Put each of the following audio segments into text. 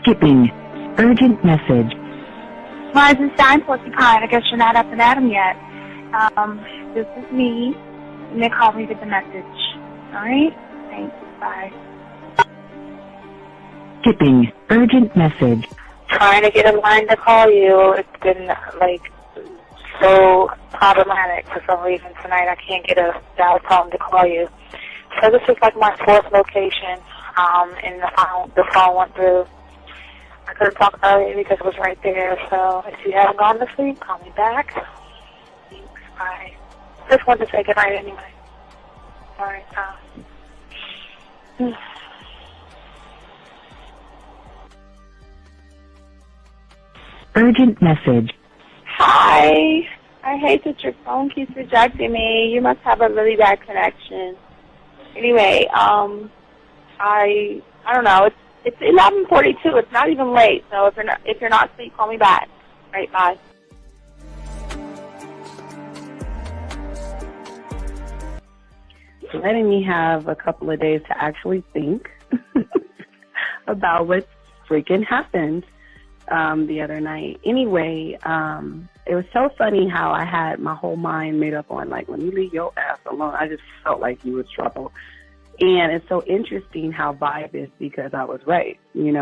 Skipping. Urgent message. Rising Stein, Porcupine. I guess you're not up and at 'em yet. This is me. And they call me with the message. Alright? Thanks. Bye. Skipping. Urgent message. Trying to get a line to call you. It's been, so problematic for some reason tonight. I can't get a dial tone to call you. So this is my fourth location, and the phone went through. I couldn't talk earlier because it was right there, so if you haven't gone to sleep, call me back. Thanks, bye. Just wanted to say goodnight anyway. Alright, Urgent message. Hi. I hate that your phone keeps rejecting me. You must have a really bad connection. Anyway, I don't know. It's 11:42. It's not even late. So if you're not asleep, call me back. Right, bye. Letting me have a couple of days to actually think about what freaking happened the other night. Anyway, it was so funny how I had my whole mind made up on, when you leave your ass alone, I just felt like you was trouble. And it's so interesting how vibe is because I was right, I ain't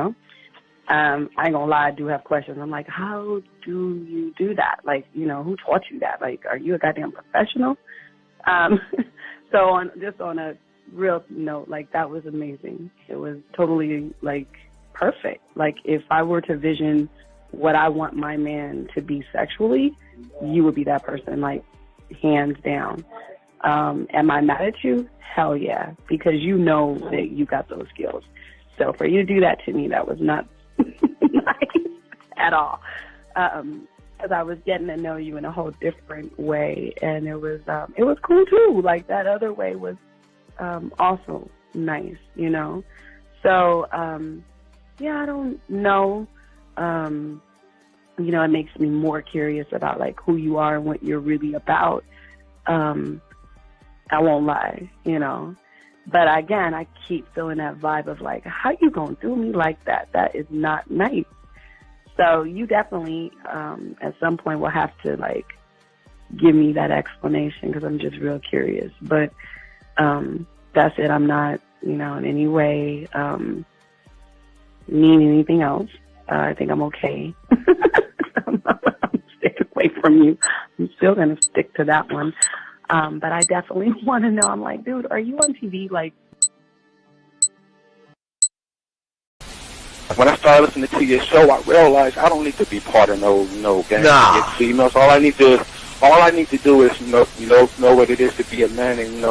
gonna lie, I do have questions. I'm like, how do you do that? Who taught you that? Are you a goddamn professional? So on a real note, that was amazing. It was totally, perfect. If I were to vision what I want my man to be sexually, you would be that person, hands down. Am I mad at you? Hell yeah, because you know that you got those skills. So for you to do that to me, that was not nice at all. Because I was getting to know you in a whole different way, and it was cool too. That other way was also nice, So yeah, I don't know. It makes me more curious about who you are and what you're really about. I won't lie, But again, I keep feeling that vibe of how you gonna do me like that? That is not nice. So you definitely, at some point, will have to give me that explanation because I'm just real curious. But that's it. I'm not, in any way mean anything else. I think I'm okay. I'm staying away from you. I'm still gonna stick to that one. But I definitely want to know. I'm like, dude, are you on TV? When I started listening to your show, I realized I don't need to be part of no gang to get females. All I need to do is know what it is to be a man and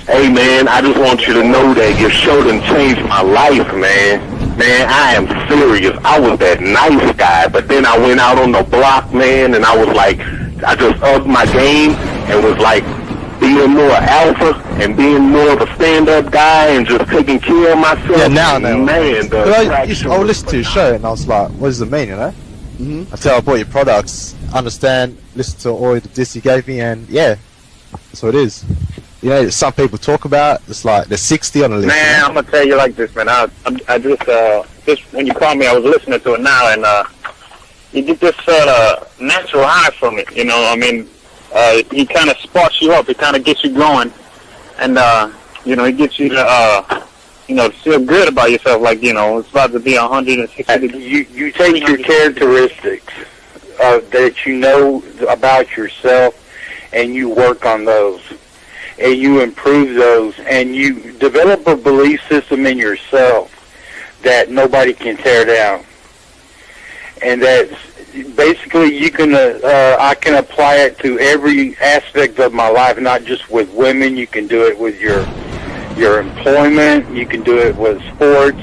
Hey man, I just want you to know that your show done changed my life, man. Man, I am serious. I was that nice guy, but then I went out on the block, man, and I was I just upped my game and was being more alpha and being more of a stand-up guy and just taking care of myself. Yeah, now, man, I would listen to your show and I was like, what does it mean, Mm-hmm. Until I bought your products, understand, listen to all the diss you gave me, and yeah, that's what it is. Some people talk about, it's there's 60 on the list. Man, I'm going to tell you like this, man. I just when you called me, I was listening to it now, and you get this natural high from it, he kind of sparks you up. It kind of gets you going, and it gets you to feel good about yourself. It's about to be 160. You take your characteristics that you know about yourself, and you work on those, and you improve those, and you develop a belief system in yourself that nobody can tear down, and that's basically you can I can apply it to every aspect of my life, not just with women. You can do it with your employment. You can do it with sports.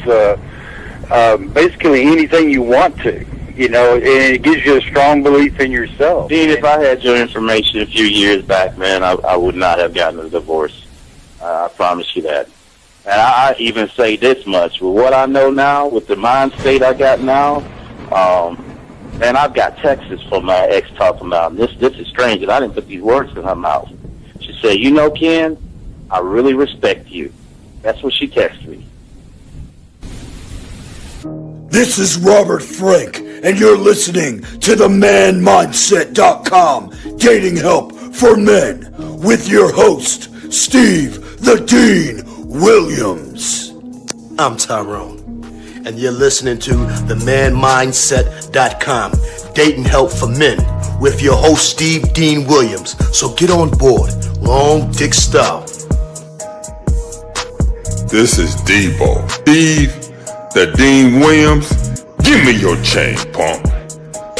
Basically anything you want to, and it gives you a strong belief in yourself. Dean, if I had your information a few years back, man, I would not have gotten a divorce. I promise you that. And I even say this much, with what I know now, with the mind state I got now, and I've got texts from my ex talking about this is strange, and I didn't put these words in her mouth. She said, Ken, I really respect you. That's what she texted me. This is Robert Frank, and you're listening to the manmindset.com Dating Help for Men with your host, Steve the Dean Williams. I'm Tyrone, and you're listening to the manmindset.com Dating Help for Men with your host, Steve Dean Williams. So get on board, long dick style. This is Debo. Steve the Dean Williams, give me your chain, punk.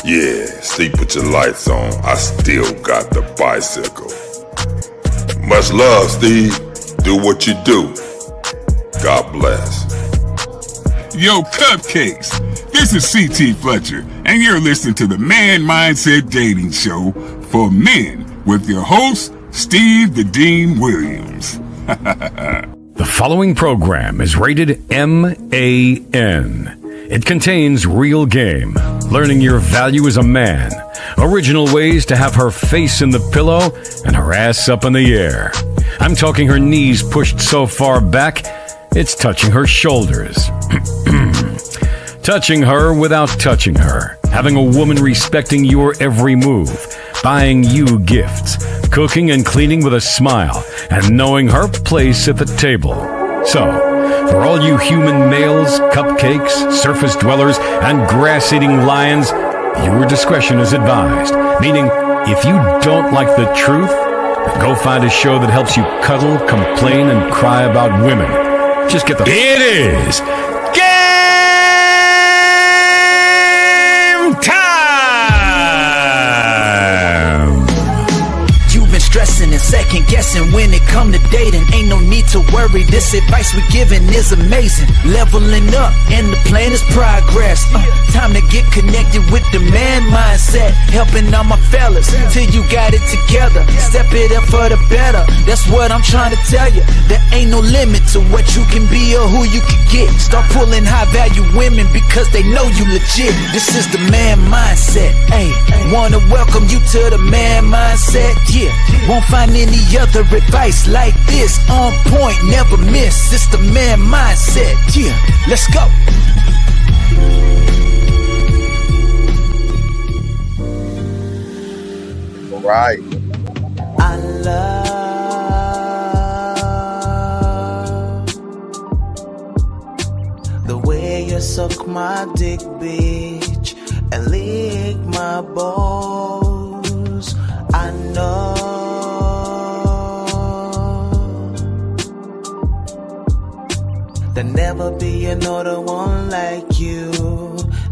Yeah, sleep with your lights on. I still got the bicycle. Much love, Steve. Do what you do. God bless. Yo, cupcakes. This is C.T. Fletcher, and you're listening to the Man Mindset Dating Show for Men with your host, Steve the Dean Williams. The following program is rated MAN. It contains real game, learning your value as a man, original ways to have her face in the pillow and her ass up in the air. I'm talking her knees pushed so far back, it's touching her shoulders. Touching her without touching her. Having a woman respecting your every move. Buying you gifts. Cooking and cleaning with a smile. And knowing her place at the table. So, for all you human males, cupcakes, surface dwellers, and grass-eating lions, your discretion is advised. Meaning, if you don't like the truth, then go find a show that helps you cuddle, complain, and cry about women. Just get the... It is game time! You've been stressing and second guessing when it come to dating. Ain't no need to worry, this advice we giving is amazing. Leveling up and the plan is progress. Time to get connected with the man mindset. Helping all my fellas till you got it together. Step it up for the better, that's what I'm trying to tell you. There ain't no limit to what you can be or who you can get. Start pulling high value women because they know you legit. This is the man mindset. Hey, wanna welcome you to the man mindset. Yeah, won't find any other advice like this. On point, never miss. It's the man mindset. Yeah, let's go. All right. I love the way you suck my dick, bitch, and lick my balls. I know there'll never be another one like you.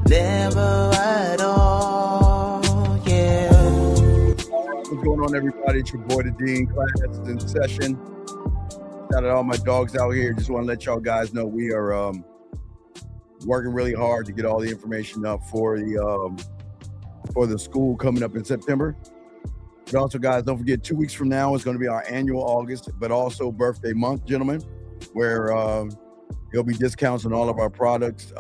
Never at all, yeah. What's going on, everybody? It's your boy, the Dean. Class is in session. Shout out to all my dogs out here. Just want to let y'all guys know we are working really hard to get all the information up for the school coming up in September. But also, guys, don't forget, 2 weeks from now is going to be our annual August, but also birthday month, gentlemen, where there'll be discounts on all of our products,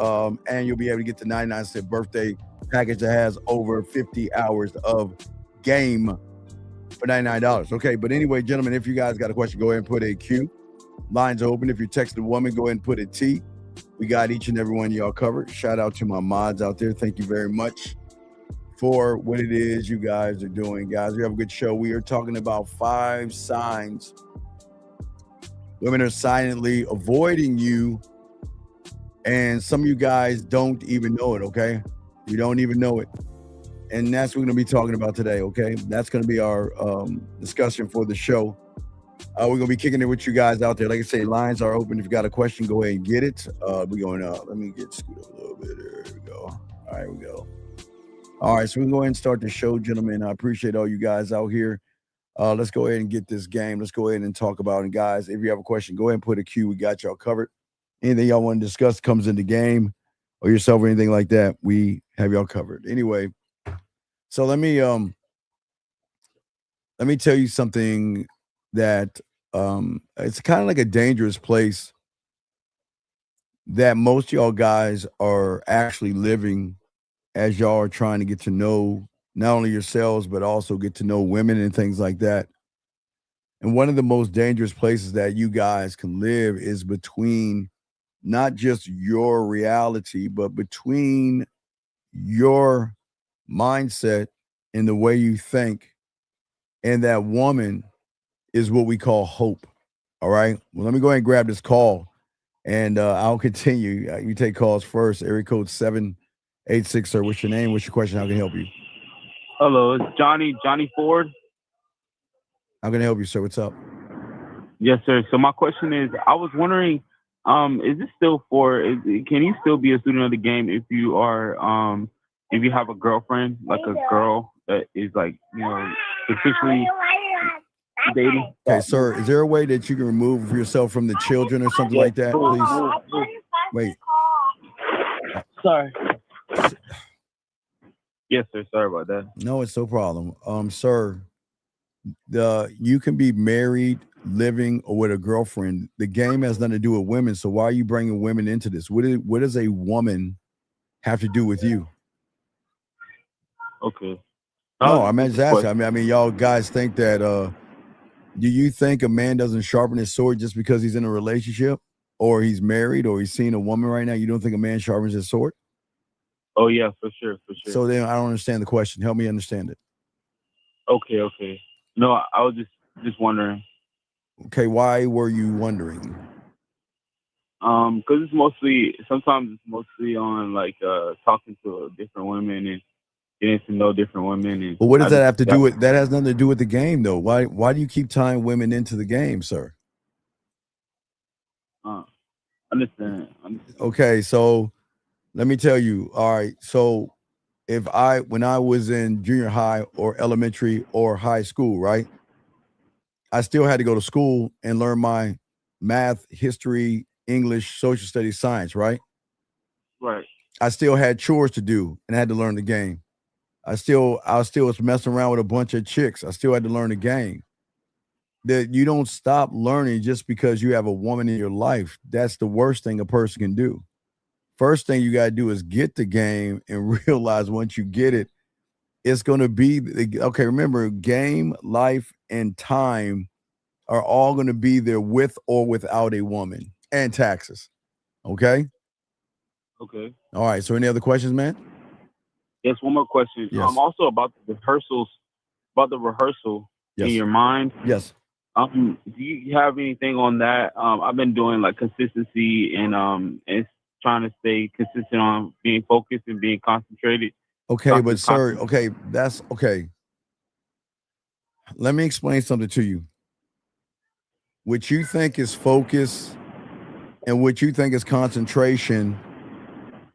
and you'll be able to get the 99-cent birthday package that has over 50 hours of game for $99. Okay, but anyway, gentlemen, if you guys got a question, go ahead and put a Q. Lines are open. If you're texting a woman, go ahead and put a T. We got each and every one of y'all covered. Shout out to my mods out there. Thank you very much for what it is you guys are doing. Guys, we have a good show. We are talking about 5 signs women are silently avoiding you, and some of you guys don't even know it, okay? You don't even know it. And that's what we're going to be talking about today, okay? That's going to be our discussion for the show. We're going to be kicking it with you guys out there. Like I say, lines are open. If you got a question, go ahead and get it. We're going out. Let me get scooted a little bit. There we go. All right, we go. All right, so we can go ahead and start the show, gentlemen. I appreciate all you guys out here. Let's go ahead and get this game. Let's go ahead and talk about it. And guys, if you have a question, go ahead and put a Q. We got y'all covered. Anything y'all want to discuss comes in the game or yourself or anything like that, we have y'all covered. Anyway, so let me tell you something that it's kind of like a dangerous place that most of y'all guys are actually living as y'all are trying to get to know not only yourselves, but also get to know women and things like that. And one of the most dangerous places that you guys can live is between not just your reality, but between your mindset and the way you think and that woman is what we call hope. All right. Well, let me go ahead and grab this call and I'll continue. You take calls first. Area code 786, sir. What's your name? What's your question? How can I help you? Hello, it's Johnny Ford. How can I help you, sir? What's up? Yes, sir. So my question is, I was wondering, is this still can you still be a student of the game if you are, if you have a girlfriend, like a girl that is like, officially dating? Okay, sir, is there a way that you can remove yourself from the children or something like that, please? Wait. Sorry. Yes, sir. Sorry about that. No, it's no problem. Sir, you can be married, living, or with a girlfriend. The game has nothing to do with women, so why are you bringing women into this? What does a woman have to do with you? Okay. No, I'm just asking. I mean, y'all guys think that, do you think a man doesn't sharpen his sword just because he's in a relationship or he's married or he's seeing a woman right now? You don't think a man sharpens his sword? Oh, yeah, for sure. So then I don't understand the question. Help me understand it. Okay. No, I was just wondering. Okay, why were you wondering? Because sometimes it's mostly on like talking to different women and getting to know different women. And But what does that have to do with? That has nothing to do with the game, though. Why do you keep tying women into the game, sir? Understand. Okay, so let me tell you. All right, so when I was in junior high or elementary or high school, right, I still had to go to school and learn my math, history, English, social studies, science, right? Right. I still had chores to do and I had to learn the game. I still was messing around with a bunch of chicks. I still had to learn the game. That you don't stop learning just because you have a woman in your life. That's the worst thing a person can do. First thing you got to do is get the game and realize once you get it, it's going to be okay. Remember, game, life, and time are all going to be there with or without a woman, and taxes. Okay. Okay. All right. So, any other questions, man? Yes. One more question. Yes. Also about the rehearsal Yes. in your mind. Yes. Do you have anything on that? I've been doing like consistency and trying to stay consistent on being focused and being concentrated. Okay, but sir, okay, that's okay. Let me explain something to you. What you think is focus and what you think is concentration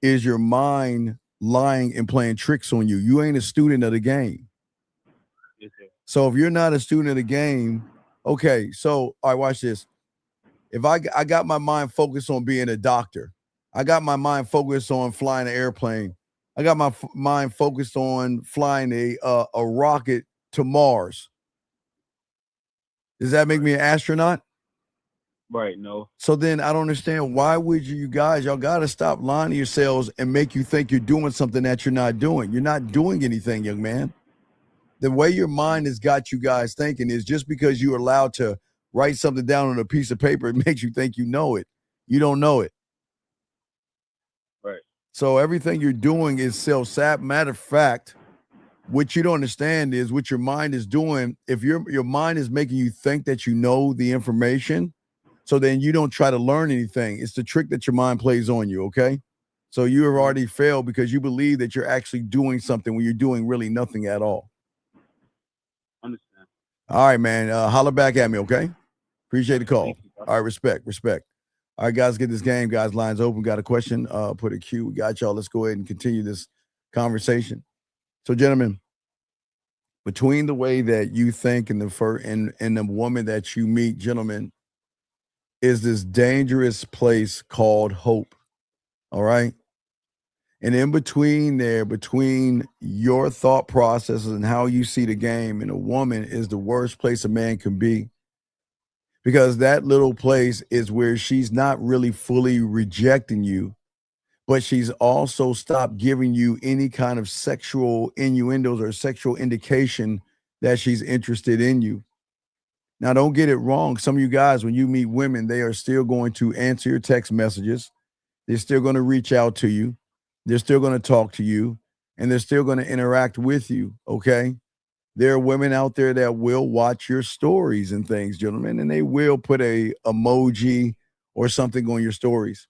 is your mind lying and playing tricks on you. You ain't a student of the game. Yes, sir. So if you're not a student of the game, okay, so all right, watch this. If I got my mind focused on being a doctor, I got my mind focused on flying an airplane, I got my mind focused on flying a rocket to Mars. Does that make me an astronaut? Right. No. So then I don't understand, why would y'all got to stop lying to yourselves and make you think you're doing something that you're not doing. You're not doing anything, young man. The way your mind has got you guys thinking is just because you're allowed to write something down on a piece of paper, it makes you think you know it. You don't know it. Right. So everything you're doing is self-sab. Matter of fact, what you don't understand is what your mind is doing. If your mind is making you think that you know the information, so then you don't try to learn anything. It's the trick that your mind plays on you, okay? So you have already failed because you believe that you're actually doing something when you're doing really nothing at all. Understand. All right, man. Holler back at me, okay? Appreciate the call. All right, respect. All right, guys, get this game. Guys, lines open. Got a question? Put a Q. We got y'all. Let's go ahead and continue this conversation. So, gentlemen, between the way that you think and the woman that you meet, gentlemen, is this dangerous place called hope. All right. And in between there, between your thought processes and how you see the game and a woman is the worst place a man can be. Because that little place is where she's not really fully rejecting you, but she's also stopped giving you any kind of sexual innuendos or sexual indication that she's interested in you. Now, don't get it wrong. Some of you guys, when you meet women, they are still going to answer your text messages. They're still going to reach out to you. They're still going to talk to you, and they're still going to interact with you. Okay. There are women out there that will watch your stories and things, gentlemen, and they will put a emoji or something on your stories.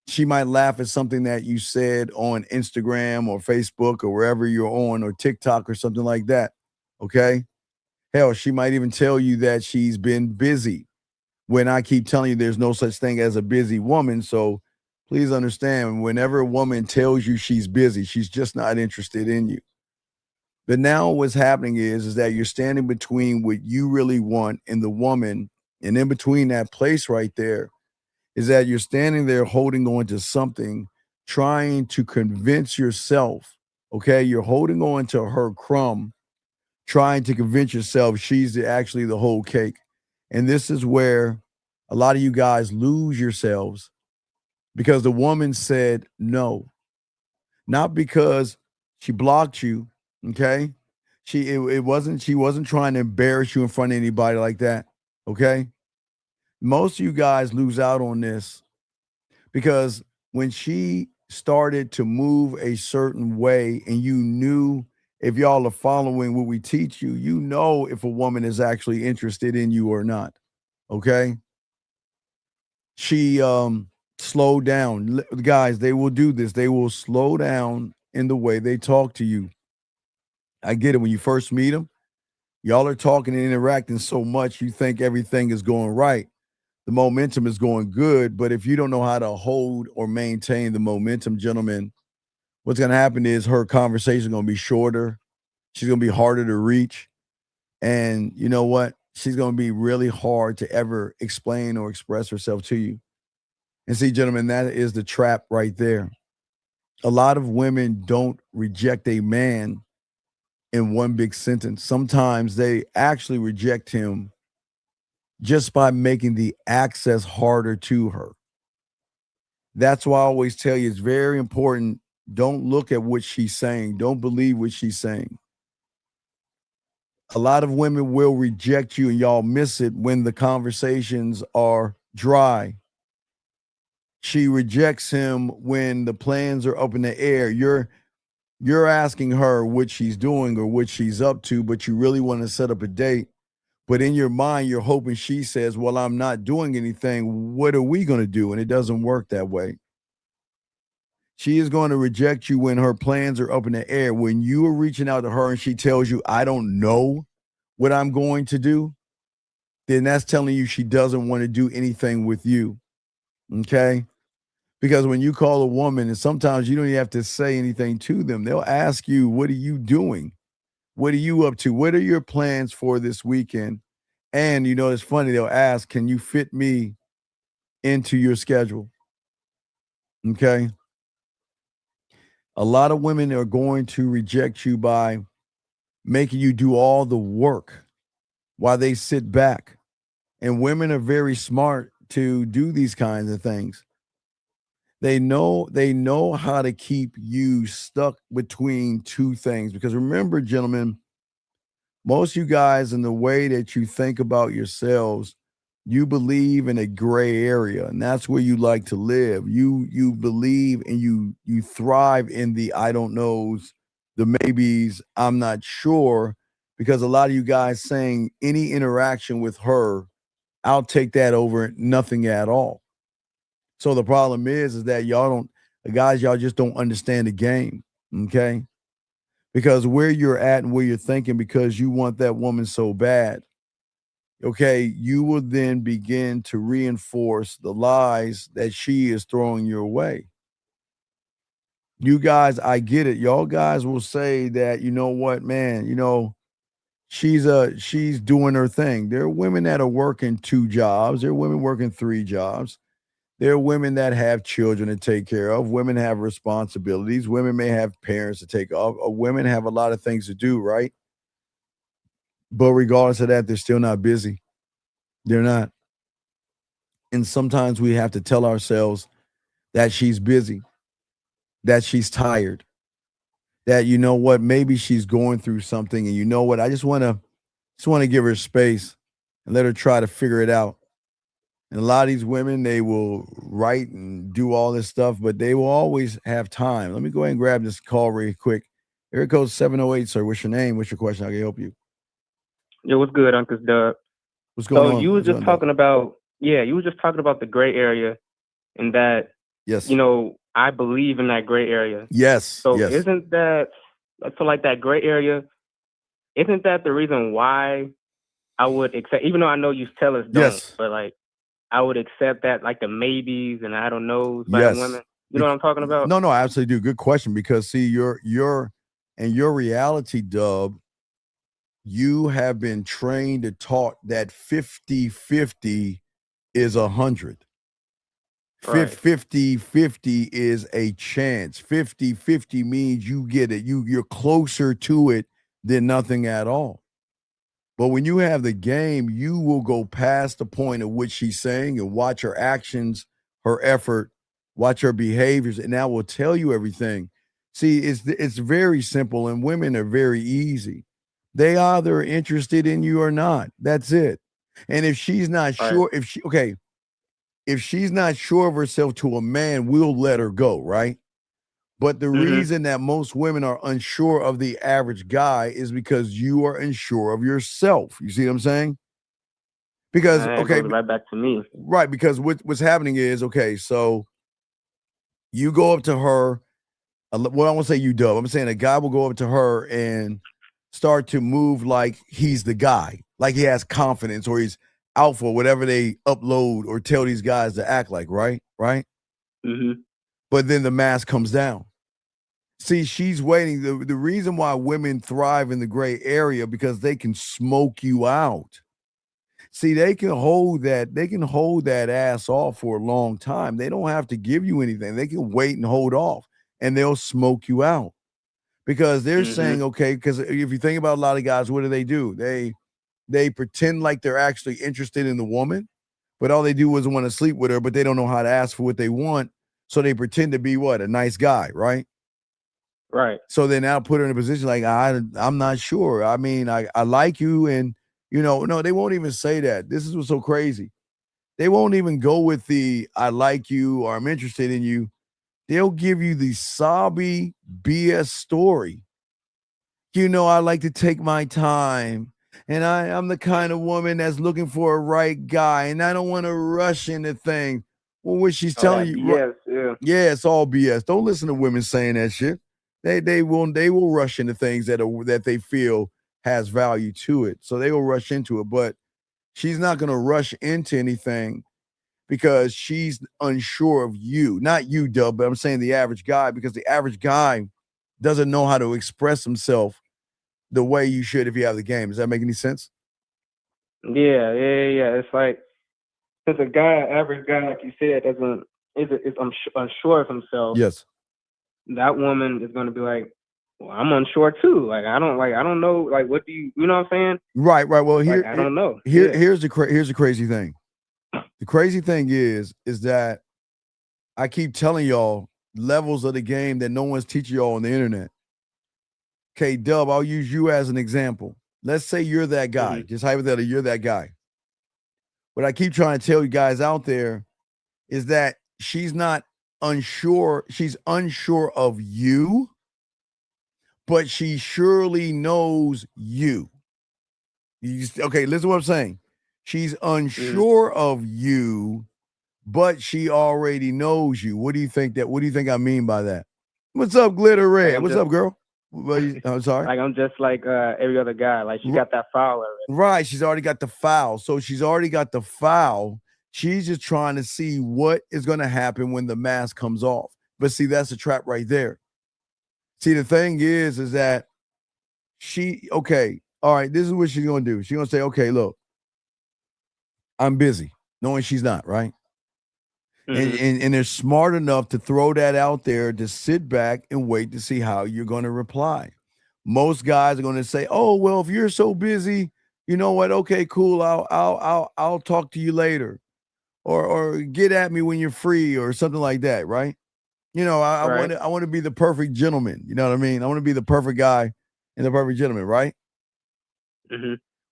She might laugh at something that you said on Instagram or Facebook or wherever you're on, or TikTok or something like that. Okay. Hell, she might even tell you that she's been busy, when I keep telling you there's no such thing as a busy woman. So please understand, whenever a woman tells you she's busy, she's just not interested in you. But now what's happening is that you're standing between what you really want and the woman. And in between that place right there is that you're standing there holding on to something, trying to convince yourself, okay, you're holding on to her crumb, trying to convince yourself she's actually the whole cake. And this is where a lot of you guys lose yourselves, because the woman said no, not because she blocked you, okay? She wasn't trying to embarrass you in front of anybody like that, okay? Most of you guys lose out on this because when she started to move a certain way, and you knew, if y'all are following what we teach you, you know if a woman is actually interested in you or not, okay? She slowed down. Guys, they will do this. They will slow down in the way they talk to you. I get it. When you first meet them, y'all are talking and interacting so much, you think everything is going right. The momentum is going good. But if you don't know how to hold or maintain the momentum, gentlemen, what's going to happen is her conversation is going to be shorter. She's going to be harder to reach. And you know what? She's going to be really hard to ever explain or express herself to you. And see, gentlemen, that is the trap right there. A lot of women don't reject a man in one big sentence. Sometimes they actually reject him just by making the access harder to her. That's why I always tell you, it's very important. Don't look at what she's saying. Don't believe what she's saying. A lot of women will reject you, and y'all miss it when the conversations are dry. She rejects him when the plans are up in the air. You're asking her what she's doing or what she's up to, but you really want to set up a date. But in your mind, you're hoping she says, well, I'm not doing anything. What are we going to do? And it doesn't work that way. She is going to reject you when her plans are up in the air. When you are reaching out to her and she tells you, I don't know what I'm going to do, then that's telling you she doesn't want to do anything with you. Okay? Because when you call a woman, and sometimes you don't even have to say anything to them, they'll ask you, what are you doing? What are you up to? What are your plans for this weekend? And you know, it's funny, they'll ask, can you fit me into your schedule? Okay. A lot of women are going to reject you by making you do all the work while they sit back. And women are very smart to do these kinds of things. They know how to keep you stuck between two things. Because remember, gentlemen, most of you guys, in the way that you think about yourselves, you believe in a gray area, and that's where you like to live. You believe and you thrive in the I don't knows, the maybes, I'm not sure, because a lot of you guys saying any interaction with her, I'll take that over nothing at all. So the problem is that y'all just don't understand the game, okay? Because where you're at and where you're thinking, because you want that woman so bad, okay, you will then begin to reinforce the lies that she is throwing your way. You guys, I get it. Y'all guys will say that, you know what, man, you know, she's doing her thing. There are women that are working 2 jobs. There are women working 3 jobs. There are women that have children to take care of. Women have responsibilities. Women may have parents to take off. Women have a lot of things to do, right? But regardless of that, they're still not busy. They're not. And sometimes we have to tell ourselves that she's busy, that she's tired, that, you know what, maybe she's going through something. And you know what, I just want to give her space and let her try to figure it out. And a lot of these women, they will write and do all this stuff, but they will always have time. Let me go ahead and grab this call really quick. Here goes 708, sir. What's your name? What's your question? I can help you. Yo, what's good, Uncle Doug? What's going on? You was What's just going on, talking about, you was just talking about the gray area, and that, Yes. I believe in that gray area. Yes. So Yes. isn't that, like that gray area, isn't that the reason why I would accept, even though I know you tell us don't, Yes. but like, I would accept that, like the maybes and I don't knows by Yes. women. You know what I'm talking about? No, I absolutely do. Good question. Because see, your reality, Dub, you have been trained and taught that 50-50 is 100. Right. 50-50 is a chance. 50-50 means you get it. You're closer to it than nothing at all. But when you have the game, you will go past the point of which she's saying and watch her actions, her effort, watch her behaviors, and that will tell you everything. See, it's very simple, and women are very easy. They either interested in you or not. That's it. And if she's not sure, if she's not sure of herself to a man, we'll let her go, right? But the reason that most women are unsure of the average guy is because you are unsure of yourself. You see what I'm saying? Because That goes right back to me. right, because what's happening is, so you go up to her. Well, I won't say you, Dub. I'm saying a guy will go up to her and start to move like he's the guy, like he has confidence or he's alpha, whatever they upload or tell these guys to act like, right? Mm-hmm. But then the mask comes down. See, she's waiting. The reason why women thrive in the gray area because they can smoke you out. See, they can hold that ass off for a long time. They don't have to give you anything. They can wait and hold off and they'll smoke you out. Because they're saying, because if you think about a lot of guys, what do? They pretend like they're actually interested in the woman, but all they do is want to sleep with her, but they don't know how to ask for what they want. So they pretend to be what? A nice guy, right? Right. So they now put her in a position like, I'm not sure. I mean, I like you. And, no, they won't even say that. This is what's so crazy. They won't even go with the I like you or I'm interested in you. They'll give you the sobby BS story. I like to take my time. And I'm the kind of woman that's looking for a right guy. And I don't want to rush into things. Well, what she's telling you. BS, yeah, it's all BS. Don't listen to women saying that shit. They will rush into things that they feel has value to it. So they will rush into it. But she's not going to rush into anything because she's unsure of you. Not you, Dub, but I'm saying the average guy, because the average guy doesn't know how to express himself the way you should if you have the game. Does that make any sense? Yeah. It's like, since a guy, average guy, like you said, is unsure of himself. Yes. That woman is going to be like, well, I'm unsure too. Like, I don't know. Like, what do you know what I'm saying? Right. Well, I don't know. Here's the crazy thing. The crazy thing is that I keep telling y'all levels of the game that no one's teaching y'all on the internet. Okay, Dub, I'll use you as an example. Let's say you're that guy. Just hypothetically, you're that guy. What I keep trying to tell you guys out there is that she's not unsure. She's unsure of you, but she surely knows you. Okay, listen to what I'm saying. She's unsure of you, but she already knows you. What do you think I mean by that? What's up, Glitter Red? What's up, girl? I'm sorry. Like, I'm just like every other guy. Like, she got that foul already. Right. She's already got the foul. So she's already got the foul. She's just trying to see what is going to happen when the mask comes off. But see, that's a trap right there. See, the thing is that all right, this is what she's going to do. She's going to say, okay, look, I'm busy, knowing she's not, right? And they're smart enough to throw that out there to sit back and wait to see how you're going to reply. Most guys are going to say, "Oh, well, if you're so busy, you know what? Okay, cool. I'll talk to you later, or get at me when you're free, or something like that." Right? I want to be the perfect gentleman. You know what I mean? I want to be the perfect guy and the perfect gentleman, right?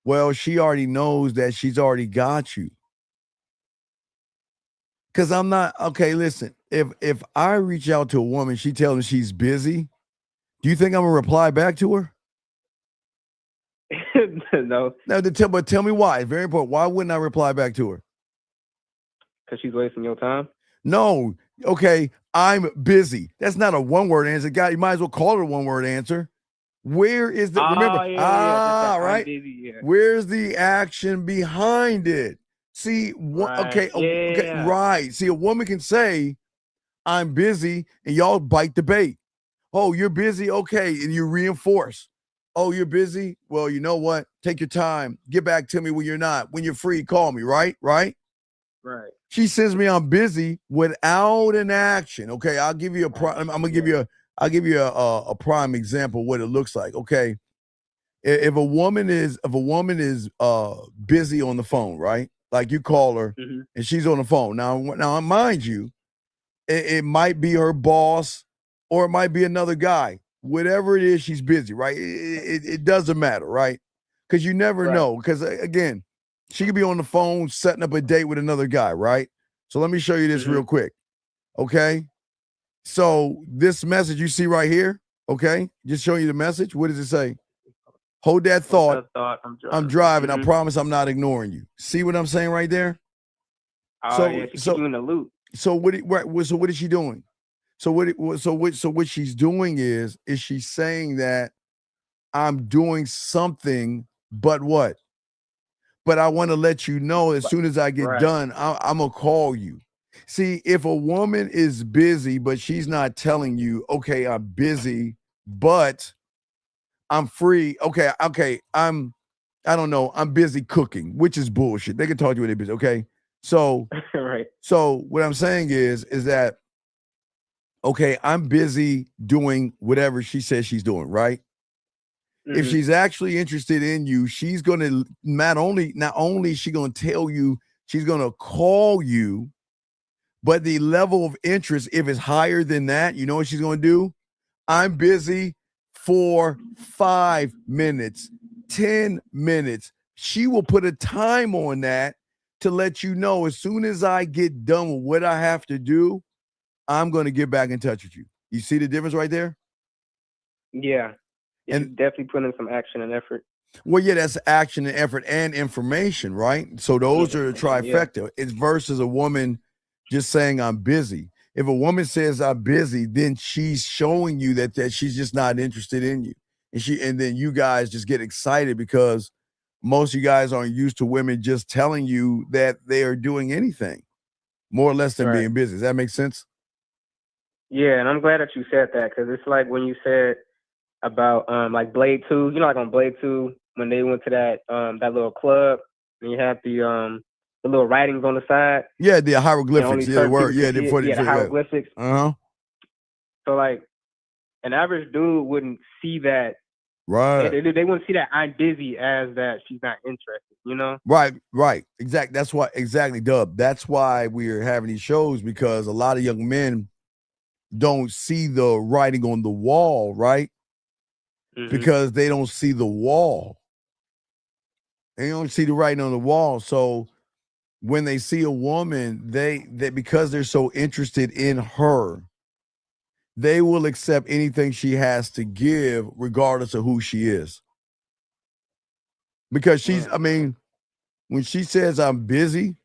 Well, she already knows that she's already got you. Because I'm not okay. Listen, if I reach out to a woman, she tells me she's busy. Do you think I'm gonna reply back to her? No, No, but tell me why. It's very important. Why wouldn't I reply back to her? because she's wasting your time. No. Okay, I'm busy. That's not a one-word answer. God, you might as well call it a one-word answer. Where is the remember? Yeah, just that I'm Right. busy, yeah. Where's the action behind it? See, Right. okay, Yeah. right. See, a woman can say, "I'm busy," and y'all bite the bait. Oh, you're busy, okay, and you reinforce. Oh, you're busy. Well, you know what? Take your time. Get back to me when you're not. When you're free, call me. Right. Right. She sends me I'm busy without an action. Okay, I'll give you a prime. I'm gonna give you a prime example of what it looks like. Okay, if a woman is busy on the phone, right? Like you call her and she's on the phone. Now mind you, it might be her boss or it might be another guy. Whatever it is, she's busy, right? It doesn't matter, right? Because you never know. Because again, she could be on the phone setting up a date with another guy, right? So let me show you this real quick. Okay. So this message you see right here, okay? Just showing you the message. What does it say? Hold that thought. I'm driving. I promise I'm not ignoring you. See what I'm saying right there? Oh, yeah, she keep you in the loop. So what is she doing? So what she's doing is she's saying that I'm doing something, but what? But I want to let you know as soon as I get done, I'm gonna call you. See, if a woman is busy, but she's not telling you, okay, I'm busy, but I'm free. Okay, I don't know, I'm busy cooking, which is bullshit. They can talk to you when they're busy, okay? So, so what I'm saying is that, okay, I'm busy doing whatever she says she's doing, right? If she's actually interested in you, she's gonna not only is she gonna tell you, she's gonna call you, but the level of interest, if it's higher than that, you know what she's gonna do? I'm busy for 5 minutes, 10 minutes. She will put a time on that to let you know as soon as I get done with what I have to do, I'm gonna get back in touch with you. You see the difference right there? Yeah. And definitely put in some action and effort. Well, yeah, that's action and effort and information, right? So those are the trifecta. It's versus a woman just saying I'm busy. If a woman says I'm busy, then she's showing you that she's just not interested in you. And then you guys just get excited because most of you guys aren't used to women just telling you that they are doing anything, more or less than being busy. Does that make sense? Yeah, and I'm glad that you said that because it's like when you said about like Blade 2, you know, like on Blade 2 when they went to that little club and you have the little writings on the side. Yeah, the hieroglyphics. Yeah, the word. Yeah, the hieroglyphics. So like an average dude wouldn't see that. Right. They wouldn't see that I'm busy as that she's not interested, you know? Right. Exactly. That's why, exactly, Dub. That's why we're having these shows because a lot of young men don't see the writing on the wall, right? Because they don't see the wall. They don't see the writing on the wall. So when they see a woman, they because they're so interested in her, they will accept anything she has to give, regardless of who she is. Because she's, I mean, when she says I'm busy,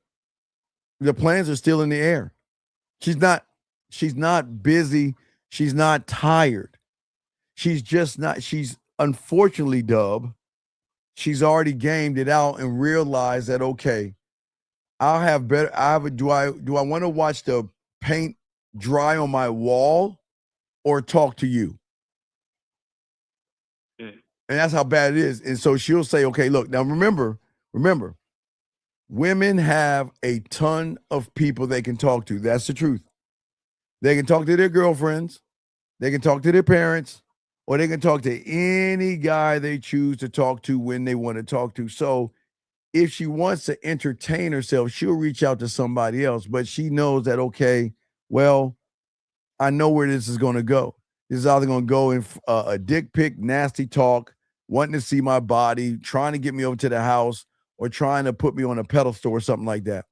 the plans are still in the air. She's not busy. She's not tired. She's just not, she's unfortunately, Dub, she's already gamed it out and realized that, okay, do I want to watch the paint dry on my wall or talk to you? And that's how bad it is. And so she'll say, okay, look, now remember, women have a ton of people they can talk to. That's the truth. They can talk to their girlfriends, they can talk to their parents, or they can talk to any guy they choose to talk to when they want to talk to. So if she wants to entertain herself, she'll reach out to somebody else, but she knows that, okay, well, I know where this is going to go. This is either going to go in a dick pic, nasty talk, wanting to see my body, trying to get me over to the house, or trying to put me on a pedestal or something like that.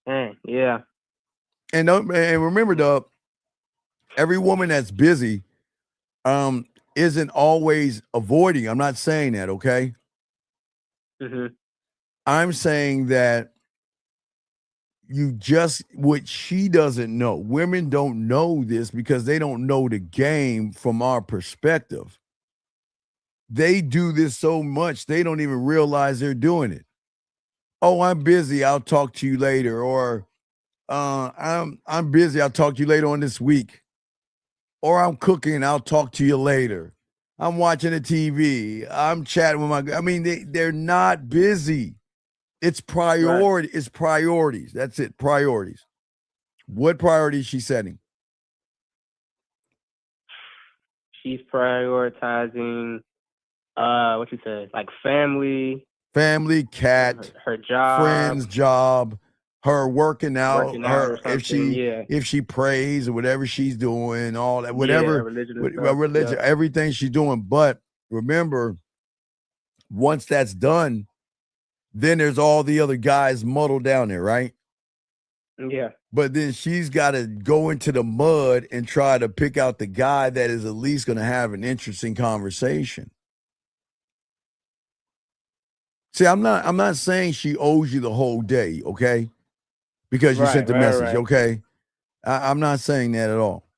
Yeah. And remember, Dub, every woman that's busy isn't always avoiding. I'm not saying that, okay? Mm-hmm. I'm saying that what she doesn't know. Women don't know this because they don't know the game from our perspective. They do this so much, they don't even realize they're doing it. Oh, I'm busy. I'll talk to you later. Or I'm busy. I'll talk to you later on this week. Or I'm cooking. I'll talk to you later. I'm watching the TV. I'm chatting with my. I mean, they're not busy. It's priority. Right. It's priorities. That's it. Priorities. What priority is she setting? She's prioritizing what you said, like family, Family, cat, her job, friends, job, her working out, or something. Yeah. if she prays or whatever she's doing, all that, Yeah, whatever, religion and stuff. religion, Yep. everything she's doing. But remember, once that's done, then there's all the other guys muddled down there, right? Yeah. But then she's got to go into the mud and try to pick out the guy that is at least going to have an interesting conversation. See, I'm not saying she owes you the whole day, okay? Because you sent the message, okay? I'm not saying that at all.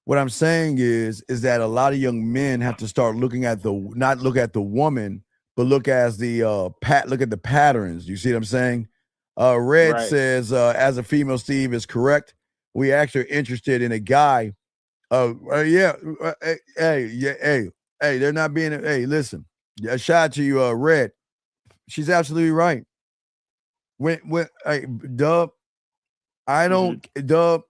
What I'm saying is that a lot of young men have to start looking at not look at the woman, but look at the patterns. You see what I'm saying? Red says, as a female, Steve is correct. We actually are interested in a guy. Hey, they're not being. Hey, listen, a shout out to you, Red. She's absolutely right. Hey, Dub, I don't, Dub.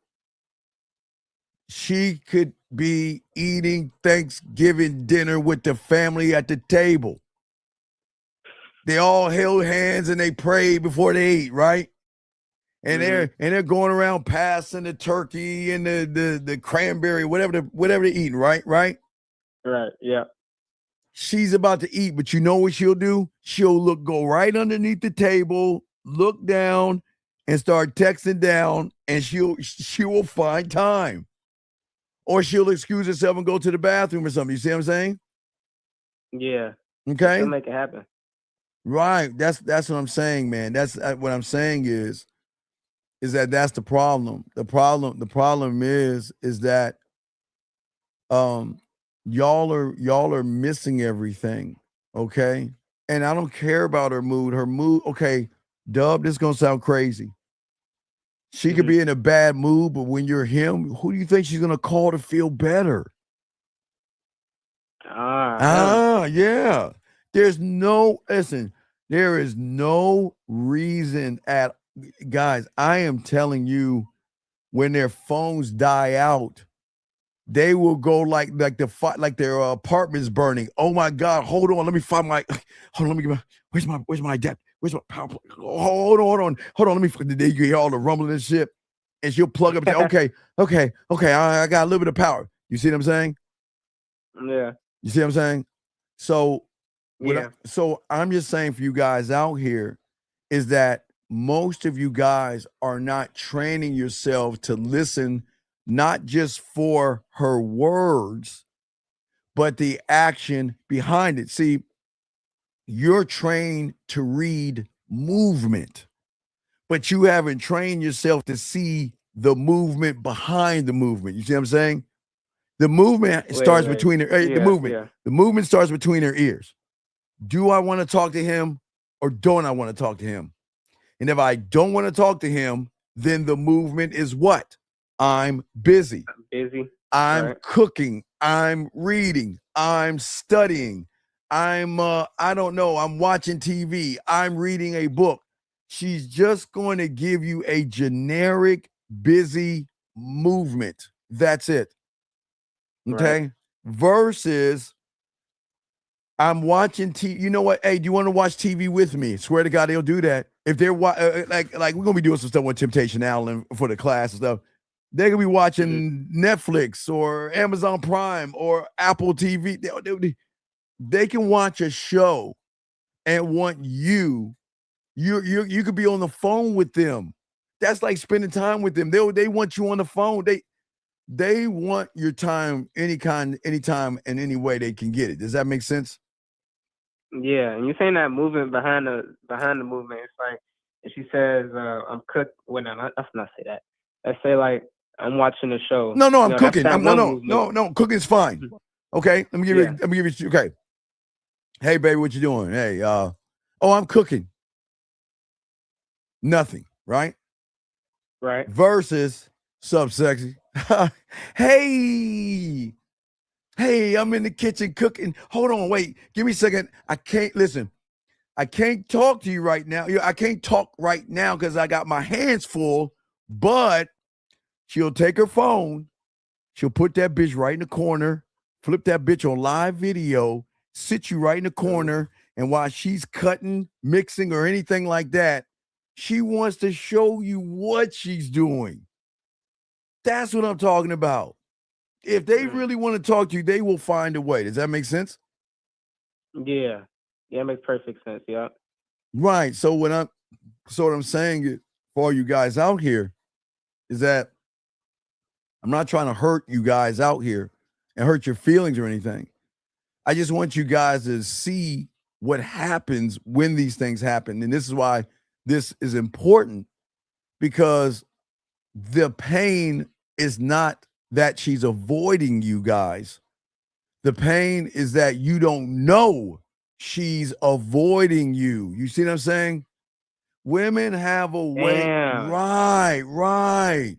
She could be eating Thanksgiving dinner with the family at the table. They all held hands and they prayed before they ate, right? And they're going around passing the turkey and the cranberry, whatever they're eating, right? Right. Yeah. She's about to eat, but you know what she'll do? She'll go right underneath the table, look down, and start texting down, and she will find time. Or she'll excuse herself and go to the bathroom or something. You see what I'm saying? Yeah. Okay. She'll make it happen. Right. That's what I'm saying, man. That's what I'm saying is that's the problem. The problem is that y'all are missing everything. Okay. And I don't care about her mood. Okay, Dub, this is gonna sound crazy. She could be in a bad mood, but when you're him, who do you think she's gonna call to feel better? Yeah. There is no reason guys, I am telling you, when their phones die out, they will go like their apartment's burning. Oh my God, hold on, let me find my where's my dad? Where's my power plug? Hold on, let me you hear all the rumbling and shit. And she'll plug up and say, okay, I got a little bit of power. You see what I'm saying? Yeah. You see what I'm saying? So, yeah. So I'm just saying for you guys out here is that most of you guys are not training yourself to listen, not just for her words, but the action behind it. See, you're trained to read movement, but you haven't trained yourself to see the movement behind the movement. You see what I'm saying? The movement starts between the movement starts between her ears. Do I want to talk to him or don't I want to talk to him? And if I don't want to talk to him, then the movement is what? I'm busy. I'm cooking. I'm reading. I'm studying. I don't know. I'm watching TV. I'm reading a book. She's just going to give you a generic busy movement. That's it. Okay. Right. Versus I'm watching TV. You know what? Hey, do you want to watch TV with me? Swear to God, they'll do that. If they're like we're gonna be doing some stuff with Temptation Island for the class and stuff. They're gonna be watching Netflix or Amazon Prime or Apple TV. They can watch a show and want you You could be on the phone with them. That's like spending time with them. They want you on the phone. They want your time anytime, and any way they can get it. Does that make sense? Yeah, and you're saying that movement behind the movement. It's like if she says, "I'm cooked." Well, no, let's not say that. Let's say like I'm watching a show. No, I'm that's cooking. that one No, movement. cooking's fine. Okay, let me give Yeah. you. Okay, hey baby, what you doing? Hey, oh, I'm cooking. Nothing, right? Right. Versus sub sexy. Hey, I'm in the kitchen cooking. Hold on, wait, give me a second. I can't listen. I can't talk to you right now. I can't talk right now because I got my hands full. But she'll take her phone. She'll put that bitch right in the corner, flip that bitch on live video, sit you right in the corner, and while she's cutting, mixing, or anything like that, she wants to show you what she's doing. That's what I'm talking about. If they really want to talk to you, they will find a way. Does that make sense? Yeah. Yeah, it makes perfect sense. Yeah. Right. So what I'm saying for all you guys out here is that I'm not trying to hurt you guys out here and hurt your feelings or anything. I just want you guys to see what happens when these things happen. And this is why this is important, because the pain is not that she's avoiding you guys. The pain is that you don't know she's avoiding you. You see what I'm saying? Women have a way. Damn. Right.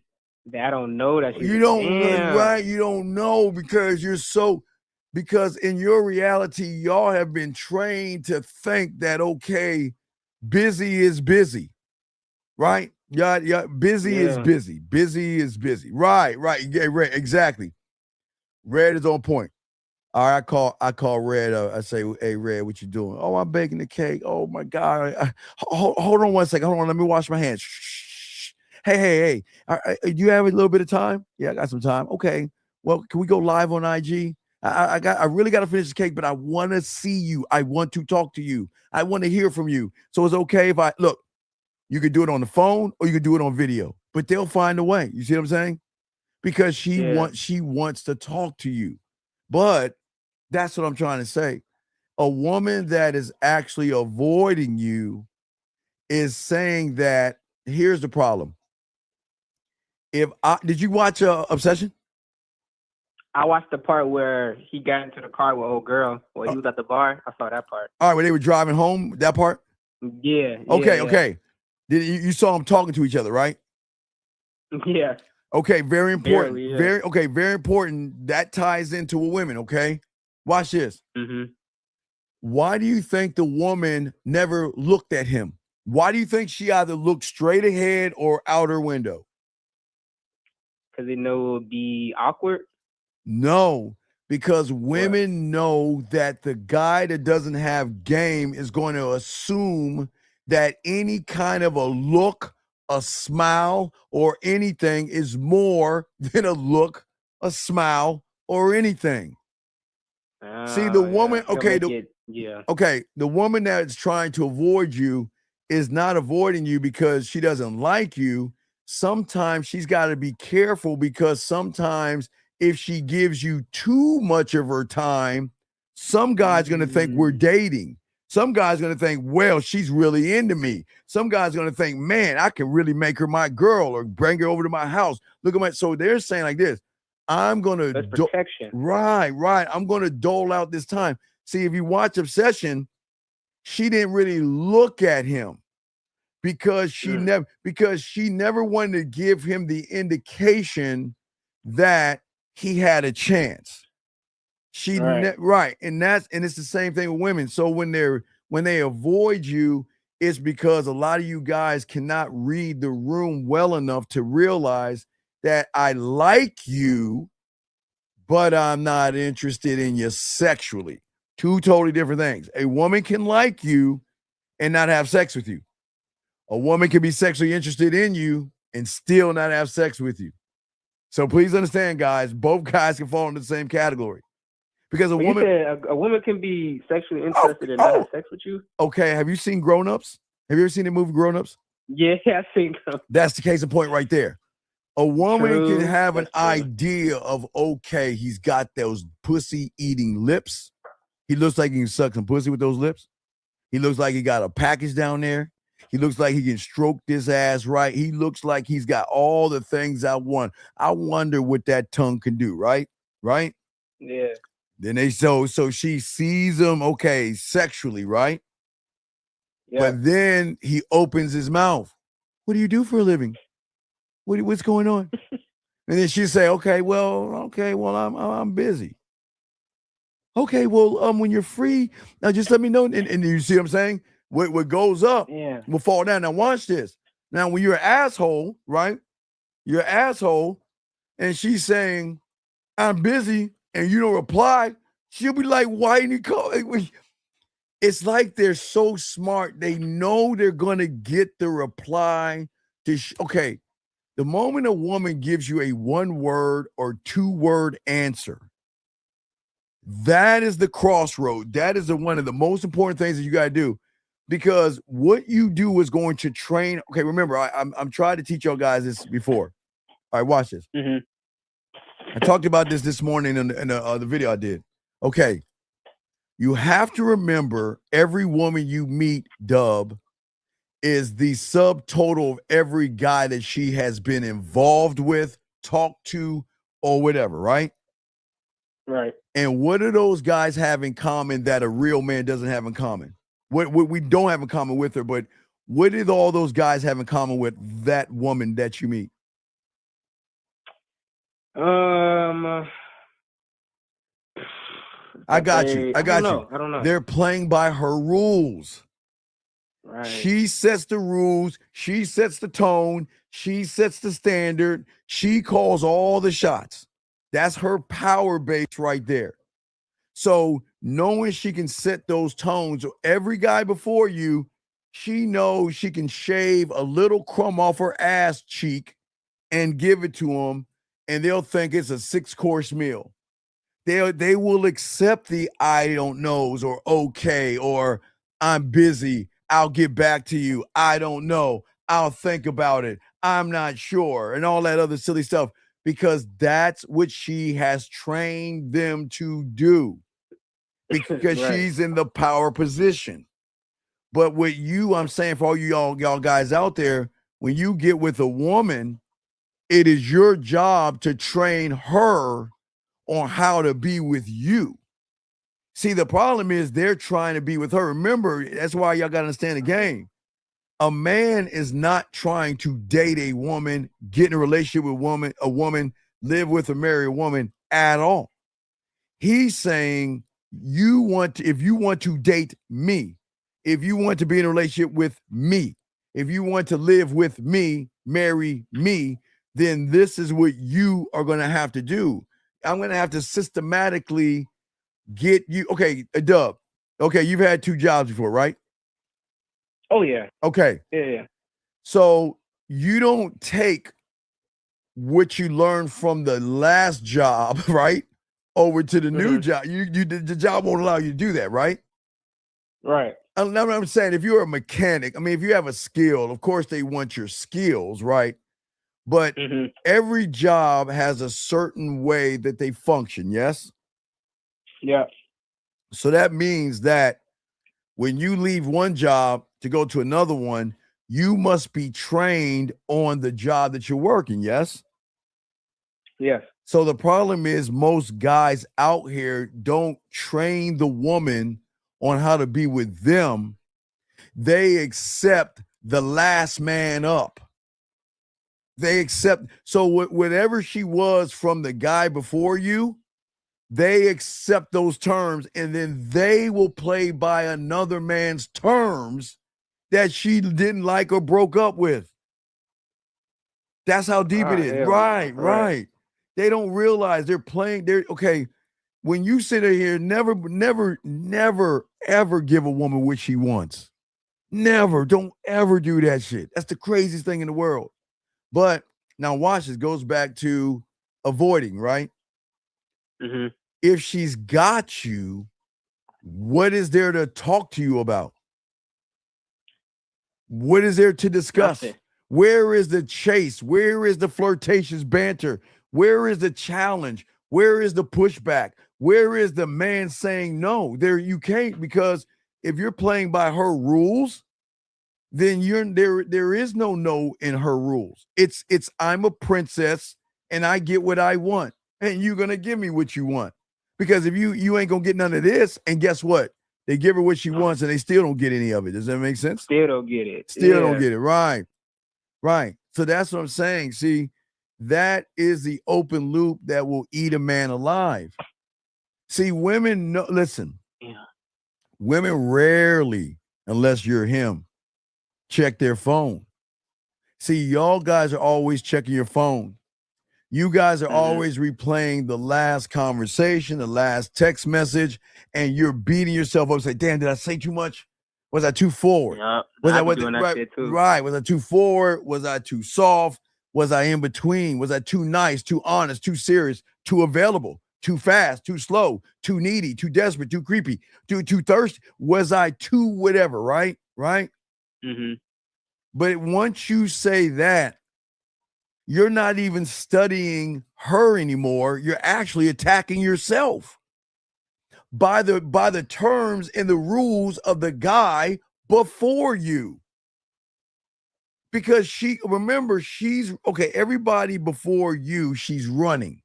I don't know that she's You don't know, damn. right? You don't know because because in your reality, y'all have been trained to think that, okay, busy is busy, right? Yeah, busy is busy. Busy is busy. Right. Yeah, Red, exactly. Red is on point. All right, I call Red. I say, hey, Red, what you doing? Oh, I'm baking the cake. Oh my God. Hold on one second. Hold on. Let me wash my hands. Shh. Hey. Do you have a little bit of time? Yeah, I got some time. Okay. Well, can we go live on IG? I really got to finish the cake, but I want to see you. I want to talk to you. I want to hear from you. So it's okay if you could do it on the phone or you could do it on video, but they'll find a way. You see what I'm saying? Because she wants to talk to you. But that's what I'm trying to say. A woman that is actually avoiding you is saying that here's the problem. Did you watch Obsession? I watched the part where he got into the car with old girl. Well, he was at the bar. I saw that part. All right, when they were driving home, that part? Yeah. Okay. You saw them talking to each other, right? Yeah. Okay, very important. Barely, very important. That ties into a woman, okay? Watch this. Mm-hmm. Why do you think the woman never looked at him? Why do you think she either looked straight ahead or out her window? Because they know it would be awkward? No, because women know that the guy that doesn't have game is going to assume that any kind of a look, a smile, or anything is more than a look, a smile, or anything. See, the woman, the woman that's trying to avoid you is not avoiding you because she doesn't like you. Sometimes she's got to be careful because sometimes if she gives you too much of her time, some guy's going to think we're dating. Some guy's going to think, well, she's really into me. Some guy's going to think, man, I can really make her my girl or bring her over to my house. Look at my, so they're saying like this, I'm going to, protection. Right. I'm going to dole out this time. See, if you watch Obsession, she didn't really look at him because she never wanted to give him the indication that he had a chance. Right. And it's the same thing with women. So when they avoid you, it's because a lot of you guys cannot read the room well enough to realize that I like you, but I'm not interested in you sexually. Two totally different things. A woman can like you and not have sex with you. A woman can be sexually interested in you and still not have sex with you. So please understand, guys, both guys can fall into the same category. Because a woman can be sexually interested and not have sex with you. Okay, have you seen Grown Ups? Have you ever seen the movie Grown Ups? Yeah, I think so. That's the case in point right there. A woman True. can have an That's true. idea of, okay, he's got those pussy-eating lips. He looks like he can suck some pussy with those lips. He looks like he got a package down there. He looks like he can stroke this ass right. He looks like he's got all the things I want. I wonder what that tongue can do, right? Right? Yeah. Then so she sees him, okay, sexually, right? Yeah. But then he opens his mouth. What do you do for a living? What's going on? And then she say, okay, well, I'm busy. Okay, well, when you're free, now just let me know. And you see what I'm saying? What goes up will fall down. Now watch this. Now, when you're an asshole, right? You're an asshole, and she's saying, I'm busy, and you don't reply, she'll be like, why didn't you call? It's like they're so smart. They know they're going to get the reply to, okay, the moment a woman gives you a 1-word or 2-word answer, that is the crossroad. That is one of the most important things that you got to do, because what you do is going to train. Okay, remember, I'm trying to teach y'all guys this before. All right, watch this. Mm-hmm. I talked about this morning in the video I did. Okay, you have to remember every woman you meet, Dub, is the subtotal of every guy that she has been involved with, talked to, or whatever, right? Right. And what do those guys have in common that a real man doesn't have in common? What we don't have in common with her, but what did all those guys have in common with that woman that you meet? I got you. I don't know. They're playing by her rules. Right. She sets the rules. She sets the tone. She sets the standard. She calls all the shots. That's her power base right there. So knowing she can set those tones, every guy before you, she knows she can shave a little crumb off her ass cheek and give it to them, and they'll think it's a 6-course meal. They will accept the I don't knows or okay or I'm busy. I'll get back to you. I don't know. I'll think about it. I'm not sure. And all that other silly stuff, because that's what she has trained them to do, because Right. she's in the power position. But with you, I'm saying for all y'all guys out there, when you get with a woman, it is your job to train her on how to be with you. See, the problem is they're trying to be with her. Remember, that's why y'all got to understand the game. A man is not trying to date a woman, get in a relationship with a woman, live with or marry a woman at all. He's saying if you want to date me, if you want to be in a relationship with me, if you want to live with me, marry me, then this is what you are going to have to do. I'm going to have to systematically get you. Okay, Dub. Okay, you've had 2 jobs before, right? Oh, yeah. Okay. Yeah. So you don't take what you learned from the last job, right, over to the new job. The job won't allow you to do that, right? Right. I'm saying, if you're a mechanic, I mean, if you have a skill, of course they want your skills, right? But every job has a certain way that they function, yes? Yeah. So that means that when you leave one job to go to another one, you must be trained on the job that you're working, yes? Yes. So the problem is most guys out here don't train the woman on how to be with them. They accept the last man up. They accept. So whatever she was from the guy before you, they accept those terms, and then they will play by another man's terms that she didn't like or broke up with. That's how deep it is. Right. They don't realize they're playing. Okay. When you sit here, never, ever give a woman what she wants. Never. Don't ever do that shit. That's the craziest thing in the world. But now watch this. Goes back to avoiding, right? Mm-hmm. If she's got you, what is there to talk to you about? What is there to discuss? Nothing. Where is the chase? Where is the flirtatious banter? Where is the challenge? Where is the pushback? Where is the man saying no? There you can't, because if you're playing by her rules, then there is no in her rules. It's I'm a princess and I get what I want, and you're gonna give me what you want. Because if you ain't gonna get none of this, and guess what? They give her what she wants and they still don't get any of it. Does that make sense? Still don't get it. Still don't get it. Right. Right. So that's what I'm saying. See, that is the open loop that will eat a man alive. See, women know, listen, women rarely, unless you're him, check their phone. See, y'all guys are always checking your phone. You guys are always replaying the last conversation, the last text message, and you're beating yourself up. Say, damn, did I say too much? Was I too forward? Was I doing that shit too. Right. Was I too forward? Was I too soft? Was I in between? Was I too nice, too honest, too serious, too available, too fast, too slow, too needy, too desperate, too creepy, too thirsty? Was I too whatever? Right? Right? Mm-hmm. But once you say that, you're not even studying her anymore. You're actually attacking yourself by the terms and the rules of the guy before you. Because she's okay, everybody before you, she's running.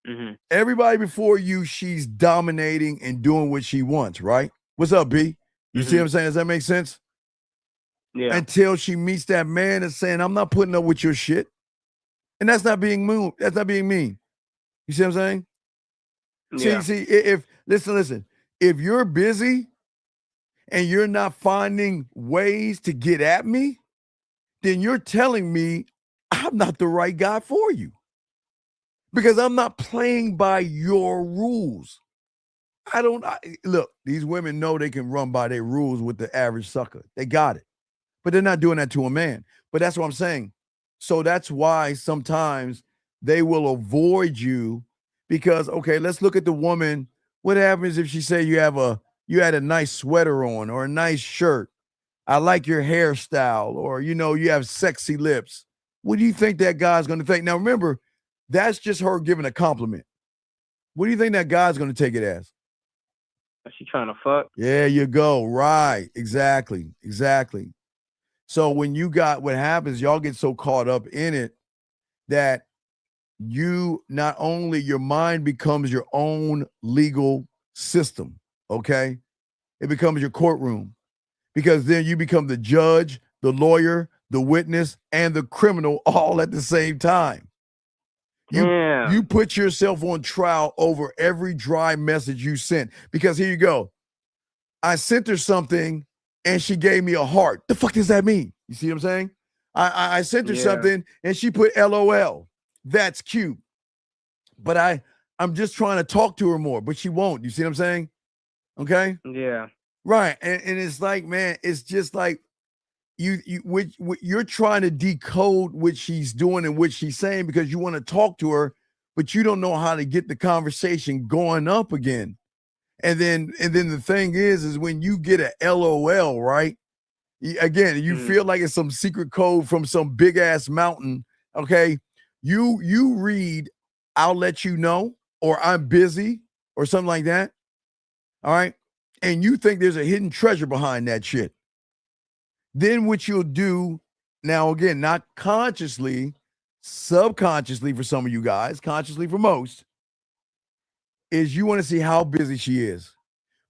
Mm-hmm. Everybody before you, she's dominating and doing what she wants, right? What's up, B? You see what I'm saying? Does that make sense? Yeah. Until she meets that man that's saying, I'm not putting up with your shit. And that's not being mean. That's not being mean. You see what I'm saying? Yeah. See, if listen, if you're busy and you're not finding ways to get at me, then you're telling me I'm not the right guy for you. Because I'm not playing by your rules. Look, these women know they can run by their rules with the average sucker. They got it. But they're not doing that to a man. But that's what I'm saying. So that's why sometimes they will avoid you because, okay, let's look at the woman. What happens if she say you had a nice sweater on or a nice shirt? I like your hairstyle, or, you have sexy lips. What do you think that guy's going to think? Now, remember, that's just her giving a compliment. What do you think that guy's going to take it as? Is she trying to fuck? There you go. Right. Exactly. So when what happens, y'all get so caught up in it that you not only your mind becomes your own legal system, okay? It becomes your courtroom because then you become the judge, the lawyer, the witness, and the criminal all at the same time. You put yourself on trial over every dry message you sent because here you go. I sent her something and she gave me a heart. The fuck does that mean? You see what I'm saying? I sent her something and she put LOL. That's cute. But I'm just trying to talk to her more, but she won't. You see what I'm saying? Okay? Yeah. Right. And it's like, man, it's just like you're trying to decode what she's doing and what she's saying because you want to talk to her, but you don't know how to get the conversation going up again. And then the thing is when you get a LOL, right? Again, you feel like it's some secret code from some big ass mountain. Okay. You read, I'll let you know, or I'm busy, or something like that. All right. And you think there's a hidden treasure behind that shit. Then what you'll do, now again, not consciously, subconsciously for some of you guys, consciously for most, is you want to see how busy she is.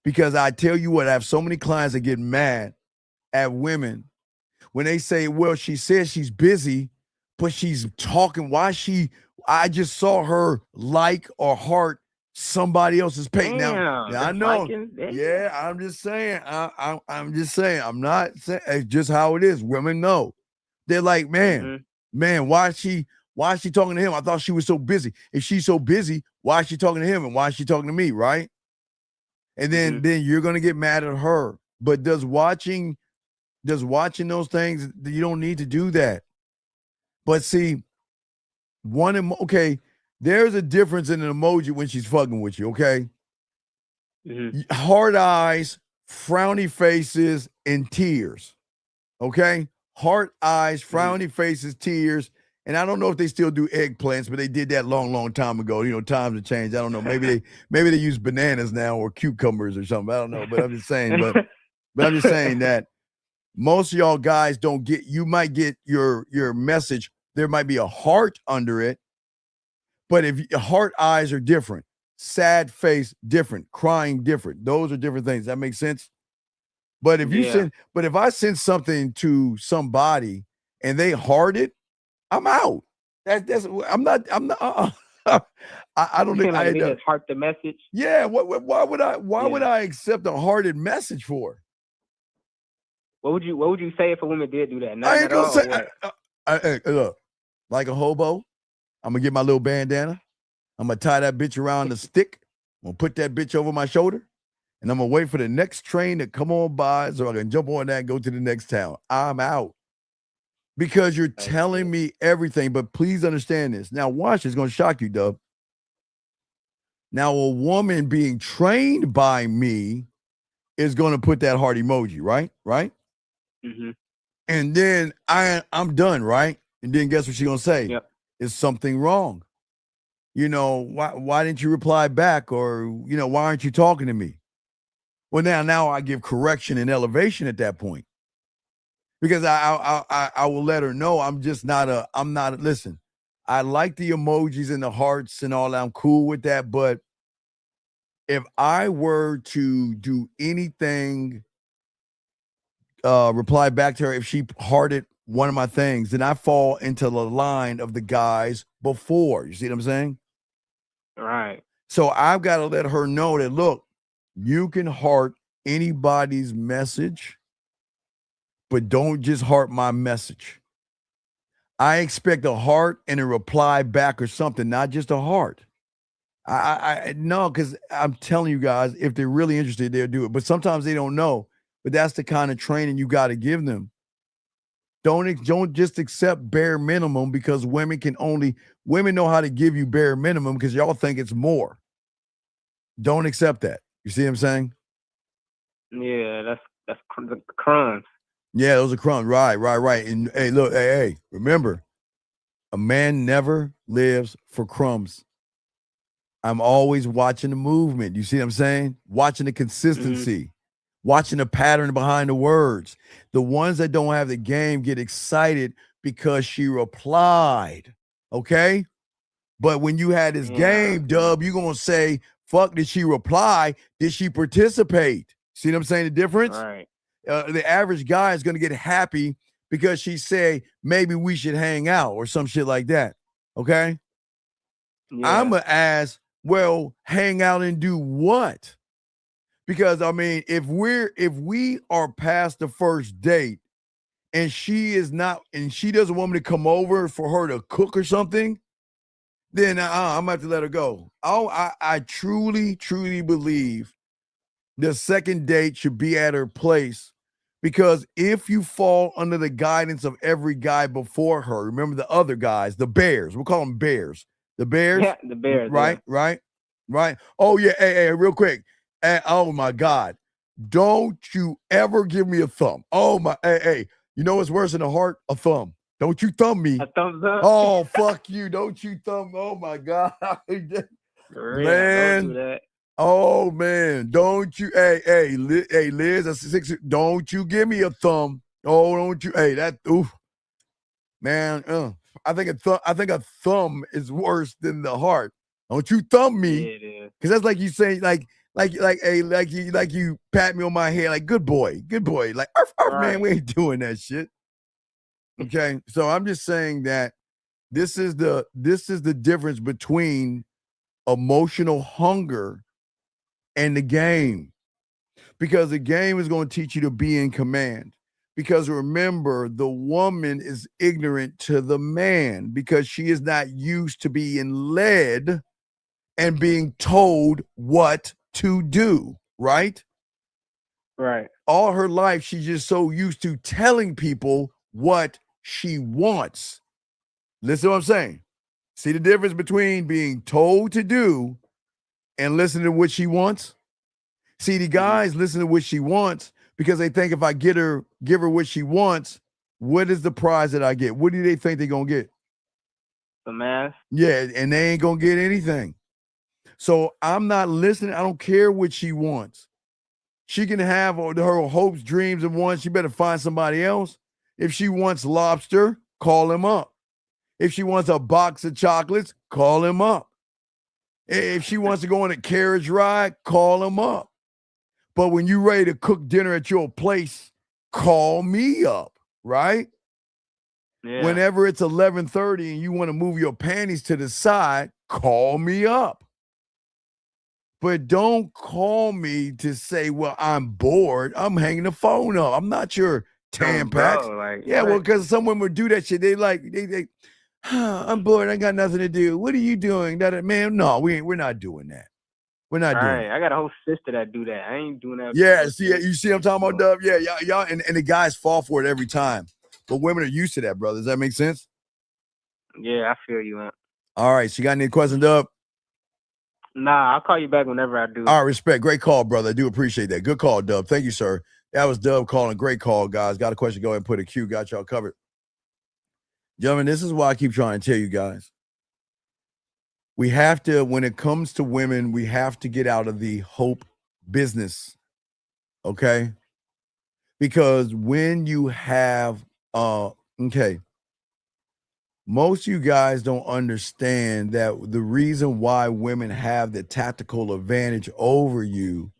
Because I tell you what, I have so many clients that get mad at women when they say, well, she says she's busy, but she's talking. I just saw her like or heart somebody else's page. Now I know. Yeah, I'm just saying. I'm just saying. I'm not saying. It's just how it is. Women know. They're like, man, why is she talking to him? I thought she was so busy. If she's so busy, why is she talking to him and why is she talking to me? Right? And then you're gonna get mad at her. But does watching those things, you don't need to do that. But see, there's a difference in an emoji when she's fucking with you, okay? Hard eyes, frowny faces, and tears. Okay? Heart, eyes, frowny faces, tears. And I don't know if they still do eggplants, but they did that long time ago. You know, times have changed. I don't know. Maybe they use bananas now or cucumbers or something. I don't know. But I'm just saying, but I'm just saying that most of y'all guys don't get, you might get your message. There might be a heart under it, but if your heart eyes are different, sad face different, crying different. Those are different things. That makes sense. But if if I send something to somebody and they heart it, I'm out. That's I'm not I don't think like they just heart the message. Yeah, why would I accept a hearted message for? What would you say if a woman did do that? I Nothing ain't at gonna all, say or what? look, like a hobo, I'm gonna get my little bandana. I'm gonna tie that bitch around the stick. I'm gonna put that bitch over my shoulder, and I'm gonna wait for the next train to come on by so I can jump on that and go to the next town. I'm out. Because you're telling me everything, but please understand this. Now, watch, it's gonna shock you, Dub. Now, a woman being trained by me is gonna put that heart emoji, right? Right? Mm-hmm. And then I'm done, right? And then guess what she's gonna say? Yep. Is something wrong? You know, why didn't you reply back? Or, you know, why aren't you talking to me? Well, now I give correction and elevation at that point. Because I will let her know listen, I like the emojis and the hearts and all that. I'm cool with that. But if I were to do anything, reply back to her, if she hearted one of my things, then I fall into the line of the guys before. You see what I'm saying? Right. So I've got to let her know that, look, you can heart anybody's message, but don't just heart my message. I expect a heart and a reply back or something, not just a heart. I no, because I'm telling you guys, if they're really interested, they'll do it. But sometimes they don't know. But that's the kind of training you got to give them. Don't just accept bare minimum, because women know how to give you bare minimum because y'all think it's more. Don't accept that. You see what I'm saying? Yeah, that's crumbs. Yeah, those are crumbs. Right. And hey, look, hey, remember, a man never lives for crumbs. I'm always watching the movement. You see what I'm saying? Watching the consistency, watching the pattern behind the words. The ones that don't have the game get excited because she replied. Okay? But when you had this game, Dub, you're going to say, fuck, did she reply? Did she participate? See what I'm saying? The difference? Right. The average guy is going to get happy because she say, maybe we should hang out or some shit like that. Okay? Yeah. I'm going to ask, well, hang out and do what? Because I mean, if we are past the first date and she doesn't want me to come over for her to cook or something, then I'm gonna have to let her go. I truly believe the second date should be at her place, because if you fall under the guidance of every guy before her, remember the other guys, the bears, we'll call them bears. The bears, yeah, the bears, right, yeah. right. Oh yeah, hey, real quick. Oh my God, don't you ever give me a thumb. Oh my, hey, you know what's worse than a heart? A thumb. Don't you thumb me. A thumbs up. Oh, fuck you. Don't you thumb. Oh my God. Man. Don't do that. Oh man. Don't you, hey, Liz, that's 6. Don't you give me a thumb. Oh, don't you, hey, that, oof. Man, I think a thumb is worse than the heart. Don't you thumb me. Yeah, it is. Because that's like you say, like you pat me on my head, like good boy. Like, Right. man, we ain't doing that shit. Okay, so I'm just saying that this is the difference between emotional hunger and the game, because the game is going to teach you to be in command. Because remember, the woman is ignorant to the man because she is not used to being led and being told what to do, right? Right. All her life, she's just so used to telling people what she wants. Listen to what I'm saying. See the difference between being told to do and listening to what she wants? See, the guys listen to what she wants, because they think if I give her what she wants, what is the prize that I get? What do they think they're going to get? Some ass. Yeah, and they ain't going to get anything. So I'm not listening. I don't care what she wants. She can have her hopes, dreams, and wants. She better find somebody else. If she wants lobster, call him up. If she wants a box of chocolates, call him up. If she wants to go on a carriage ride, call him up. But when you're ready to cook dinner at your place, call me up, right? Yeah. Whenever it's 11:30 and you want to move your panties to the side, call me up. But don't call me to say, well, I'm bored. I'm hanging the phone up. I'm not your Tampax. Like, yeah, well, because some women would do that shit. They I'm bored. I got nothing to do. What are you doing? Man, no, we're not doing that. We're not doing it. I got a whole sister that do that. I ain't doing that. Yeah, you see what I'm talking about, Dub? Yeah, y'all, and the guys fall for it every time. But women are used to that, brother. Does that make sense? Yeah, I feel you, man. All right, so you got any questions, Dub? Nah, I'll call you back whenever I do. All right, respect. Great call, brother. I do appreciate that. Good call, Dub. Thank you, sir. That was Dub calling. Great call, guys. Got a question? Go ahead and put a Q. Got y'all covered. Gentlemen, this is why I keep trying to tell you guys. We have to, when it comes to women, we have to get out of the hope business. Okay? Because when you have, most of you guys don't understand that the reason why women have the tactical advantage over you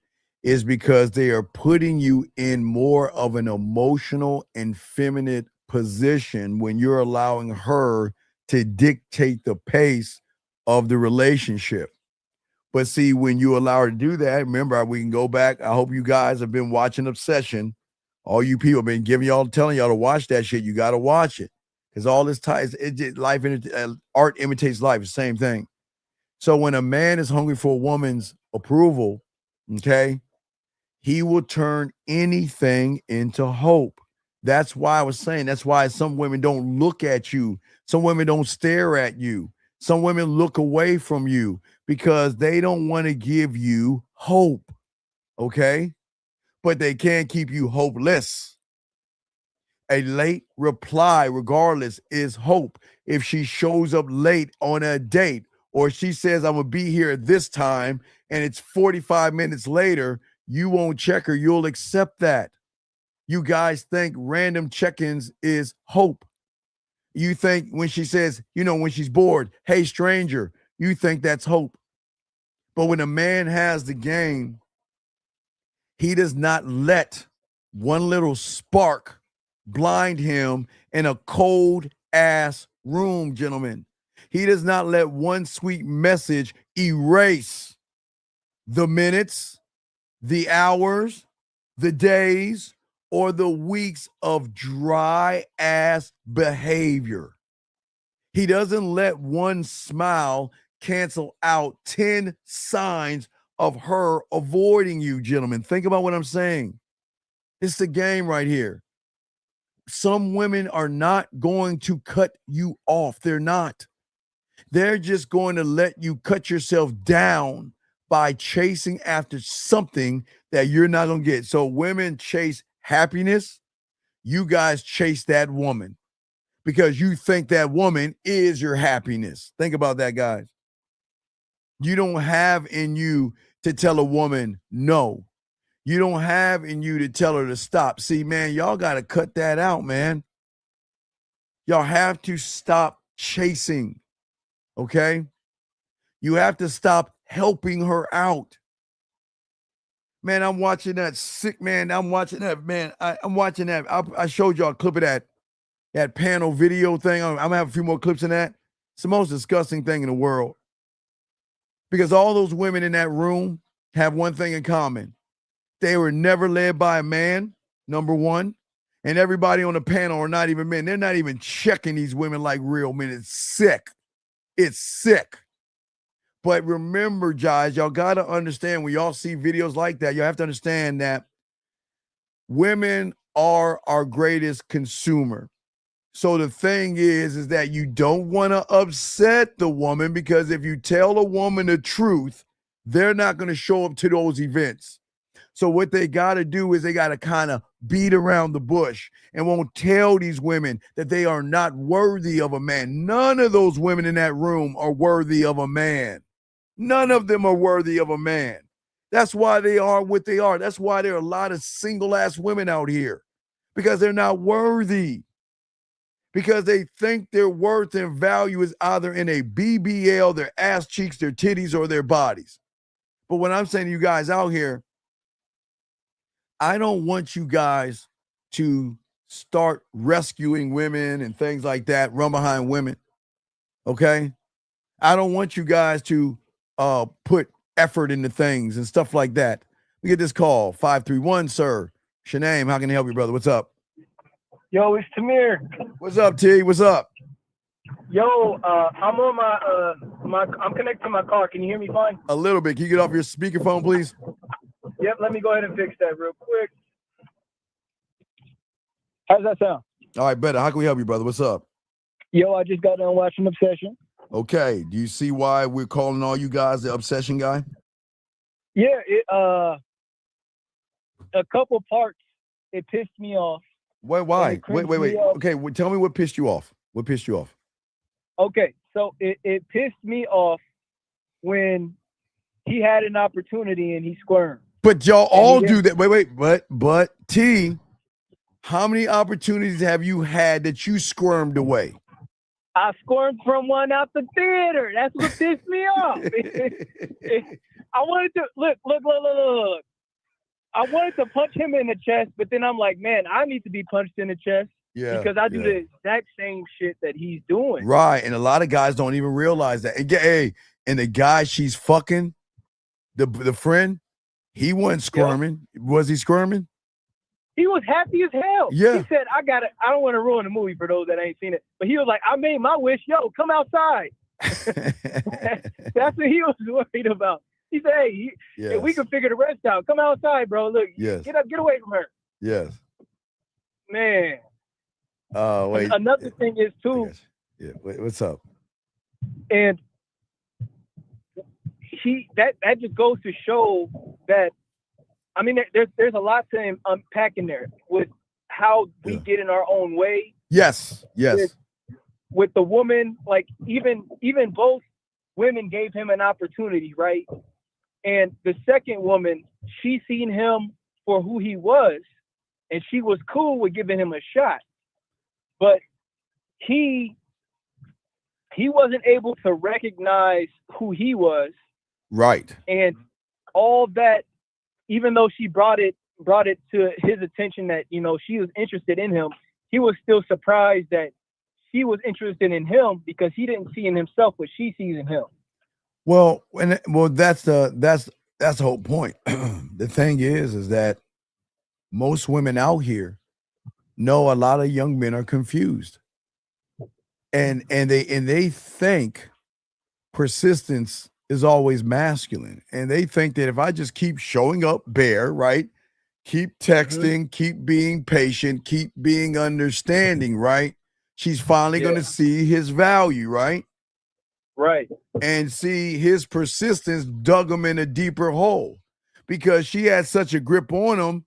is because they are putting you in more of an emotional and feminine position when you're allowing her to dictate the pace of the relationship. But see, when you allow her to do that, remember, we can go back. I hope you guys have been watching Obsession. All you people have been telling y'all to watch that shit. You got to watch it. Because all this ties, art imitates life, the same thing. So when a man is hungry for a woman's approval, okay, he will turn anything into hope. That's why I was saying, that's why some women don't look at you. Some women don't stare at you. Some women look away from you because they don't want to give you hope, okay? But they can't keep you hopeless. A late reply, regardless, is hope. If she shows up late on a date, or she says, I'm going to be here at this time, and it's 45 minutes later, you won't check her. You'll accept that. You guys think random check-ins is hope. You think when she says, when she's bored, hey, stranger, you think that's hope. But when a man has the game, he does not let one little spark blind him in a cold-ass room, gentlemen. He does not let one sweet message erase the minutes, the hours, the days, or the weeks of dry-ass behavior. He doesn't let one smile cancel out 10 signs of her avoiding you, gentlemen. Think about what I'm saying. It's the game right here. Some women are not going to cut you off. They're not. They're just going to let you cut yourself down by chasing after something that you're not going to get. So women chase happiness. You guys chase that woman because you think that woman is your happiness. Think about that, guys. You don't have in you to tell a woman no. You don't have in you to tell her to stop. See, man, y'all got to cut that out, man. Y'all have to stop chasing, okay? You have to stop helping her out. Man, I'm watching that sick man. I'm watching that, man. I'm watching that. I showed y'all a clip of that panel video thing. I'm going to have a few more clips in that. It's the most disgusting thing in the world. Because all those women in that room have one thing in common. They were never led by a man, number one. And everybody on the panel are not even men. They're not even checking these women like real men. It's sick. It's sick. But remember, guys, y'all got to understand when y'all see videos like that, you have to understand that women are our greatest consumer. So the thing is that you don't want to upset the woman because if you tell a woman the truth, they're not going to show up to those events. So what they got to do is they got to kind of beat around the bush and won't tell these women that they are not worthy of a man. None of those women in that room are worthy of a man. None of them are worthy of a man. That's why they are what they are. That's why there are a lot of single-ass women out here, because they're not worthy. Because they think their worth and value is either in a BBL, their ass cheeks, their titties, or their bodies. But what I'm saying to you guys out here, I don't want you guys to start rescuing women and things like that, run behind women, okay? I don't want you guys to put effort into things and stuff like that. We get this call, 531, sir. What's your name? How can I help you, brother? What's up? Yo, it's Tamir. What's up, T? What's up? Yo, I'm on I'm connected to my car. Can you hear me fine? A little bit. Can you get off your speakerphone, please? Yep, let me go ahead and fix that real quick. How's that sound? All right, better. How can we help you, brother? What's up? Yo, I just got done watching Obsession. Okay. Do you see why we're calling all you guys the Obsession guy? Yeah, a couple parts, it pissed me off. Wait, why? Wait. Okay, well, tell me what pissed you off. What pissed you off? Okay, so it pissed me off when he had an opportunity and he squirmed. But y'all all do that. But T, how many opportunities have you had that you squirmed away? I squirmed from one out the theater. That's what pissed me off. I wanted to look. I wanted to punch him in the chest, but then I'm like, man, I need to be punched in the chest because I do the exact same shit that he's doing. Right, and a lot of guys don't even realize that. And the guy she's fucking, the friend, he wasn't squirming. Yep. Was he squirming? He was happy as hell. Yeah. He said, I don't want to ruin the movie for those that ain't seen it, but he was like, I made my wish. Yo, come outside. That's what he was worried about. He said, hey, if we can figure the rest out, come outside, bro. Look, get up, get away from her. Yes. Man. Wait. Another thing is, too. Yeah. Wait, what's up? And that just goes to show that, I mean, there's a lot to unpack in there with how we get in our own way. Yes. With the woman, like even both women gave him an opportunity, right? And the second woman, she seen him for who he was, and she was cool with giving him a shot. But he wasn't able to recognize who he was. Right. And all that, even though she brought it to his attention that, you know, she was interested in him, he was still surprised that she was interested in him because he didn't see in himself what she sees in him. Well, that's the whole point. The thing is that most women out here know a lot of young men are confused, and they think persistence is always masculine, and they think that if I just keep showing up bare, right, keep texting, keep being patient, keep being understanding, right, she's finally going to see his value, right. Right. And see his persistence dug him in a deeper hole because she had such a grip on him.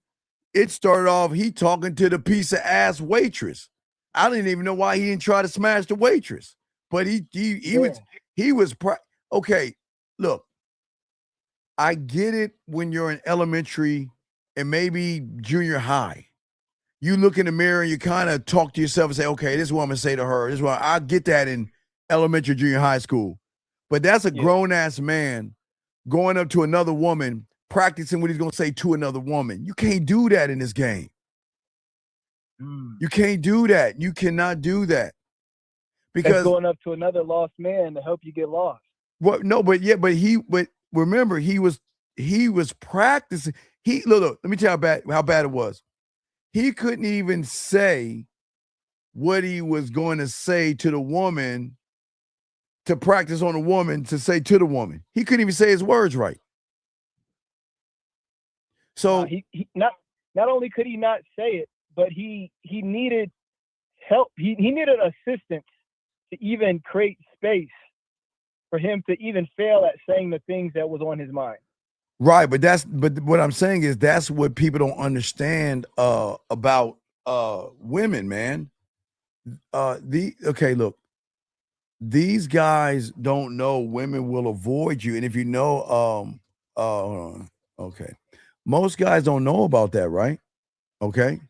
It started off he talking to the piece of ass waitress. I didn't even know why he didn't try to smash the waitress, but he was okay. Look, I get it when you're in elementary and maybe junior high. You look in the mirror and you kind of talk to yourself and say, okay, this is what I'm gonna say to her. This is what I get that in elementary, junior high school. But that's a grown-ass man going up to another woman, practicing what he's going to say to another woman. You can't do that in this game. You can't do that. You cannot do that. Because that's going up to another lost man to help you get lost. Well, no, but remember, he was practicing. Look, let me tell you how bad it was. He couldn't even say what he was going to say to the woman, to practice on a woman, to say to the woman. He couldn't even say his words right. So he not only could he not say it, but he needed help. He needed assistance to even create space for him to even fail at saying the things that was on his mind. Right, but what I'm saying is that's what people don't understand about women, man. Look, these guys don't know women will avoid you, and if you know, hold on. Okay, most guys don't know about that, right? Okay,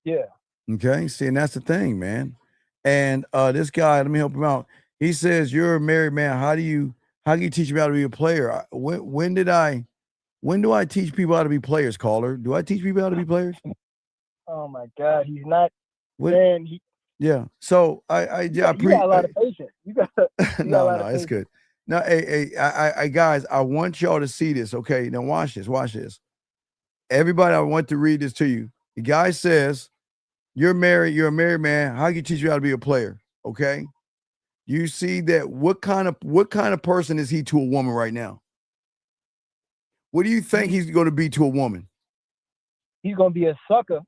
Yeah. okay. See, and that's the thing, man. And this guy, let me help him out. He says, "You're a married man. How do you teach me how to be a player? When do I teach people how to be players, caller? Do I teach people how to be players? Oh my God, he's not. What? Man, Yeah. So you got a lot of patience. You got a no, lot no, of it's patience. good. Now, I guys, I want y'all to see this. Okay, now watch this. Watch this. Everybody, I want to read this to you. The guy says, "You're married. You're a married man. How can you teach you how to be a player?" Okay. You see that? What kind of person is he to a woman right now? What do you think he's going to be to a woman? He's gonna be a sucker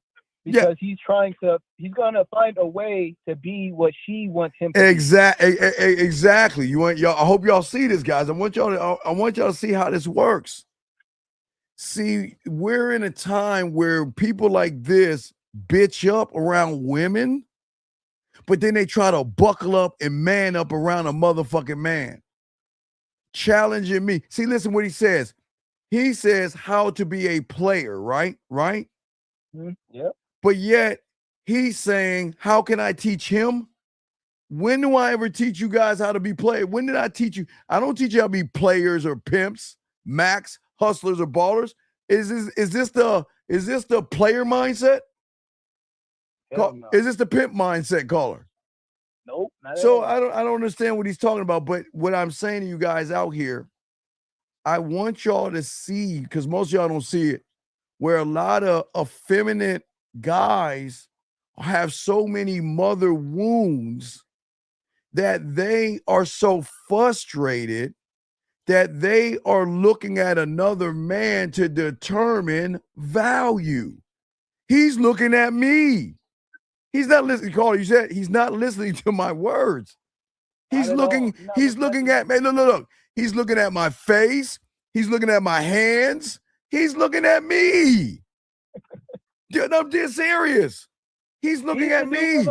Yeah. because he's gonna find a way to be what she wants him to Exactly. You want y'all. I hope y'all see this, guys. I want y'all to see how this works. See, we're in a time where people like this bitch up around women, but then they try to buckle up and man up around a motherfucking man, challenging me. See, listen what he says. He says how to be a player, right? Right. be. Yep. But yet he's saying, how can I teach him? When do I ever teach you guys how to be players? When did I teach you? I don't teach you how to be players or pimps, max, hustlers, or ballers. Is this the player mindset? Hell no. Is this the pimp mindset, caller? Nope. Not So at all. I don't understand what he's talking about. But what I'm saying to you guys out here, I want y'all to see, because most of y'all don't see it, where a lot of effeminate guys have so many mother wounds that they are so frustrated that they are looking at another man to determine value. He's looking at me. He's not listening, Carl. You said he's not listening to my words. He's looking at me. Look. He's looking at my face. He's looking at my hands. He's looking at me. I'm dead serious. He's looking at me.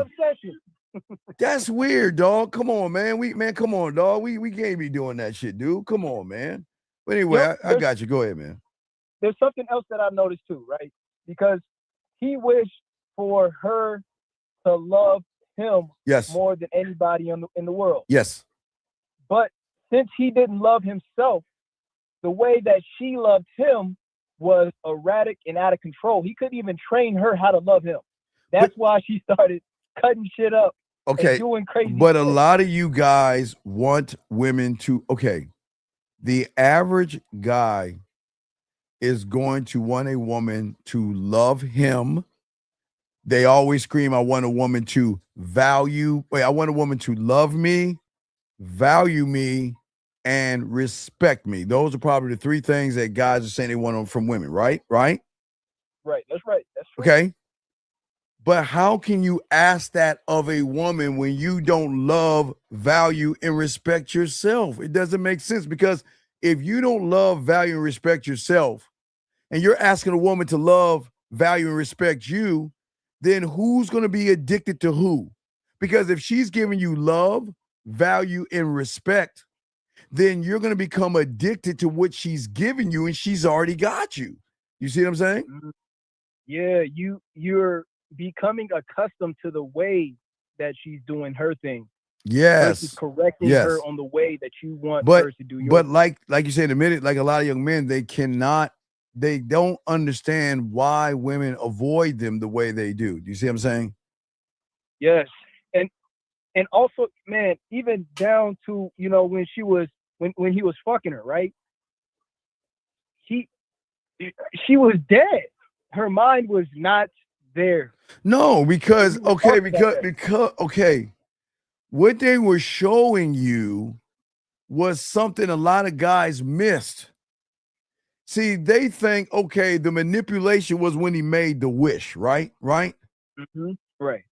That's weird, dog. Come on, man. Come on, dog. We can't be doing that shit, dude. Come on, man. But anyway, I got you. Go ahead, man. There's something else that I've noticed too, right? Because he wished for her to love him Yes. more than anybody in the world. Yes. But since he didn't love himself, the way that she loved him was erratic and out of control. He couldn't even train her how to love him. That's why she started cutting shit up. Okay. And doing crazy But shit. a lot of you guys want women to, the average guy is going to want a woman to love him. They always scream, I want a woman to I want a woman to love me, value me, and respect me. Those are probably the three things that guys are saying they want from women, right? Right? Right. That's right. That's true. Okay. But how can you ask that of a woman when you don't love, value, and respect yourself? It doesn't make sense, because if you don't love, value, and respect yourself, and you're asking a woman to love, value, and respect you, then who's going to be addicted to who? Because if she's giving you love, value, and respect, then you're going to become addicted to what she's giving you, and she's already got you. You see what I'm saying? Yeah, you're becoming accustomed to the way that she's doing her thing. Yes. Versus correcting her on the way that you want her to do your But like you said in a minute, like a lot of young men, they don't understand why women avoid them the way they do. Do you see what I'm saying? Yes. And also, man, even down to, when he was fucking her, right? She was dead. Her mind was not there. No, because what they were showing you was something a lot of guys missed. See, they think, the manipulation was when he made the wish, right? Right? Mm-hmm. Right.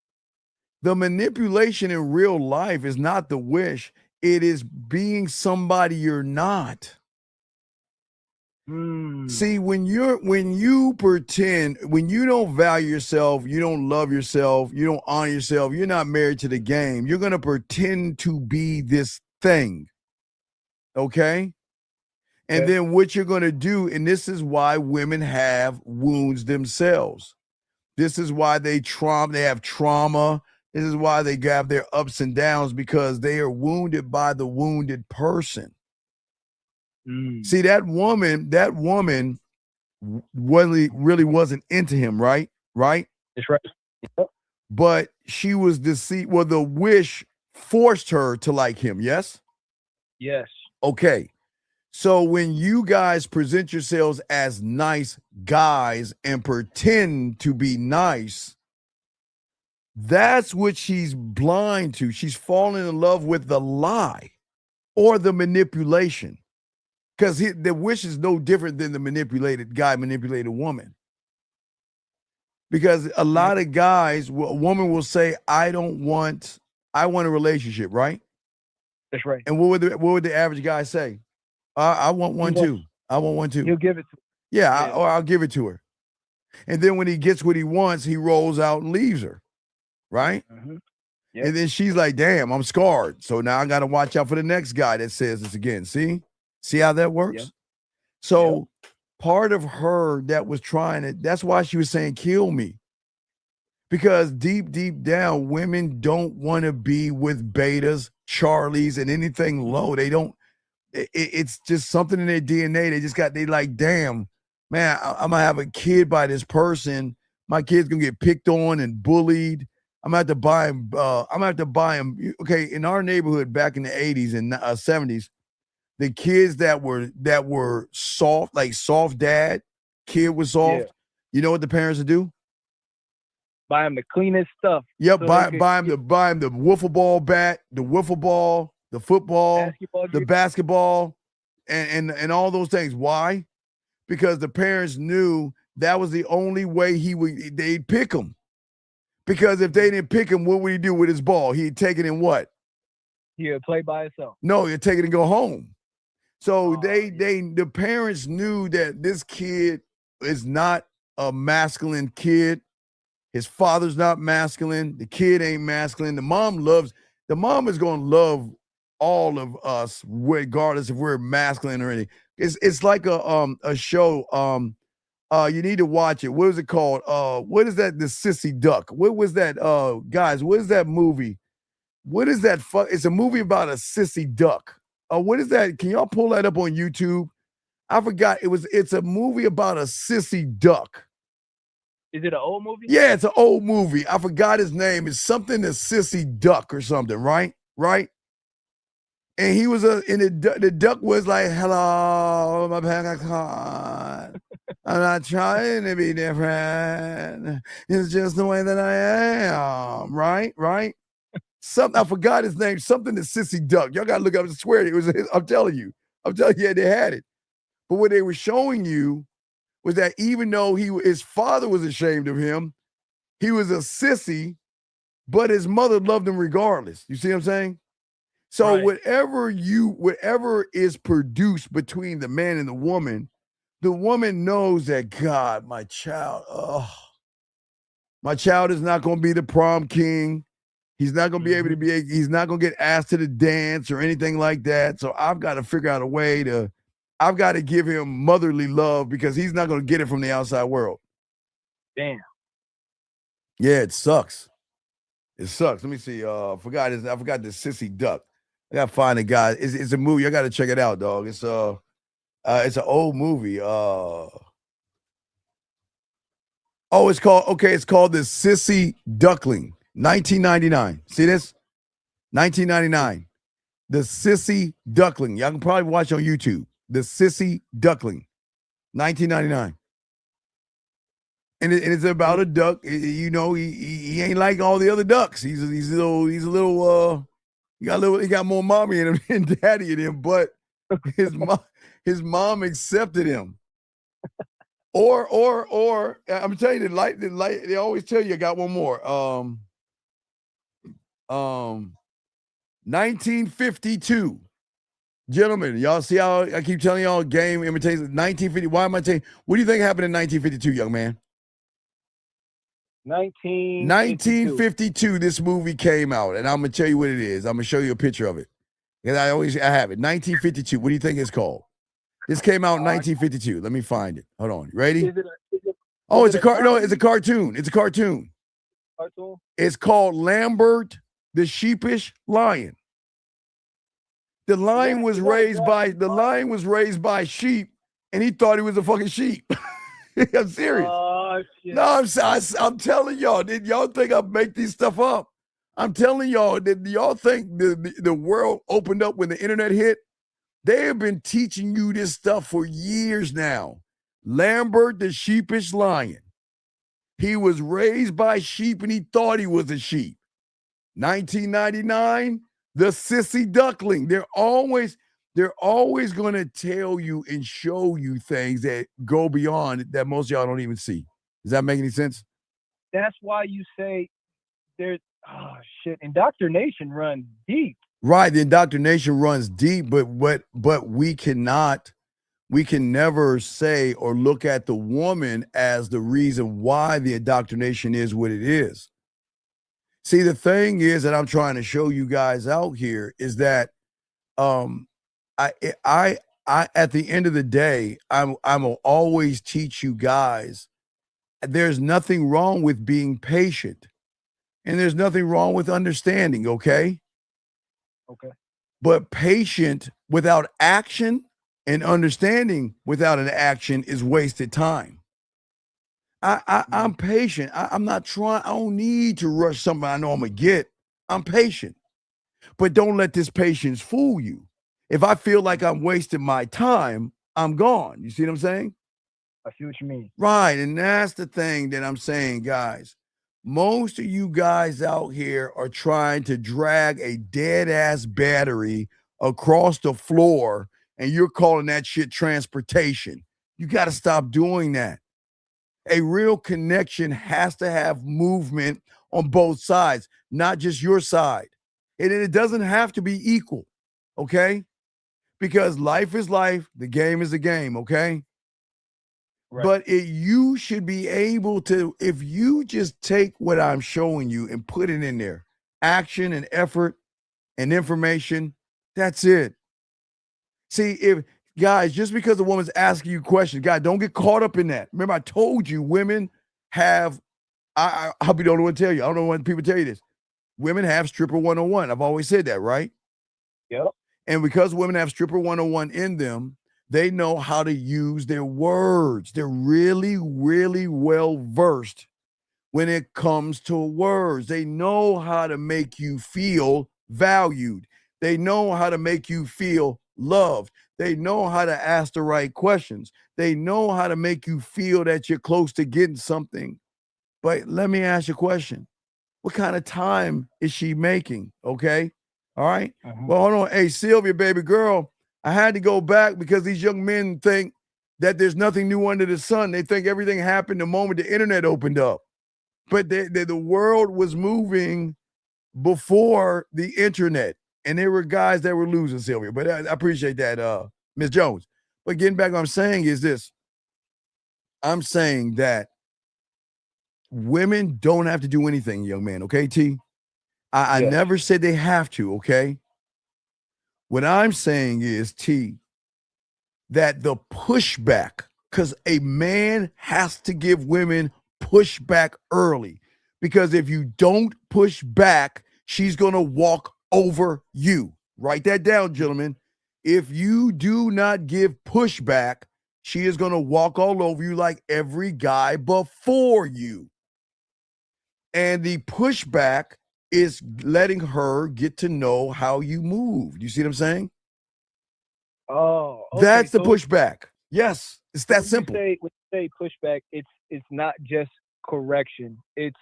The manipulation in real life is not the wish. It is being somebody you're not. See, when you pretend, when you don't value yourself, you don't love yourself, you don't honor yourself, you're not married to the game. You're gonna pretend to be this thing. Okay? And then what you're gonna do, and this is why women have wounds themselves. This is why they have trauma. This is why they have their ups and downs, because they are wounded by the wounded person. See, that woman really wasn't into him, right? Right? That's right. Yep. But she was deceived. Well, the wish forced her to like him, yes? Yes. Okay. So when you guys present yourselves as nice guys and pretend to be nice, that's what she's blind to. She's falling in love with the lie or the manipulation. Because the wish is no different than the manipulated woman. Because a lot of guys, a woman will say, I want a relationship, right? That's right. And what would the average guy say? I want one too. I want one too. He'll give it to her. Yeah, or I'll give it to her. And then when he gets what he wants, he rolls out and leaves her, right? Mm-hmm. Yep. And then she's like, damn, I'm scarred. So now I got to watch out for the next guy that says this again. See how that works? Yeah. So part of her that was that's why she was saying, kill me. Because deep down, women don't want to be with betas, Charlies, and anything low. They don't, it's just something in their DNA. They like, damn, man, I'm gonna have a kid by this person. My kid's gonna get picked on and bullied. I'm gonna have to buy him. Okay, in our neighborhood back in the 80s and 70s, the kids that were soft, like soft dad, kid was soft. Yeah. You know what the parents would do? Buy him the cleanest stuff. Yep, buy him the wiffle ball bat, the wiffle ball, the football, the basketball, and all those things. Why? Because the parents knew that was the only way they'd pick him. Because if they didn't pick him, what would he do with his ball? He'd take it and what? He'd play by himself. No, he'd take it and go home. So the parents knew that this kid is not a masculine kid. His father's not masculine. The kid ain't masculine. The mom is going to love all of us, regardless if we're masculine or anything. It's like a show. You need to watch it. What is it called? What is that? The Sissy Duck. What was that? Guys, what is that movie? What is that? It's a movie about a sissy duck. What is that? Can y'all pull that up on YouTube? I forgot. It's a movie about a sissy duck. Is it an old movie? Yeah, it's an old movie. I forgot his name. It's something a sissy duck or something, right? Right? And he was and the duck was like, hello, my pecan. I'm not trying to be different. It's just the way that I am. Right? Right? Something, I forgot his name. Something to Sissy Duck. Y'all got to look up. I swear it was. I'm telling you, they had it. But what they were showing you was that even though his father was ashamed of him, he was a sissy, but his mother loved him regardless. You see what I'm saying? So Right. whatever is produced between the man and the woman knows that, God, my child is not going to be the prom king. He's not going to be able to he's not going to get asked to the dance or anything like that. So I've got to figure out a way I've got to give him motherly love because he's not going to get it from the outside world. Damn. Yeah, it sucks. It sucks. Let me see. I forgot the Sissy Duck. I got to find a guy. It's a movie. I got to check it out, dog. It's an old movie. It's called The Sissy Duckling. 1999. See this? 1999. The Sissy Duckling. Y'all can probably watch on YouTube. The Sissy Duckling. 1999. And it's about a duck. He ain't like all the other ducks. He got more mommy in him than daddy in him, but his mom accepted him. Or I'm telling you, the light, they always tell you. I got one more. 1952. Gentlemen, y'all see how I keep telling y'all game imitates 1950. Why am I saying? What do you think happened in 1952, young man? 1952, this movie came out, and I'm gonna tell you what it is. I'm gonna show you a picture of it. And I have it. 1952. What do you think it's called? This came out in 1952. Let me find it. Hold on. You ready? Is it It's a cartoon. It's a cartoon. Cartoon? It's called Lambert the Sheepish Lion. The lion was raised by sheep, and he thought he was a fucking sheep. I'm serious. Oh, shit. No, I'm telling y'all. Did y'all think I make these stuff up? I'm telling y'all. Did y'all think the world opened up when the internet hit? They have been teaching you this stuff for years now. Lambert the Sheepish Lion. He was raised by sheep, and he thought he was a sheep. 1999, the sissy duckling. They're always going to tell you and show you things that go beyond that most of y'all don't even see. Does that make any sense? That's why you say there's indoctrination runs deep. Right, the indoctrination runs deep, but we can never say or look at the woman as the reason why the indoctrination is what it is. See, the thing is that I'm trying to show you guys out here is that I at the end of the day, I'm will always teach you guys there's nothing wrong with being patient, and there's nothing wrong with understanding, okay? Okay. But patient without action and understanding without an action is wasted time. I'm patient. I'm not trying. I don't need to rush something I know I'm going to get. I'm patient. But don't let this patience fool you. If I feel like I'm wasting my time, I'm gone. You see what I'm saying? I see what you mean. Right. And that's the thing that I'm saying, guys. Most of you guys out here are trying to drag a dead-ass battery across the floor, and you're calling that shit transportation. You got to stop doing that. A real connection has to have movement on both sides, not just your side. And it doesn't have to be equal, okay? Because life is life, the game is the game, okay? Right. But you should be able to, if you just take what I'm showing you and put it in there, action and effort and information, that's it. See, if guys, just because a woman's asking you questions, guys, don't get caught up in that. Remember, I told you women have, I'll be the only one to tell you. I don't know when people tell you this. Women have stripper 101. I've always said that, right? Yep. And because women have stripper 101 in them, they know how to use their words. They're really, really well versed when it comes to words. They know how to make you feel valued. They know how to make you feel loved. They know how to ask the right questions. They know how to make you feel that you're close to getting something. But let me ask you a question. What kind of time is she making? Okay. All right. Well, hold on. Hey, Sylvia, baby girl, I had to go back because these young men think that there's nothing new under the sun. They think everything happened the moment the internet opened up. But the world was moving before the internet. And there were guys that were losing, Sylvia. But I appreciate that, Ms. Jones. But getting back, what I'm saying is this. I'm saying that women don't have to do anything, young man. Okay, T? I never said they have to, okay? What I'm saying is, T, that the pushback, because a man has to give women pushback early. Because if you don't push back, she's going to walk over you. Write that down, gentlemen. If you do not give pushback, she is going to walk all over you like every guy before you. And the pushback is letting her get to know how you move. You see what I'm saying? Oh, okay. That's the pushback. Yes, it's that simple. When you say pushback, it's not just correction. It's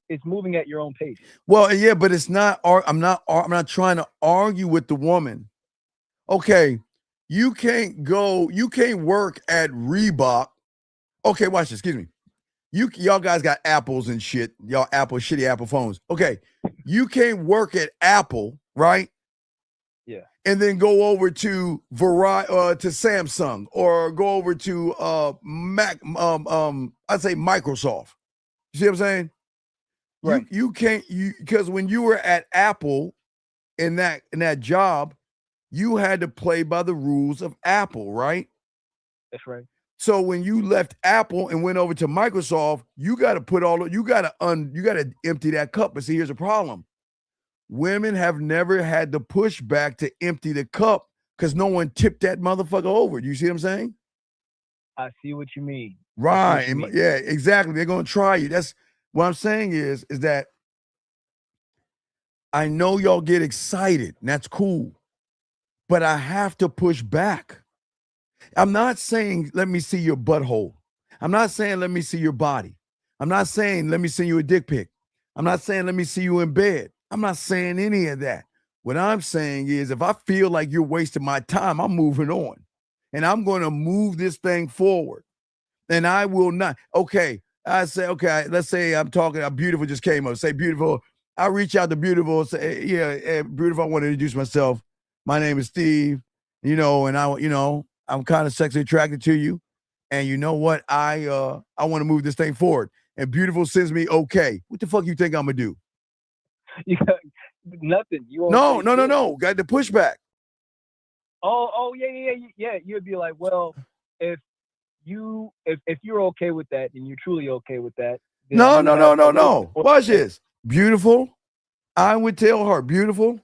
it's moving at your own pace. Well, yeah, but it's not. I'm not trying to argue with the woman. Okay, you can't work at Reebok. Okay, watch this. Excuse me. Y'all guys got Apples and shit. Y'all shitty Apple phones. Okay, you can't work at Apple, right? Yeah. And then go over to to Samsung or go over to Mac I'd say Microsoft. You see what I'm saying? Right. You can't because when you were at Apple in that job, you had to play by the rules of Apple, right? That's right. So when you left Apple and went over to Microsoft, you got to you got to empty that cup. But see, here's the problem. Women have never had to push back to empty the cup because no one tipped that motherfucker over. Do you see what I'm saying? I see what you mean. Right. You mean. Yeah, exactly. They're going to try you. That's what I'm saying is that I know y'all get excited, and that's cool, but I have to push back. I'm not saying, let me see your butthole. I'm not saying, let me see your body. I'm not saying, let me send you a dick pic. I'm not saying, let me see you in bed. I'm not saying any of that. What I'm saying is, if I feel like you're wasting my time, I'm moving on. And I'm going to move this thing forward. And I will not. Okay, I say, okay, let's say I'm talking, Beautiful just came up. Say, Beautiful. I reach out to Beautiful, say, yeah, Beautiful, I want to introduce myself. My name is Steve, and I'm kind of sexually attracted to you. And you know what? I want to move this thing forward. And Beautiful sends me, okay. What the fuck you think I'm going to do? Nothing. You No. Got the pushback. Oh, yeah. You'd be like, well, if you're okay with that and you're truly okay with that. No. Watch this. Beautiful. I would tell her, Beautiful,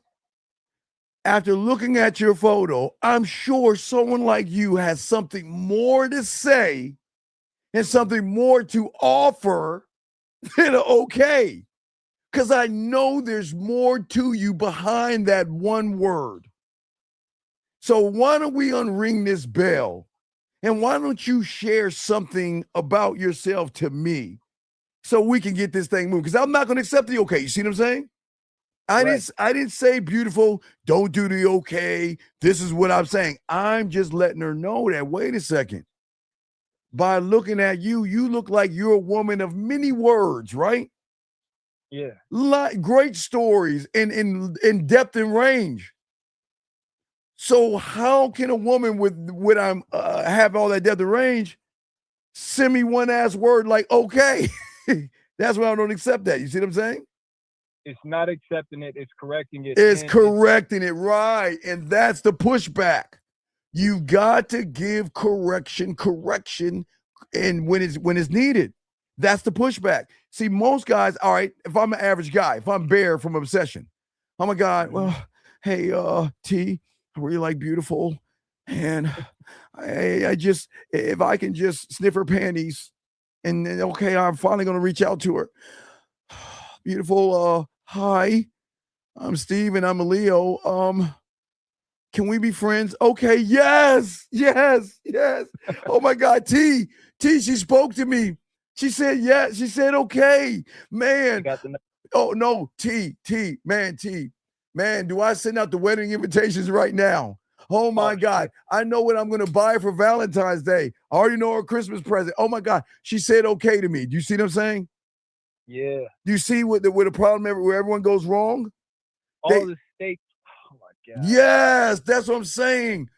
after looking at your photo, I'm sure someone like you has something more to say and something more to offer than okay. Because I know there's more to you behind that one word. So why don't we unring this bell? And why don't you share something about yourself to me so we can get this thing moving? Because I'm not going to accept the okay. You see what I'm saying? I didn't say, Beautiful, don't do the okay. This is what I'm saying. I'm just letting her know that, wait a second. By looking at you, you look like you're a woman of many words, right? Yeah. Great stories in depth and range. So how can a woman with have all that depth and range send me one ass word like okay? That's why I don't accept that. You see what I'm saying? It's not accepting it. It's correcting it. It's correcting it, right? And that's the pushback. You got to give correction, and when it's needed. That's the pushback. See, most guys, all right, if I'm an average guy, if I'm Bear from Obsession, oh my God, well, hey, T, I really like Beautiful. And I just, if I can just sniff her panties, and okay, I'm finally going to reach out to her. Beautiful, hi, I'm Steve and I'm a Leo. Can we be friends? Okay, yes. Oh my God, T, she spoke to me. She said yes. She said okay, man. Oh no, T, man. Do I send out the wedding invitations right now? Oh my God, I know what I'm gonna buy for Valentine's Day. I already know her Christmas present. Oh my God, she said okay to me. Do you see what I'm saying? Yeah. Do you see what the problem where everyone goes wrong? All the stakes. Oh my God. Yes, that's what I'm saying.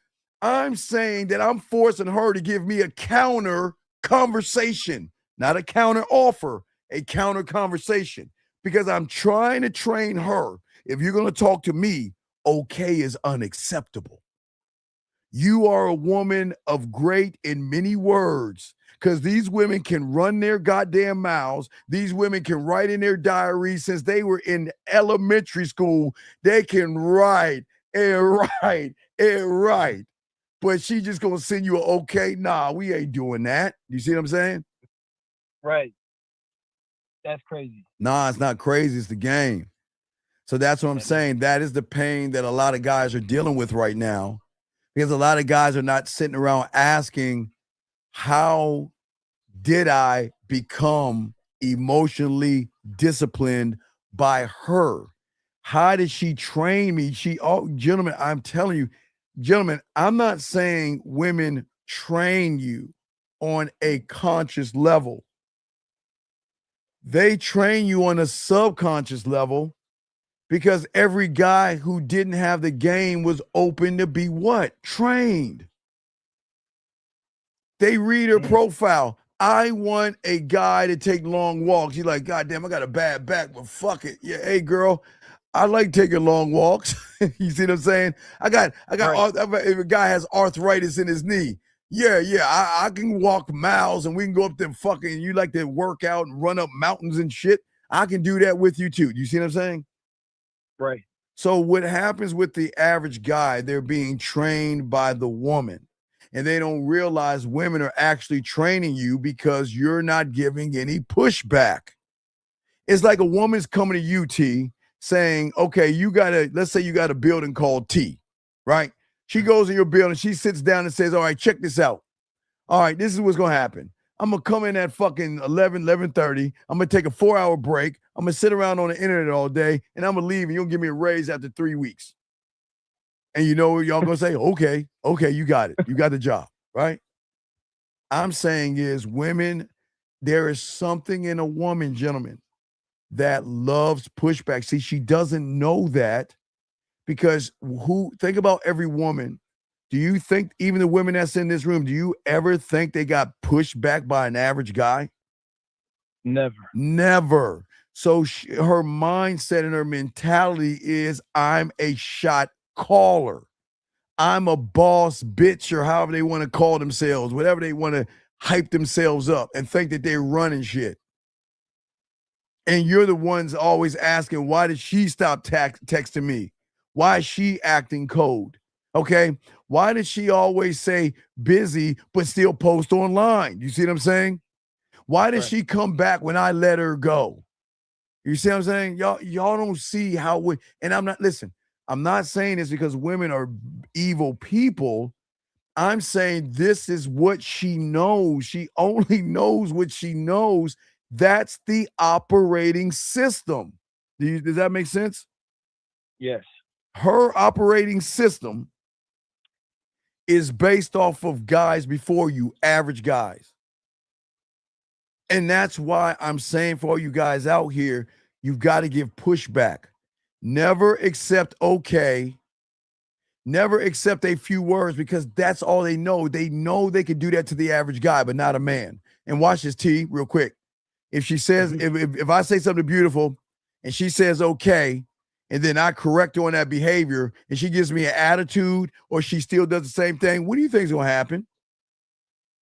I'm saying that I'm forcing her to give me a counter conversation, not a counter offer, a counter conversation, because I'm trying to train her. If you're going to talk to me, okay is unacceptable. You are a woman of great in many words, because these women can run their goddamn mouths. These women can write in their diaries since they were in elementary school. They can write and write. But she just gonna send you an okay. Nah, we ain't doing that. You see what I'm saying? Right. That's crazy. Nah, it's not crazy. It's the game. So that's what I'm saying. That is the pain that a lot of guys are dealing with right now. Because a lot of guys are not sitting around asking, how did I become emotionally disciplined by her? How did she train me? Gentlemen, I'm telling you, gentlemen, I'm not saying women train you on a conscious level. They train you on a subconscious level Because every guy who didn't have the game was open to be what? Trained. They read her profile. I want a guy to take long walks. You're like, God damn, I got a bad back, but fuck it. Yeah, hey girl, I like taking long walks. You see what I'm saying? I got if a guy has arthritis in his knee. Yeah, I can walk miles and we can go up them fucking, you like to work out and run up mountains and shit. I can do that with you too. You see what I'm saying? Right. So what happens with the average guy, they're being trained by the woman. And they don't realize women are actually training you because you're not giving any pushback. It's like a woman's coming to you, T, saying, okay, let's say you got a building called T, right? She goes in your building, she sits down and says, all right, check this out. All right, this is what's going to happen. I'm going to come in at fucking 11:30. I'm going to take a 4-hour break. I'm going to sit around on the internet all day, and I'm going to leave, and you'll give me a raise after 3 weeks. And you know what y'all going to say? Okay, you got it. You got the job, right? I'm saying is women, there is something in a woman, gentlemen, that loves pushback. See, she doesn't know that because think about every woman. Do you think even the women that's in this room, do you ever think they got pushed back by an average guy? Never. So her mindset and her mentality is, I'm a shot caller. I'm a boss bitch, or however they want to call themselves, whatever they want to hype themselves up and think that they're running shit. And you're the ones always asking, why did she stop texting me? Why is she acting cold? Okay. Why did she always say busy, but still post online? You see what I'm saying? Why did she come back when I let her go? You see what I'm saying? Y'all don't see how and I'm not saying this because women are evil people. I'm saying this is what she knows. She only knows what she knows. That's the operating system. Does that make sense? Yes. Her operating system is based off of guys before you, average guys. And that's why I'm saying for all you guys out here, you've got to give pushback. Never accept okay. Never accept a few words because that's all they know. They know they can do that to the average guy, but not a man. And watch this, T, real quick. If she says, if I say something beautiful and she says okay, and then I correct her on that behavior and she gives me an attitude or she still does the same thing, what do you think is going to happen?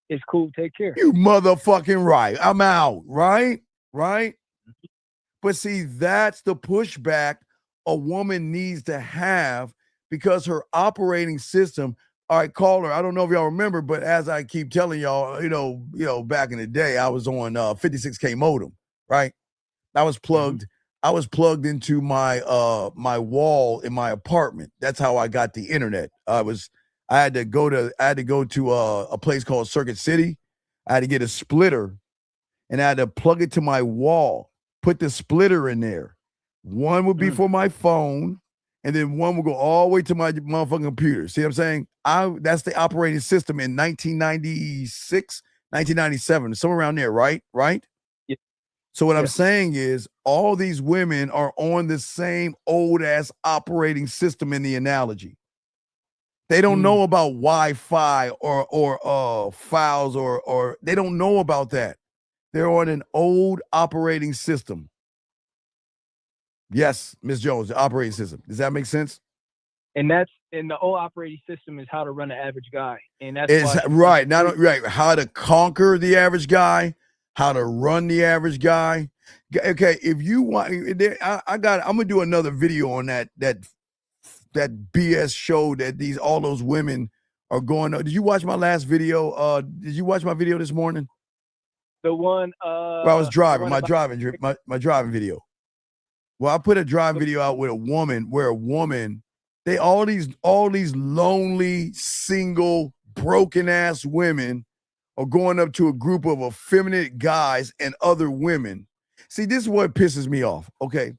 It's cool. Take care. You motherfucking right. I'm out. Right? But see, that's the pushback a woman needs to have because her operating system, all right, caller, I don't know if y'all remember, but as I keep telling y'all, you know, back in the day, I was on 56K modem, right? I was plugged into my my wall in my apartment. That's how I got the internet. I had to go to a place called Circuit City. I had to get a splitter and I had to plug it to my wall, put the splitter in there. One would be for my phone, and then one would go all the way to my motherfucking computer. See what I'm saying? That's the operating system in 1996, 1997, somewhere around there, right? Yeah. So what I'm saying is all these women are on the same old ass operating system in the analogy. They don't know about Wi-Fi or files or they don't know about that. They're on an old operating system. Yes, Ms. Jones, the operating system. Does that make sense? And the old operating system is how to run an average guy. And that's right. How to conquer the average guy, how to run the average guy. Okay, if you want, I'm gonna do another video on that BS show that all those women are going. Did you watch my last video? Did you watch my video this morning? The one where I was driving, my driving video. Well, I put a driving video out with a woman where a woman, all these lonely, single, broken ass women are going up to a group of effeminate guys and other women. See, this is what pisses me off. Okay.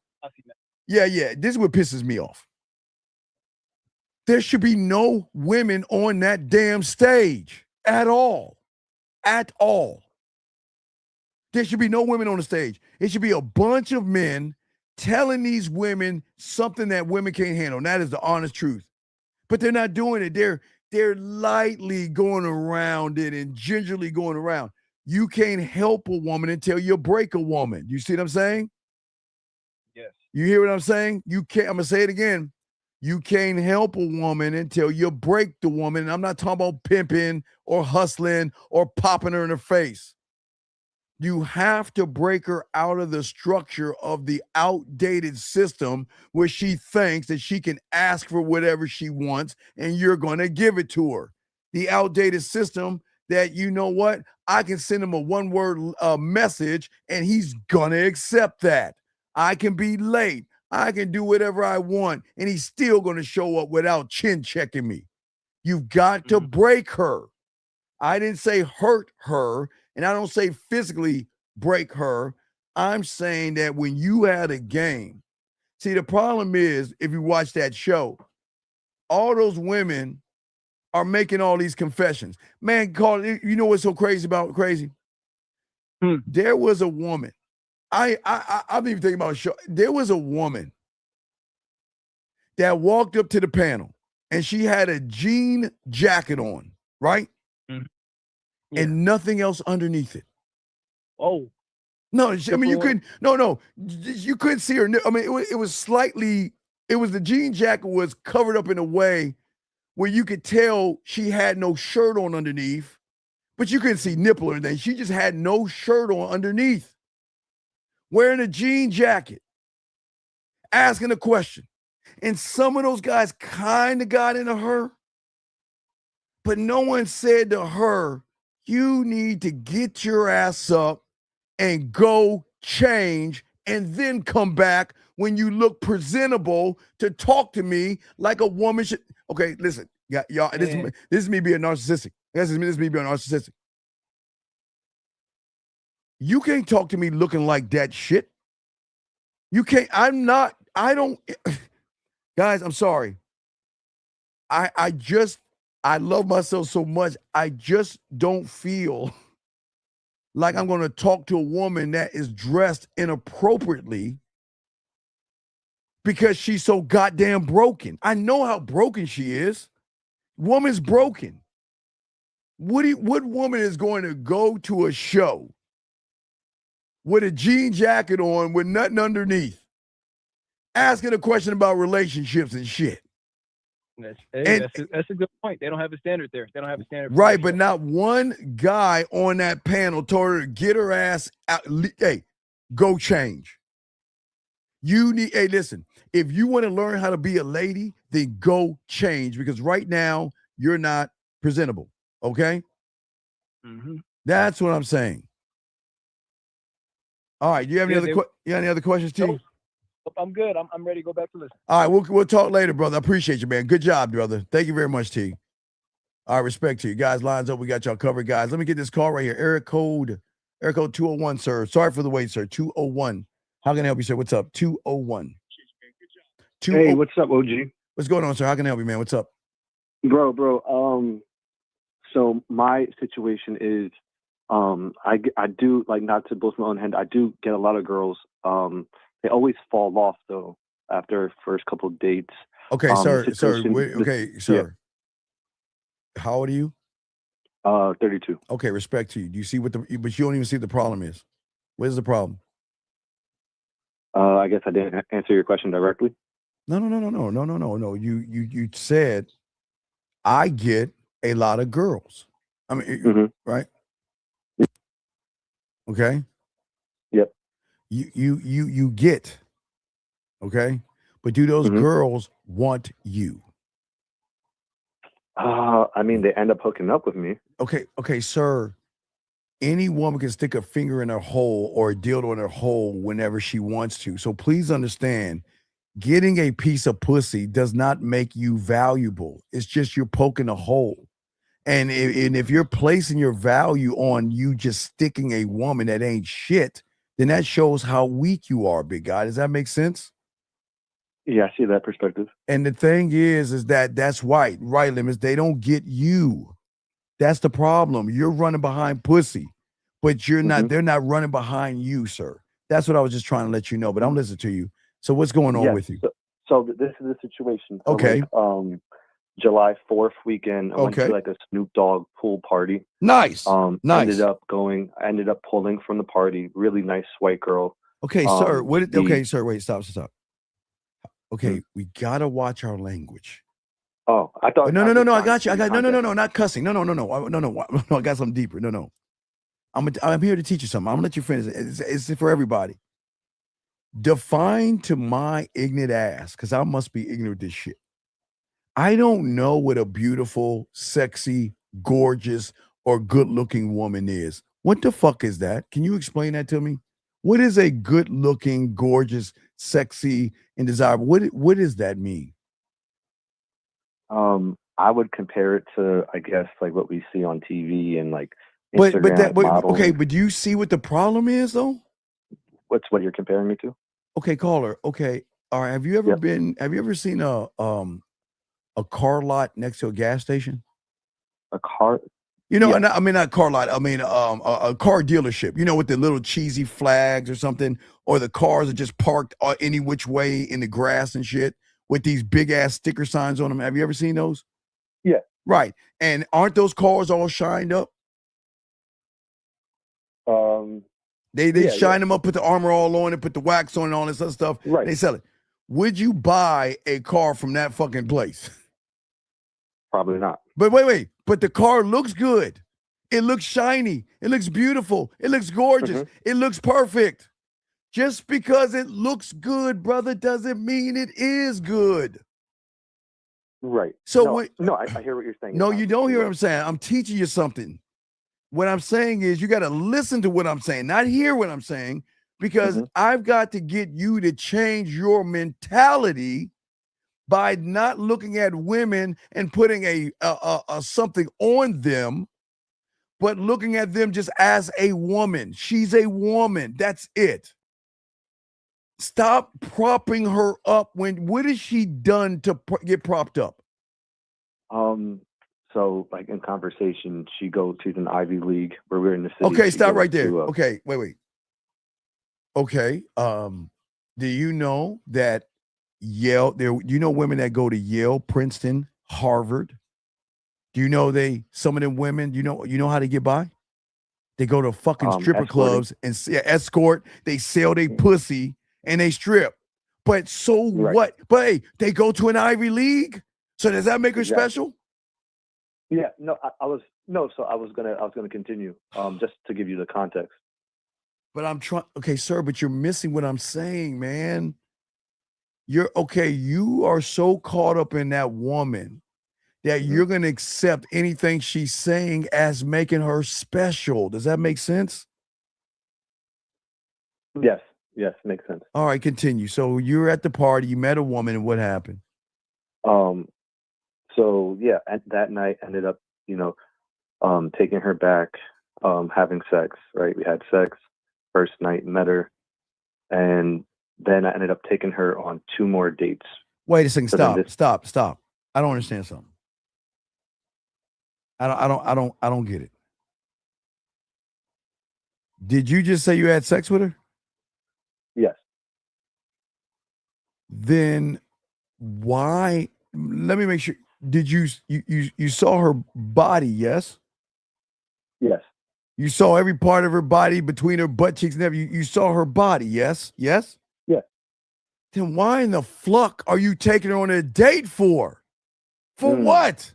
Yeah. This is what pisses me off. There should be no women on that damn stage at all. At all. There should be no women on the stage. It should be a bunch of men telling these women something that women can't handle. And that is the honest truth. But they're not doing it. They're lightly going around it and gingerly going around. You can't help a woman until you break a woman. You see what I'm saying? Yes. You hear what I'm saying? You can't, I'm gonna say it again. You can't help a woman until you break the woman. And I'm not talking about pimping or hustling or popping her in the face. You have to break her out of the structure of the outdated system where she thinks that she can ask for whatever she wants and you're going to give it to her. The outdated system that, you know what, I can send him a one-word message and he's going to accept that. I can be late. I can do whatever I want and he's still going to show up without chin checking me. You've got to break her. I didn't say hurt her, and I don't say physically break her. I'm saying that when you had a game, see, the problem is, if you watch that show, all those women are making all these confessions. Man, Carl, you know what's so crazy about crazy? There was a woman. I'm even thinking about a show. There was a woman that walked up to the panel, and she had a jean jacket on, right? Yeah. And nothing else underneath it. Oh. No, I mean, you couldn't, no, you couldn't see her. I mean, it was slightly, it was the jean jacket was covered up in a way where you could tell she had no shirt on underneath, but you couldn't see nipple or anything. She just had no shirt on underneath. Wearing a jean jacket, asking a question. And some of those guys kind of got into her, but no one said to her, you need to get your ass up and go change and then come back when you look presentable to talk to me like a woman should. Okay, listen, y'all, this is me being narcissistic. This is me being narcissistic. You can't talk to me looking like that shit. You can't, I don't, guys, I'm sorry. I love myself so much. I just don't feel like I'm going to talk to a woman that is dressed inappropriately because she's so goddamn broken. I know how broken she is. Woman's broken. What woman is going to go to a show with a jean jacket on with nothing underneath, asking a question about relationships and shit? That's a good point. They don't have a standard there. They don't have a standard. Right, but not one guy on that panel told her to get her ass out. Hey, go change. You need, hey, listen, if you want to learn how to be a lady, then go change because right now you're not presentable. Okay? That's what I'm saying. All right, you have any other questions, T? No, I'm good. I'm ready to go back to listen. All right, we'll talk later, brother. I appreciate you, man. Good job, brother. Thank you very much, T. All right, respect to you. Guys, lines up. We got y'all covered, guys. Let me get this call right here. Area code 201, sir. Sorry for the wait, sir. 201. How can I help you, sir? What's up? 201. Hey, what's up, OG? What's going on, sir? How can I help you, man? What's up? Bro. So my situation is, I do, like, not to boast my own hand, I do get a lot of girls. They always fall off though after first couple of dates. Okay, sir. How old are you? 32. Okay, respect to you. Do you see but you don't even see what the problem is. Where's the problem? I guess I didn't answer your question directly. No. You said I get a lot of girls. I mean, right? Okay. Yep. You get, okay, but do those girls want you? I mean, they end up hooking up with me. Okay, sir. Any woman can stick a finger in her hole or a dildo in her hole whenever she wants to. So please understand, getting a piece of pussy does not make you valuable. It's just you're poking a hole. And if you're placing your value on you just sticking a woman that ain't shit, then that shows how weak you are, big guy. Does that make sense? Yeah, I see that perspective. And the thing is that's right, Limits. They don't get you. That's the problem. You're running behind pussy, but you're not. They're not running behind you, sir. That's what I was just trying to let you know. But I'm listening to you. So what's going on Yes, with you? So this is the situation. So Okay. like, July 4th weekend, I went Okay. to like a Snoop Dogg pool party. Nice. Nice. I ended up pulling from the party. Really nice white girl. Okay, sir. The- Okay, sir. Wait, stop. Okay, we gotta watch our language. Oh, I thought. No. I got you. No. Not cussing. No. I got something deeper. No. I'm here to teach you something. I'm gonna let you finish. It's for everybody. Define to my ignorant ass, because I must be ignorant of this shit. I don't know what a beautiful, sexy, gorgeous, or good-looking woman is. What the fuck is that? Can you explain that to me? What is a good-looking, gorgeous, sexy, and desirable? What does that mean? I would compare it to, I guess, like what we see on TV and like Instagram Okay, modeling. but do you see what the problem is though? What you're comparing me to? Okay, caller. Okay, all right. Have you ever seen a car lot next to a gas station? A car? You know, I mean not car lot. I mean a car dealership. You know, with the little cheesy flags or something, or the cars are just parked any which way in the grass and shit with these big ass sticker signs on them. Have you ever seen those? Yeah. Right. And aren't those cars all shined up? They shine them up, put the armor all on it, put the wax on and all this other stuff. Right. They sell it. Would you buy a car from that fucking place? Probably not. But wait. But the car looks good. It looks shiny. It looks beautiful. It looks gorgeous. It looks perfect. Just because it looks good, brother, doesn't mean it is good. Right. So I hear what you're saying. No, you don't hear what I'm saying. I'm teaching you something. What I'm saying is you got to listen to what I'm saying, not hear what I'm saying, because I've got to get you to change your mentality by not looking at women and putting a something on them, but looking at them just as a woman. She's a woman. That's it. Stop propping her up. What has she done to get propped up? So like in conversation, she's an Ivy League where we're in the city. Okay, stop right there. Okay, wait. Okay. Do you know that Yale, do you know women that go to Yale, Princeton, Harvard? Do you know some of them women, you know how they get by? They go to fucking stripper clubs and escort, they sell their pussy and they strip. But so what? But hey, they go to an Ivy League. So does that make her special? Yeah, no, I was gonna continue, just to give you the context. But I'm trying, okay, sir, but you're missing what I'm saying, man. You are so caught up in that woman that you're gonna accept anything she's saying as making her special. Does that make sense? Yes, makes sense. All right, continue. So you're at the party, you met a woman, and what happened? So yeah, that night ended up, taking her back, having sex, right? We had sex, first night, met her, and then I ended up taking her on 2 more dates. Wait a second, stop. I don't understand something. I don't get it. Did you just say you had sex with her? Yes. Then why? Let me make sure. Did you saw her body? Yes. Yes. You saw every part of her body between her butt cheeks and everything. You saw her body. Yes. Yes. Yeah. Then why in the fuck are you taking her on a date for? For what?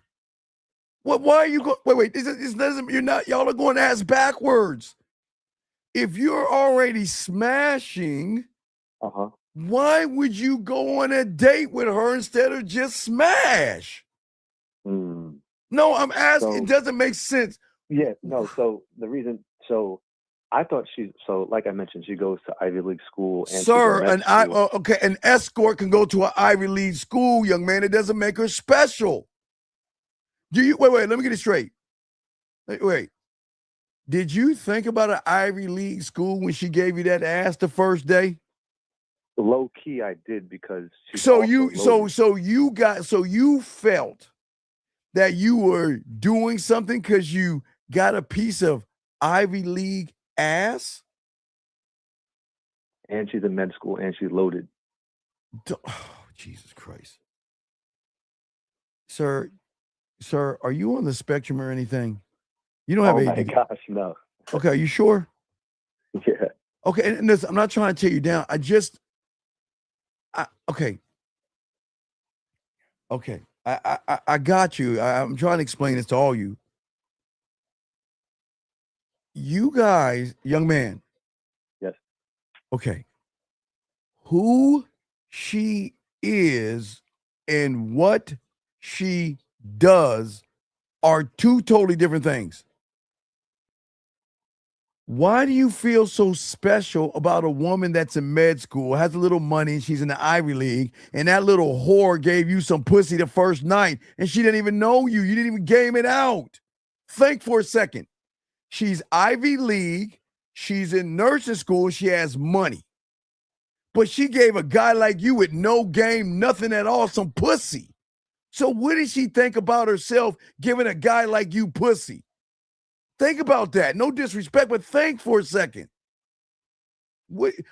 What? Why are you going? Wait. This doesn't. You're not. Y'all are going ass backwards. If you're already smashing, why would you go on a date with her instead of just smash? No, I'm asking. It doesn't make sense. Yeah, no. So the reason, I thought like I mentioned, she goes to Ivy League school. And sir, an escort can go to an Ivy League school, young man. It doesn't make her special. Do you wait? Let me get it straight. Wait. Did you think about an Ivy League school when she gave you that ass the first day? Low key, I did, because you felt that you were doing something because you got a piece of Ivy League ass? And she's in med school and she's loaded. Oh, Jesus Christ. Sir, are you on the spectrum or anything? You don't have Oh my ADD. gosh, no. Okay, are you sure? Yeah. Okay, and listen, I'm not trying to tear you down. Okay. Okay. I got you. I'm trying to explain this to all you. You guys, young man. Yes. Okay. Who she is and what she does are two totally different things. Why do you feel so special about a woman that's in med school, has a little money, she's in the Ivy League, and that little whore gave you some pussy the first night, and she didn't even know you? You didn't even game it out. Think for a second. She's Ivy League, she's in nursing school, she has money. But she gave a guy like you with no game, nothing at all, some pussy. So what did she think about herself giving a guy like you pussy? Think about that. No disrespect, but think for a second.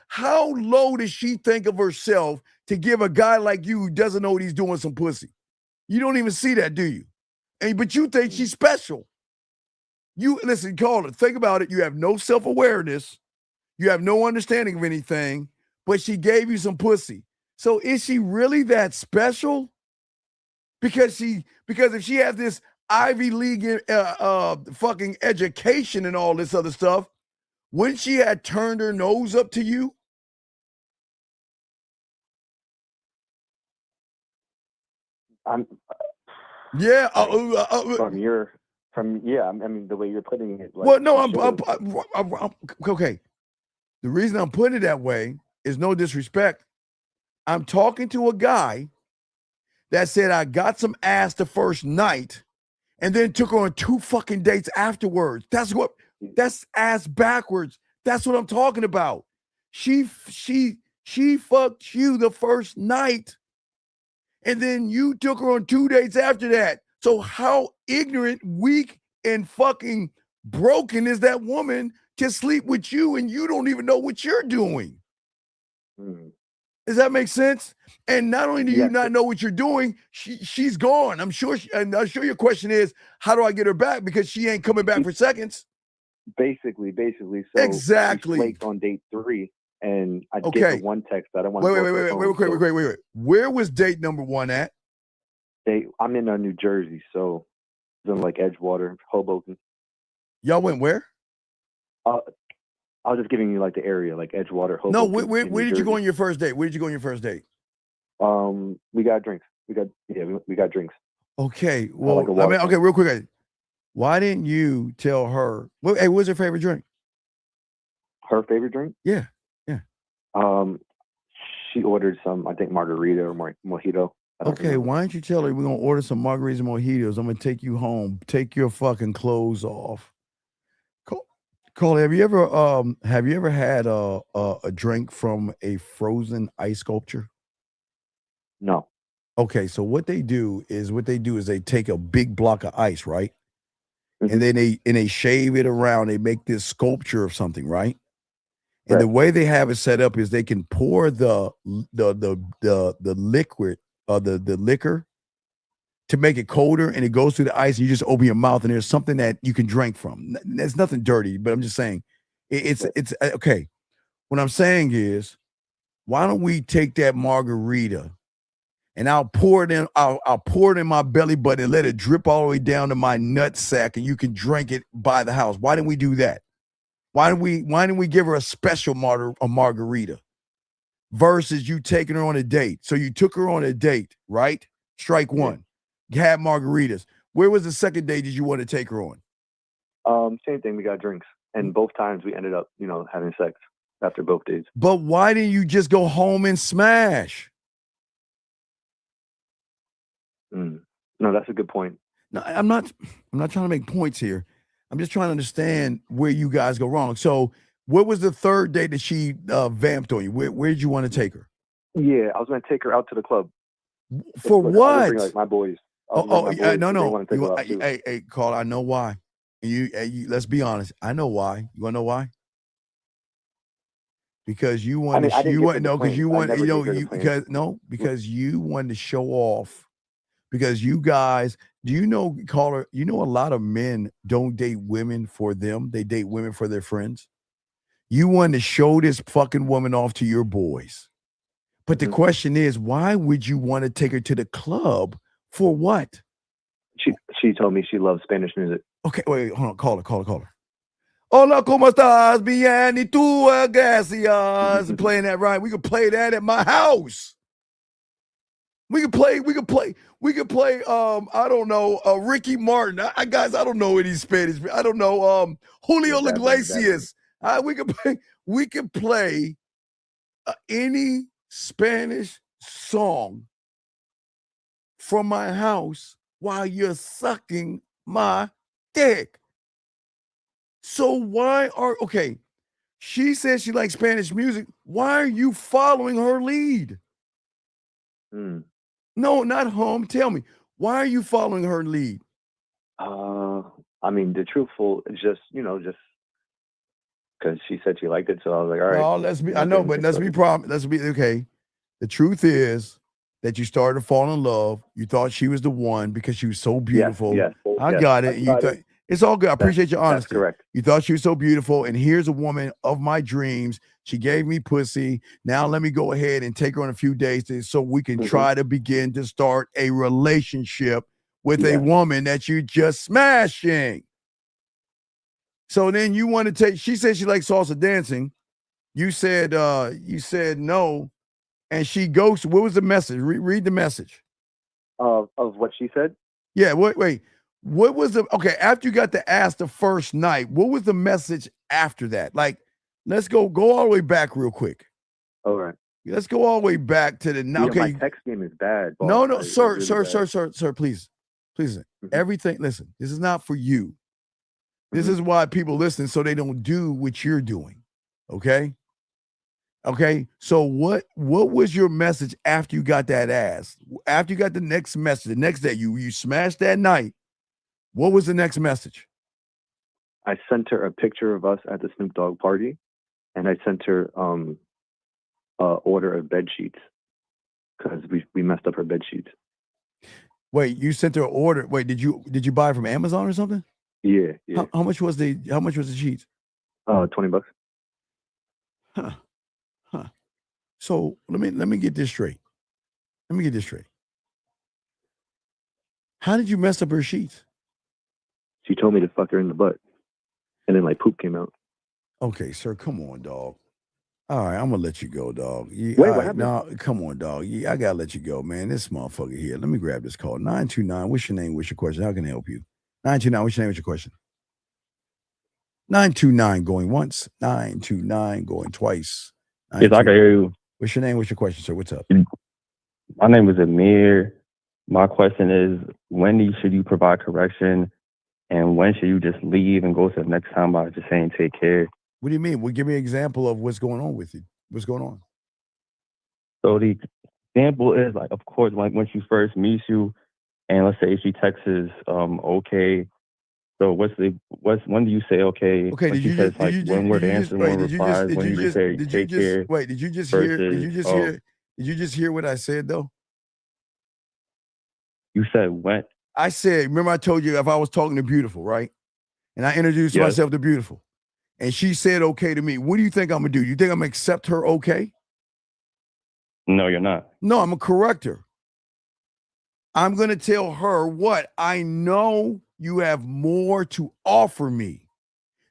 How low does she think of herself to give a guy like you who doesn't know what he's doing some pussy? You don't even see that, do you? But you think she's special. You listen, call it. Think about it. You have no self-awareness. You have no understanding of anything, but she gave you some pussy. So is she really that special? Because if she has this Ivy League fucking education and all this other stuff, wouldn't she have turned her nose up to you? Yeah. I mean, the way you're putting it. Like, Well, no, I'm okay. The reason I'm putting it that way is no disrespect. I'm talking to a guy that said I got some ass the first night and then took her on 2 fucking dates afterwards. That's ass backwards. That's what I'm talking about. She fucked you the first night and then you took her on 2 dates after that. So how ignorant, weak, and fucking broken is that woman to sleep with you and you don't even know what you're doing? Does that make sense? And not only do you not know what you're doing, she's gone. I'm sure your question is, how do I get her back? Because she ain't coming back for seconds. Basically. So exactly. She flaked on date 3, and I gave her one text that I want to Wait. Where was date number 1 at? I'm in New Jersey, so it's in like Edgewater, Hoboken. Y'all went where? I was just giving you like the area, like Edgewater, Hoboken. No, where did you go on your first date? Where did you go on your first date? We got drinks. We got drinks. Okay, well, real quick. Why didn't you tell her? Hey, what's her favorite drink? Her favorite drink? Yeah. She ordered some, I think, margarita or mojito. Okay, why don't you tell her we're gonna order some margaritas and mojitos? I'm gonna take you home. Take your fucking clothes off. Carly, have you ever had a drink from a frozen ice sculpture? No. Okay, so what they do is they take a big block of ice, right? Mm-hmm. And then they shave it around. They make this sculpture of something, right? And the way they have it set up is they can pour the liquid the liquor to make it colder, and it goes through the ice, and you just open your mouth, and there's something that you can drink from. There's nothing dirty, but I'm just saying, it's okay. What I'm saying is, why don't we take that margarita, and I'll pour it in my belly button and let it drip all the way down to my nut sack, and you can drink it by the house. Why didn't we do that? Why didn't we give her a special margarita versus you taking her on a date? So you took her on a date, right? Strike one. You had margaritas. Where was the second date did you want to take her on? Same thing. We got drinks, and both times we ended up, having sex after both days. But why didn't you just go home and smash? No, that's a good point. No, I'm not trying to make points here. I'm just trying to understand where you guys go wrong. So, what was the third date that she vamped on you? Where did you want to take her? Yeah, I was going to take her out to the club. For what? Bring, like, my boys. No. Hey, Carl, I know why. You let's be honest. I know why. You want to know why? because you I wanted mean, I to, didn't you give her want the no, because plane. you I want never gave her the you plane. because no, because you wanted to show off. Because you guys, do you know, caller? You know, a lot of men don't date women for them; they date women for their friends. You wanted to show this fucking woman off to your boys. But the question is, why would you want to take her to the club for what? She told me she loves Spanish music. Okay, wait, hold on. Call her. Hola, ¿cómo estás? Bien, y tú, gracias. Playing that right. We could play that at my house. We could play, I don't know, Ricky Martin. I guys, I don't know any Spanish. I don't know, Julio Iglesias. We could play any Spanish song from my house while you're sucking my dick. So okay, she says she likes Spanish music. Why are you following her lead? No, not home. Tell me, why are you following her lead? I mean, the truthful, just because she said she liked it, so I was like, all right. No, let's be okay. The truth is that you started to fall in love. You thought she was the one because she was so beautiful. Yes. I got it. You thought it's all good. I appreciate your honesty. That's correct. You thought she was so beautiful, and here's a woman of my dreams. She gave me pussy. Now let me go ahead and take her on a few dates so we can try to begin to start a relationship with a woman that you just smashing. So then you want to take, she said she likes salsa dancing. You said no, and she goes, what was the message? Read the message. Of what she said? Yeah, wait. What was okay, after you got the ass the first night, what was the message after that? Like, let's go all the way back real quick. All right. Let's go all the way back to the okay. My text game is bad. No, Like, sir, really sir, please. Everything, listen, this is not for you. This is why people listen, so they don't do what you're doing. Okay? Okay. So what was your message after you got that ass? After you got the next message, the next day you smashed that night. What was the next message? I sent her a picture of us at the Snoop Dogg party, and I sent her order of bed sheets because we messed up her bed sheets. Wait, you sent her an order. Wait, did you buy it from Amazon or something? Yeah. How much was the sheets? $20. Huh. So let me get this straight. How did you mess up her sheets? She told me to fuck her in the butt, and then like poop came out. Okay, sir, come on, dog. All right, I'm gonna let you go, dog. Wait, what happened? No, come on, dog. I gotta let you go, man. This motherfucker here. Let me grab this call. 929. What's your name? What's your question? How can I help you? 929. What's your name? What's your question? 929 going once. 929 going twice. Yes, I can hear you. What's your name? What's your question, sir? What's up? My name is Amir. My question is, when should you provide correction, and when should you just leave and go to the next time by just saying take care? What do you mean? Well, give me an example of what's going on with you. What's going on? So the example is like, of course, like when she first meets you, and let's say she texts okay. So when do you say okay? Okay, when were the answers, when replies, when you say take care? Wait, did you just hear what I said though? You said when? I said, remember I told you if I was talking to Beautiful, right? And I introduced myself to Beautiful. And she said okay to me. What do you think I'm gonna do? You think I'm gonna accept her okay? No, you're not. No, I'm gonna correct her. I'm gonna tell her what I know you have more to offer me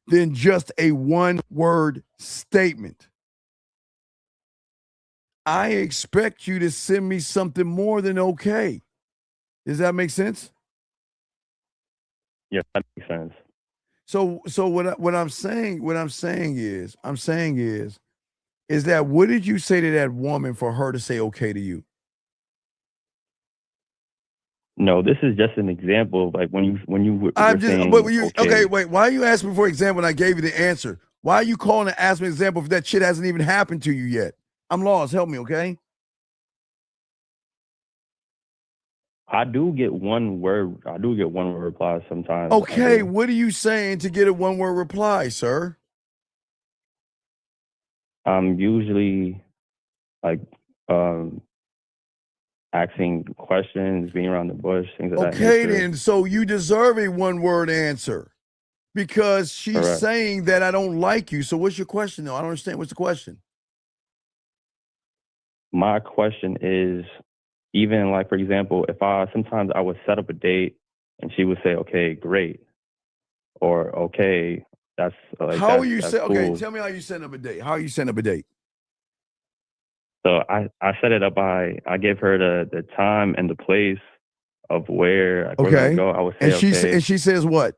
than just a one-word statement. I expect you to send me something more than okay. Does that make sense? Yeah, that makes sense. So what I'm saying is that what did you say to that woman for her to say okay to you? No, this is just an example of like when you were saying, okay, wait, why are you asking me for example and I gave you the answer? Why are you calling to ask me an example if that shit hasn't even happened to you yet? I'm lost. Help me, okay? I do get one word reply sometimes. Okay, what are you saying to get a one-word reply, sir? I'm usually like asking questions, being around the bush, things of that Okay, nature. then. So you deserve a one-word answer because she's Correct. saying that I don't like you. So what's your question, though? I don't understand. What's the question? My question is, even like for example, if sometimes I would set up a date and she would say, "Okay, great," or "Okay, that's How are you that's set? Okay, cool." tell me how you setting up a date. How are you setting up a date? So I set it up by I gave her the time and the place of where we're gonna Okay, go. I would say, and okay. she says what?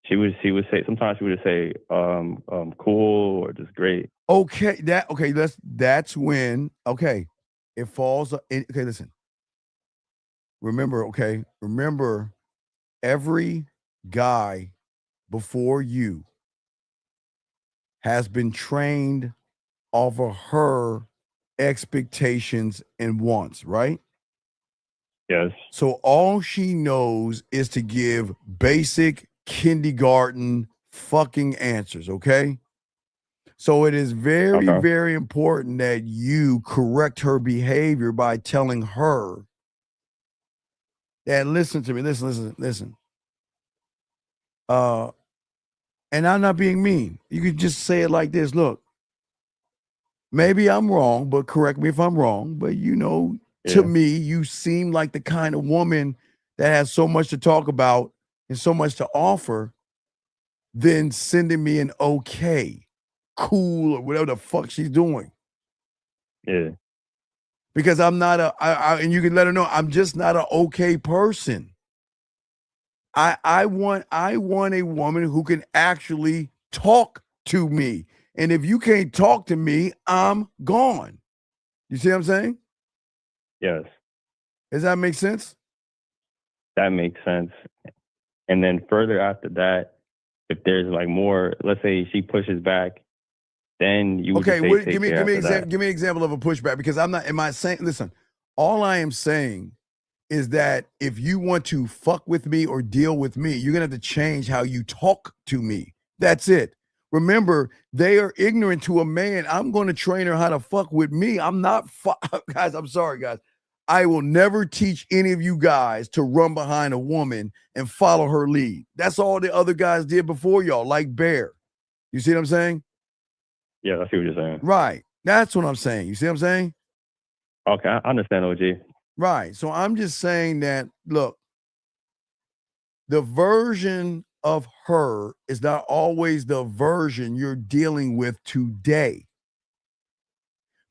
She would say sometimes she would say cool or just great. Okay, that's when it falls. Okay, listen. Remember, every guy before you has been trained off of her expectations and wants, right? Yes. So all she knows is to give basic kindergarten fucking answers, okay? So it is very, Okay. very important that you correct her behavior by telling her that, listen to me, listen. And I'm not being mean. You could just say it like this. Look, maybe I'm wrong, but correct me if I'm wrong. But to me, you seem like the kind of woman that has so much to talk about and so much to offer, then sending me an okay, cool, or whatever the fuck she's doing. Yeah. Because I'm not and you can let her know I'm just not an okay person. I want a woman who can actually talk to me. And if you can't talk to me, I'm gone. You see what I'm saying? Yes. Does that make sense? That makes sense. And then further after that, if there's like more, let's say she pushes back, then you would just say take care after that. Give me an example of a pushback because am I saying, listen, all I am saying is that if you want to fuck with me or deal with me, you're going to have to change how you talk to me. That's it. Remember, they are ignorant to a man. I'm going to train her how to fuck with me. I'm not, guys, I'm sorry, guys. I will never teach any of you guys to run behind a woman and follow her lead. That's all the other guys did before y'all, like Bear. You see what I'm saying? Yeah, I see what you're saying. Right. That's what I'm saying. You see what I'm saying? Okay, I understand, OG. Right. So I'm just saying that, look, the version of her is not always the version you're dealing with today.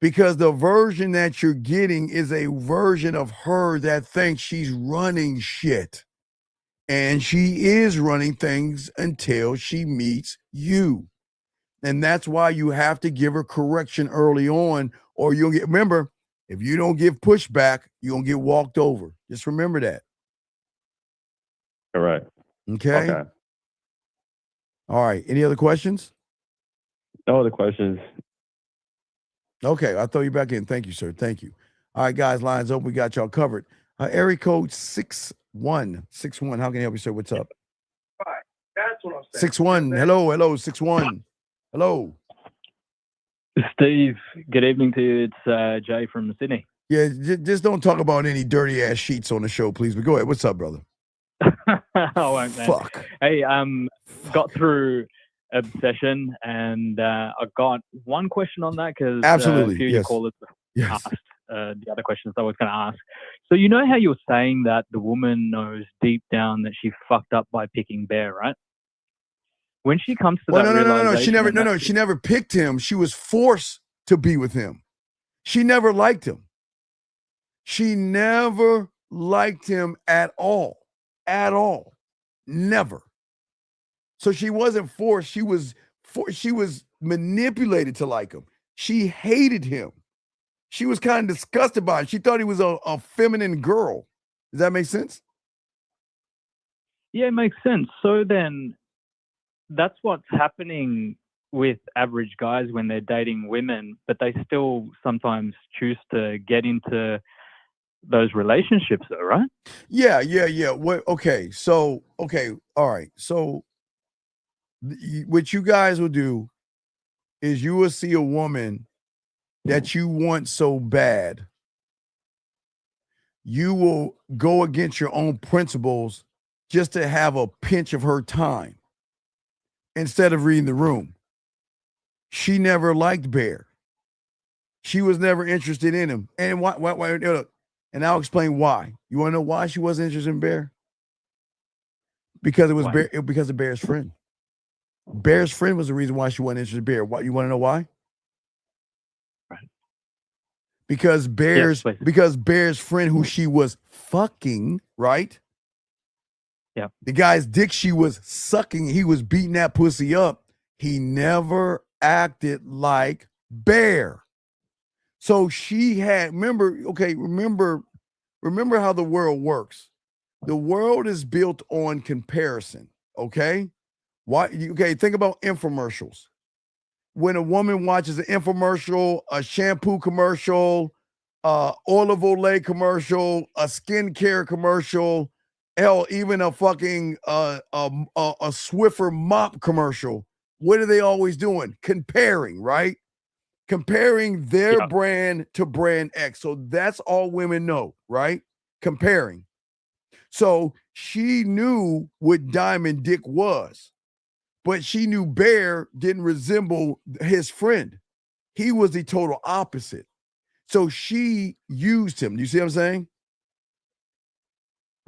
Because the version that you're getting is a version of her that thinks she's running shit. And she is running things until she meets you. And that's why you have to give her correction early on, or you'll get, remember, if you don't give pushback, you're going to get walked over. Just remember that. Correct. Okay. Okay. All right. Any other questions? No other questions. Okay. I'll throw you back in. Thank you, sir. Thank you. All right, guys, lines open. We got y'all covered. Area code 6161. How can I help you, sir? What's up? Right. That's what I'm saying. 61. Hello, 61. Hello. Steve, good evening to you. It's Jay from Sydney. Yeah, just don't talk about any dirty ass sheets on the show, please. But go ahead. What's up, brother? I won't, man. Fuck. Hey, got through obsession, and I got one question on that because Absolutely, a few of yes. your callers Yes. asked the other questions I was going to ask. So you know how you were saying that the woman knows deep down that she fucked up by picking Bear, right? When she comes to that realization, She never picked him. She was forced to be with him. She never liked him. She never liked him at all. At all. Never. So she wasn't forced. She was manipulated to like him. She hated him. She was kind of disgusted by him. She thought he was a feminine girl. Does that make sense? Yeah, it makes sense. So then that's what's happening with average guys when they're dating women, but they still sometimes choose to get into those relationships though, right? Yeah. Okay. All right. So what you guys will do is you will see a woman that you want so bad, you will go against your own principles just to have a pinch of her time instead of reading the room. She never liked Bear. She was never interested in him. And why look, and I'll explain why. You want to know why she wasn't interested in Bear? Because it was Bear, because of Bear's friend. Bear's friend was the reason why she wasn't interested in Bear. Why, you want to know why? Right. Because Bear's friend, who she was fucking, right? Yeah. The guy's dick she was sucking, he was beating that pussy up. He never acted like Bear. So she had, remember how the world works. The world is built on comparison, okay? Think about infomercials. When a woman watches an infomercial, a shampoo commercial, olive oil commercial, a skincare commercial, hell, even a fucking a Swiffer mop commercial, what are they always doing? Comparing, right? Comparing their brand to brand X. So that's all women know, right? Comparing. So she knew what Diamond Dick was, but she knew Bear didn't resemble his friend. He was the total opposite. So she used him. You see what I'm saying?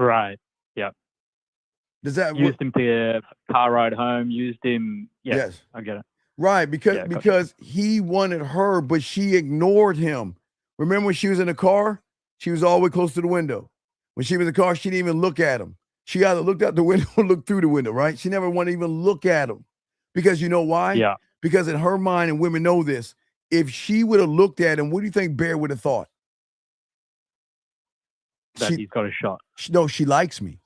Right. Yeah. Does that used him to get a car ride home? Used him. Yeah, Yes. I get it. Right, because Yeah, gotcha. because he wanted her, but she ignored him. Remember when she was in the car? She was always close to the window. When she was in the car, she didn't even look at him. She either looked out the window or looked through the window, right? She never wanted to even look at him. Because you know why? Yeah. Because in her mind, and women know this, if she would have looked at him, what do you think Bear would have thought? That he's got a shot. No, she likes me.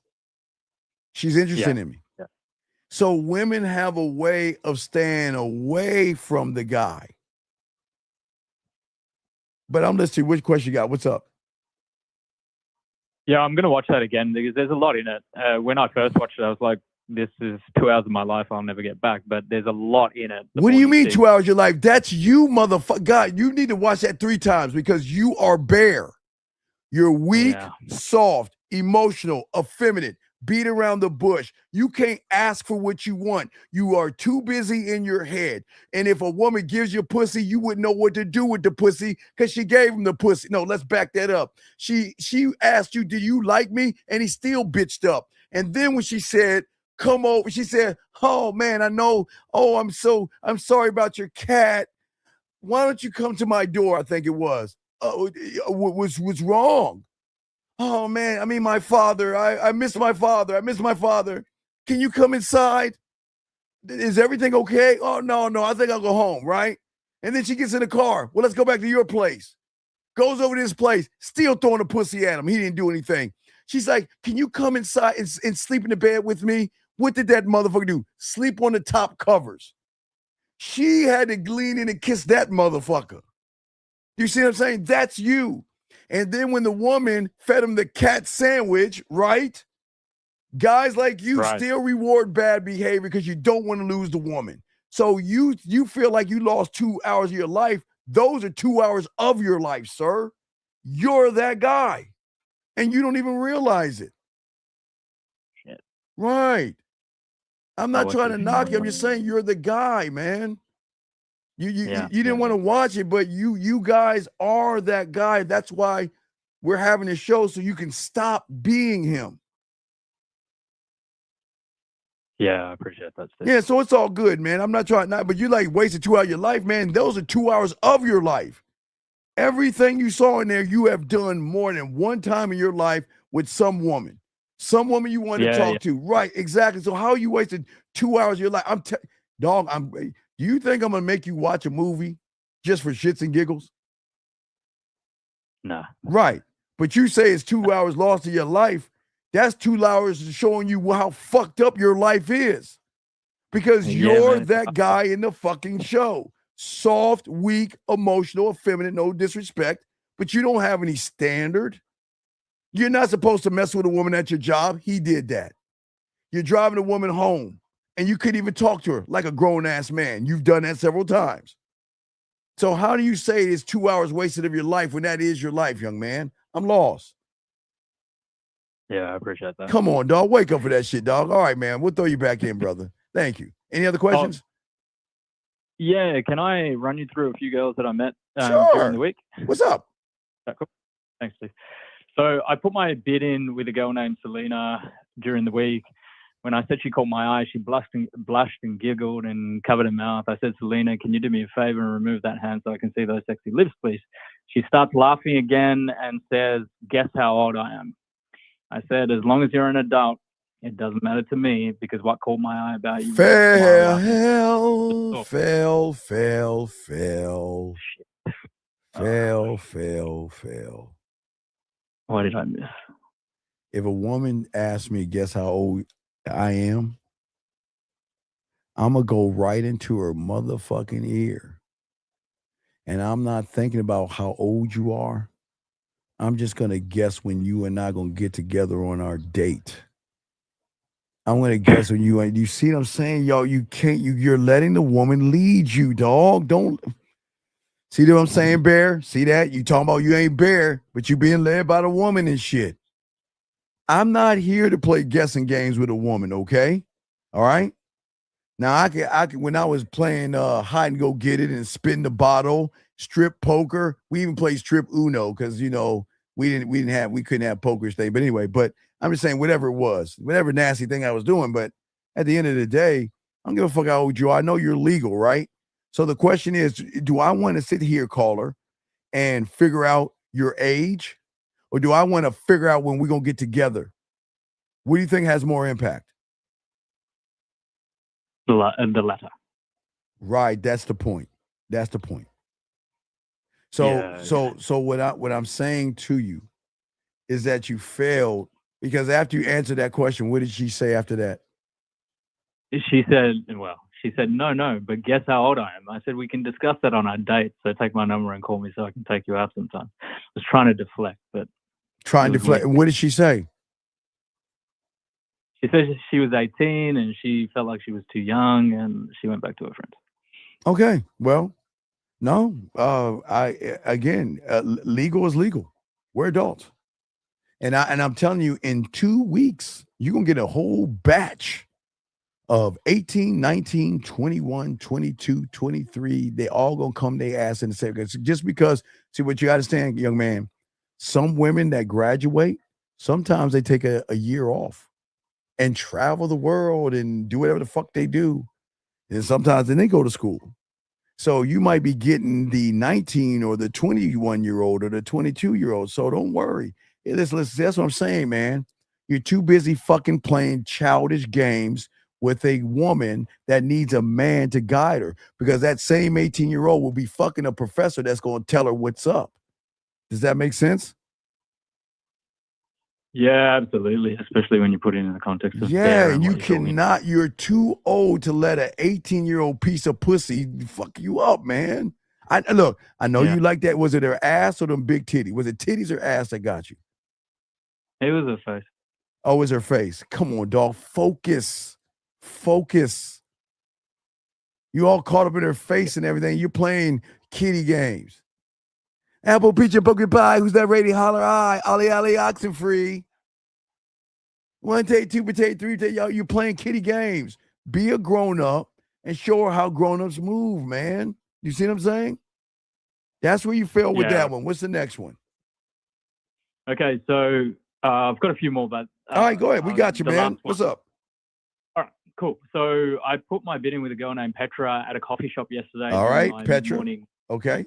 She's interested in me. Yeah. So women have a way of staying away from the guy. But I'm listening. Which question you got? What's up? Yeah, I'm going to watch that again because there's a lot in it. When I first watched it, I was like, this is 2 hours of my life I'll never get back. But there's a lot in it. What do you mean 2 hours of your life? That's you, motherfucker. God, you need to watch that 3 times because you are Bear. You're weak, soft, emotional, effeminate, beat around the bush. You can't ask for what you want. You are too busy in your head. And if a woman gives you pussy, you wouldn't know what to do with the pussy because she gave him the pussy. No, let's back that up. She asked you, do you like me? And he still bitched up. And then when she said, come over, she said, oh man, I know. Oh, I'm sorry about your cat. Why don't you come to my door? I think it was. Was wrong. Oh man, I mean my father. I miss my father. I miss my father. Can you come inside? Is everything okay? Oh no, I think I'll go home, right? And then she gets in the car. Well, let's go back to your place. Goes over to his place, still throwing a pussy at him. He didn't do anything. She's like, can you come inside and sleep in the bed with me? What did that motherfucker do? Sleep on the top covers. She had to lean in and kiss that motherfucker. You see what I'm saying? That's you. And then when the woman fed him the cat sandwich, right? Guys like you still reward bad behavior because you don't want to lose the woman. So you feel like you lost 2 hours of your life. Those are 2 hours of your life, sir. You're that guy. And you don't even realize it. Shit. Right. I'm not trying to knock you. I'm just saying you're the guy, man. You didn't want to watch it, but you guys are that guy. That's why we're having a show so you can stop being him. Yeah, I appreciate that, Steve. Yeah, so it's all good, man. I'm not trying but you like wasted 2 hours of your life, man. Those are 2 hours of your life. Everything you saw in there, you have done more than one time in your life with some woman. Some woman you want to talk to. Right, exactly. So how you wasted 2 hours of your life? Do you think I'm going to make you watch a movie just for shits and giggles? Nah. Right. But you say it's 2 hours lost of your life. That's 2 hours showing you how fucked up your life is. Because you're that guy in the fucking show. Soft, weak, emotional, effeminate, no disrespect. But you don't have any standard. You're not supposed to mess with a woman at your job. He did that. You're driving a woman home. And you couldn't even talk to her like a grown-ass man. You've done that several times. So how do you say it's 2 hours wasted of your life when that is your life, young man? I'm lost. Yeah, I appreciate that. Come on, dog. Wake up for that shit, dog. All right, man. We'll throw you back in, brother. Thank you. Any other questions? Yeah, can I run you through a few girls that I met Sure. during the week? What's up? Cool. Thanks, Steve. So I put my bid in with a girl named Selena during the week. When I said she caught my eye, she blushed and giggled and covered her mouth. I said, Selena, can you do me a favor and remove that hand so I can see those sexy lips, please? She starts laughing again and says, guess how old I am? I said, as long as you're an adult, it doesn't matter to me because what caught my eye about you? Fail. What did I miss? If a woman asks me, guess how old I am, I'm going to go right into her motherfucking ear. And I'm not thinking about how old you are. I'm just going to guess when you and I are going to get together on our date. I'm going to guess when you see what I'm saying? Y'all, you're letting the woman lead you, dog. Don't. See what I'm saying, Bear? See that? You talking about you ain't Bear, but you being led by the woman and shit. I'm not here to play guessing games with a woman, okay? All right? Now, I could when I was playing hide and go get it and spin the bottle, strip poker, we even played strip Uno because, you know, we couldn't have poker thing. But anyway, but I'm just saying whatever it was, whatever nasty thing I was doing. But at the end of the day, I don't give a fuck how old you are. I know you're legal, right? So the question is, do I want to sit here, caller, and figure out your age? Or do I want to figure out when we're going to get together? What do you think has more impact? The latter. Right. That's the point. That's the point. So what I'm saying to you is that you failed because after you answered that question, what did she say after that? She said, no, but guess how old I am? I said, we can discuss that on our date. So take my number and call me so I can take you out sometime. I was trying to deflect, but. And what did she say? She said she was 18 and she felt like she was too young and she went back to her friends. Okay. Well, no. Legal is legal. We're adults. And I'm telling you, in 2 weeks, you're going to get a whole batch of 18, 19, 21, 22, 23. They all going to come their ass in the same. Just because, see what you understand, young man, some women that graduate, sometimes they take a year off and travel the world and do whatever the fuck they do. And sometimes then they go to school. So you might be getting the 19 or the 21-year-old or the 22-year-old. So don't worry. Hey, listen, that's what I'm saying, man. You're too busy fucking playing childish games with a woman that needs a man to guide her because that same 18-year-old will be fucking a professor that's going to tell her what's up. Does that make sense? Yeah, absolutely. Especially when you put it in the context of you cannot. You're too old to let an 18-year-old piece of pussy fuck you up, man. I know you like that. Was it her ass or them big titties? Was it titties or ass that got you? It was her face. Oh, it was her face. Come on, dog. Focus. You all caught up in her face and everything. You're playing kitty games. Apple, peach, and pumpkin pie. Who's that ready? Holler, aye. Ollie, ollie, oxen free. 1 take, 2 potato, 3 take. Y'all, you're playing kitty games. Be a grown-up and show her how grown-ups move, man. You see what I'm saying? That's where you fail with that one. What's the next one? Okay, so I've got a few more, but... all right, go ahead. We got you, man. What's up? All right, cool. So I put my bid in with a girl named Petra at a coffee shop yesterday. All right, Petra. Morning. Okay.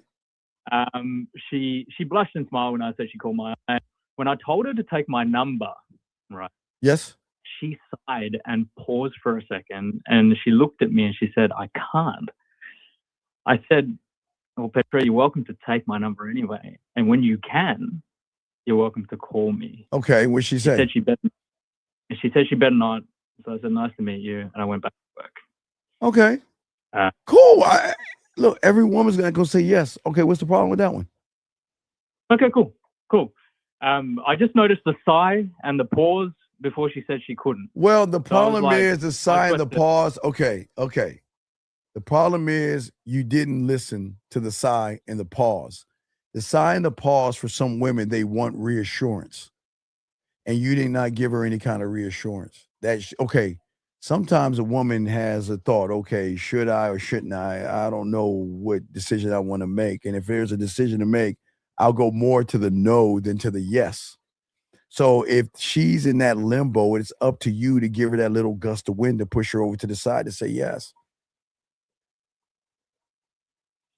She blushed and smiled when I said she called my eye. When I told her to take my number, right? Yes. She sighed and paused for a second, and she looked at me and she said, "I can't." I said, "Well, Petra, you're welcome to take my number anyway, and when you can, you're welcome to call me." Okay. What'd she say? She said she better not. So I said, "Nice to meet you," and I went back to work. Okay. Cool. Look, every woman's gonna go say yes. Okay, what's the problem with that one? Okay, cool. I just noticed the sigh and the pause before she said she couldn't. Well, the So I was problem like, is the my sign, the question- pause. Okay. The problem is you didn't listen to the sigh and the pause. The sigh and the pause for some women, they want reassurance. And you did not give her any kind of reassurance. Okay, sometimes a woman has a thought, okay, should I or shouldn't I? I don't know what decision I want to make. And if there's a decision to make, I'll go more to the no than to the yes. So if she's in that limbo, it's up to you to give her that little gust of wind to push her over to the side to say yes.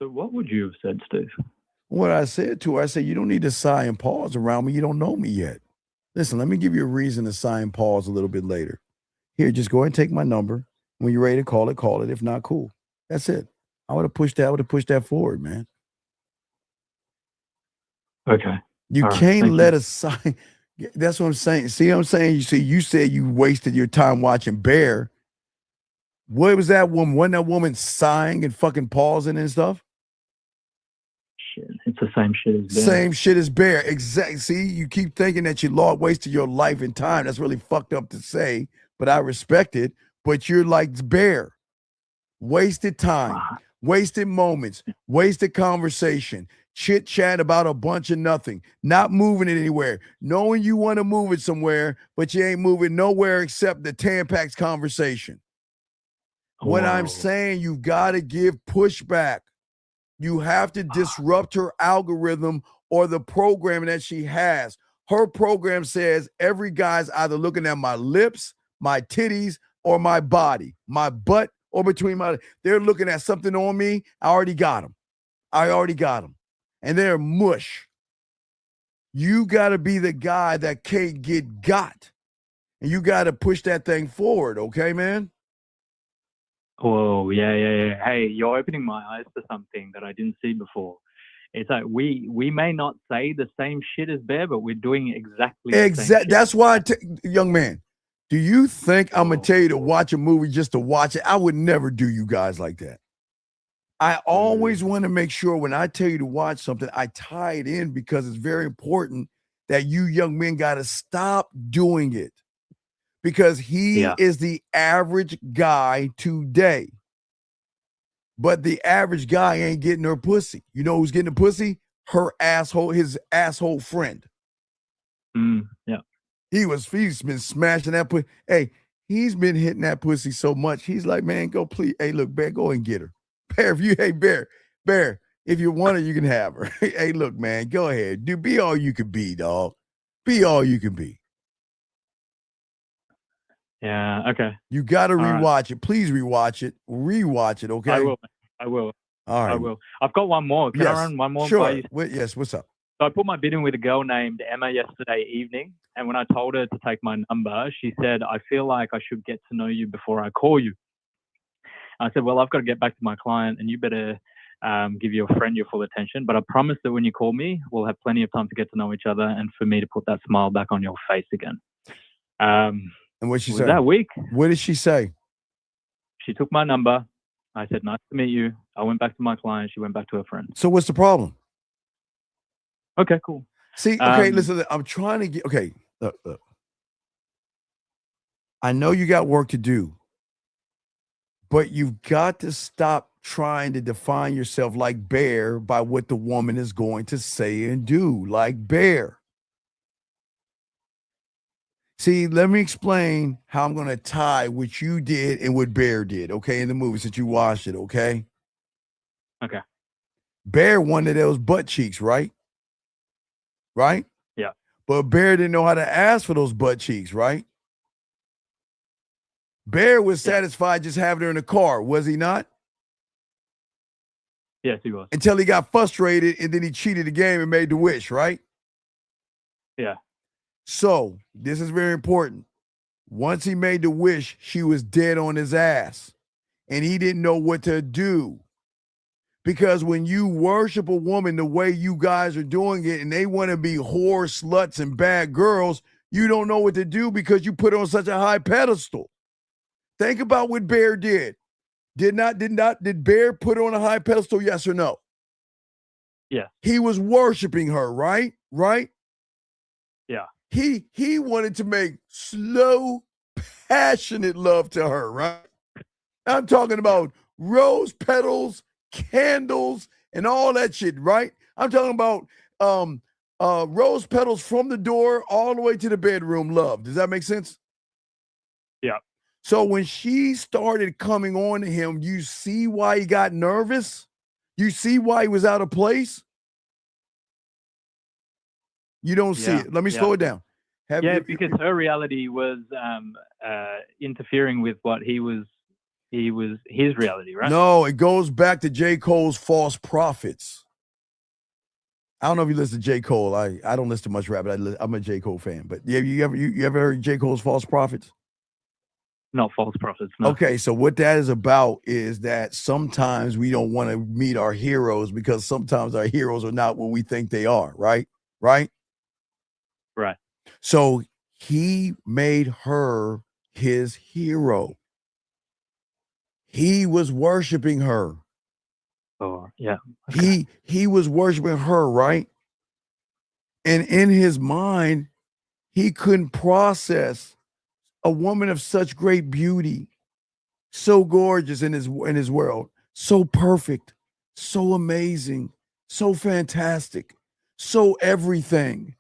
So what would you have said, Steve? What I said to her, I said, you don't need to sigh and pause around me. You don't know me yet. Listen, let me give you a reason to sigh and pause a little bit later. Here, just go ahead and take my number. When you're ready to call it, call it. If not, cool. That's it. I would have pushed that forward, man. Okay. You All right, can't thank let you. a sign. That's what I'm saying. See what I'm saying? You said you wasted your time watching Bear. What was that woman? Wasn't that woman sighing and fucking pausing and stuff? Shit, it's the same shit as Bear. Same shit as Bear. Exactly. See, you keep thinking that you wasted your life and time. That's really fucked up to say, but I respect it. But you're like Bear. Wasted time, wasted moments, wasted conversation, chit chat about a bunch of nothing, not moving it anywhere, knowing you want to move it somewhere, but you ain't moving nowhere except the Tampax conversation. What I'm saying, you've got to give pushback. You have to disrupt her algorithm or the programming that she has. Her program says every guy's either looking at my lips, my titties, or my body, my butt, or between my. They're looking at something on me. I already got them. And they're mush. You got to be the guy that can't get got. And you got to push that thing forward, okay, man? Oh, yeah. Hey, you're opening my eyes to something that I didn't see before. It's like we may not say the same shit as Bear, but we're doing exactly the same shit. That's why, young man, do you think I'm going to tell you to watch a movie just to watch it? I would never do you guys like that. I always want to make sure when I tell you to watch something, I tie it in because it's very important that you young men got to stop doing it. Because he is the average guy today. But the average guy ain't getting her pussy. You know who's getting the pussy? Her asshole, his asshole friend. Yeah. He's been smashing that pussy. Hey, he's been hitting that pussy so much. He's like, man, go please. Hey, look, Bear, go and get her. Bear, if you want her, you can have her. Hey, look, man, go ahead. Dude, be all you can be, dog. Be all you can be. Yeah, okay. You got to All right. rewatch it. Please rewatch it. Rewatch it, okay? I will. All right. I will. I've got one more. Can I run one more? Sure. by you? Yes, what's up? So I put my bid in with a girl named Emma yesterday evening, and when I told her to take my number, she said, I feel like I should get to know you before I call you. I said, well, I've got to get back to my client, and you better give your friend your full attention. But I promise that when you call me, we'll have plenty of time to get to know each other and for me to put that smile back on your face again. And what she was said? that week? What did she say? She took my number. I said, nice to meet you. I went back to my client. She went back to her friend. So what's the problem? Okay, cool. See, okay, listen, I'm trying to get, okay, look. I know you got work to do, but you've got to stop trying to define yourself like Bear by what the woman is going to say and do, like Bear. See, let me explain how I'm going to tie what you did and what Bear did, okay, in the movie since you watched it, okay? Okay. Bear wanted those butt cheeks, right? Right? Yeah. But Bear didn't know how to ask for those butt cheeks, right? Bear was satisfied just having her in the car, was he not? Yes, he was. Until he got frustrated and then he cheated the game and made the wish, right? Yeah. So, this is very important. Once he made the wish, she was dead on his ass. And he didn't know what to do. Because when you worship a woman the way you guys are doing it and they want to be whore, sluts, and bad girls, you don't know what to do because you put her on such a high pedestal. Think about what Bear did. Did Bear put her on a high pedestal, yes or no? Yeah. He was worshiping her, right? Right? Yeah. He wanted to make slow, passionate love to her, right? I'm talking about rose petals, candles, and all that shit, right? I'm talking about rose petals from the door all the way to the bedroom love. Does that make sense? Yeah. So when she started coming on to him, you see why he got nervous? You see why he was out of place? You don't see it. Let me slow it down. Because her reality was interfering with what he was his reality, right? No, it goes back to J. Cole's false prophets. I don't know if you listen to J. Cole. I don't listen to much rap, but I'm a J. Cole fan. But you ever heard J. Cole's false prophets? Not false prophets, no. Okay, so what that is about is that sometimes we don't want to meet our heroes because sometimes our heroes are not what we think they are, right? Right? Right. So he made her his hero. He was worshiping her. Oh, yeah. He was worshiping her, right? And in his mind, he couldn't process a woman of such great beauty, so gorgeous in his world, so perfect, so amazing, so fantastic, so everything.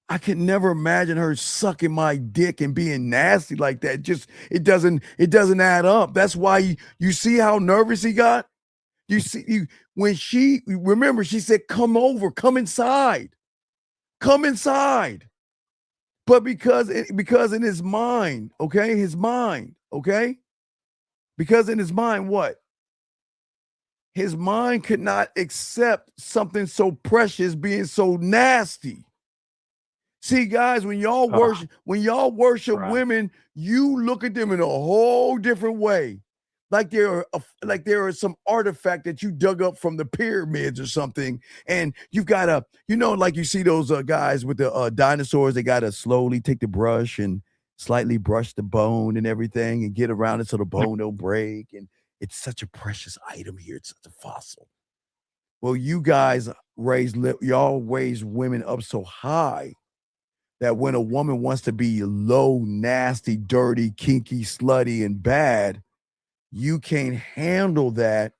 I could never imagine her sucking my dick and being nasty like that. Just it doesn't add up. That's why you see how nervous he got. You see when she remember she said, "Come over, come inside, come inside." But because in his mind, okay, because in his mind, what? His mind could not accept something so precious being so nasty. See, guys, when y'all worship women, you look at them in a whole different way. Like there are some artifact that you dug up from the pyramids or something, and you've got to, like you see those guys with the dinosaurs, they got to slowly take the brush and slightly brush the bone and everything and get around it so the bone don't break. And it's such a precious item here. It's such a fossil. Well, you guys y'all raise women up so high that when a woman wants to be low, nasty, dirty, kinky, slutty, and bad, you can't handle that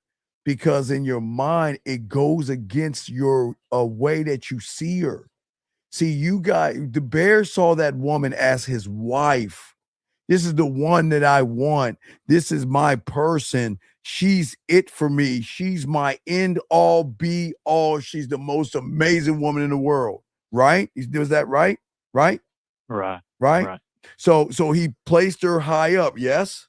because in your mind, it goes against your way that you see her. See, the bear saw that woman as his wife. This is the one that I want. This is my person. She's it for me. She's my end all, be all. She's the most amazing woman in the world. Right? Was that right? Right? Right. So he placed her high up. Yes.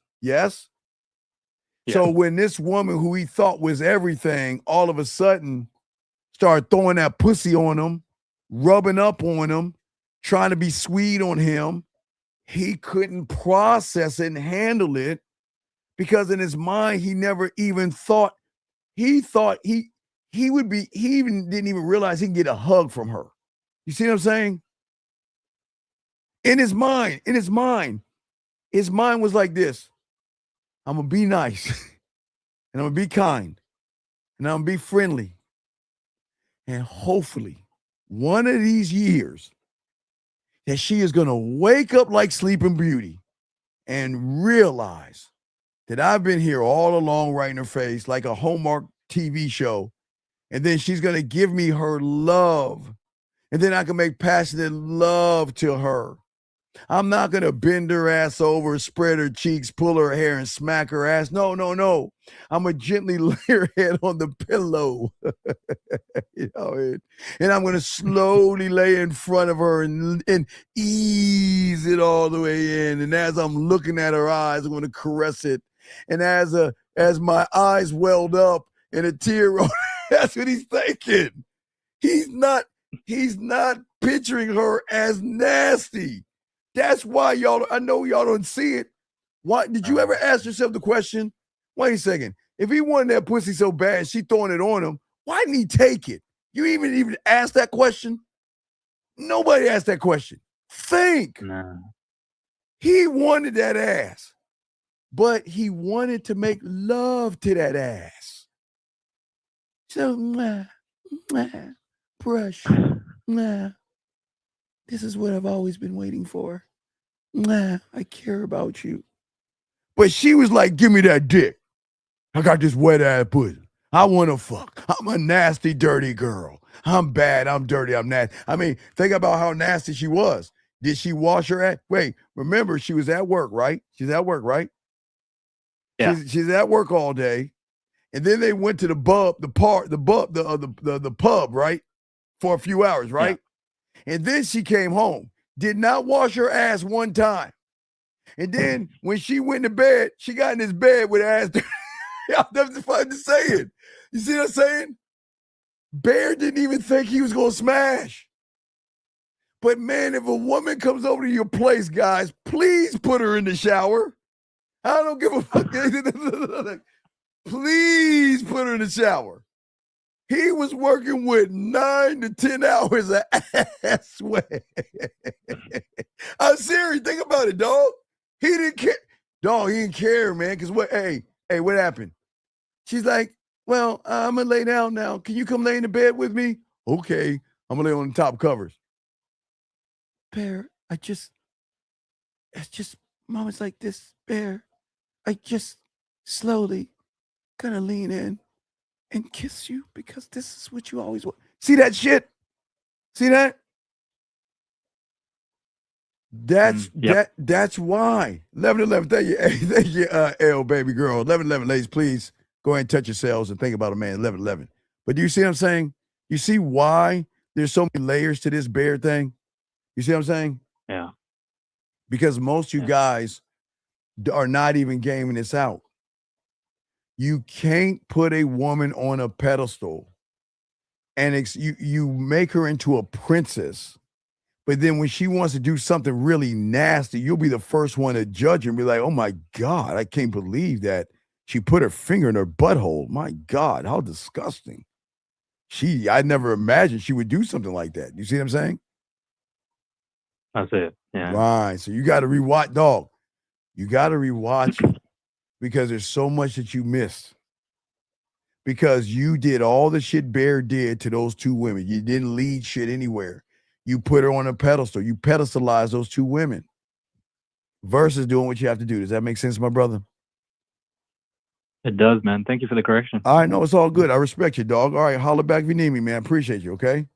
So when this woman who he thought was everything, all of a sudden started throwing that pussy on him, rubbing up on him, trying to be sweet on him, he couldn't process it and handle it because in his mind he never even thought. He thought he even didn't even realize he can get a hug from her. You see what I'm saying? In his mind was like this: I'm gonna be nice, and I'm gonna be kind, and I'm gonna be friendly, and hopefully, one of these years, that she is gonna wake up like Sleeping Beauty and realize that I've been here all along, right in her face, like a Hallmark TV show, and then she's gonna give me her love, and then I can make passionate love to her. I'm not going to bend her ass over, spread her cheeks, pull her hair, and smack her ass. No. I'm going to gently lay her head on the pillow. And I'm going to slowly lay in front of her and ease it all the way in. And as I'm looking at her eyes, I'm going to caress it. And as my eyes welled up and a tear rolled, that's what he's thinking. He's not picturing her as nasty. That's why I know y'all don't see it. Why did you ever ask yourself the question? Wait a second. If he wanted that pussy so bad, she throwing it on him, why didn't he take it? You even ask that question? Nobody asked that question. Think. Nah. He wanted that ass, but he wanted to make love to that ass. So, brush, This is what I've always been waiting for. Nah, I care about you. But she was like, give me that dick. I got this wet ass pussy. I want to fuck. I'm a nasty, dirty girl. I'm bad. I'm dirty. I'm nasty. I mean, think about how nasty she was. Did she wash her ass? Wait, remember, she was at work, right? She's at work, right? Yeah. She's at work all day. And then they went to the pub, right? For a few hours, right? Yeah. And then she came home. Did not wash her ass one time. And then when she went to bed, she got in this bed with her ass. That's what I'm saying. You see what I'm saying? Bear didn't even think he was going to smash. But man, if a woman comes over to your place, guys, please put her in the shower. I don't give a fuck. Please put her in the shower. He was working with 9 to 10 hours of ass sweat. I'm serious. Think about it, dog. He didn't care. Dog, he didn't care, man. Because what? Hey, what happened? She's like, well, I'm going to lay down now. Can you come lay in the bed with me? Okay. I'm going to lay on the top covers. Bear, it's just moments like this, Bear. I just slowly gonna lean in and kiss you because this is what you always want. See that shit? See that? That's why. 11-11. Thank you, L baby girl. 11-11, ladies, please go ahead and touch yourselves and think about a man. 11-11. But do you see what I'm saying? You see why there's so many layers to this Bear thing? You see what I'm saying? Yeah. Because most you guys are not even gaming this out. You can't put a woman on a pedestal and you make her into a princess. But then when she wants to do something really nasty, you'll be the first one to judge her and be like, oh my God, I can't believe that she put her finger in her butthole. My God, how disgusting. I never imagined she would do something like that. You see what I'm saying? That's it. Yeah. Right. So you got to rewatch, dog. You got to rewatch it because there's so much that you missed. Because you did all the shit Bear did to those two women. You didn't lead shit anywhere. You put her on a pedestal. You pedestalized those two women versus doing what you have to do. Does that make sense, my brother? It does, man. Thank you for the correction. All right. No, it's all good. I respect you, dog. All right. Holler back if you need me, man. Appreciate you, okay?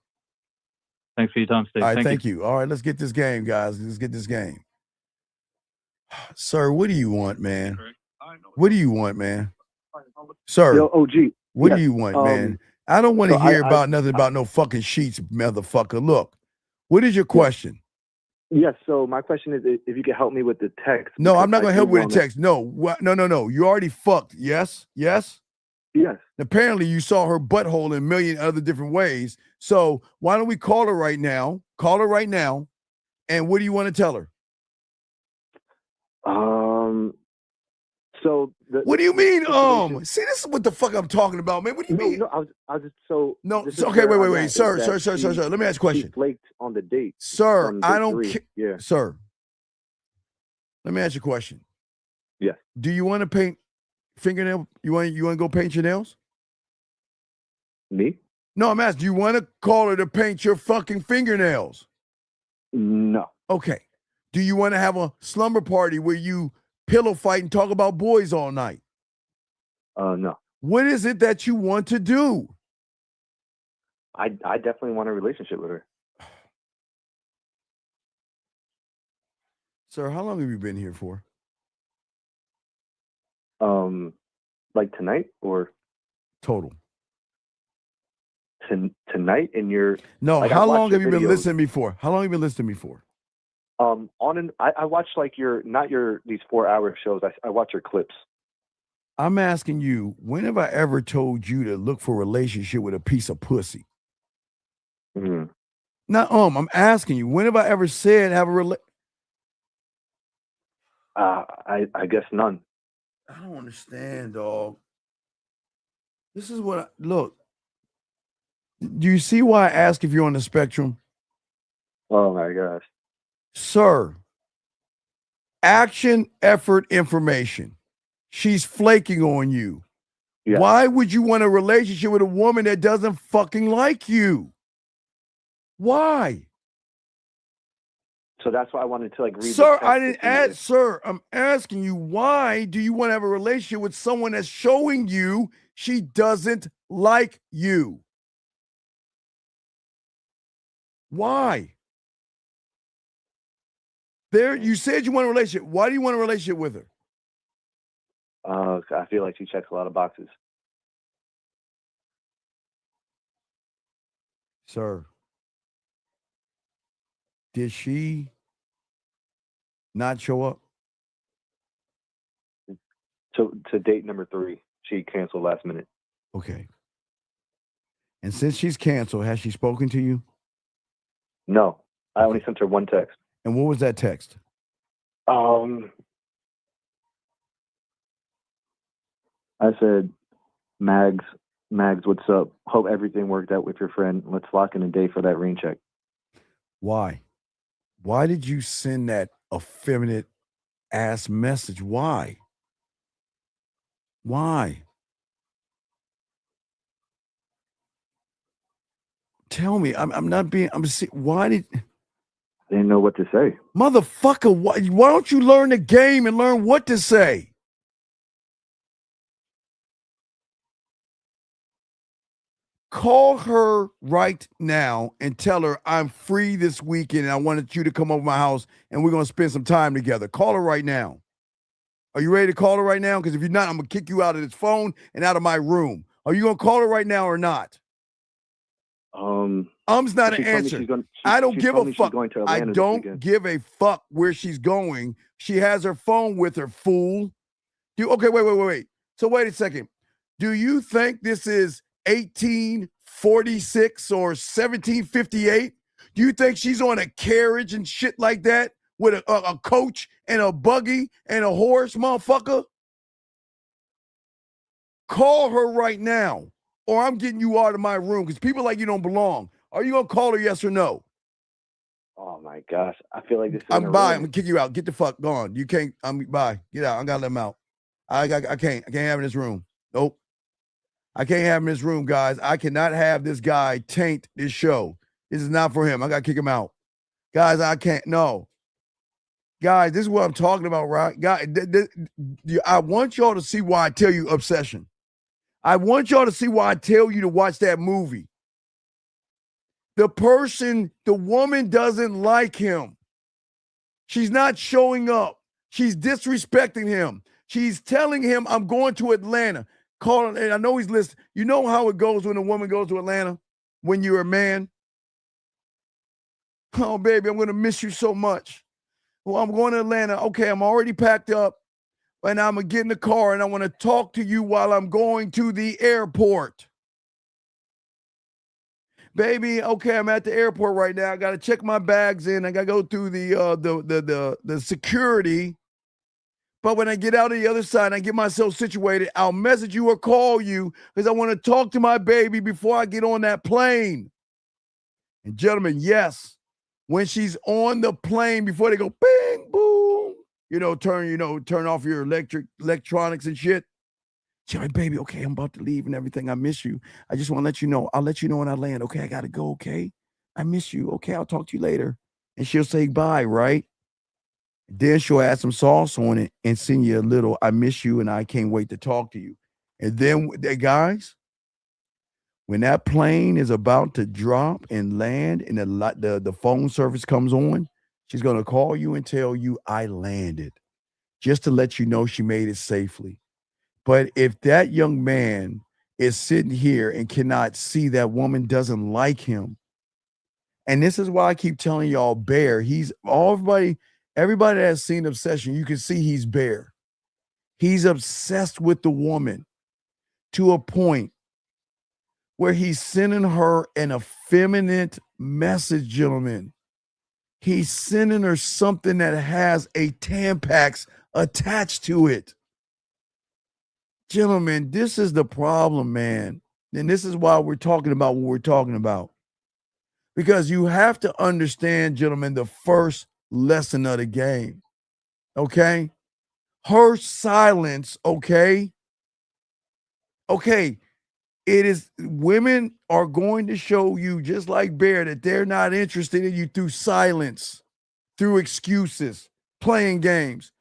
Thanks for your time, Steve. All right. Thank you. All right. Let's get this game, guys. Let's get this game. Sir, what do you want, man? What do you want, man? Sir, Yo, OG. What Yes, do you want, man? I don't want to hear about nothing about no fucking sheets, motherfucker. Look, what is your question? Yes, so my question is if you could help me with the text. No, I'm not going to help with the text. No. No. You already fucked. Yes? Yes. Apparently, you saw her butthole in a million other different ways. So why don't we call her right now? Call her right now. And what do you want to tell her? So what do you mean? See, this is what the fuck I'm talking about, man. What do you mean? No, I was just so. No, okay, wait, sir. Let me ask you a question. She flaked on the date, sir. I don't care. Yeah, sir. Let me ask you a question. Yes. Do you want to paint fingernail? You want to go paint your nails? Me? No, I'm asking. Do you want to call her to paint your fucking fingernails? No. Okay. Do you want to have a slumber party where you pillow fight and talk about boys all night? No. What is it that you want to do? I definitely want a relationship with her. Sir, how long have you been here for? Like tonight or total? Tonight in your no. Like, how long have you been listening before? How long have you been listening before? I watch like these 4-hour shows. I watch your clips. I'm asking you, when have I ever told you to look for a relationship with a piece of pussy? Mm-hmm. Not I'm asking you, when have I ever said have a I guess none. I don't understand, dog. This is what look. Do you see why I ask if you're on the spectrum? Oh my gosh. Sir, action, effort, information. She's flaking on you. Yeah. Why would you want a relationship with a woman that doesn't fucking like you? Why? So that's why I wanted to like read. Sir, I didn't ask. Sir, I'm asking you, why do you want to have a relationship with someone that's showing you she doesn't like you? Why? You said you want a relationship. Why do you want a relationship with her? I feel like she checks a lot of boxes. Sir, did she not show up? To date number 3, she canceled last minute. Okay. And since she's canceled, has she spoken to you? No, I only sent her one text. And what was that text? I said, Mags, what's up? Hope everything worked out with your friend. Let's lock in a day for that rain check. Why? Why did you send that effeminate ass message? Why? Why? Tell me. Why did... I didn't know what to say. Motherfucker, why don't you learn the game and learn what to say? Call her right now and tell her I'm free this weekend and I wanted you to come over my house and we're going to spend some time together. Call her right now. Are you ready to call her right now? Because if you're not, I'm going to kick you out of this phone and out of my room. Are you going to call her right now or not? Not an answer. I don't give a fuck. I don't give a fuck where she's going. She has her phone with her, fool. Okay, wait. So wait a second. Do you think this is 1846 or 1758? Do you think she's on a carriage and shit like that with a coach and a buggy and a horse, motherfucker? Call her right now or I'm getting you out of my room because people like you don't belong. Are you going to call her, yes or no? Oh, my gosh. I feel like this is I'm bye. I'm going to kick you out. Get the fuck gone. You can't. Bye. Get out. I got to let him out. I can't. I can't have him in this room. Nope. I can't have him in this room, guys. I cannot have this guy taint this show. This is not for him. I got to kick him out. Guys, I can't. No. Guys, this is what I'm talking about, right? Guys, I want y'all to see why I tell you obsession. I want y'all to see why I tell you to watch that movie. The woman doesn't like him. She's not showing up. She's disrespecting him. She's telling him, I'm going to Atlanta. Calling, and I know he's listening. You know how it goes when a woman goes to Atlanta when you're a man? Oh, baby, I'm going to miss you so much. Well, I'm going to Atlanta. Okay, I'm already packed up, and I'm going to get in the car, and I want to talk to you while I'm going to the airport. Baby, okay, I'm at the airport right now. I got to check my bags in. I got to go through the security. But when I get out of the other side and I get myself situated, I'll message you or call you because I want to talk to my baby before I get on that plane. And gentlemen, yes, when she's on the plane, before they go bing, boom, turn off your electronics and shit. She's like, baby, okay, I'm about to leave and everything. I miss you. I just want to let you know. I'll let you know when I land. Okay, I got to go, okay? I miss you. Okay, I'll talk to you later. And she'll say bye, right? Then she'll add some sauce on it and send you a little, I miss you and I can't wait to talk to you. And then, guys, when that plane is about to drop and land and the phone service comes on, she's going to call you and tell you, I landed, just to let you know she made it safely. But if that young man is sitting here and cannot see that woman doesn't like him, and this is why I keep telling y'all, Bear, everybody that has seen Obsession, you can see he's Bear. He's obsessed with the woman to a point where he's sending her an effeminate message, gentlemen. He's sending her something that has a Tampax attached to it. Gentlemen, this is the problem, man. And this is why we're talking about what we're talking about. Because you have to understand, gentlemen, the first lesson of the game. Okay? Her silence, okay? Okay. It is, women are going to show you, just like Bear, that they're not interested in you through silence. through excuses, playing games.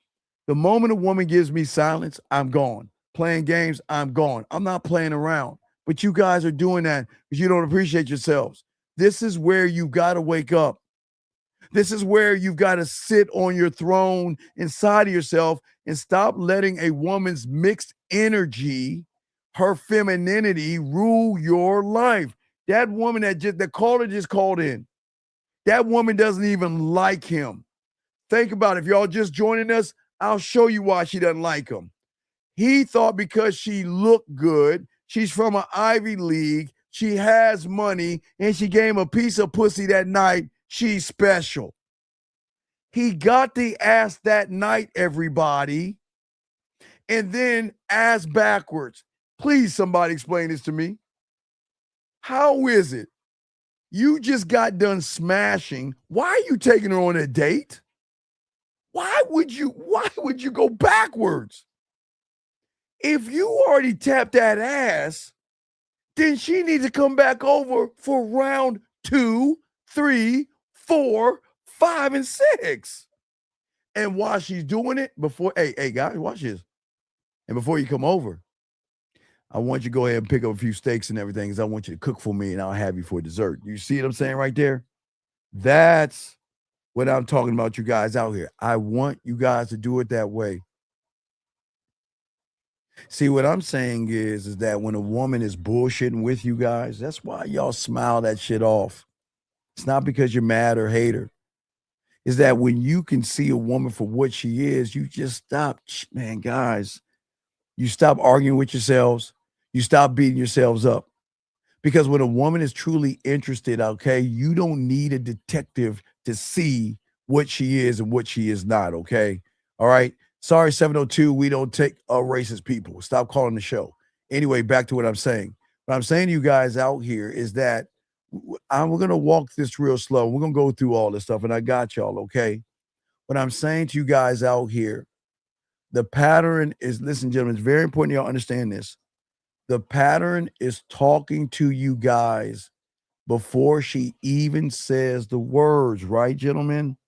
The moment a woman gives me silence, I'm gone. Playing games, I'm gone. I'm not playing around. But you guys are doing that because you don't appreciate yourselves. This is where you got to wake up. This is where you've got to sit on your throne inside of yourself and stop letting a woman's mixed energy, her femininity, rule your life. That woman that caller just called in, that woman doesn't even like him. Think about it. If y'all just joining us, I'll show you why she doesn't like him. He thought because she looked good, she's from an Ivy League, she has money, and she gave him a piece of pussy that night, she's special. He got the ass that night, everybody, and then ass backwards. Please, somebody explain this to me. How is it you just got done smashing? Why are you taking her on a date? Why would you go backwards? If you already tapped that ass, then she needs to come back over for round 2, 3, 4, 5, and 6. And while she's doing it, hey guys, watch this. And before you come over, I want you to go ahead and pick up a few steaks and everything, because I want you to cook for me and I'll have you for dessert. You see what I'm saying right there? That's what I'm talking about, you guys out here. I want you guys to do it that way. See, what I'm saying is that when a woman is bullshitting with you guys, that's why y'all smile that shit off. It's not because you're mad or hate her. Is that when you can see a woman for what she is, you just stop, man, guys, you stop arguing with yourselves. You stop beating yourselves up. Because when a woman is truly interested, okay, you don't need a detective to see what she is and what she is not, okay? All right? Sorry, 702, we don't take racist people. Stop calling the show. Anyway, back to what I'm saying. What I'm saying to you guys out here is that we're going to walk this real slow. We're going to go through all this stuff, and I got y'all, okay? What I'm saying to you guys out here, the pattern is, listen, gentlemen, it's very important y'all understand this. The pattern is talking to you guys before she even says the words, right, gentlemen?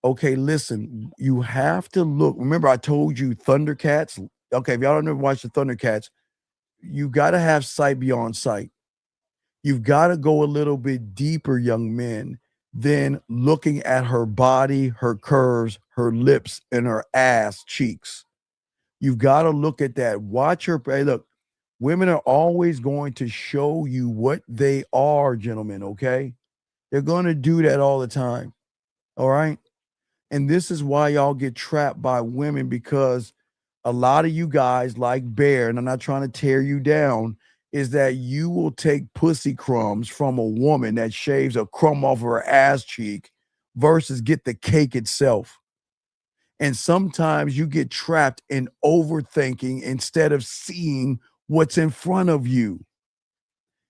Okay, listen, you have to look. Remember, I told you Thundercats. Okay, if y'all don't ever watch the Thundercats, you got to have sight beyond sight. You've got to go a little bit deeper, young men, than looking at her body, her curves, her lips, and her ass cheeks. You've got to look at that. Watch her. Hey, look, women are always going to show you what they are, gentlemen, okay? They're going to do that all the time, all right? And this is why y'all get trapped by women, because a lot of you guys like Bear, and I'm not trying to tear you down, is that you will take pussy crumbs from a woman that shaves a crumb off her ass cheek versus get the cake itself. And sometimes you get trapped in overthinking instead of seeing what's in front of you.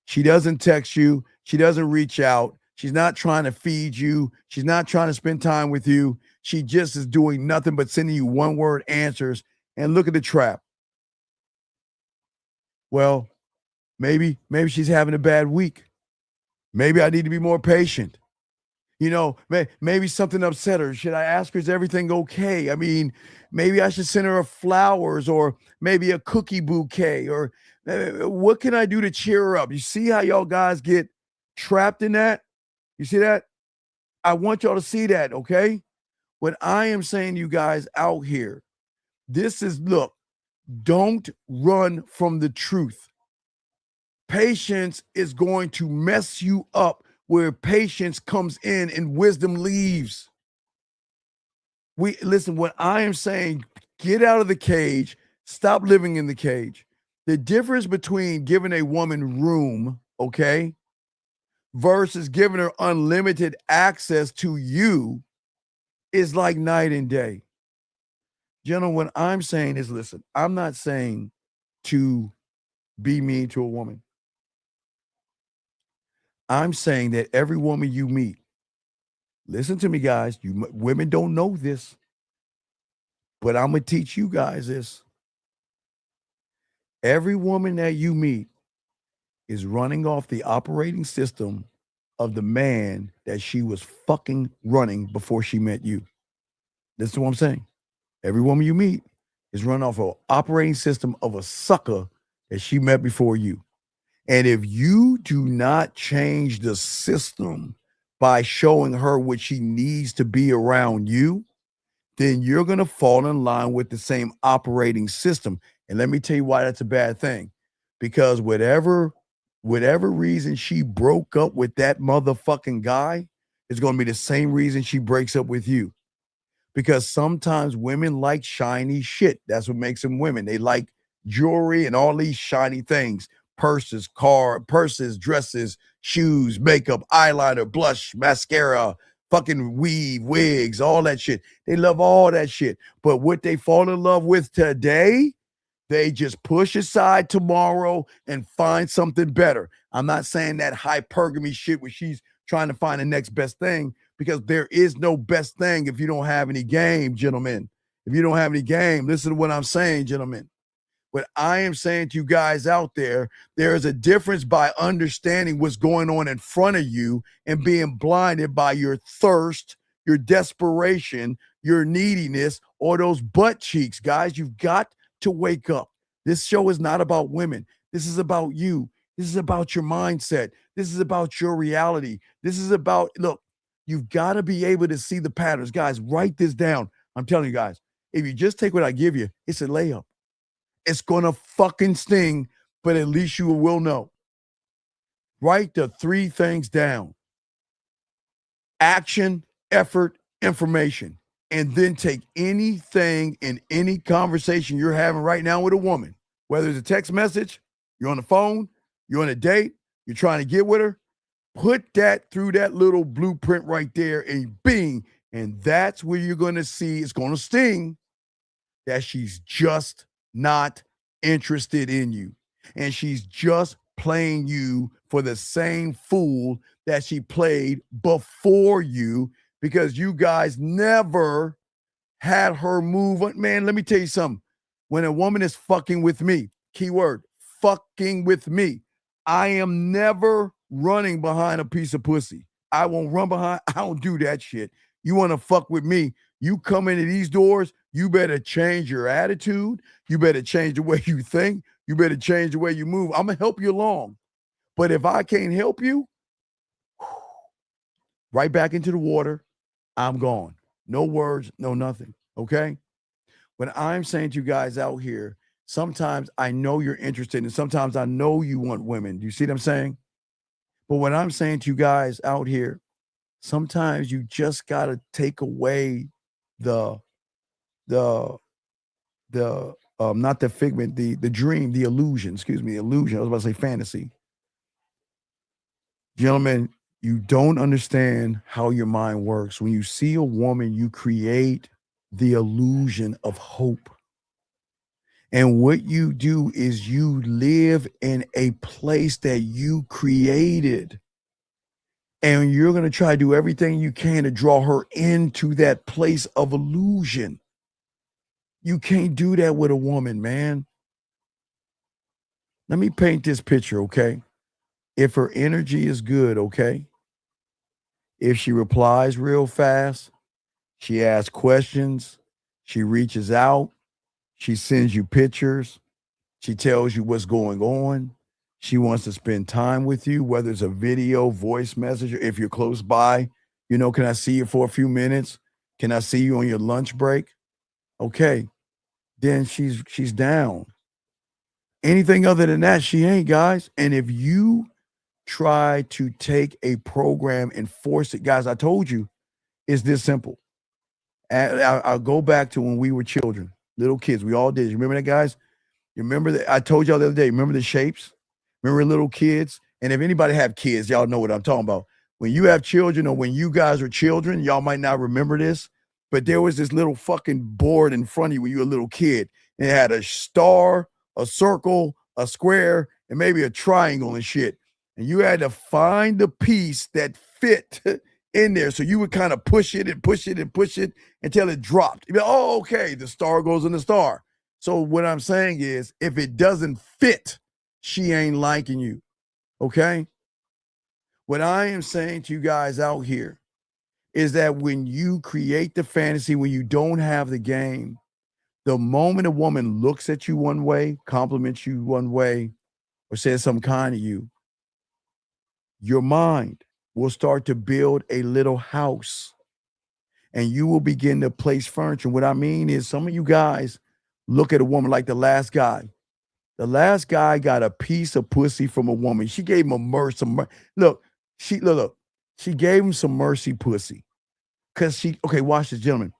She doesn't text you. She doesn't reach out. She's not trying to feed you. She's not trying to spend time with you. She just is doing nothing but sending you one-word answers. And look at the trap. Well, maybe she's having a bad week. Maybe I need to be more patient. You know, maybe something upset her. Should I ask her, is everything okay? I mean, maybe I should send her flowers or maybe a cookie bouquet, or what can I do to cheer her up? You see how y'all guys get trapped in that? You see that? I want y'all to see that, okay? What I am saying to you guys out here, this is, look, don't run from the truth. Patience is going to mess you up where patience comes in and wisdom leaves. Listen, what I am saying, get out of the cage, stop living in the cage. The difference between giving a woman room, okay, versus giving her unlimited access to you is like night and day. Gentlemen, what I'm saying is, listen, I'm not saying to be mean to a woman. I'm saying that every woman you meet, listen to me, guys, women don't know this, but I'm going to teach you guys this. Every woman that you meet is running off the operating system of the man that she was fucking running before she met you. This is what I'm saying. Every woman you meet is run off an operating system of a sucker that she met before you. And if you do not change the system by showing her what she needs to be around you, then you're going to fall in line with the same operating system. And let me tell you why that's a bad thing. Because whatever reason she broke up with that motherfucking guy is going to be the same reason she breaks up with you. Because sometimes women like shiny shit. That's what makes them women. They like jewelry and all these shiny things. Purses, dresses, shoes, makeup, eyeliner, blush, mascara, fucking weave, wigs, all that shit. They love all that shit. But what they fall in love with today, they just push aside tomorrow and find something better. I'm not saying that hypergamy shit where she's trying to find the next best thing, because there is no best thing if you don't have any game, gentlemen. If you don't have any game, listen to what I'm saying, gentlemen. What I am saying to you guys out there, there is a difference by understanding what's going on in front of you and being blinded by your thirst, your desperation, your neediness, or those butt cheeks. Guys, you've got to wake up. This show is not about women. This is about you. This is about your mindset. This is about your reality. This is about, look, you've got to be able to see the patterns. Guys, write this down. I'm telling you guys, if you just take what I give you, it's a layup. It's going to fucking sting, but at least you will know. Write the 3 things down: action, effort, information. And then take anything in any conversation you're having right now with a woman, whether it's a text message, you're on the phone, you're on a date, you're trying to get with her, put that through that little blueprint right there and bing. And that's where you're going to see it's going to sting, that she's just not interested in you. And she's just playing you for the same fool that she played before you, because you guys never had her move on. Man, let me tell you something. When a woman is fucking with me, keyword, fucking with me, I am never running behind a piece of pussy. I won't run behind. I don't do that shit. You want to fuck with me, you come into these doors, you better change your attitude. You better change the way you think. You better change the way you move. I'm going to help you along. But if I can't help you, right back into the water, I'm gone. No words, no nothing, okay? When I'm saying to you guys out here, sometimes I know you're interested, and sometimes I know you want women. Do you see what I'm saying? But when I'm saying to you guys out here, sometimes you just got to take away the not the figment, the dream, the illusion, illusion. I was about to say fantasy. Gentlemen, you don't understand how your mind works. When you see a woman, you create the illusion of hope. And what you do is you live in a place that you created. And you're going to try to do everything you can to draw her into that place of illusion. You can't do that with a woman, man. Let me paint this picture, okay? If her energy is good, okay? If she replies real fast, she asks questions, she reaches out, she sends you pictures, she tells you what's going on, she wants to spend time with you, whether it's a video, voice message, or if you're close by, can I see you for a few minutes? Can I see you on your lunch break? Okay, then she's down. Anything other than that, she ain't, guys. And if you try to take a program and force it, guys, I told you, it's this simple. I'll go back to when we were children, little kids. We all did. You remember that, guys? You remember that? I told y'all the other day, remember the shapes? Remember little kids? And if anybody have kids, y'all know what I'm talking about. When you have children, or when you guys are children, y'all might not remember this, but there was this little fucking board in front of you when you were a little kid. And it had a star, a circle, a square, and maybe a triangle and shit. And you had to find the piece that fit in there. So you would kind of push it and push it and push it until it dropped. You'd be like, oh, okay, the star goes in the star. So what I'm saying is, if it doesn't fit, she ain't liking you, okay? What I am saying to you guys out here is that when you create the fantasy, when you don't have the game, the moment a woman looks at you one way, compliments you one way, or says something kind to you, your mind will start to build a little house and you will begin to place furniture. What I mean is some of you guys look at a woman like the last guy. The last guy got a piece of pussy from a woman. She gave him a mercy. Look, she gave him some mercy pussy. Cause okay, watch this, gentlemen.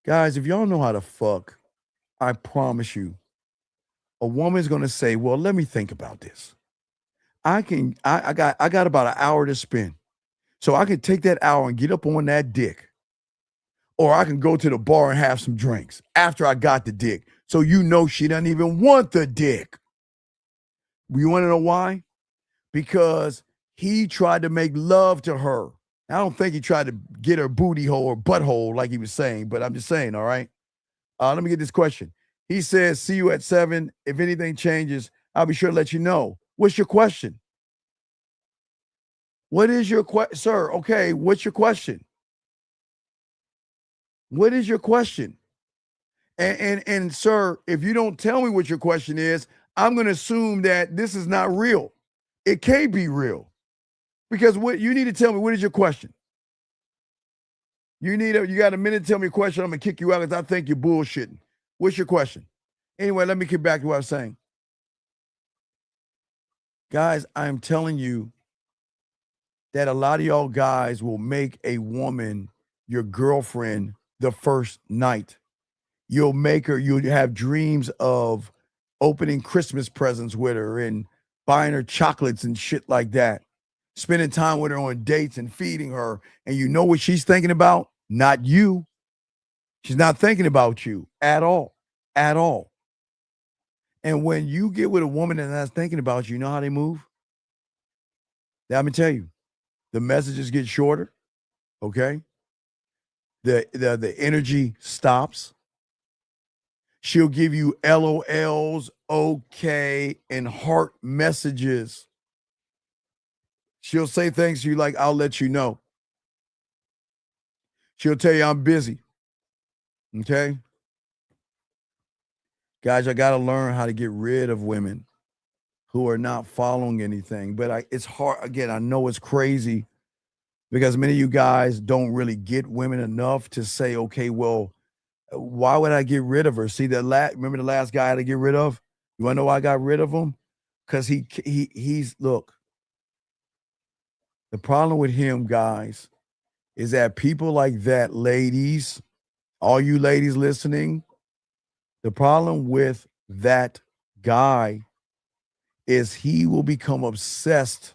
Guys, if y'all know how to fuck, I promise you, a woman's gonna say, well, let me think about this. I got about an hour to spend. So I can take that hour and get up on that dick. Or I can go to the bar and have some drinks after I got the dick. So you know she doesn't even want the dick. You want to know why? Because he tried to make love to her. I don't think he tried to get her booty hole or butthole like he was saying, but I'm just saying, all right? Let me get this question. He says, see you at 7. If anything changes, I'll be sure to let you know. What's your question? What is your question? Sir, okay, what's your question? What is your question? And sir, if you don't tell me what your question is, I'm going to assume that this is not real. It can't be real. Because what you need to tell me, what is your question? You got a minute to tell me a question. I'm going to kick you out because I think you're bullshitting. What's your question? Anyway, let me get back to what I was saying. Guys, I'm telling you that a lot of y'all guys will make a woman your girlfriend the first night. You'll have dreams of opening Christmas presents with her and buying her chocolates and shit like that. Spending time with her on dates and feeding her. And you know what she's thinking about? Not you. She's not thinking about you at all. At all. And when you get with a woman that's not thinking about you, you know how they move? Let me tell you. The messages get shorter. Okay? The energy stops. She'll give you LOLs, okay, and heart messages. She'll say things to you like, I'll let you know. She'll tell you I'm busy. Okay? Guys, I got to learn how to get rid of women who are not following anything. But it's hard. Again, I know it's crazy because many of you guys don't really get women enough to say, okay, well, why would I get rid of her? See, remember the last guy I had to get rid of? You want to know why I got rid of him? Because look, the problem with him, guys, is that people like that, ladies, all you ladies listening, the problem with that guy is he will become obsessed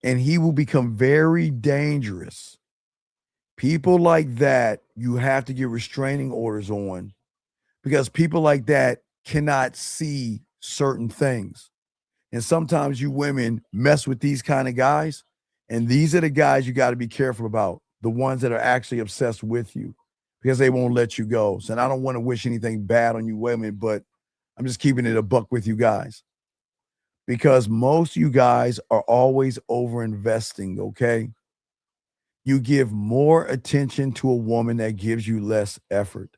and he will become very dangerous. People like that, you have to get restraining orders on because people like that cannot see certain things. And sometimes you women mess with these kind of guys, and these are the guys you got to be careful about, the ones that are actually obsessed with you because they won't let you go. So I don't want to wish anything bad on you women, but I'm just keeping it a buck with you guys because most of you guys are always over investing, okay? You give more attention to a woman that gives you less effort.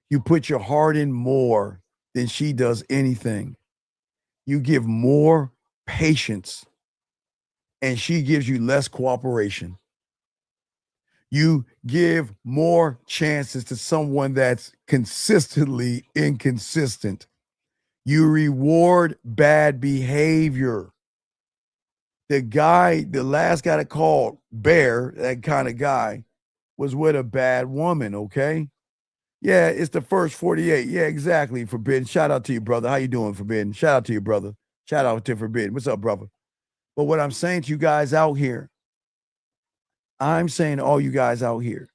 You put your heart in more than she does anything. You give more patience and she gives you less cooperation. You give more chances to someone that's consistently inconsistent. You reward bad behavior. The last guy that called Bear, that kind of guy, was with a bad woman, okay? Yeah, it's the first 48. Yeah, exactly, Forbidden. Shout out to you, brother. How you doing, Forbidden? Shout out to you, brother. Shout out to Forbidden. What's up, brother? But what I'm saying to you guys out here, I'm saying to all you guys out here,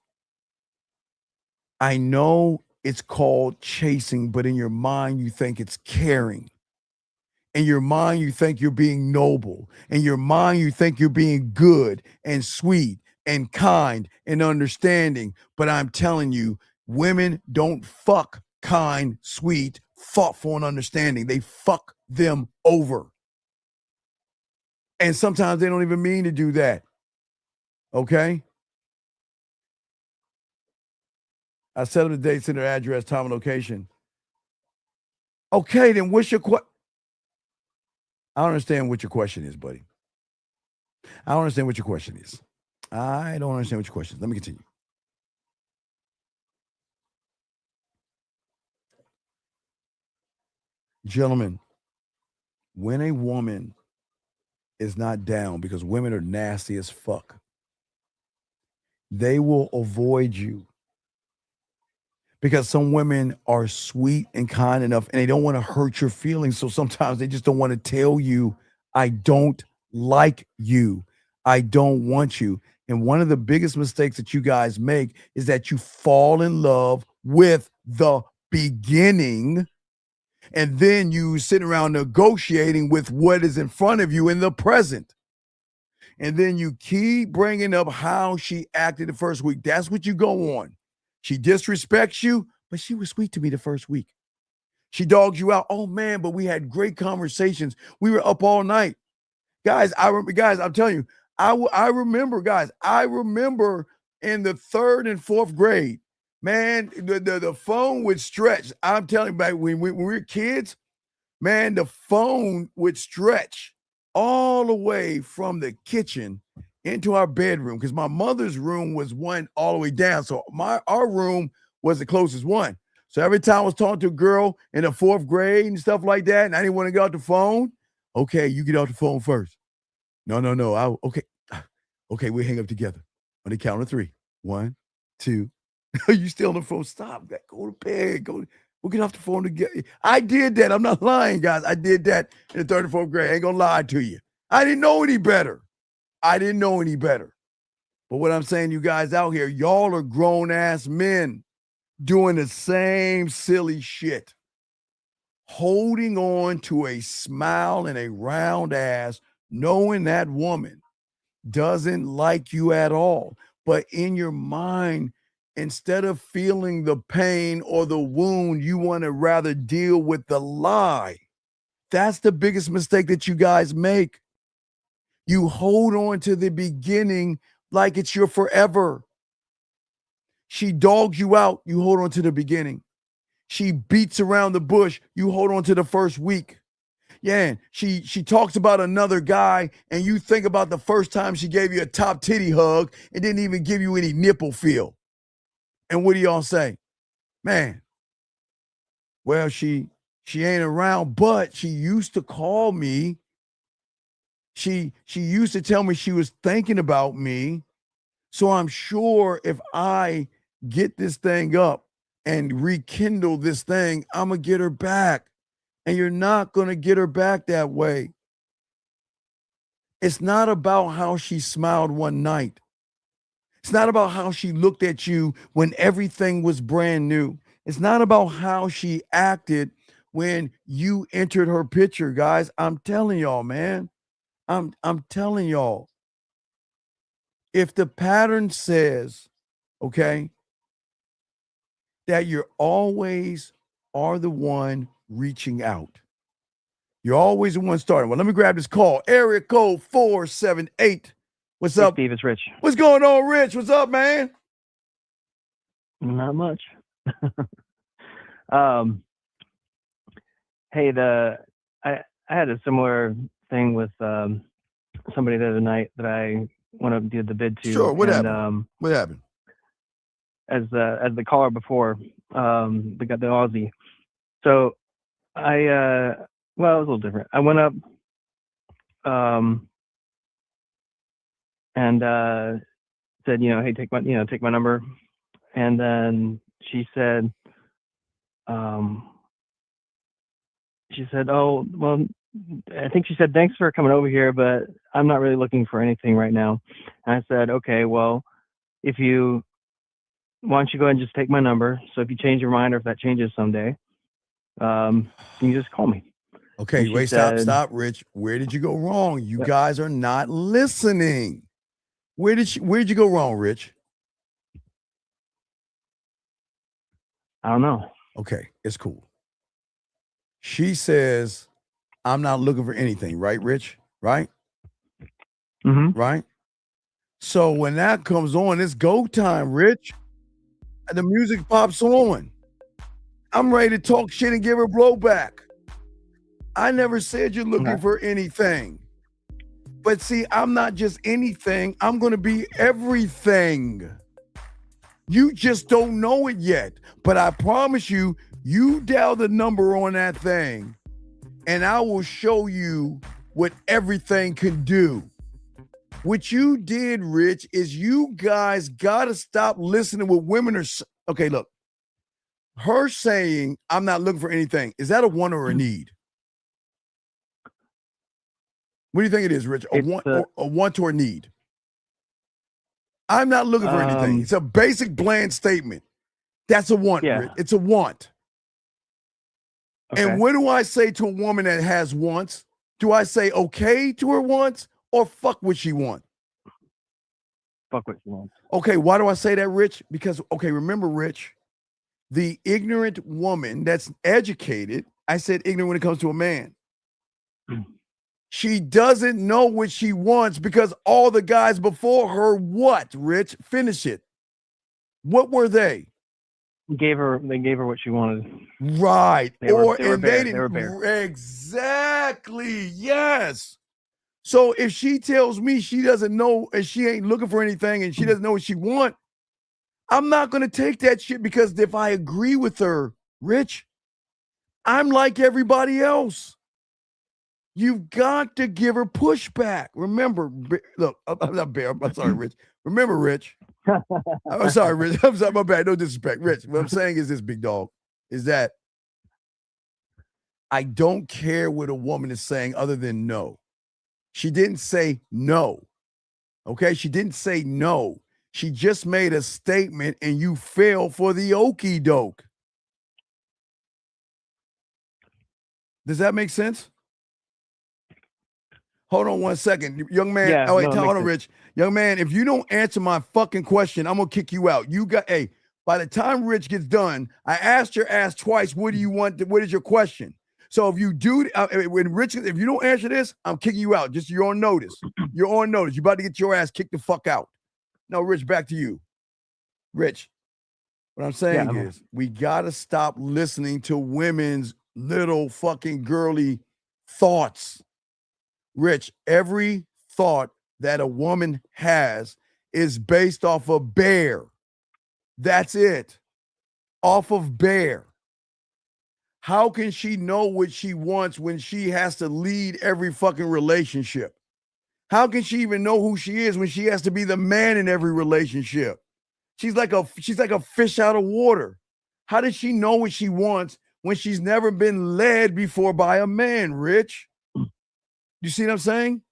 I know it's called chasing, but in your mind, you think it's caring. In your mind, you think you're being noble. In your mind, you think you're being good and sweet and kind and understanding. But I'm telling you, women don't fuck kind, sweet, thoughtful, and understanding. They fuck them over. And sometimes they don't even mean to do that. Okay? I set them the date, send their address, time, and location. Okay, then what's your question? I don't understand what your question is, buddy. I don't understand what your question is. I don't understand what your question is. Let me continue. Gentlemen, when a woman is not down, because women are nasty as fuck, they will avoid you. Because some women are sweet and kind enough and they don't want to hurt your feelings. So sometimes they just don't want to tell you, I don't like you. I don't want you. And one of the biggest mistakes that you guys make is that you fall in love with the beginning and then you sit around negotiating with what is in front of you in the present. And then you keep bringing up how she acted the first week. That's what you go on. She disrespects you, but she was sweet to me the first week. She dogs you out. Oh man, but we had great conversations. We were up all night. Guys, I'm telling you, I remember in the 3rd and 4th grade, man, the phone would stretch. I'm telling you, back when we were kids, man, the phone would stretch all the way from the kitchen into our bedroom because my mother's room was one all the way down. So our room was the closest one. So every time I was talking to a girl in the 4th grade and stuff like that, and I didn't want to get off the phone, okay, you get off the phone first. No. Okay, we hang up together on the count of 3. 1, 2. You still on the phone? Stop. Go to bed. We'll get off the phone together. I did that. I'm not lying, guys. I did that in the 3rd and 4th grade. I ain't gonna lie to you. I didn't know any better. But what I'm saying, you guys out here, y'all are grown-ass men doing the same silly shit. Holding on to a smile and a round ass, knowing that woman doesn't like you at all. But in your mind, instead of feeling the pain or the wound, you want to rather deal with the lie. That's the biggest mistake that you guys make. You hold on to the beginning like it's your forever. She dogs you out, you hold on to the beginning. She beats around the bush, you hold on to the first week. Yeah, she talks about another guy, and you think about the first time she gave you a top titty hug and didn't even give you any nipple feel. And what do y'all say? Man, well, she ain't around, but she used to call me. She used to tell me she was thinking about me. So I'm sure if I get this thing up and rekindle this thing, I'm going to get her back. And you're not going to get her back that way. It's not about how she smiled one night. It's not about how she looked at you when everything was brand new. It's not about how she acted when you entered her picture, guys. I'm telling y'all, man. I'm telling y'all. If the pattern says, okay, that you're always are the one reaching out. You're always the one starting. Well, let me grab this call. Area code 478. What's up? Steve, it's Rich. What's going on, Rich? What's up, man? Not much. Hey, I had a similar thing with somebody the other night that I want to do the bid to. Sure. What happened? What happened? As the caller before, the Aussie. So it was a little different. I went up and said, hey, take my number. And then she said, oh, well, I think she said, thanks for coming over here, but I'm not really looking for anything right now. And I said, okay, well, why don't you go ahead and just take my number? So if you change your mind or if that changes someday, you can just call me. Okay, wait, stop, Rich. Where did you go wrong? You guys are not listening. Where'd you go wrong, Rich? I don't know. Okay, it's cool. She says, I'm not looking for anything, right, Rich? Right? right? So when that comes on, it's go time, Rich. And the music pops on. I'm ready to talk shit and give her blowback. I never said you're looking for anything. But see, I'm not just anything. I'm going to be everything. You just don't know it yet. But I promise you, you dial the number on that thing, and I will show you what everything can do. What you did, Rich, is you guys got to stop listening what women are. Okay, look. Her saying, I'm not looking for anything. Is that a want or a need? What do you think it is, Rich? A want or a need? I'm not looking for anything. It's a basic, bland statement. That's a want, Rich. It's a want. Okay. And what do I say to a woman that has wants? Do I say okay to her wants or fuck what she wants? Fuck what she wants. Okay, why do I say that, Rich? Because, okay, remember, Rich, the ignorant woman that's educated, I said ignorant when it comes to a man. She doesn't know what she wants because all the guys before her, what, Rich? Finish it. What were they? They gave her what she wanted. Right. They were bare. Exactly. Yes. So if she tells me she doesn't know and she ain't looking for anything and she doesn't know what she wants, I'm not going to take that shit because if I agree with her, Rich, I'm like everybody else. You've got to give her pushback. Remember, look, I'm not Bear. I'm sorry, Rich. Remember, Rich. I'm sorry, Rich. I'm sorry, my bad. No disrespect. Rich, what I'm saying is this, big dog, is that I don't care what a woman is saying other than no. She didn't say no. Okay? She didn't say no. She just made a statement and you fell for the okie doke. Does that make sense? Hold on one second. Young man. Yeah, hold on, sense. Rich. Young man, if you don't answer my fucking question, I'm going to kick you out. By the time Rich gets done, I asked your ass twice, what do you want? What is your question? So if you do, when Rich, if you don't answer this, I'm kicking you out. Just you're on notice. You're on notice. You're about to get your ass kicked the fuck out. No, Rich, back to you. Rich, what I'm saying is we got to stop listening to women's little fucking girly thoughts. Rich, every thought that a woman has is based off of bear. That's it. Off of bear. How can she know what she wants when she has to lead every fucking relationship? How can she even know who she is when she has to be the man in every relationship? She's like a fish out of water. How does she know what she wants when she's never been led before by a man, Rich? You see what I'm saying?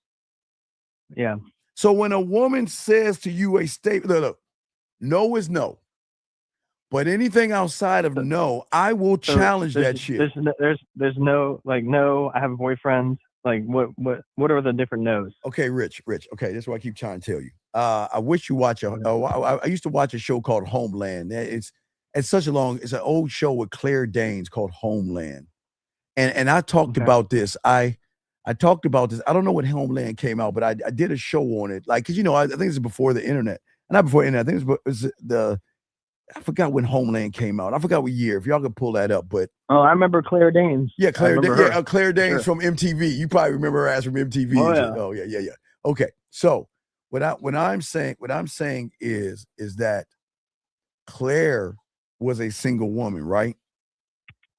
Yeah. So when a woman says to you a statement, look, no is no. But anything outside of no, I will challenge that shit. There's no, like, no, I have a boyfriend. Like, what are the different no's? Okay, Rich. Okay, this is what I keep trying to tell you. I wish you watch I used to watch a show called Homeland. It's an old show with Claire Danes called Homeland. And I talked about this. I talked about this. I don't know when Homeland came out, but I did a show on it. Like, cause I think it's before the internet. Not before the internet. I think it was I forgot when Homeland came out. I forgot what year. If y'all could pull that up, but I remember Claire Danes. Yeah, Claire Danes from MTV. You probably remember her as from MTV. Oh yeah. Okay, so what I'm saying is that Claire was a single woman, right?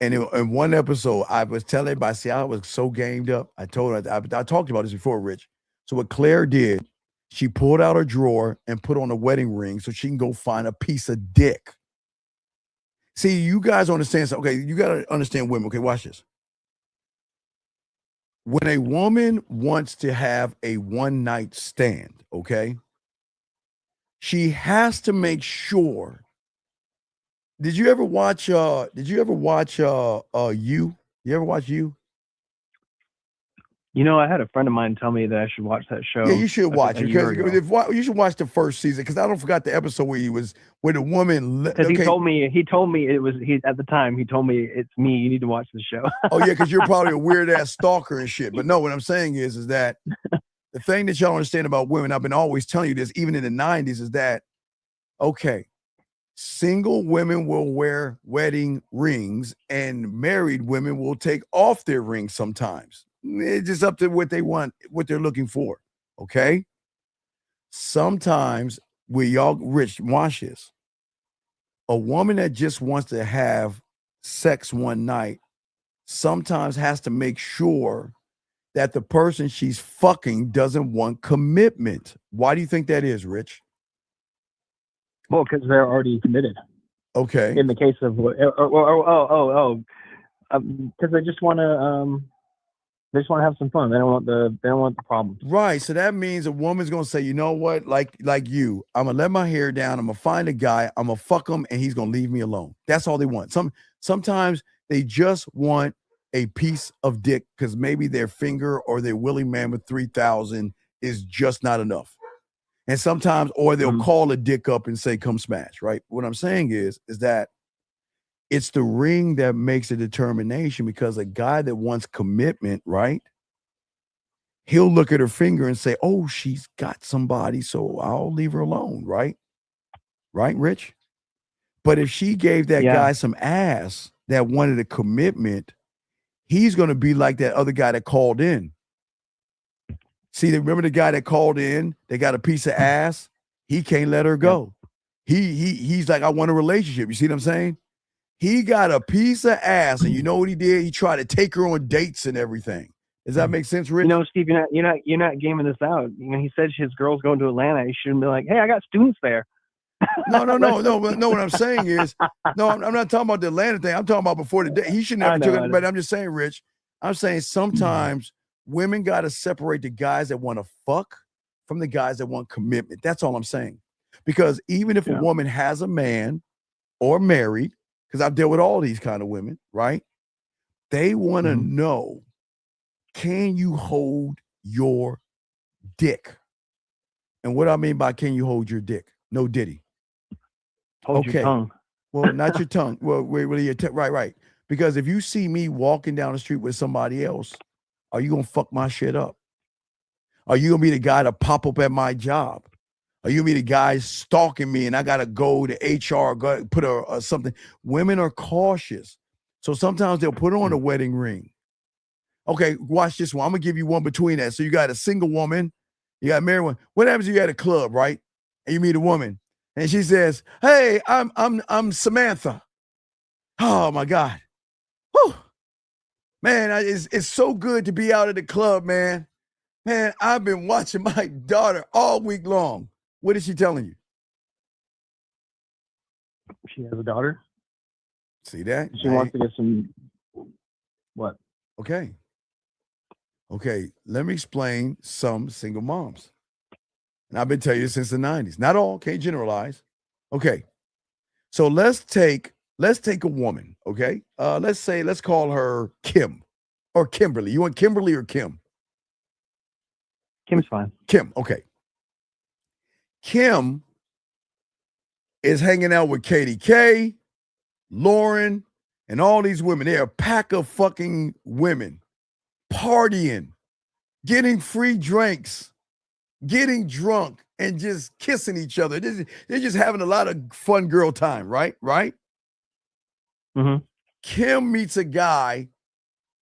And in one episode, I was telling everybody, see, I was so gamed up. I told her, I talked about this before, Rich. So what Claire did, she pulled out her drawer and put on a wedding ring so she can go find a piece of dick. See, you guys understand. Okay, you got to understand women. Okay, watch this. When a woman wants to have a one-night stand, okay, she has to make sure. Did you ever watch You? You ever watch You? I had a friend of mine tell me that I should watch that show. Yeah, you should watch it because you should watch the first season because I don't forgot the episode where the woman. Because he told me it was at the time. He told me it's me. You need to watch the show. Oh yeah, because you're probably a weird ass stalker and shit. But no, what I'm saying is that The thing that y'all don't understand about women, I've been always telling you this, even in the 90s, is that, okay, single women will wear wedding rings and married women will take off their rings sometimes. It's just up to what they want, what they're looking for, okay? Sometimes, where y'all, Rich, watch this. A woman that just wants to have sex one night sometimes has to make sure that the person she's fucking doesn't want commitment. Why do you think that is, Rich? Well, because they're already committed. Okay. In the case of because they just want to have some fun. They don't want the problem. Right. So that means a woman's gonna say, you know what, like you, I'm gonna let my hair down. I'm gonna find a guy. I'm gonna fuck him, and he's gonna leave me alone. That's all they want. Sometimes they just want a piece of dick because maybe their finger or their willy man with 3,000 is just not enough. And sometimes, or they'll call a dick up and say, come smash, right? What I'm saying is that it's the ring that makes a determination, because a guy that wants commitment, right? He'll look at her finger and say, oh, she's got somebody, so I'll leave her alone, right? Right, Rich? But if she gave that guy some ass that wanted a commitment, he's going to be like that other guy that called in. See, remember the guy that called in? They got a piece of ass. He can't let her go. He's like, I want a relationship. You see what I'm saying? He got a piece of ass, and you know what he did? He tried to take her on dates and everything. Does that make sense, Rich? You know, Steve, you're not gaming this out. You know, he said his girl's going to Atlanta. He shouldn't be like, hey, I got students there. No. What I'm saying is, no, I'm not talking about the Atlanta thing. I'm talking about before the day. He should never took it. But I'm just saying, Rich, I'm saying sometimes women got to separate the guys that want to fuck from the guys that want commitment. That's all I'm saying. Because even if a woman has a man or married, because I've dealt with all these kind of women, right? They want to know, can you hold your dick? And what I mean by can you hold your dick? No diddy. Hold your tongue. Well, not your tongue. Well, right. Because if you see me walking down the street with somebody else, are you going to fuck my shit up? Are you going to be the guy to pop up at my job? Are you going to be the guy stalking me and I got to go to HR, go put something? Women are cautious. So sometimes they'll put on a wedding ring. Okay, watch this one. I'm going to give you one between that. So you got a single woman, you got a married one. What happens if you at a club, right? And you meet a woman and she says, hey, I'm Samantha. Oh my God. Whew. Man, it's so good to be out at the club, man. Man, I've been watching my daughter all week long. What is she telling you? She has a daughter. See that? She wants to get some. What? Okay, let me explain some single moms. And I've been telling you since the 90s. Not all, can't generalize. Okay, so let's take a woman, okay? Let's call her Kim or Kimberly. You want Kimberly or Kim? Kim's fine. Kim, okay. Kim is hanging out with Katie K, Lauren, and all these women. They're a pack of fucking women partying, getting free drinks, getting drunk, and just kissing each other. They're just having a lot of fun girl time, right? Right? Mm-hmm. Kim meets a guy,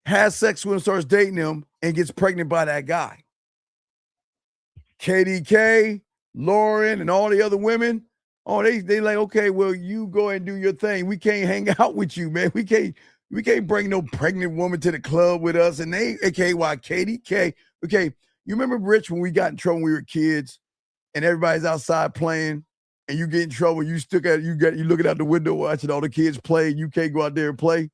has sex with him, starts dating him, and gets pregnant by that guy. KDK, Lauren, and all the other women, they like, okay, well, you go and do your thing. We can't hang out with you, man. We can't bring no pregnant woman to the club with us. And they, why KDK, okay, you remember, Rich, when we got in trouble when we were kids and everybody's outside playing and you get in trouble, you looking out the window watching all the kids play and you can't go out there and play?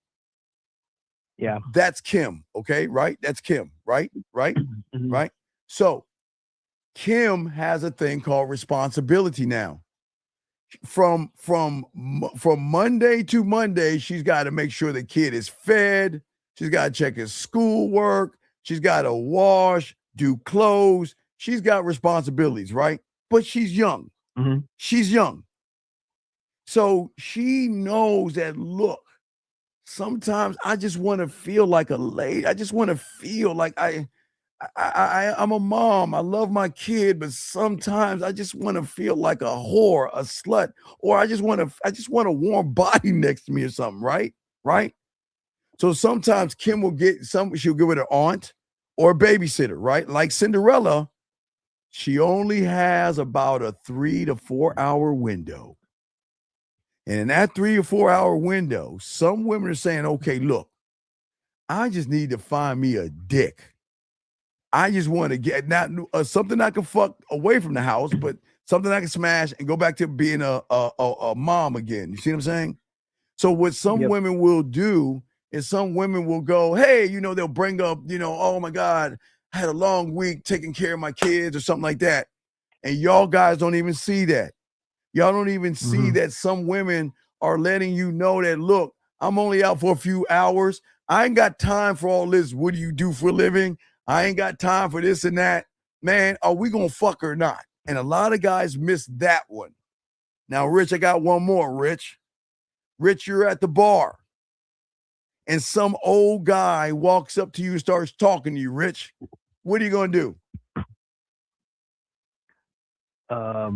Yeah. That's Kim, okay, right? That's Kim, right? Right? Mm-hmm. Right? So Kim has a thing called responsibility now. From Monday to Monday, she's got to make sure the kid is fed. She's got to check his schoolwork. She's got to wash, do clothes. She's got responsibilities, right? But she's young. Mm-hmm. She's young. So she knows that, look, sometimes I just want to feel like a lady. I just want to feel like I I'm a mom. I love my kid, but sometimes I just want to feel like a whore, a slut, or I just want a warm body next to me or something, right? Right? So sometimes Kim will she'll give it her aunt or a babysitter, right? Like Cinderella, she only has about a 3 to 4 hour window. And in that 3 or 4 hour window, some women are saying, okay, look, I just need to find me a dick. I just want to get not something I can fuck away from the house, but something I can smash and go back to being a mom again. You see what I'm saying? So what some women will do is some women will go, hey, they'll bring up, oh my God, I had a long week taking care of my kids or something like that. And y'all guys don't even see that. Y'all don't even see that some women are letting you know that, look, I'm only out for a few hours. I ain't got time for all this. What do you do for a living? I ain't got time for this and that. Man, are we going to fuck or not? And a lot of guys miss that one. Now, Rich, I got one more, Rich. Rich, you're at the bar. And some old guy walks up to you and starts talking to you, Rich. What are you going to do? I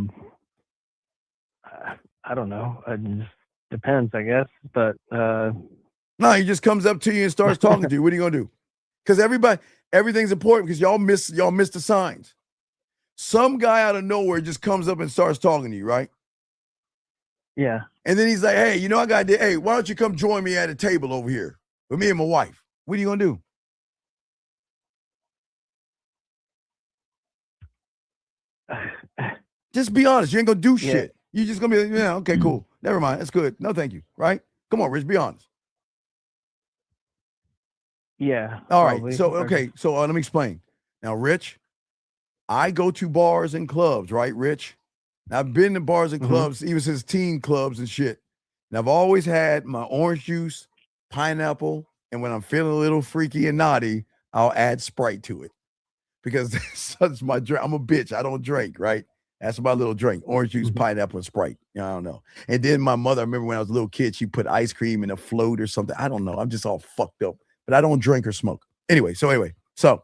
don't know. It just depends, I guess. But no, he just comes up to you and starts talking to you. What are you going to do? Because everything's important because y'all miss the signs. Some guy out of nowhere just comes up and starts talking to you, right? Yeah. And then he's like, hey, I got to, hey, why don't you come join me at a table over here with me and my wife? What are you going to do? Just be honest. You ain't going to do shit. You're just going to be like, yeah, okay, cool. Never mind. That's good. No, thank you. Right? Come on, Rich, be honest. Yeah. All probably. right. So, okay. So let me explain. Now, Rich, I go to bars and clubs, right, Rich? Now, I've been to bars and clubs, even since teen clubs and shit. And I've always had my orange juice, pineapple, and when I'm feeling a little freaky and naughty, I'll add Sprite to it. Because that's my drink. I'm a bitch. I don't drink, right? That's my little drink. Orange juice, pineapple, and Sprite. I don't know. And then my mother, I remember when I was a little kid, she put ice cream in a float or something. I don't know. I'm just all fucked up. But I don't drink or smoke. Anyway, so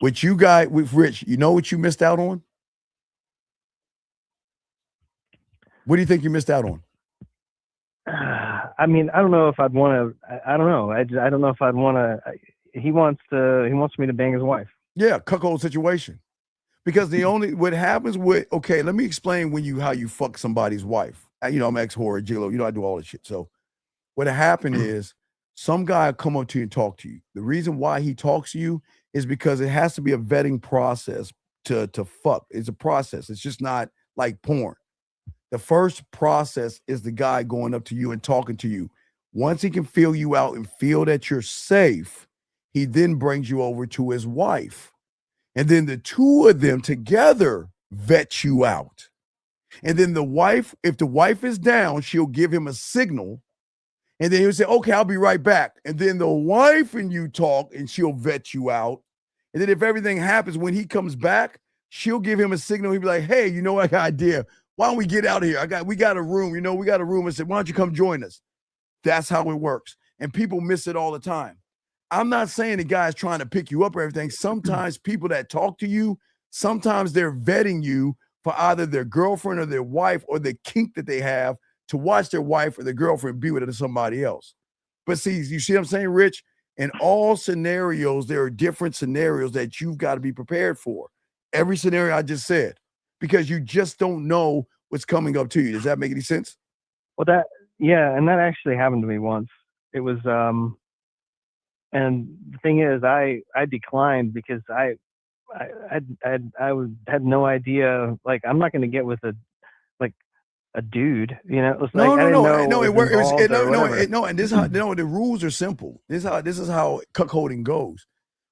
with you guys, with Rich, you know what you missed out on? What do you think you missed out on? I mean, I don't know if I'd want to. I don't know. I don't know if I'd want to. He wants me to bang his wife. Yeah, cuckold situation. Because what happens with, okay, let me explain how you fuck somebody's wife. I'm ex-horror, gigolo, I do all this shit. So what happened is some guy will come up to you and talk to you. The reason why he talks to you is because it has to be a vetting process to fuck. It's a process. It's just not like porn. The first process is the guy going up to you and talking to you. Once he can feel you out and feel that you're safe, he then brings you over to his wife. And then the two of them together vet you out. And then the wife, if the wife is down, she'll give him a signal. And then he'll say, okay, I'll be right back. And then the wife and you talk and she'll vet you out. And then if everything happens, when he comes back, she'll give him a signal. He'll be like, hey, I got an idea. Why don't we get out of here? We got a room, we got a room. I said, why don't you come join us? That's how it works. And people miss it all the time. I'm not saying the guy's trying to pick you up or everything. Sometimes people that talk to you, sometimes they're vetting you for either their girlfriend or their wife or the kink that they have to watch their wife or their girlfriend be with somebody else. But see, you see what I'm saying, Rich? In all scenarios, there are different scenarios that you've got to be prepared for. Every scenario I just said, because you just don't know what's coming up to you. Does that make any sense? Well, and that actually happened to me once. It was, and the thing is, I declined because I had no idea. Like, I'm not going to get with a dude, It was no. And this is how the rules are simple. This is how cuckolding goes.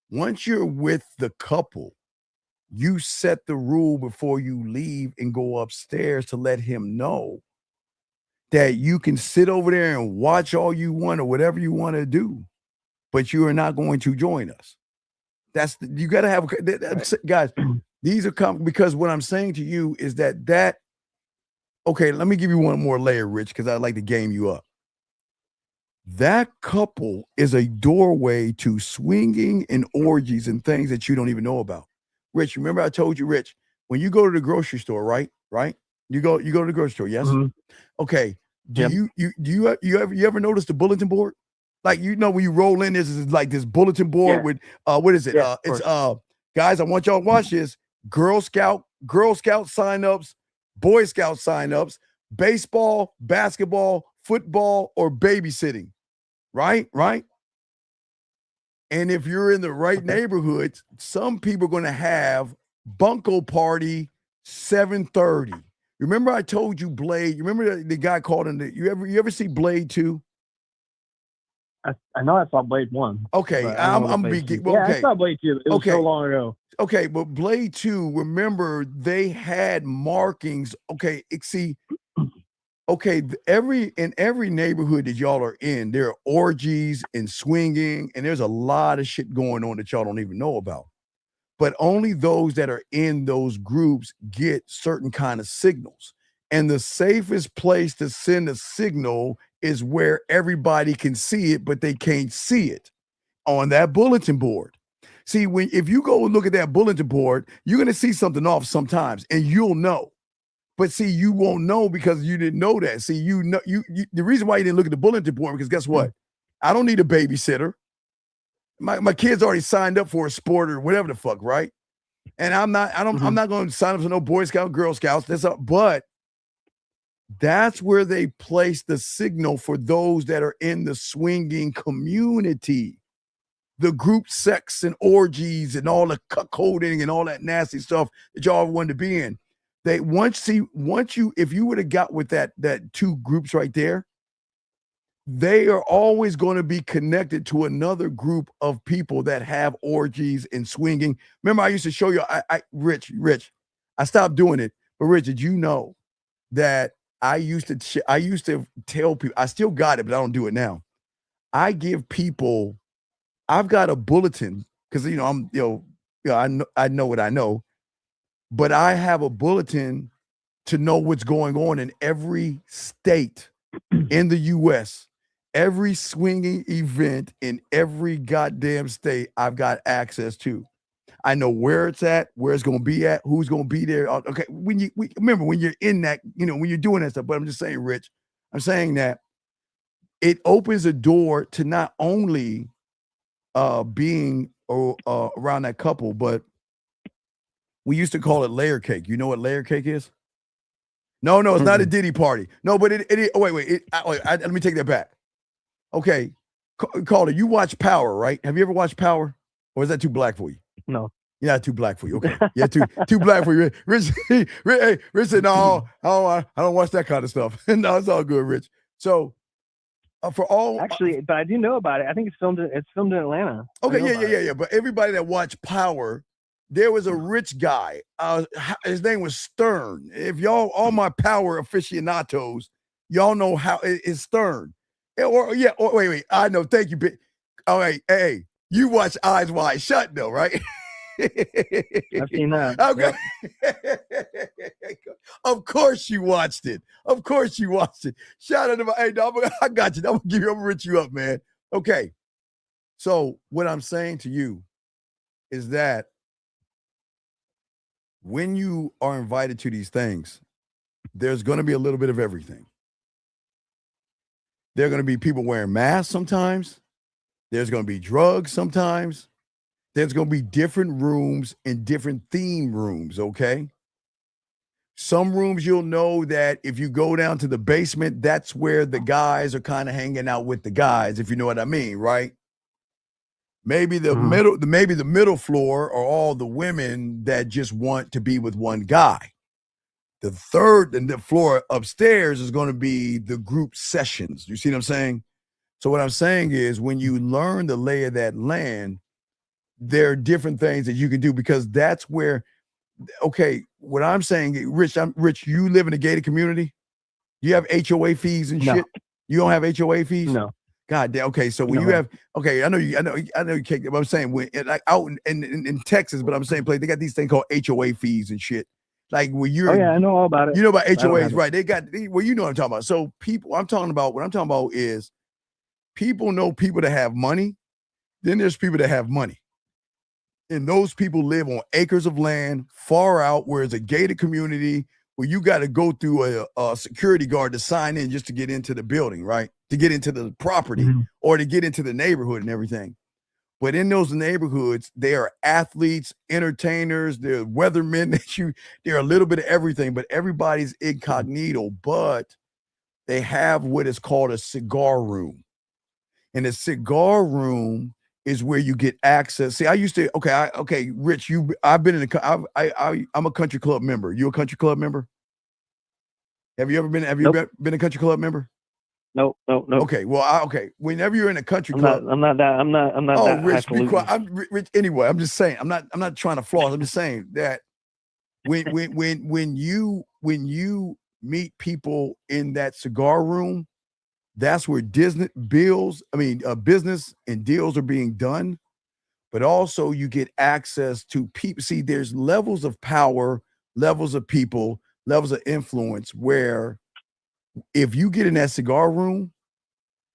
Once you're with the couple, you set the rule before you leave and go upstairs to let him know that you can sit over there and watch all you want or whatever you want to do, but you are not going to join us. You got to have, guys, these are because what I'm saying to you is that, okay, let me give you one more layer, Rich, because I'd like to game you up. that couple is a doorway to swinging and orgies and things that you don't even know about. Rich, remember I told you, Rich, when you go to the grocery store, right? You go to the grocery store, yes? Mhm. Okay. Do Yep. you ever notice the bulletin board? Like, when you roll in, this is like this bulletin board Yeah. with what is it? Yeah, of It's course. guys, I want y'all to watch this. Girl Scout signups, Boy Scout signups, baseball, basketball, football, or babysitting. Right? And if you're in the right neighborhoods, some people are going to have bunko party 7:30. Remember I told you Blade? You remember the guy called in you ever see Blade 2? I know I saw Blade 1. Okay, but I don't know I'm the be Blade 2. well, Yeah, I okay. saw Blade 2. It was Okay. so long ago. Okay, but Blade 2, remember they had markings. Okay, in every neighborhood that y'all are in, there are orgies and swinging, and there's a lot of shit going on that y'all don't even know about. But only those that are in those groups get certain kind of signals. And the safest place to send a signal is where everybody can see it, but they can't see it on that bulletin board. See, if you go and look at that bulletin board, you're going to see something off sometimes, and you'll know. But see, you won't know because you didn't know that. See, the reason why you didn't look at the bulletin board, because guess what? I don't need a babysitter. My kids already signed up for a sport or whatever the fuck, right? And I'm not going to sign up for no Boy Scout, Girl Scouts. But that's where they place the signal for those that are in the swinging community. The group sex and orgies and all the cuckolding and all that nasty stuff that y'all wanted to be in. If you would have got with that two groups right there, they are always going to be connected to another group of people that have orgies and swinging. Remember, I used to show you, Rich, I stopped doing it. But Rich, did you know that I used to tell people, I still got it, but I don't do it now. I give people, I've got a bulletin because, I know what I know, but I have a bulletin to know what's going on in every state in the U.S. Every swinging event in every goddamn state, I've got access to. I know where it's at, where it's going to be at, who's going to be there. Okay, remember when you're in that, when you're doing that stuff. But I'm just saying, Rich, I'm saying that it opens a door to not only being around that couple, but we used to call it layer cake. You know what layer cake is? No, it's not a Diddy party. No, but let me take that back. Okay, Calder, you watch Power, right? Have you ever watched Power? Or is that too black for you? No. Yeah, too black for you. Okay. Yeah, too black for you. Rich said, no, I don't watch that kind of stuff. No, it's all good, Rich. So for all actually, but I do know about it. I think it's filmed in Atlanta. Okay, yeah. But everybody that watched Power, there was a rich guy. His name was Stern. If y'all, all my Power aficionados, y'all know how it's Stern. Wait. I know. Thank you. All right. Hey, you watch Eyes Wide Shut, though, right? I've seen that. Okay. Yep. Of course you watched it. Shout out to my, hey, dog, I got you. I'm gonna rich you up, man. Okay. So what I'm saying to you is that when you are invited to these things, there's going to be a little bit of everything. There are going to be people wearing masks sometimes. There's going to be drugs sometimes. There's going to be different rooms and different theme rooms, okay? Some rooms you'll know that if you go down to the basement, that's where the guys are kind of hanging out with the guys, if you know what I mean, right? Maybe the middle floor are all the women that just want to be with one guy. The third and the floor upstairs is going to be the group sessions. You see what I'm saying? So what I'm saying is when you learn the lay of that land, there are different things that you can do because that's where, okay, what I'm saying, Rich, you live in a gated community? You have HOA fees and shit? You don't have HOA fees? No. God damn. Okay, so when you have, okay, I know you can't. But I'm saying when like out in Texas, but I'm saying they got these things called HOA fees and shit. Like when you're, I know all about it. You know about HOAs, right? You know what I'm talking about. So what I'm talking about is People know people that have money. Then there's people that have money. And those people live on acres of land far out where it's a gated community where you got to go through a security guard to sign in just to get into the building, right? To get into the property or to get into the neighborhood and everything. But in those neighborhoods, they are athletes, entertainers, they're weathermen, they're a little bit of everything, but everybody's incognito. But they have what is called a cigar room. And a cigar room is where you get access. See, I used to, Rich, I've been in I'm a country club member. You a country club member? Have you been a country club member? Nope. Okay, well, whenever you're in a country club. I'm not that Rich, be highfalutin. quiet. Rich, anyway, I'm just saying, I'm not trying to floss. I'm just saying that when you meet people in that cigar room, that's where business and deals are being done, but also you get access to people. See, there's levels of power, levels of people, levels of influence where if you get in that cigar room,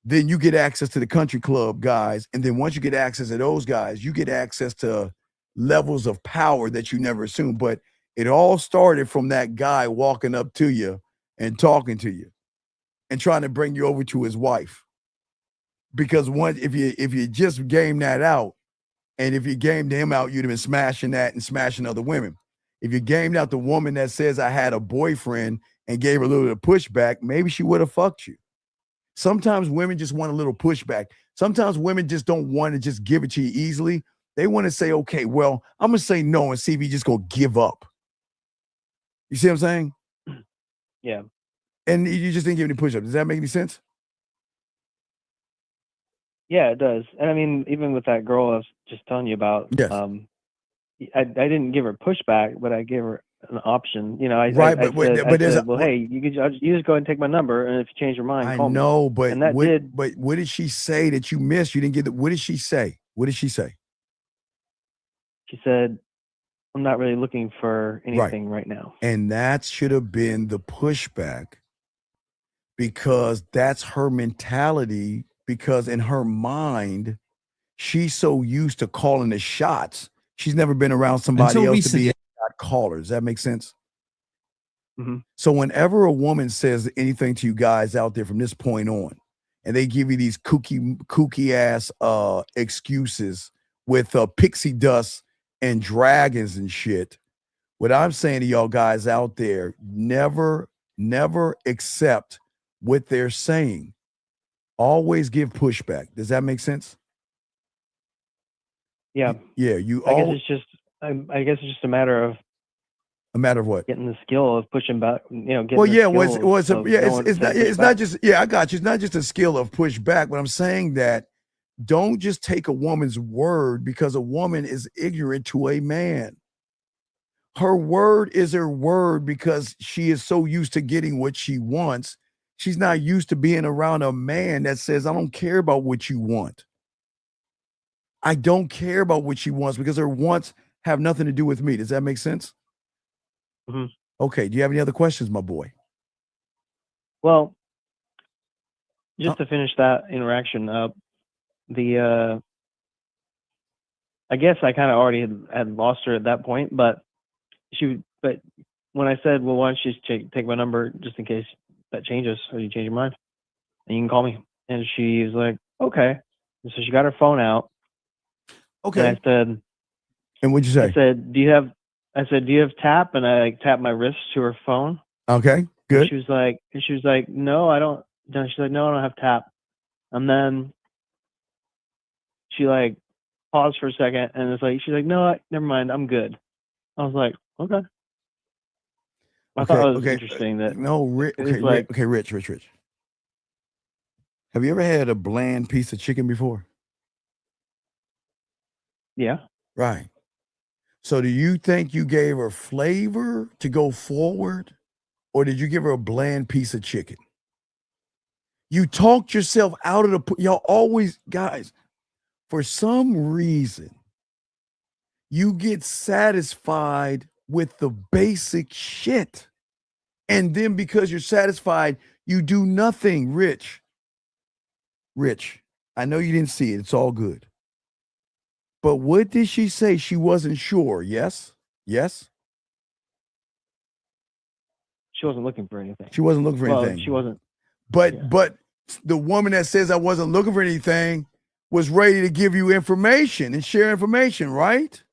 then you get access to the country club guys. And then once you get access to those guys, you get access to levels of power that you never assumed. But it all started from that guy walking up to you and talking to you and trying to bring you over to his wife. Because if you just game that out, and if you gamed him out, you'd have been smashing that and smashing other women. If you gamed out the woman that says I had a boyfriend and gave her a little bit of pushback, maybe she would have fucked you. Sometimes women just want a little pushback. Sometimes women just don't want to just give it to you easily. They want to say, okay, well, I'm going to say no and see if he's just going to give up. You see what I'm saying? Yeah. And you just didn't give any push-up. Does that make any sense? Yeah, it does. And I mean, even with that girl I was just telling you about, yes. I didn't give her pushback, but I gave her an option. You know, I right, I said, well, hey, you just go ahead and take my number, and if you change your mind, call me. I know, but and that but what did she say that you missed? You didn't get what did she say? What did she say? She said, I'm not really looking for anything right now. And that should have been the pushback, because that's her mentality, because in her mind, she's so used to calling the shots. She's never been around somebody else to be a shot caller. Does that make sense? Mm-hmm. So whenever a woman says anything to you guys out there from this point on, and they give you these kooky ass excuses with pixie dust and dragons and shit, what I'm saying to y'all guys out there, never accept what they're saying. Always give pushback. Does that make sense? Yeah. Yeah. I guess it's just a matter of what? Getting the skill of pushing back. You know. It's not just. Yeah, I got you. It's not just a skill of pushback. But I'm saying that don't just take a woman's word, because a woman is ignorant to a man. Her word is her word because she is so used to getting what she wants. She's not used to being around a man that says, I don't care about what you want. I don't care about what she wants, because her wants have nothing to do with me. Does that make sense? Mm-hmm. Okay. Do you have any other questions, my boy? Well, just to finish that interaction up, I guess I kind of already had lost her at that point, but when I said, well, why don't you just take my number just in case that changes or you change your mind, and you can call me. And she was like, okay. And so she got her phone out. Okay. And I said, and what'd you say? I said, do you have tap? And I tapped my wrist to her phone. Okay, good. And she was like, no, I don't. She's like, no, I don't have tap. And then she paused for a second, and she's like, no, never mind, I'm good. I was like, okay. I thought it was interesting that. Rich. Have you ever had a bland piece of chicken before? Yeah. Right. So do you think you gave her flavor to go forward, or did you give her a bland piece of chicken? You talked yourself out of y'all always, guys, for some reason, you get satisfied with the basic shit. And then because you're satisfied, you do nothing. Rich, I know you didn't see it. It's all good. But what did she say? She wasn't sure. Yes? Yes? She wasn't looking for anything. She wasn't looking for Well, anything. she wasn't. But the woman that says I wasn't looking for anything was ready to give you information and share information, right?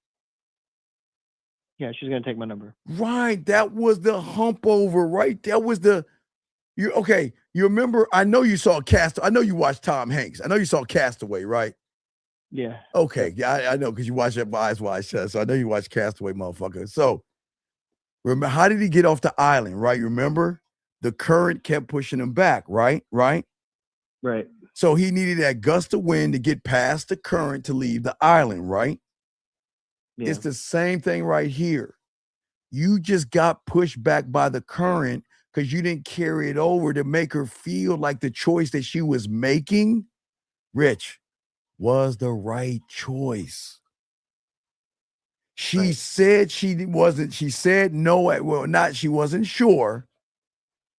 Yeah, she's gonna take my number. Right. That was the hump over, right? That was the you okay. You remember, I know you saw I know you watched Tom Hanks. I know you saw Castaway, right? Yeah. Okay. Yeah, I know because you watched that by Eyes Wide Shut. So I know you watched Castaway, motherfucker. So remember, how did he get off the island, right? You remember? The current kept pushing him back, right? Right? Right. So he needed that gust of wind to get past the current to leave the island, right? Yeah. It's the same thing right here. You just got pushed back by the current because you didn't carry it over to make her feel like the choice that she was making, Rich, was the right choice. She said she wasn't, she said no, well, not she wasn't sure.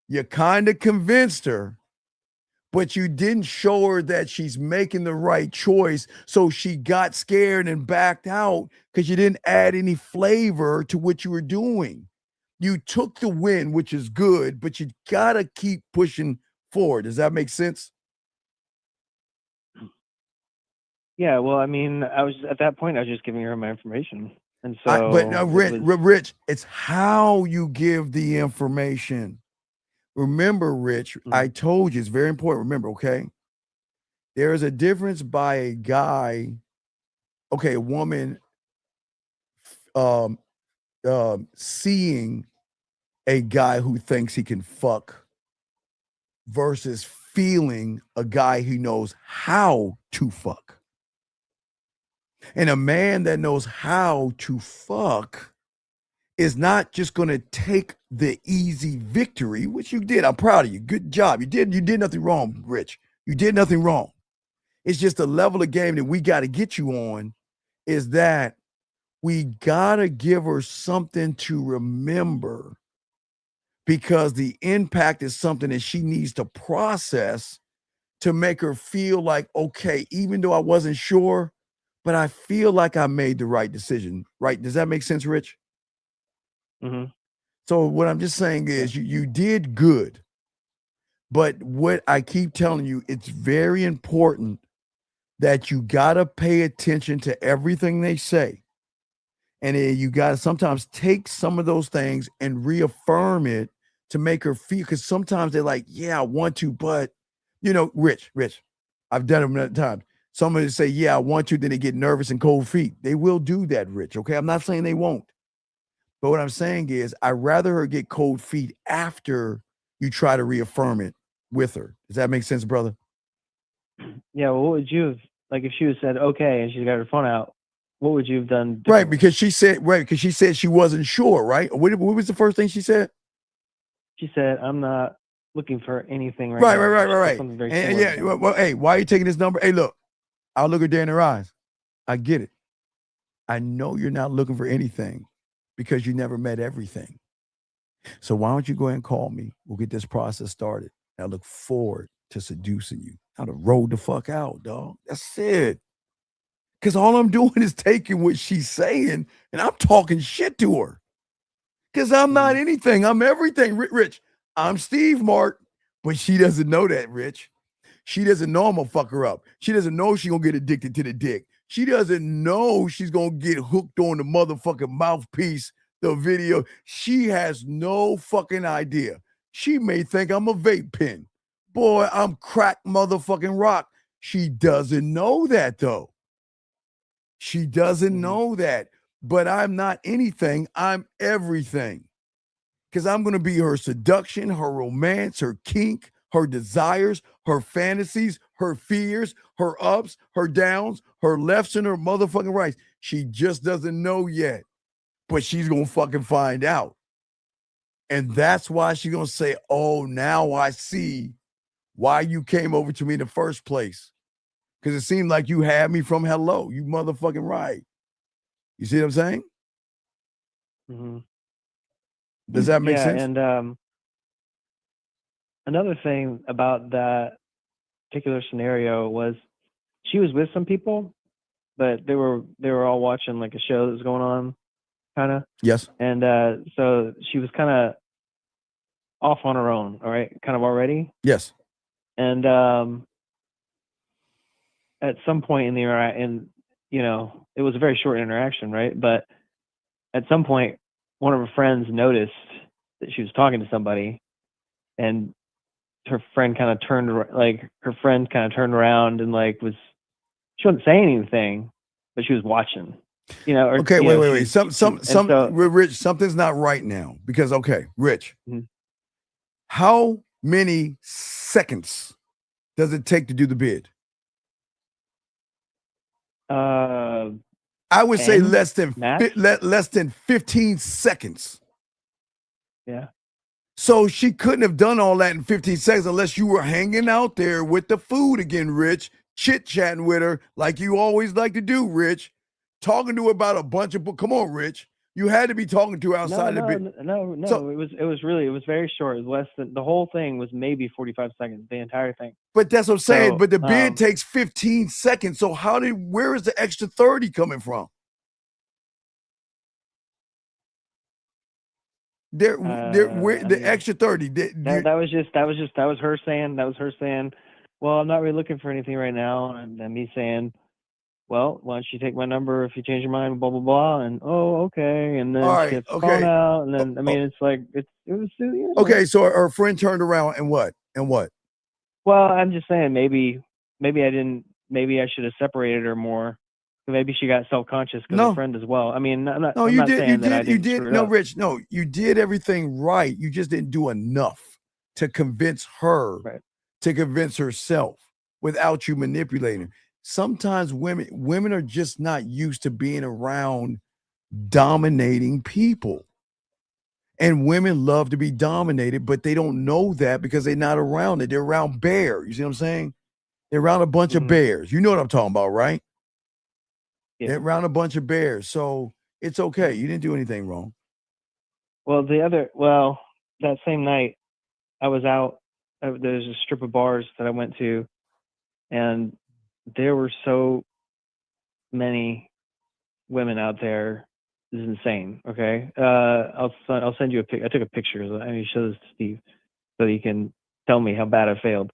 You kind of convinced her, but you didn't show her that she's making the right choice. So she got scared and backed out because you didn't add any flavor to what you were doing. You took the win, which is good, but you gotta keep pushing forward. Does that make sense? Yeah. Well, I mean, I was at that point. I was just giving her my information, and so. Rich, it's how you give the information. Remember, Rich, I told you it's very important. Remember, okay? There is a difference by a guy, okay, a woman seeing a guy who thinks he can fuck versus feeling a guy who knows how to fuck. And a man that knows how to fuck is not just going to take the easy victory, which you did. I'm proud of you. Good job. You did nothing wrong, Rich. You did nothing wrong. It's just the level of game that we got to get you on is that we got to give her something to remember because the impact is something that she needs to process to make her feel like, okay, even though I wasn't sure, but I feel like I made the right decision, right? Does that make sense, Rich? Mm-hmm. So what I'm just saying is you did good, but what I keep telling you, it's very important that you got to pay attention to everything they say. And then you got to sometimes take some of those things and reaffirm it to make her feel, because sometimes they're like, yeah, I want to, but, you know, Rich, I've done it many times. Somebody say, yeah, I want to, then they get nervous and cold feet. They will do that, Rich, okay? I'm not saying they won't. But what I'm saying is I'd rather her get cold feet after you try to reaffirm it with her. Does that make sense, brother? Yeah. Well, what would you have, like, if she was said okay and she got her phone out? What would you have done? Right, because she said she wasn't sure, right? What was the first thing she said? She said, "I'm not looking for anything right Right, now." right. Something very And similar. yeah, well, hey, why are you taking this number? Hey, look, I'll look her dead in her eyes. I get it. I know you're not looking for anything because you never met everything. So why don't you go ahead and call me? We'll get this process started. I look forward to seducing you. Now to roll the fuck out, dog. That's it. Because all I'm doing is taking what she's saying and I'm talking shit to her. Because I'm not anything. I'm everything. Rich, I'm Steve Mark, but she doesn't know that, Rich. She doesn't know I'm gonna fuck her up. She doesn't know she's gonna get addicted to the dick. She doesn't know she's gonna get hooked on the motherfucking mouthpiece, the video. She has no fucking idea. She may think I'm a vape pen. Boy, I'm crack motherfucking rock. She doesn't know that though. She doesn't know that. But I'm not anything. I'm everything. Because I'm going to be her seduction, her romance, her kink, her desires, her fantasies, her fears, her ups, her downs, her lefts, and her motherfucking rights. She just doesn't know yet. But she's going to fucking find out. And that's why she's going to say, oh, now I see why you came over to me in the first place. Because it seemed like you had me from hello. You motherfucking right. You see what I'm saying? Mm-hmm. Does that make sense? And another thing about that particular scenario was she was with some people, but they were all watching like a show that was going on, kind of. Yes. And so she was kind of off on her own, all right, kind of already. Yes. And at some point in it was a very short interaction, right? But at some point, one of her friends noticed that she was talking to somebody, and her friend kind of turned around and like she wasn't saying anything, but she was watching. Okay, wait. Rich, something's not right now because Rich, how many seconds does it take to do the bid? I would say less than 15 seconds. Yeah. So she couldn't have done all that in 15 seconds unless you were hanging out there with the food again, Rich, chit-chatting with her like you always like to do, Rich, talking to her about a bunch of books. Come on, Rich. You had to be talking to her outside of the bid. No. So, it was very short. It was less than the whole thing was maybe 45 seconds, the entire thing. But that's what I'm saying. So, but the bid takes 15 seconds. So where is the extra 30 coming from? The extra 30. That was her saying, well, I'm not really looking for anything right now. And then me saying, well, why don't you take my number if you change your mind, blah, blah, blah. And, oh, okay. And then she gets phone out. And then, it's like, it was. Okay, so her friend turned around and what? Well, I'm just saying maybe I should have separated her more. Maybe she got self-conscious because her friend as well. I mean, Rich, no, you did everything right. You just didn't do enough to convince her, to convince herself without you manipulating. Sometimes women are just not used to being around dominating people. And women love to be dominated, but they don't know that because they're not around it. They're around bears. You see what I'm saying? They're around a bunch of bears. You know what I'm talking about, right? Yeah. They're around a bunch of bears. So it's okay. You didn't do anything wrong. Well, that same night I was out. There's a strip of bars that I went to, and there were so many women out there. This is insane. Okay. I'll send you a pic. I took a picture. I need to show this to Steve so he can tell me how bad I failed.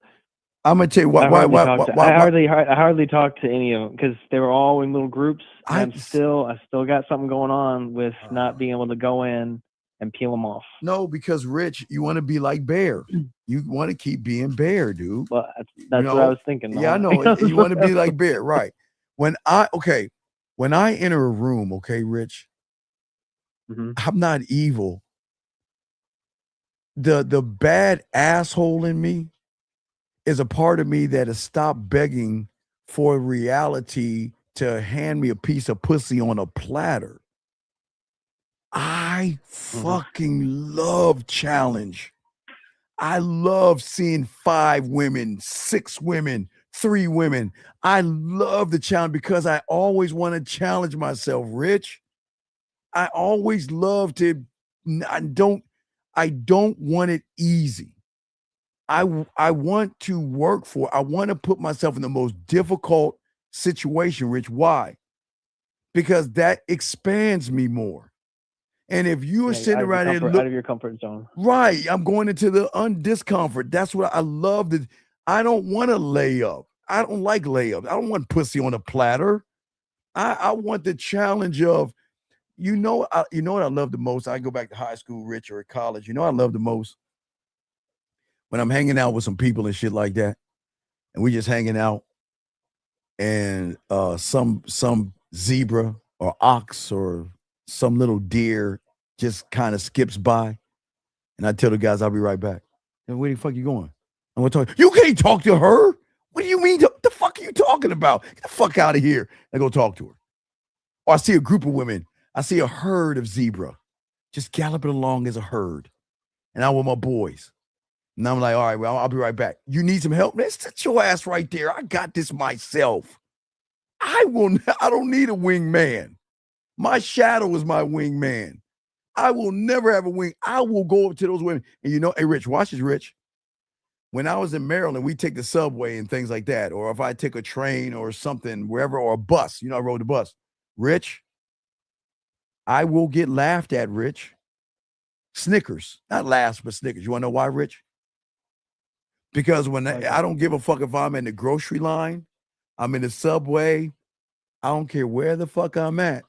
I'm gonna tell you why. I hardly talked to any of them because they were all in little groups. I still got something going on with not being able to go in and peel them off. No, because Rich, you want to be like Bear. You want to keep being Bear, dude. Well, that's what I was thinking. Yeah, I know. You want to be like Bear, right? When I enter a room, okay, Rich, I'm not evil. The bad asshole in me is a part of me that has stopped begging for reality to hand me a piece of pussy on a platter. I fucking love challenge. I love seeing 5 women, 6 women, 3 women. I love the challenge because I always want to challenge myself, Rich. I always love to. I don't want it easy. I want to work for. I want to put myself in the most difficult situation, Rich. Why? Because that expands me more. And if you are sitting around here out of your comfort zone, right? I'm going into the discomfort. That's what I love. I don't want to lay up. I don't like layups. I don't want pussy on a platter. I want the challenge of, you know what I love the most? I go back to high school, Rich, or at college. You know what I love the most? When I'm hanging out with some people and shit like that, and we just hanging out, and some zebra or ox or some little deer just kind of skips by, and I tell the guys I'll be right back. And where the fuck you going? I'm gonna talk. You can't talk to her. What do you mean? What the fuck are you talking about? Get the fuck out of here. I go talk to her. Or I see a group of women. I see a herd of zebra just galloping along as a herd, and I'm with my boys. And I'm like, all right, well, I'll be right back. You need some help? Man, sit your ass right there. I got this myself. I don't need a wingman. My shadow is my wingman. I will never have a wing. I will go up to those women. And hey, Rich, watch this, Rich. when I was in Maryland, we take the subway and things like that. Or if I take a train or something, wherever, or a bus, I rode the bus. Rich, I will get laughed at, Rich. Snickers, not laughs, but Snickers. You want to know why, Rich? Because when I don't give a fuck if I'm in the grocery line, I'm in the subway, I don't care where the fuck I'm at.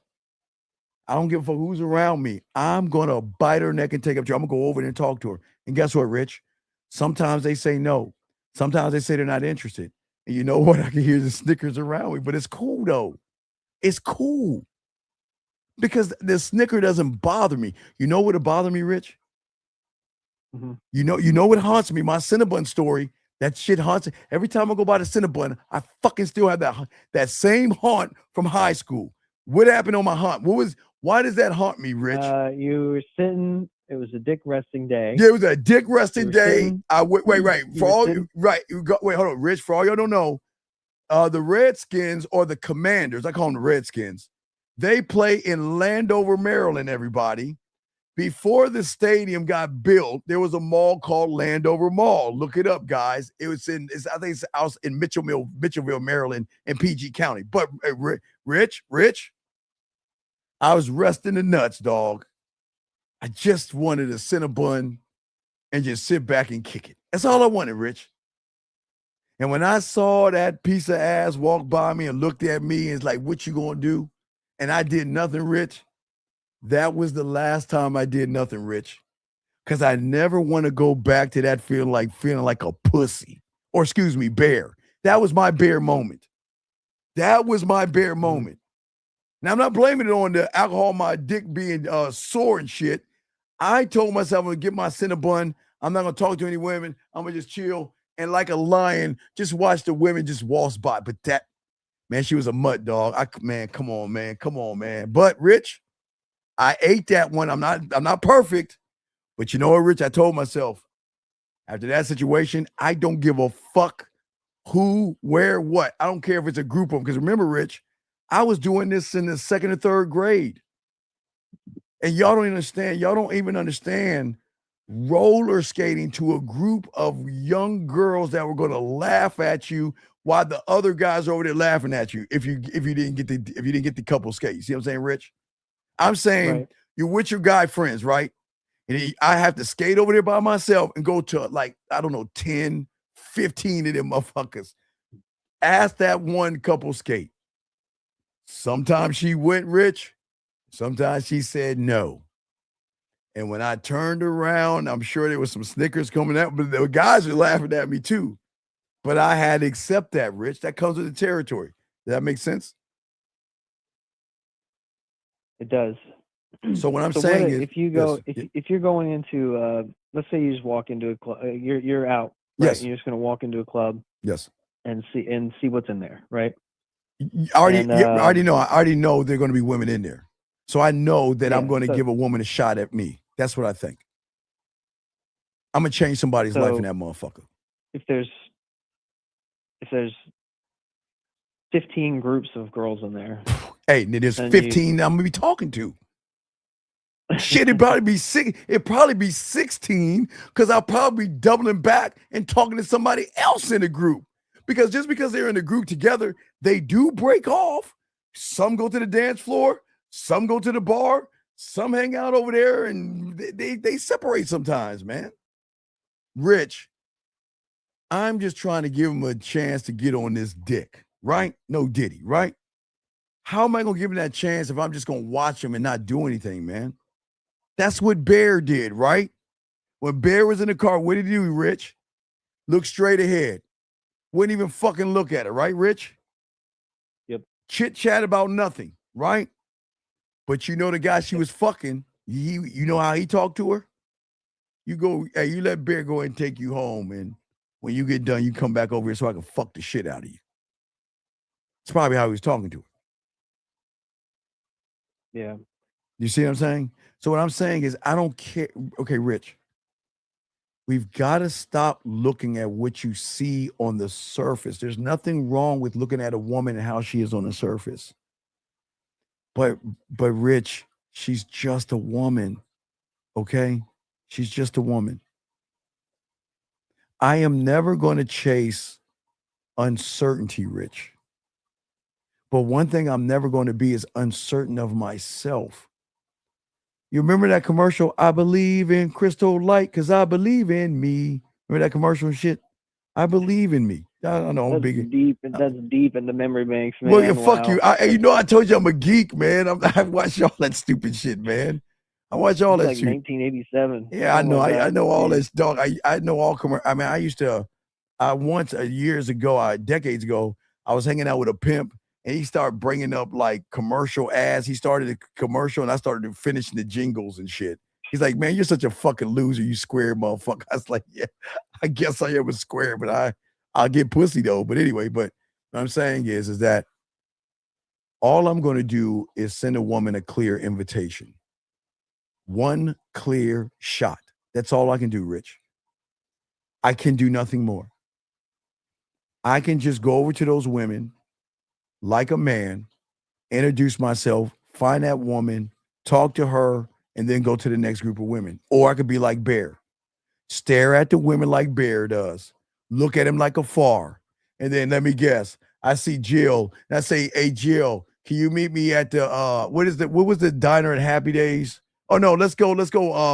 I don't give a fuck who's around me. I'm going to bite her neck and take up. I'm going to go over there and talk to her. And guess what, Rich? Sometimes they say no. Sometimes they say they're not interested. And you know what? I can hear the Snickers around me, but it's cool though. It's cool. Because the Snicker doesn't bother me. You know what would bother me, Rich? Mm-hmm. You know what haunts me? My Cinnabon story. That shit haunts me. Every time I go by the Cinnabon, I fucking still have that same haunt from high school. What happened on my haunt? Why does that haunt me, Rich? You were sitting. It was a dick resting day. Yeah, it was a dick resting day. Sitting, Wait. wait, Hold on, Rich. For all y'all don't know, the Redskins or the Commanders, I call them the Redskins. They play in Landover, Maryland. Everybody. Before the stadium got built, there was a mall called Landover Mall. Look it up, guys. I think it's out in Mitchellville, Maryland, in PG County. But Rich, I was resting the nuts, dog. I just wanted a Cinnabon and just sit back and kick it. That's all I wanted, Rich. And when I saw that piece of ass walk by me and looked at me and it's like, what you gonna do? And I did nothing, Rich. That was the last time I did nothing, Rich. Because I never want to go back to that feeling like a pussy. Or excuse me, bear. That was my bear moment. That was my bear moment. Now, I'm not blaming it on the alcohol, my dick being sore and shit. I told myself I'm going to get my Cinnabon. I'm not going to talk to any women. I'm going to just chill and like a lion, just watch the women just waltz by. But that, man, she was a mutt, dog. Come on, man. But, Rich, I ate that one. I'm not perfect. But you know what, Rich? I told myself, after that situation, I don't give a fuck who, where, what. I don't care if it's a group of them. Because remember, Rich, I was doing this in the 2nd or 3rd grade. And y'all don't even understand roller skating to a group of young girls that were going to laugh at you while the other guys are over there laughing at you if you didn't get the couple skate. You see what I'm saying, Rich? I'm saying you're with your guy friends, right? And I have to skate over there by myself and go to 10, 15 of them motherfuckers. Ask that one couple skate. Sometimes she went, Rich. Sometimes she said no. And when I turned around, I'm sure there was some Snickers coming out, but the guys were laughing at me too. But I had to accept that, Rich. That comes with the territory. Does that make sense? It does. So what I'm saying is, if you're going into, let's say you just walk into a club, you're out, right? Yes. And you're just going to walk into a club, yes, and see what's in there, right? I already know there are going to be women in there, so I know that I'm going to give a woman a shot at me. That's what I think. I'm gonna change somebody's life in that motherfucker. If there's 15 groups of girls in there, hey, there's 15 I'm gonna be talking to. Shit, it'd probably be 16 because I'll probably be doubling back and talking to somebody else in the group. Because just because they're in a group together, they do break off. Some go to the dance floor, some go to the bar, some hang out over there, and they separate sometimes, man. Rich, I'm just trying to give him a chance to get on this dick, right? No Diddy, right? How am I going to give him that chance if I'm just going to watch him and not do anything, man? That's what Bear did, right? When Bear was in the car, what did he do, Rich? Look straight ahead. Wouldn't even fucking look at it, right, Rich? Yep. Chit chat about nothing, right? But you know the guy she was fucking, you know how he talked to her? You let Bear go and take you home, and when you get done, you come back over here so I can fuck the shit out of you. It's probably how he was talking to her. Yeah. You see what I'm saying? So what I'm saying is I don't care. Okay, Rich, we've got to stop looking at what you see on the surface. There's nothing wrong with looking at a woman and how she is on the surface. But Rich, she's just a woman, okay? She's just a woman. I am never going to chase uncertainty, Rich. But one thing I'm never going to be is uncertain of myself. You remember that commercial? I believe in crystal light because I believe in me. Remember that commercial and shit? I believe in me. I don't know. I'm That's big. deep. That's deep in the memory banks, man. Well, yeah, fuck you. Wow. You know, I told you I'm a geek, man. I watch all that stupid shit, man. I watch all It's that like shit. 1987. Yeah, I Oh know. my I God. know all Yeah. this, dog. I know all I mean, I used to. Once years ago, decades ago, I was hanging out with a pimp, and he started bringing up like commercial ads. He started a commercial, and I started finishing the jingles and shit. He's like, "Man, you're such a fucking loser, you square motherfucker." I was like, "Yeah, I guess I am a square, but I'll get pussy though." But anyway, but what I'm saying is that all I'm going to do is send a woman a clear invitation. One clear shot. That's all I can do, Rich. I can do nothing more. I can just go over to those women like a man, introduce myself, find that woman, talk to her, and then go to the next group of women. Or I could be like Bear, stare at the women like Bear does, look at him like afar, and then let me guess, I see Jill, and I say, "Hey Jill, can you meet me at the what was the diner at Happy Days? Oh no, let's go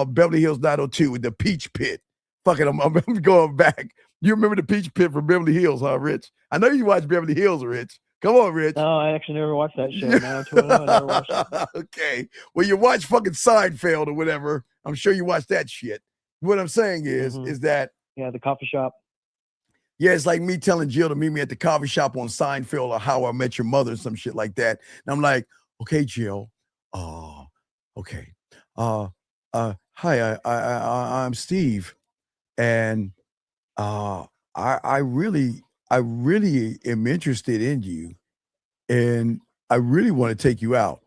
Beverly Hills 902 with the Peach Pit. Fuck it, I'm going back. You remember the Peach Pit from Beverly Hills, huh, Rich? I know you watch Beverly Hills, Rich. Come on, Rich. No, I actually never watched that show. 90210, I never watched it. Okay. Well, you watch fucking Seinfeld or whatever. I'm sure you watch that shit. What I'm saying is that Yeah, the coffee shop. yeah, it's like me telling Jill to meet me at the coffee shop on Seinfeld or How I Met Your Mother or some shit like that. And I'm like, okay, Jill. Okay. Hi, I'm Steve. And I really am interested in you. And I really want to take you out.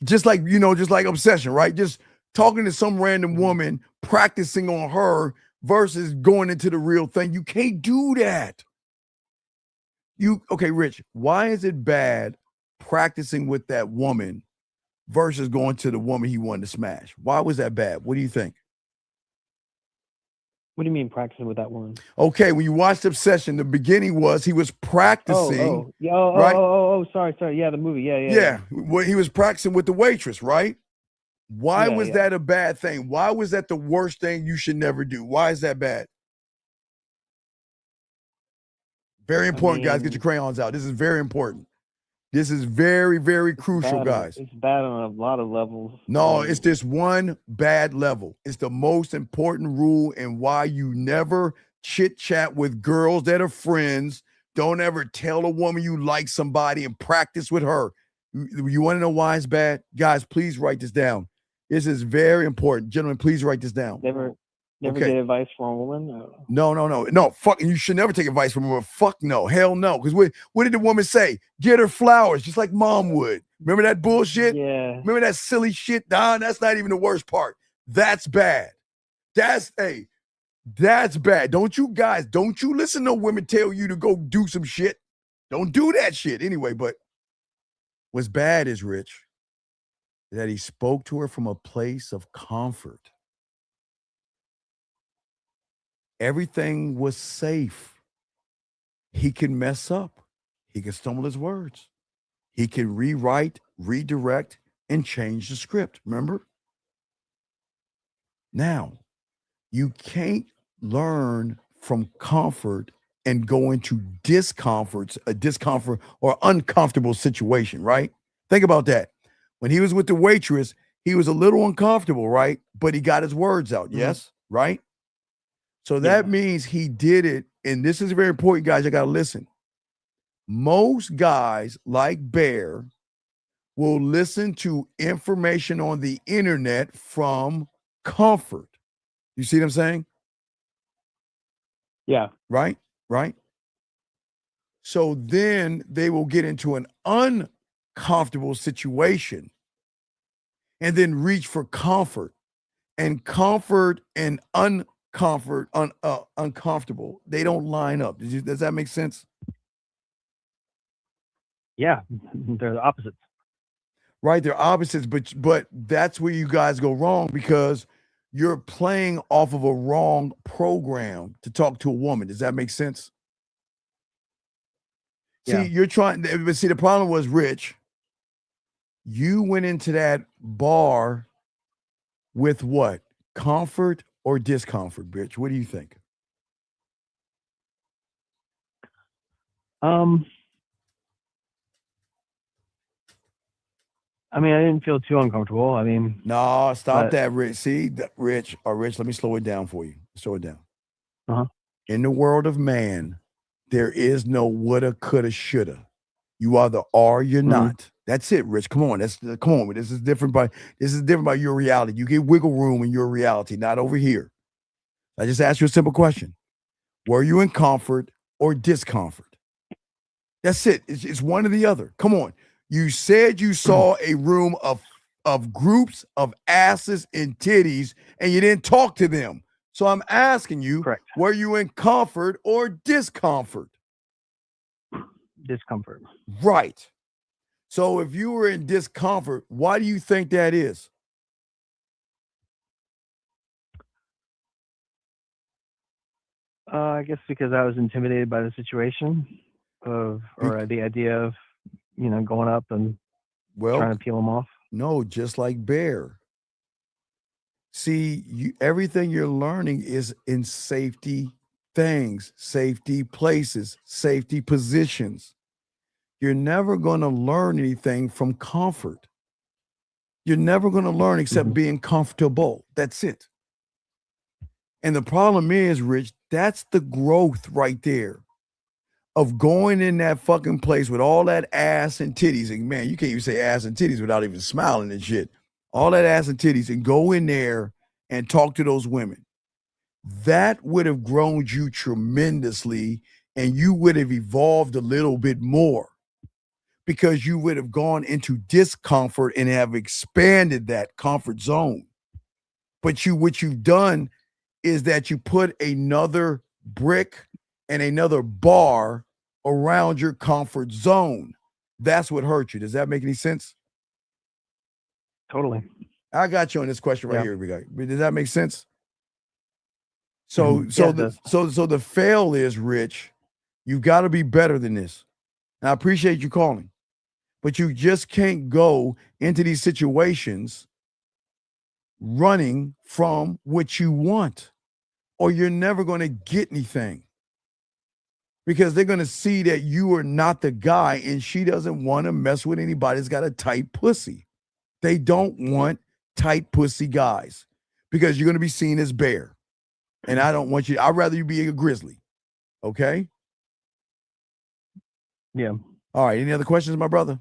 Just like, just like obsession, right? Just talking to some random woman, practicing on her versus going into the real thing. You can't do that. Okay, Rich, why is it bad practicing with that woman versus going to the woman he wanted to smash? Why was that bad? What do you think? What do you mean practicing with that woman? Okay, when you watched Obsession, the beginning was he was practicing. Sorry. Yeah, the movie. Yeah. Yeah, well, he was practicing with the waitress, right? Why Yeah, was that a bad thing? Why was that the worst thing you should never do? Why is that bad? Very important, guys. Get your crayons out. This is very important. This is very, very crucial, guys. It's bad on a lot of levels. No, it's this one bad level. It's the most important rule and why you never chit chat with girls that are friends. Don't ever tell a woman you like somebody and practice with her. You want to know why it's bad? Guys, please write this down. This is very important. Gentlemen, please write this down. Never Okay. get advice from a woman? No. Fuck, you should never take advice from a woman. Fuck no. Hell no. Because what did the woman say? Get her flowers, just like mom would. Remember that bullshit? Yeah. Remember that silly shit? Nah, that's not even the worst part. That's bad. That's bad. Don't you listen to women tell you to go do some shit. Don't do that shit. Anyway, but what's bad is, Rich, that he spoke to her from a place of comfort. Everything was safe. He can mess up. He can stumble his words. He can rewrite, redirect, and change the script. Remember? Now, you can't learn from comfort and go into a discomfort or uncomfortable situation, right? Think about that. When he was with the waitress, he was a little uncomfortable, right? But he got his words out, yes? Right? So that means he did it, and this is very important, guys. I got to listen. Most guys, like Bear, will listen to information on the internet from comfort. You see what I'm saying? Yeah. Right? So then they will get into an uncomfortable situation and then reach for comfort. And comfort and uncomfortable, they don't line up. Does that make sense? Yeah, they're the opposites. Right, they're opposites, but that's where you guys go wrong because you're playing off of a wrong program to talk to a woman. Does that make sense? Yeah. See, you're trying, but see, the problem was, Rich, you went into that bar with what? Comfort or discomfort, Rich? What do you think? I mean, I didn't feel too uncomfortable. I mean, No, stop but- that, Rich. See, Rich, let me slow it down for you. Slow it down. Uh-huh. In the world of man, there is no woulda, coulda, shoulda. You either are, or you're not. That's it, Rich. Come on, come on. This is different by your reality. You get wiggle room in your reality, not over here. I just asked you a simple question: were you in comfort or discomfort? That's it. It's one or the other. Come on. You said you saw a room of groups of asses and titties, and you didn't talk to them. So I'm asking you, correct, were you in comfort or discomfort? Discomfort. Right. So if you were in discomfort, why do you think that is? I guess because I was intimidated by the situation or the idea of, going up and trying to peel them off. No, just like Bear. See, everything you're learning is in safety things, safety places, safety positions. You're never going to learn anything from comfort. You're never going to learn except being comfortable. That's it. And the problem is, Rich, that's the growth right there of going in that fucking place with all that ass and titties. And man, you can't even say ass and titties without even smiling and shit. All that ass and titties, and go in there and talk to those women. That would have grown you tremendously, and you would have evolved a little bit more because you would have gone into discomfort and have expanded that comfort zone. But what you've done is that you put another brick and another bar around your comfort zone. That's what hurt you. Does that make any sense? Totally. I got you on this question right here. Does that make sense? So, Yeah, so the fail is, Rich, you've got to be better than this. And I appreciate you calling, but you just can't go into these situations running from what you want, or you're never going to get anything, because they're going to see that you are not the guy, and she doesn't want to mess with anybody that's got a tight pussy. They don't want tight pussy guys because you're going to be seen as Bear. And I don't want you. I'd rather you be a grizzly. Okay? Yeah. All right. Any other questions, my brother?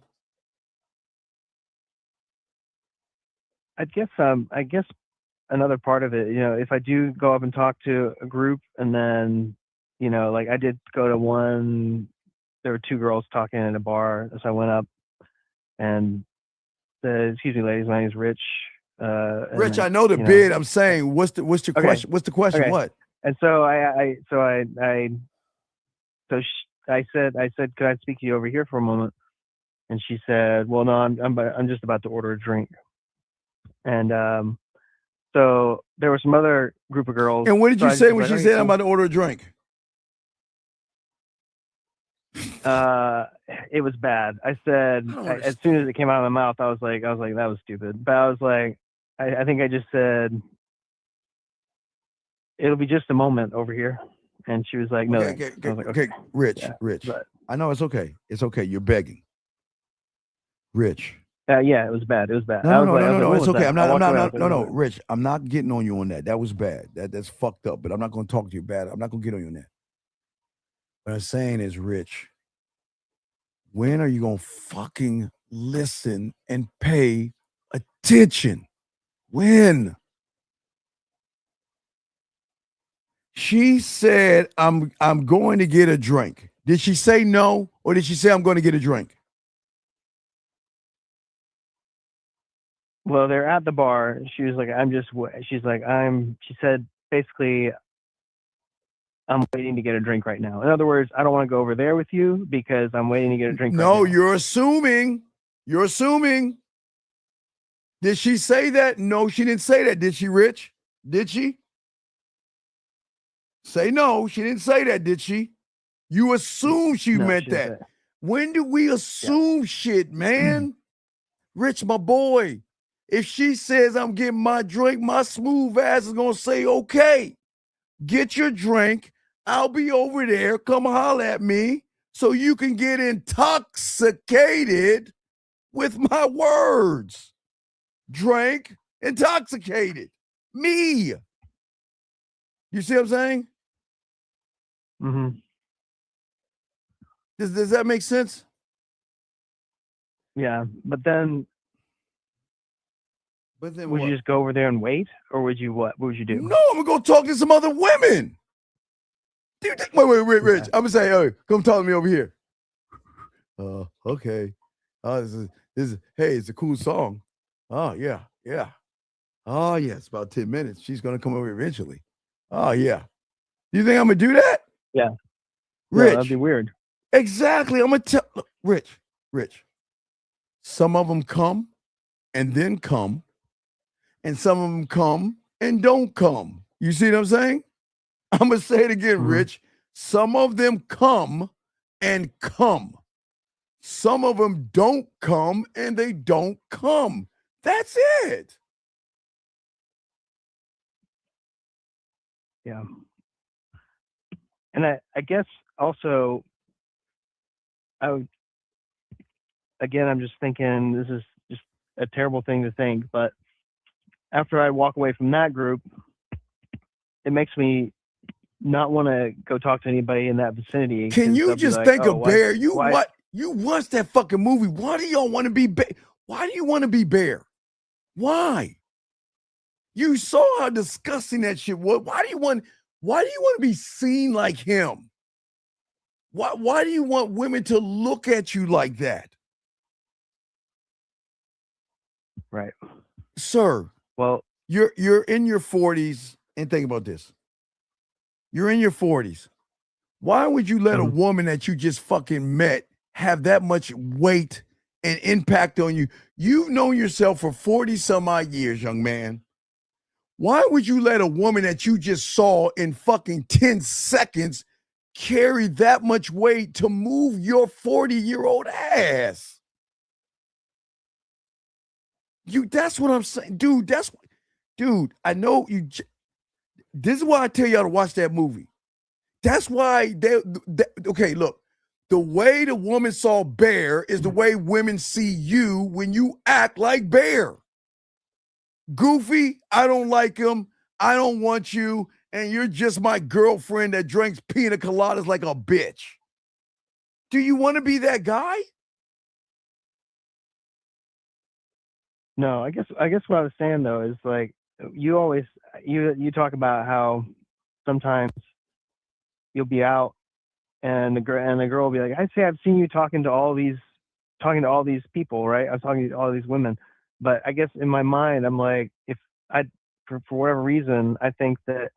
I guess another part of it, if I do go up and talk to a group, and then, like I did go to one, there were two girls talking in a bar as I went up, and said, "Excuse me, ladies, my name is Rich." Rich, I know the bid. I'm saying, what's the question? What's the question? Okay. What? And so I said, "Could I speak to you over here for a moment?" And she said, "Well, no, I'm just about to order a drink." And so there was some other group of girls. And what did So you I say just when was she like, said, "Okay, I'm about to order a drink? it was bad." I said, as soon as it came out of my mouth, I was like, that was stupid. But I was like, I think I just said, "It'll be just a moment over here." And she was like, "No." Okay, I was like, okay. Rich, Yeah, Rich. but- I know it's okay. It's okay. You're begging. Rich. Yeah, it was bad. It was bad. No, no, What it's was okay. that? I'm I not, walked away, I was no, like, no, "What?" Rich, I'm not getting on you on that. That was bad. That's fucked up, but I'm not going to talk to you bad. I'm not going to get on you on that. What I'm saying is, Rich, when are you going to fucking listen and pay attention? When? She said, I'm going to get a drink. Did she say no, or did she say I'm going to get a drink? Well, they're at the bar. She was like, she said, basically, "I'm waiting to get a drink right now." In other words, I don't want to go over there with you because I'm waiting to get a drink right No, now. you're assuming. You're assuming. Did she say that? No, she didn't say that. Did she, Rich? Did she? Say no. She didn't say that, did she? You assume she No, meant she didn't that. say it. When do we assume shit, man? Rich, my boy. If she says I'm getting my drink, my smooth ass is gonna say, okay, get your drink. I'll be over there. Come holler at me so you can get intoxicated with my words. Drink, intoxicated. Me. You see what I'm saying? Mm-hmm. Does that make sense? Yeah, but then would what? you just go over there and wait, or would you what? What would you do? No, I'm gonna go talk to some other women. Dude, wait, Rich. I'm gonna say, hey, come talk to me over here. Okay. Hey, it's a cool song. Oh, yeah. Oh, yeah, it's about 10 minutes. She's gonna come over eventually. Oh, yeah. You think I'm gonna do that? Yeah. Rich. No, that'd be weird. Exactly. I'm gonna tell Rich. Some of them come and then come, and some of them come and don't come. You see what I'm saying? I'm gonna say it again, Rich. Some of them come and come. Some of them don't come and they don't come. That's it. Yeah. And I guess also I'm just thinking this is just a terrible thing to think, but after I walk away from that group, it makes me not want to go talk to anybody in that vicinity. Can you just like, think oh, of Bear? why? You watched that fucking movie. Why do y'all want to be Bear? Why do you want to be Bear? Why? You saw how disgusting that shit was. Why do you want to be seen like him? Why do you want women to look at you like that? Right. Sir. Well, you're in your 40s, and think about this. You're in your 40s. Why would you let a woman that you just fucking met have that much weight and impact on you? You've known yourself for 40 some odd years, young man. Why would you let a woman that you just saw in fucking 10 seconds carry that much weight to move your 40-year-old ass? That's what I'm saying. Dude, I know you. This is why I tell y'all to watch that movie. That's why okay, look. The way the woman saw Bear is the way women see you when you act like Bear. Goofy, I don't like him. I don't want you. And you're just my girlfriend that drinks pina coladas like a bitch. Do you want to be that guy? No, I guess what I was saying though is like you always you talk about how sometimes you'll be out and the girl will be like, I'd say I've seen you talking to all these people, right? I was talking to all these women. But I guess in my mind I'm like, if I for whatever reason, I think that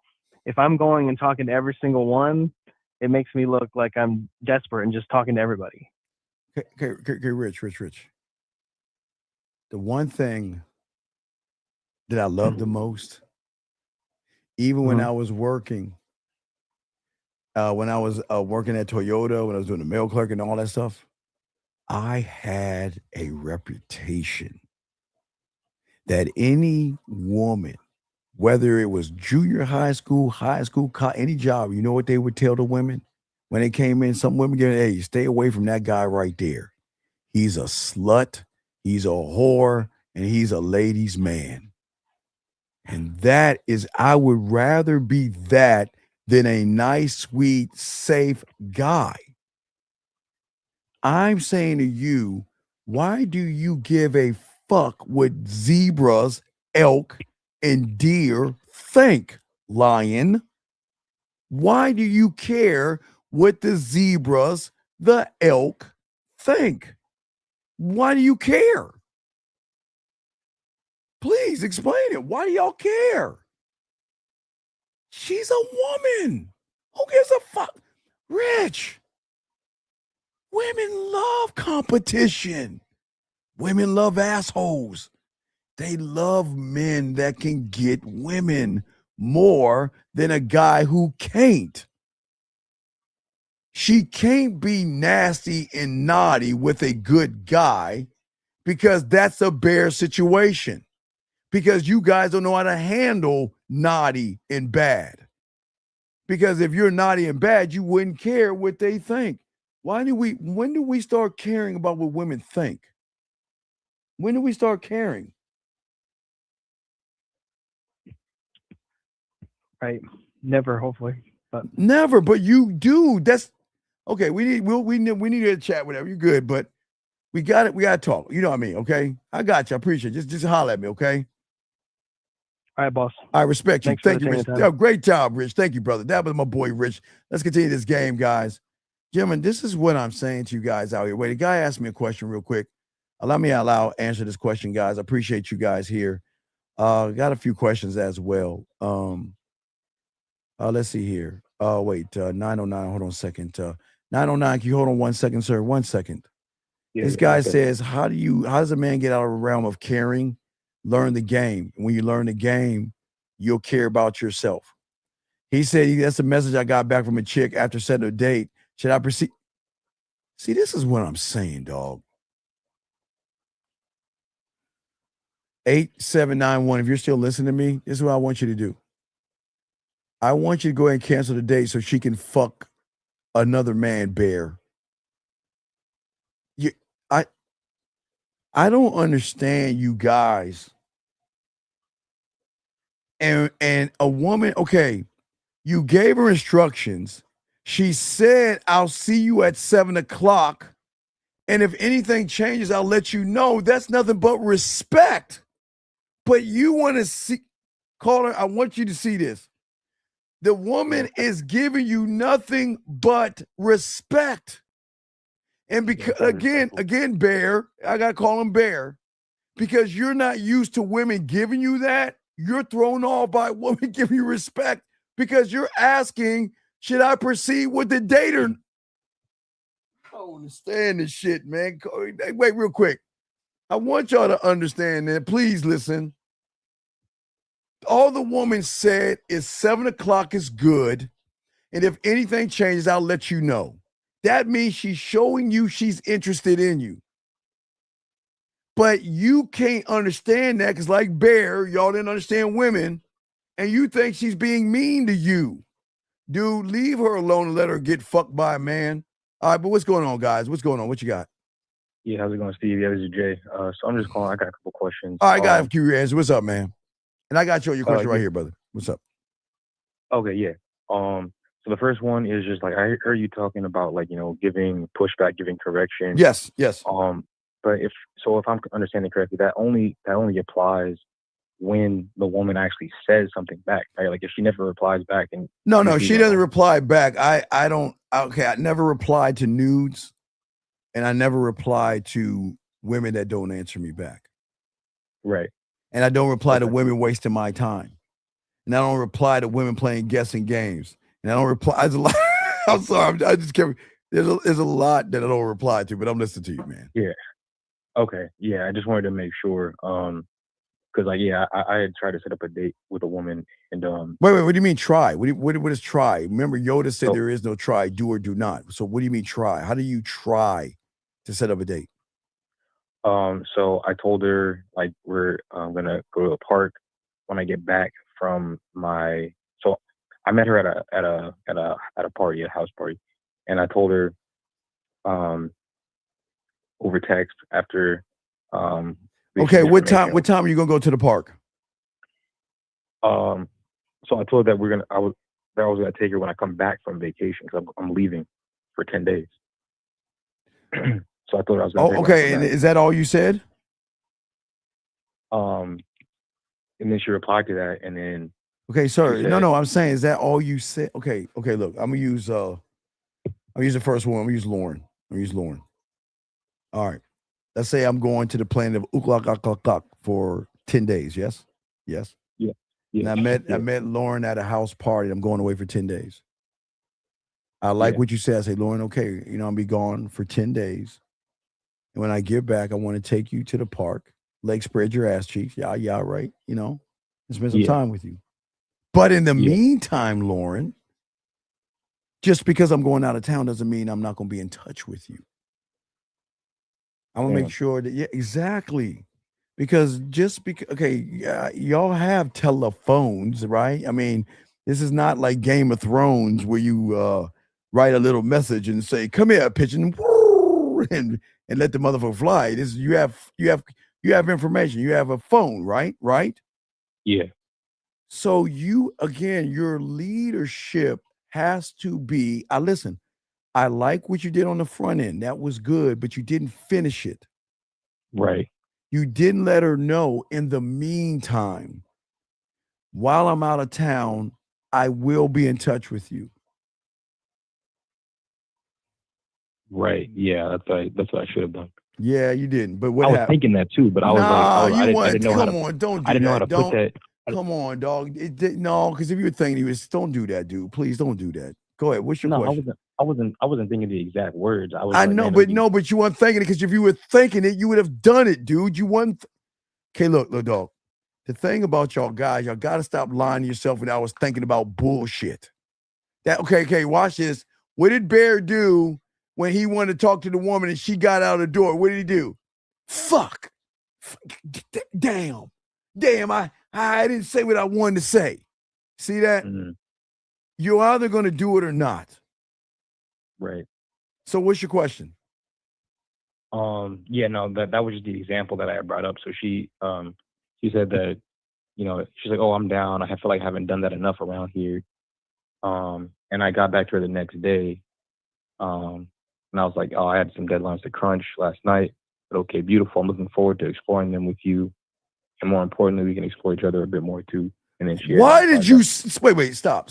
if I'm going and talking to every single one, it makes me look like I'm desperate and just talking to everybody. Okay, Rich. The one thing that I love the most, even when I was working, when I was working at Toyota, when I was doing the mail clerk and all that stuff, I had a reputation that any woman, whether it was junior high school, any job, you know what they would tell the women when they came in? Some women get, hey, stay away from that guy right there. He's a slut, he's a whore, and he's a ladies' man. And that is, I would rather be that than a nice, sweet, safe guy. I'm saying to you, why do you give a fuck what zebras, elk, and deer think, lion? Why do you care what the zebras, the elk think? Why do you care? Please explain it. Why do y'all care? She's a woman. Who gives a fuck? Rich. Women love competition. Women love assholes. They love men that can get women. more than a guy who can't. She can't be nasty and naughty with a good guy because that's a bear situation. Because you guys don't know how to handle naughty and bad. Because if you're naughty and bad, you wouldn't care what they think. When do we start caring about what women think? When do we start caring? Right. Never, hopefully. But Never, but you do. That's okay. We need to chat, whatever. You're good, but we got it. We got to talk. You know what I mean? Okay. I got you. I appreciate it. Just holler at me, okay? all right, boss. I respect you. Thanks for Thank you, taking Rich. the time. Yo, great job, Rich. Thank you, brother. That was my boy, Rich. Let's continue this game, guys. Gentlemen, this is what I'm saying to you guys out here. Wait, a guy asked me a question real quick. Allow me to answer this question, guys. I appreciate you guys here. Got a few questions as well. Let's see here. Wait, 909. Hold on a second. 909. Can you hold on 1 second, sir? 1 second. This guy says, how does a man get out of the realm of caring? Learn the game. When you learn the game, you'll care about yourself. He said, that's a message I got back from a chick after setting a date. Should I proceed? See, this is what I'm saying, dog. 8791. If you're still listening to me, this is what I want you to do. I want you to go ahead and cancel the date so she can fuck another man, Bear. I don't understand you guys. And a woman, okay, you gave her instructions. She said, I'll see you at 7:00. And if anything changes, I'll let you know. That's nothing but respect. But you want to see, caller, I want you to see this. The woman is giving you nothing but respect. And because again, Bear, I gotta call him Bear, because you're not used to women giving you that. You're thrown off by a woman giving you respect because you're asking, should I proceed with the date or? I don't understand this shit, man. Wait, real quick. I want y'all to understand that. Please listen. All the woman said is 7:00 is good. And if anything changes, I'll let you know. That means she's showing you she's interested in you. But you can't understand that because like Bear, y'all didn't understand women, and you think she's being mean to you. Dude, leave her alone and let her get fucked by a man. All right, but what's going on, guys? What's going on? What you got? Yeah, how's it going, Steve? Yeah, this is Jay. So I'm just calling. I got a couple questions. All right, I got a few answers. What's up, man? And I got your question right here, brother. What's up? Okay, yeah. So the first one is just like I heard you talking about like, giving pushback, giving correction. Yes. But if I'm understanding correctly, that only applies when the woman actually says something back, right? Like if she never replies back and No, she doesn't reply back. I don't. Okay, I never replied to nudes, and I never replied to women that don't answer me back. Right. And I don't reply to women wasting my time, and I don't reply to women playing guessing games, and I don't reply. I'm sorry, I just can't. There's a lot that I don't reply to, but I'm listening to you, man. Yeah. Okay. Yeah, I just wanted to make sure. Because I had tried to set up a date with a woman, and Wait, what do you mean try? What is try? Remember, Yoda said there is no try, do or do not. So what do you mean try? How do you try to set up a date? So I told her like we're gonna go to the park when I get back from my. So I met her at a party, a house party, and I told her over text after. Okay, what time are you gonna go to the park? So I told her that I was gonna take her when I come back from vacation because I'm leaving for 10 days. So I told her I was gonna. Oh, okay, and is that all you said? And then she replied to that, and then. Okay, sir. No, I'm saying, is that all you said? Okay. Look, I'm gonna use the first one. I'm gonna use Lauren. All right. Let's say I'm going to the planet of Uklak for 10 days. Yes. Yeah. And I met Lauren at a house party. I'm going away for 10 days. I like what you said. I say, Lauren, okay, I'll be gone for 10 days. And when I get back, I want to take you to the park, leg spread your ass cheeks. Yeah, right. And spend some time with you. But in the meantime, Lauren, just because I'm going out of town doesn't mean I'm not going to be in touch with you. I'm going to make sure that, yeah, exactly. Because y'all have telephones, right? I mean, this is not like Game of Thrones where you write a little message and say, "Come here, pigeon," and let the motherfucker fly. This you have information. You have a phone, right? Right? Yeah. So your leadership has to be. Listen, I like what you did on the front end. That was good, but you didn't finish it. Right. You didn't let her know in the meantime, while I'm out of town, I will be in touch with you. Right. Yeah, that's what I should have done. Yeah, you didn't. But what I was happened? thinking that too, but I was I didn't know how to. Don't do I didn't know how that. to put that. Come on, dog. No, because if you were thinking don't do that, dude. Please don't do that. Go ahead. What's your question? I wasn't thinking the exact words. I know, but you weren't thinking it because if you were thinking it, you would have done it, dude. You weren't. Okay, look, dog. The thing about y'all guys, y'all got to stop lying to yourself when I was thinking about bullshit. Okay, watch this. What did Bear do when he wanted to talk to the woman and she got out of the door? What did he do? Fuck. Damn, I didn't say what I wanted to say. See that? Mm-hmm. You're either going to do it or not. Right. So what's your question? Yeah, no, that was just the example that I brought up. So she said that, she's like, "Oh, I'm down. I feel like I haven't done that enough around here." And I got back to her the next day. And I was like, "Oh, I had some deadlines to crunch last night, but okay, beautiful. I'm looking forward to exploring them with you. And more importantly, we can explore each other a bit more too." And then she Why did you wait, stop.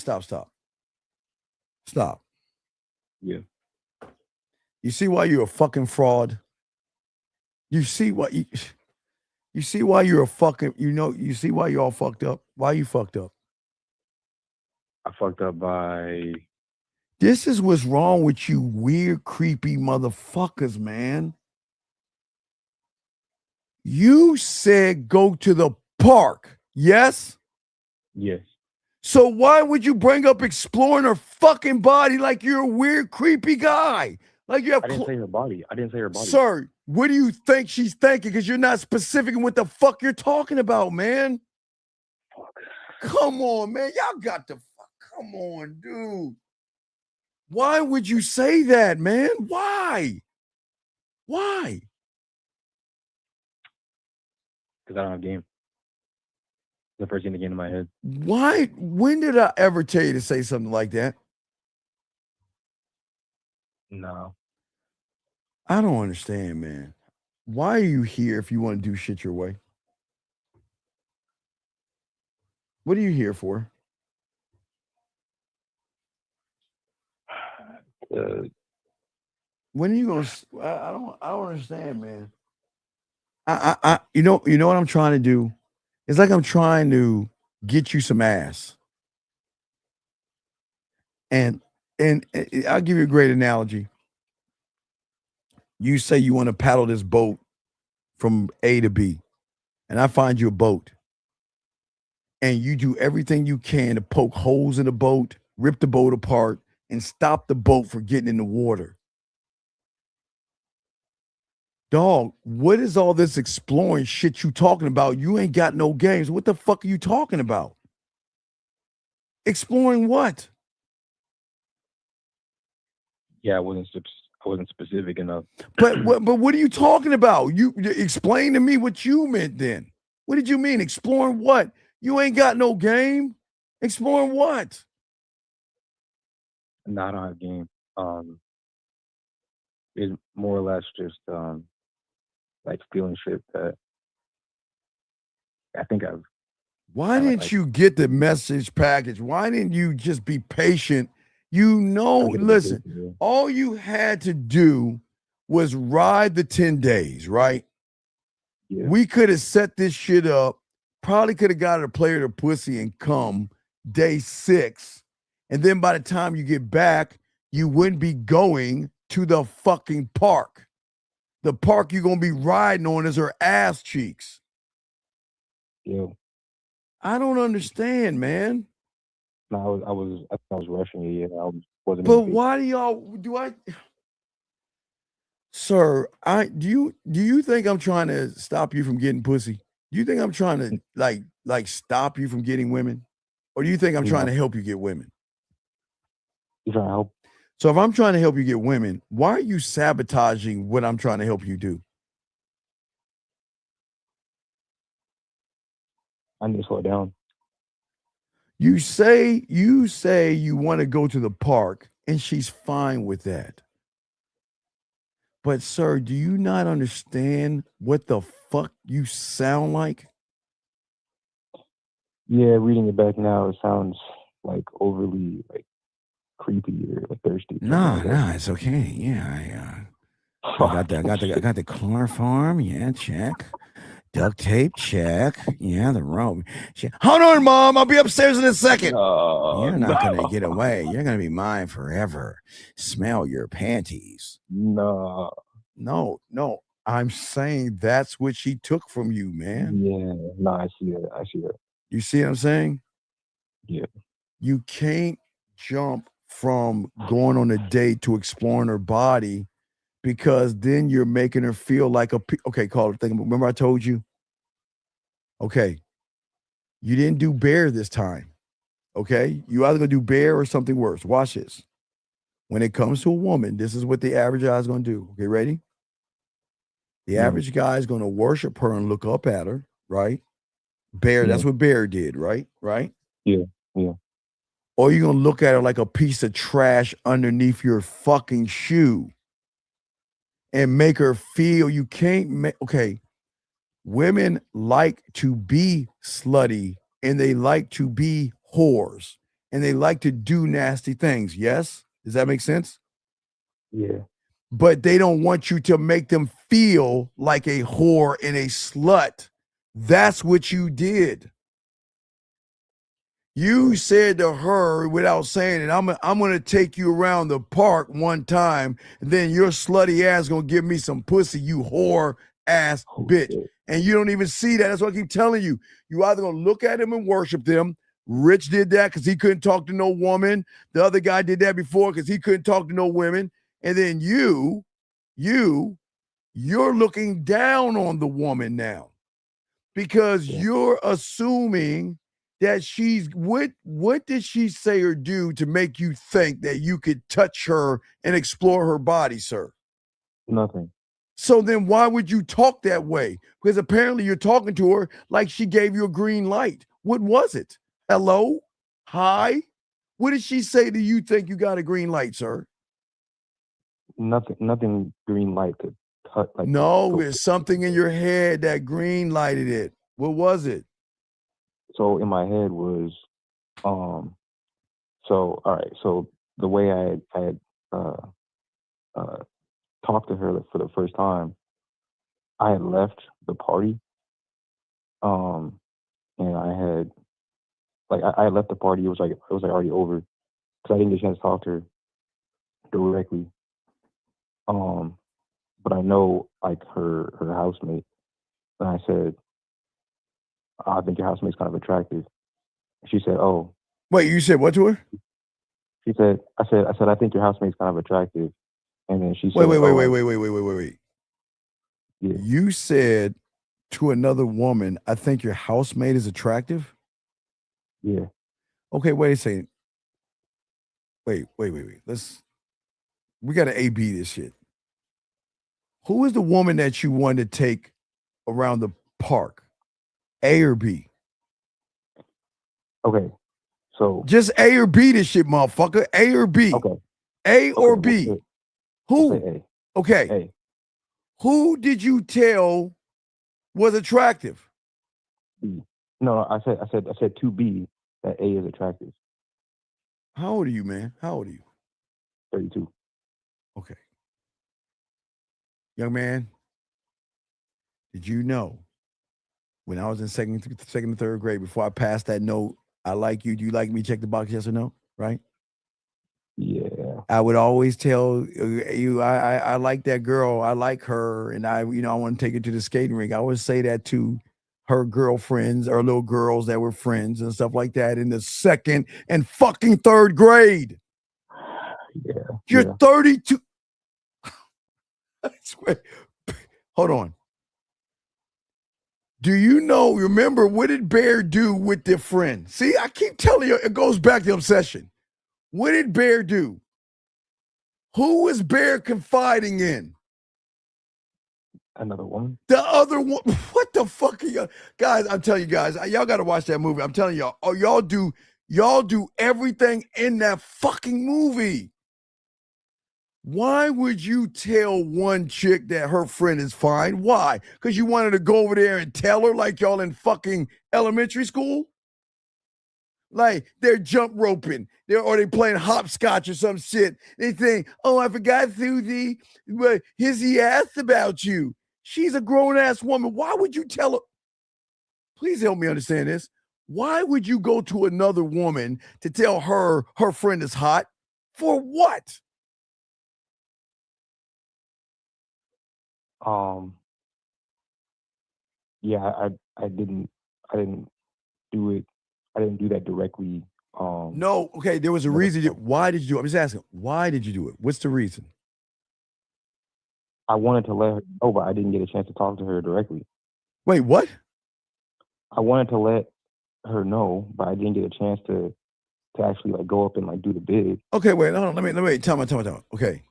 Yeah. You see why you're a fucking fraud? You see what you see why you're a fucking, you see why you're all fucked up? Why you fucked up? I fucked up by. This is what's wrong with you weird, creepy motherfuckers, man. You said go to the park, yes? Yes. So why would you bring up exploring her fucking body like you're a weird, creepy guy? Like you have. I didn't say her body. Sir, what do you think she's thinking? Because you're not specific in what the fuck you're talking about, man. Fuck. Come on, man. Y'all got the fuck. Come on, dude. Why would you say that, man? Why? Because I don't have game. The first thing that came to my head. Why? When did I ever tell you to say something like that? No. I don't understand, man. Why are you here if you want to do shit your way? What are you here for? When are you gonna? I don't understand, man. You know what I'm trying to do? It's like I'm trying to get you some ass. And I'll give you a great analogy. You say you want to paddle this boat from A to B, and I find you a boat, and you do everything you can to poke holes in the boat, rip the boat apart, and stop the boat from getting in the water. Dog, what is all this exploring shit you talking about? You ain't got no games. What the fuck are you talking about? Exploring what? Yeah, I wasn't specific enough. But what are you talking about? You explain to me what you meant then. What did you mean? Exploring what? You ain't got no game? Exploring what? No, I don't have game. It's more or less just like feeling shit that I think I've. Why didn't you get the message package? Why didn't you just be patient? Listen, all you had to do was ride the 10 days, right? Yeah. We could have set this shit up, probably could have got a player to pussy and come day 6. And then by the time you get back, you wouldn't be going to the fucking park. The park you're going to be riding on is her ass cheeks. Yeah. I don't understand, man. No, I think I was rushing it. Yeah, wasn't in But the pace. why do I sir, do you think I'm trying to stop you from getting pussy? Do you think I'm trying to like stop you from getting women? Or do you think I'm trying No, to help you get women? you trying to help? So if I'm trying to help you get women, why are you sabotaging what I'm trying to help you do? I need to slow down. You say you want to go to the park and she's fine with that. But sir, do you not understand what the fuck you sound like? Yeah, reading it back now, it sounds like overly like creepy or like thirsty. Something like that. It's okay. Yeah, I got the chloroform. Yeah, check. Duct tape, check. Yeah, the rope. Hold on, Mom. I'll be upstairs in a second. You're not gonna get away. You're gonna be mine forever. Smell your panties. No. No. I'm saying that's what she took from you, man. Yeah, no, I see it. You see what I'm saying? Yeah. You can't jump from going on a date to exploring her body because then you're making her feel like okay, Caller, remember I told you? Okay, you didn't do bear this time. Okay, you either gonna do bear or something worse. Watch this. When it comes to a woman, this is what the average guy is gonna do. Okay, ready? The average guy is gonna worship her and look up at her, right? Bear, that's what Bear did, right? Right? Yeah. Or you're gonna look at her like a piece of trash underneath your fucking shoe and make her feel you can't make. Okay, women like to be slutty and they like to be whores and they like to do nasty things. Yes? Does that make sense? Yeah. But they don't want you to make them feel like a whore and a slut. That's what you did. You said to her without saying it, I'm going to take you around the park one time, and then your slutty ass going to give me some pussy, you whore ass bitch. And you don't even see that. That's what I keep telling you. You either going to look at him and worship them. Rich did that because he couldn't talk to no woman. The other guy did that before because he couldn't talk to no women. And then you're looking down on the woman now because you're assuming that what did she say or do to make you think that you could touch her and explore her body, sir? Nothing. So then why would you talk that way? Because apparently you're talking to her like she gave you a green light. What was it? Hello? Hi? What did she say to you think you got a green light, sir? Nothing green light could cut like no, there's something in your head that green lighted it. What was it? So in my head was so all right, so the way I had talked to her for the first time, I had left the party, and I had I had left the party. It was like already over because I didn't get a chance to talk to her directly. But I know like her housemate, and I said, I think your housemate's kind of attractive. She said, oh. Wait, you said what to her? She said, I said, I think your housemate's kind of attractive. And then she said, Wait. Yeah. You said to another woman, I think your housemate is attractive? Yeah. Okay, wait a second. Wait. We got to A-B this shit. Who is the woman that you wanted to take around the park? A or B? Okay. So just A or B this shit, motherfucker. A or B? Okay. A or B? Who? We'll say A. Okay. A. Who did you tell was attractive? B. No, I said to B that A is attractive. How old are you, man? How old are you? 32. Okay. Young man, did you know when I was in second and third grade, before I passed that note, I like you, do you like me? Check the box, yes or no, right? Yeah. I would always tell you, I like that girl, I like her, and I want to take her to the skating rink. I always say that to her girlfriends or little girls that were friends and stuff like that in the second and fucking third grade. Yeah. You're 32. I swear. Hold on. Do you know, remember, what did Bear do with their friend? See, I keep telling you, it goes back to obsession. What did Bear do? Who was Bear confiding in? Another woman. The other one. What the fuck are y'all? Guys, I'm telling you guys, y'all got to watch that movie. I'm telling y'all, y'all do everything in that fucking movie. Why would you tell one chick that her friend is fine? Why? Because you wanted to go over there and tell her like y'all in fucking elementary school? Like they're jump roping, or they playing hopscotch or some shit. They think, oh, I forgot Susie, but Hizzy asked about you. She's a grown-ass woman. Why would you tell her? Please help me understand this. Why would you go to another woman to tell her her friend is hot? For what? Yeah, I didn't do it. I didn't do that directly. No, okay, there was a reason. Why did you do it? I'm just asking, why did you do it? What's the reason? I wanted to let her know, but I didn't get a chance to talk to her directly. Wait, what? I wanted to let her know, but I didn't get a chance to actually like go up and like do the bid. Okay, wait, hold on. Let me tell me. Okay.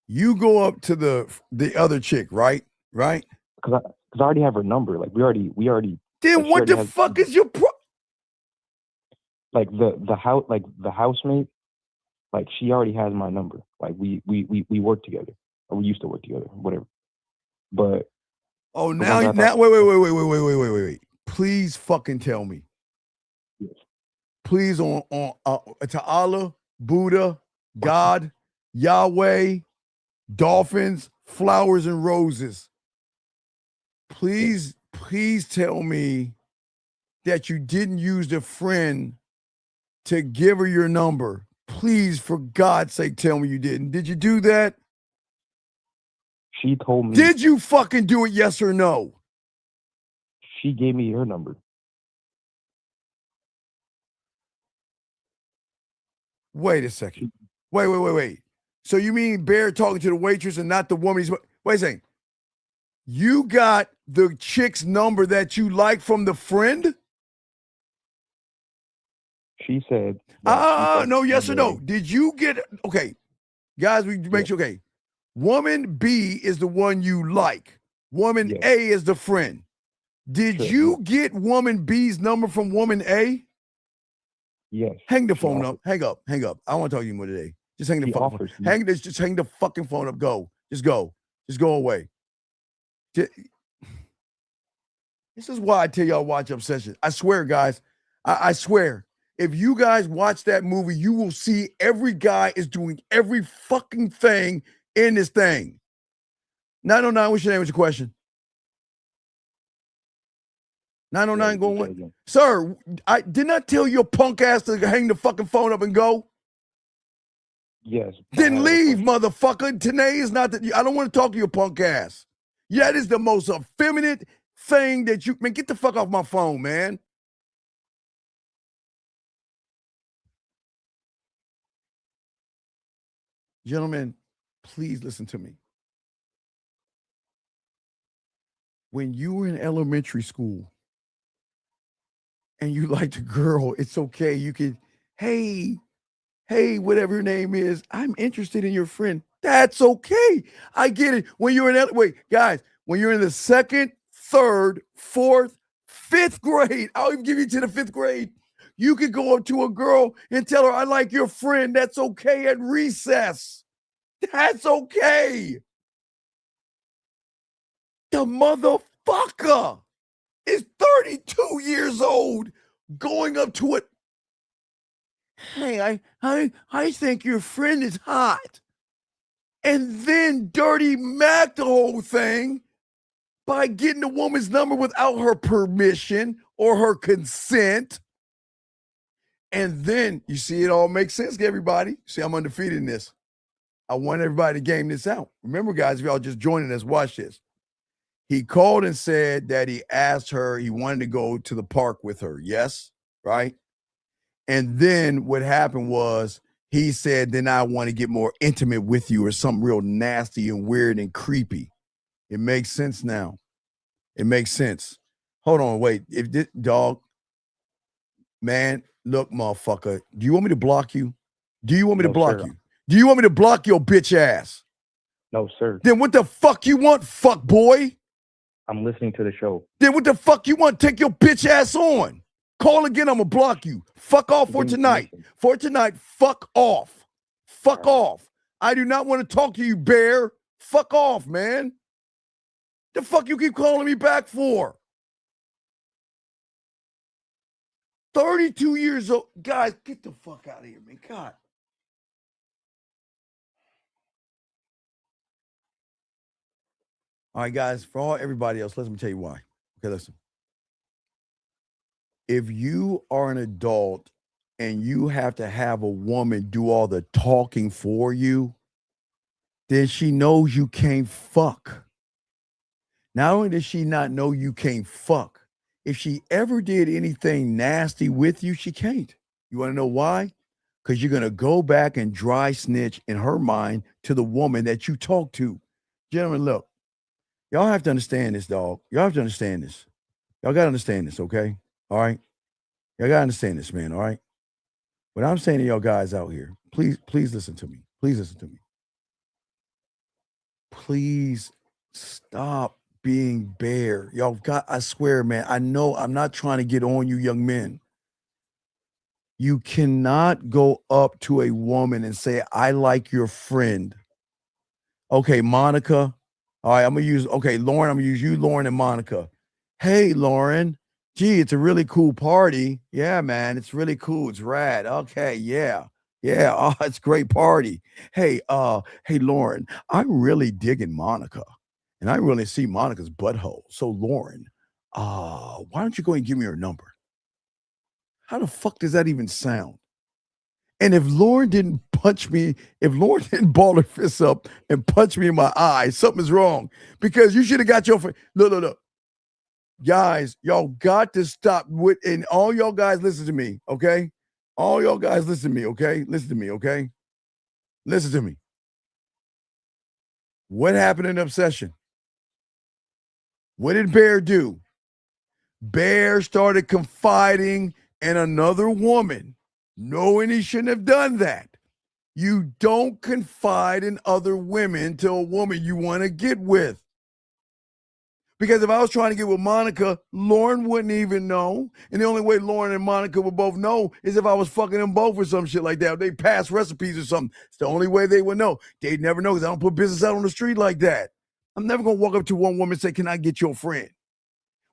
You go up to the other chick, right? Right? Because I already have her number. Like we already. Then what the fuck is your like the housemate? Like she already has my number. Like we work together, or we used to work together, whatever. But now wait. Please fucking tell me. Yes. Please on to Allah, Buddha, God, Yahweh, dolphins, flowers and roses. Please tell me that you didn't use the friend to give her your number. Please, for God's sake, tell me you didn't. Did you do that? She told me. Did you fucking do it, yes or no? She gave me her number. Wait a second. Wait. So you mean Bear talking to the waitress and not the woman? Wait a second. You got the chick's number that you like from the friend? She said. No, yes or no. Did you get, okay, guys, we make sure, okay. Woman B is the one you like. Woman A is the friend. Did you get woman B's number from woman A? Yes. Hang the phone up. Hang up. I don't want to talk to you more today. Just hang the fucking phone. Just hang the fucking phone up. Go. Just go. Just go away. This is why I tell y'all watch Obsession. I swear, guys. I swear. If you guys watch that movie, you will see every guy is doing every fucking thing in this thing. 909, what's your name? What's your question? 909 going what? Sir, I did not tell your punk ass to hang the fucking phone up and go. Yes. Then leave, motherfucker. Today is not that. I don't want to talk to your punk ass. That is the most effeminate thing that you, man, get the fuck off my phone, man. Gentlemen, please listen to me. When you were in elementary school and you liked a girl, it's okay. You could, hey, whatever your name is, I'm interested in your friend. That's okay. I get it. When you're in, wait, guys, when you're in the second, third, fourth, fifth grade, I'll even give you to the fifth grade. You could go up to a girl and tell her, I like your friend. That's okay at recess. That's okay. The motherfucker is 32 years old going up to it. Hey, I think your friend is hot. And then dirty Mac the whole thing by getting the woman's number without her permission or her consent. And then, you see, it all makes sense to everybody. See, I'm undefeated in this. I want everybody to game this out. Remember, guys, if y'all just joining us, watch this. He called and said that he asked her, he wanted to go to the park with her. Yes, right? And then what happened was he said, then I want to get more intimate with you or something real nasty and weird and creepy. It makes sense now. It makes sense. Hold on, wait. If this dog, man, look, motherfucker, do you want me to block you? Do you want me to No, block sir. you? Do you want me to block your bitch ass? No, sir. Then what the fuck you want, fuck boy? I'm listening to the show. Then what the fuck you want? Take your bitch ass on. Call again, I'm gonna block you. Fuck off for Give me tonight. permission. For tonight, fuck off. Fuck off. I do not want to talk to you, bear. Fuck off, man. The fuck you keep calling me back for? 32 years old. Guys, get the fuck out of here, man. God. All right, guys, for all everybody else, let me tell you why. Okay, listen. If you are an adult and you have to have a woman do all the talking for you, then she knows you can't fuck. Not only does she not know you can't fuck, if she ever did anything nasty with you, she can't. You want to know why? Because you're going to go back and dry snitch in her mind to the woman that you talk to. Gentlemen, look, y'all have to understand this, dog. Y'all have to understand this. Y'all got to understand this, okay? All right? Y'all got to understand this, man, all right? What I'm saying to y'all guys out here, please listen to me. Please listen to me. Please stop being bare. Y'all got, I swear, man, I know I'm not trying to get on you young men. You cannot go up to a woman and say, I like your friend. Okay, Monica. All right, I'm going to use, okay, Lauren, I'm going to use you, Lauren, and Monica. Hey, Lauren. Gee, it's a really cool party. Yeah, man, it's really cool. It's rad. Okay, yeah. Yeah, oh, it's a great party. Hey, Lauren, I'm really digging Monica. And I really see Monica's butthole. So, Lauren, why don't you go and give me her number? How the fuck does that even sound? And if Lauren didn't punch me, if Lauren didn't ball her fists up and punch me in my eye, something's wrong. Because you should have got your look. Guys, y'all got to stop with, and all y'all guys listen to me, okay? All y'all guys listen to me, okay? Listen to me, okay? Listen to me. What happened in Obsession? What did Bear do? Bear started confiding in another woman, knowing he shouldn't have done that. You don't confide in other women to a woman you want to get with. Because if I was trying to get with Monica, Lauren wouldn't even know. And the only way Lauren and Monica would both know is if I was fucking them both or some shit like that. If they pass recipes or something. It's the only way they would know. They'd never know because I don't put business out on the street like that. I'm never going to walk up to one woman and say, can I get your friend?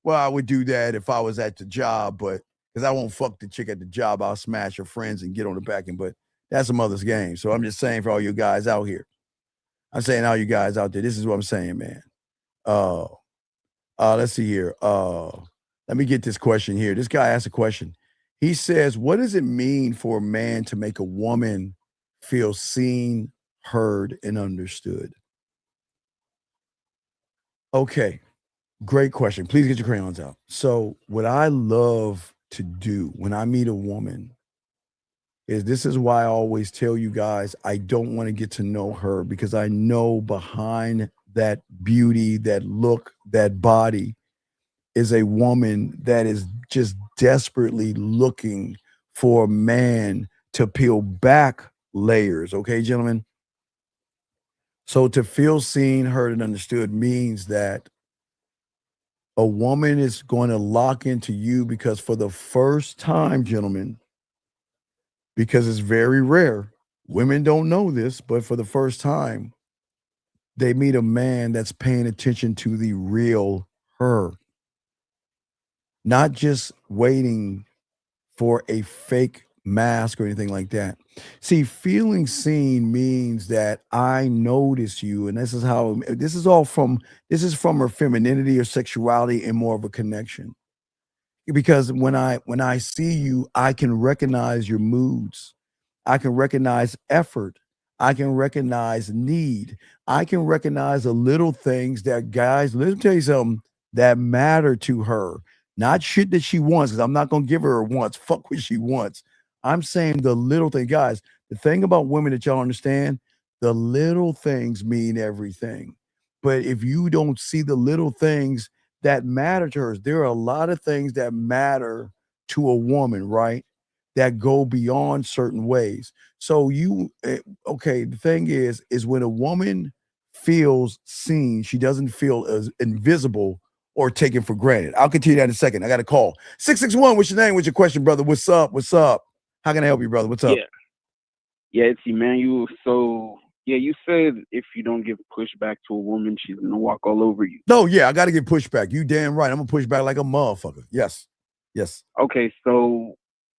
Well, I would do that if I was at the job, but because I won't fuck the chick at the job. I'll smash her friends and get on the back end. But that's a mother's game. So I'm just saying for all you guys out here. I'm saying all you guys out there, this is what I'm saying, man. Let's see here. Let me get this question here. This guy asked a question. He says, what does it mean for a man to make a woman feel seen, heard, and understood? Okay, great question. Please get your crayons out. So what I love to do when I meet a woman is this is why I always tell you guys, I don't want to get to know her because I know behind that beauty, that look, that body is a woman that is just desperately looking for a man to peel back layers. Okay, gentlemen? So to feel seen, heard, and understood means that a woman is going to lock into you because for the first time, gentlemen, because it's very rare, women don't know this, but for the first time, they meet a man that's paying attention to the real her. Not just waiting for a fake mask or anything like that. See, feeling seen means that I notice you, and this is from her femininity or sexuality and more of a connection. Because when I see you, I can recognize your moods. I can recognize effort. I can recognize need. I can recognize the little things that guys, let me tell you something, that matter to her. Not shit that she wants, because I'm not going to give her wants. Fuck what she wants. I'm saying the little thing. Guys, the thing about women that y'all understand, the little things mean everything. But if you don't see the little things that matter to her, there are a lot of things that matter to a woman, right? That go beyond certain ways. So okay, the thing is when a woman feels seen, she doesn't feel as invisible or taken for granted. I'll continue that in a second. I got a call. 661, what's your name? What's your question, brother? What's up? What's up? How can I help you, brother? What's up? Yeah, it's Emmanuel. So, yeah, you said if you don't give pushback to a woman, she's going to walk all over you. No, yeah, I got to give pushback. You damn right. I'm going to push back like a motherfucker. Yes. Yes. Okay, so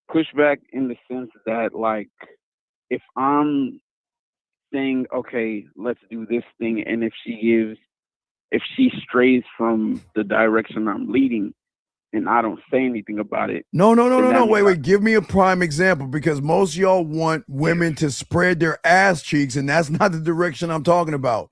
pushback in the sense that, like, if I'm saying, okay, let's do this thing, and if she strays from the direction I'm leading, and I don't say anything about it. No. then that means Wait. Give me a prime example, because most of y'all want women to spread their ass cheeks, and that's not the direction I'm talking about.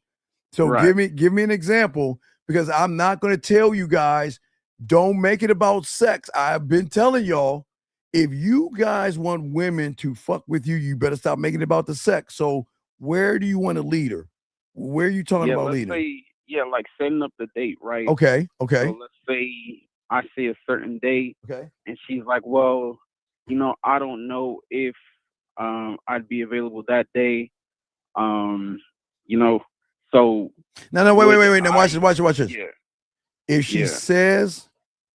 So Right. give me an example, because I'm not going to tell you guys, don't make it about sex. I've been telling y'all, if you guys want women to fuck with you, you better stop making it about the sex. So where do you want to lead her? Where are you talking about let's leading? say, like setting up the date, right? Okay. So let's say I say a certain date, Okay. and she's like, well, I don't know if I'd be available that day. So No, wait. Now watch this. Yeah. If she says,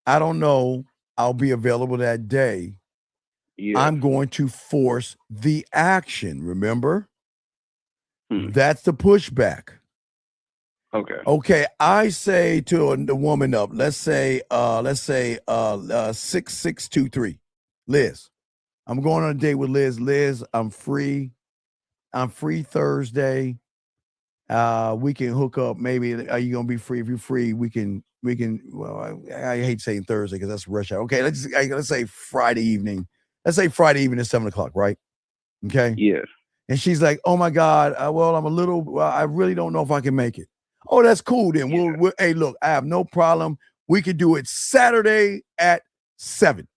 I don't know, I'll be available that day, I'm going to force the action. Remember? That's the pushback. Okay. I say to the woman up, let's say 6623. Liz. I'm going on a date with Liz. Liz, I'm free. I'm free Thursday. We can hook up. Maybe are you gonna be free? If you're free, we can. Well, I hate saying Thursday because that's rush hour. Okay, let's say Friday evening. Let's say Friday evening at 7:00, right? Okay. Yeah. And she's like, "Oh my God, well, I really don't know if I can make it." Oh, that's cool. Then we'll hey, look, I have no problem. We could do it Saturday at 7.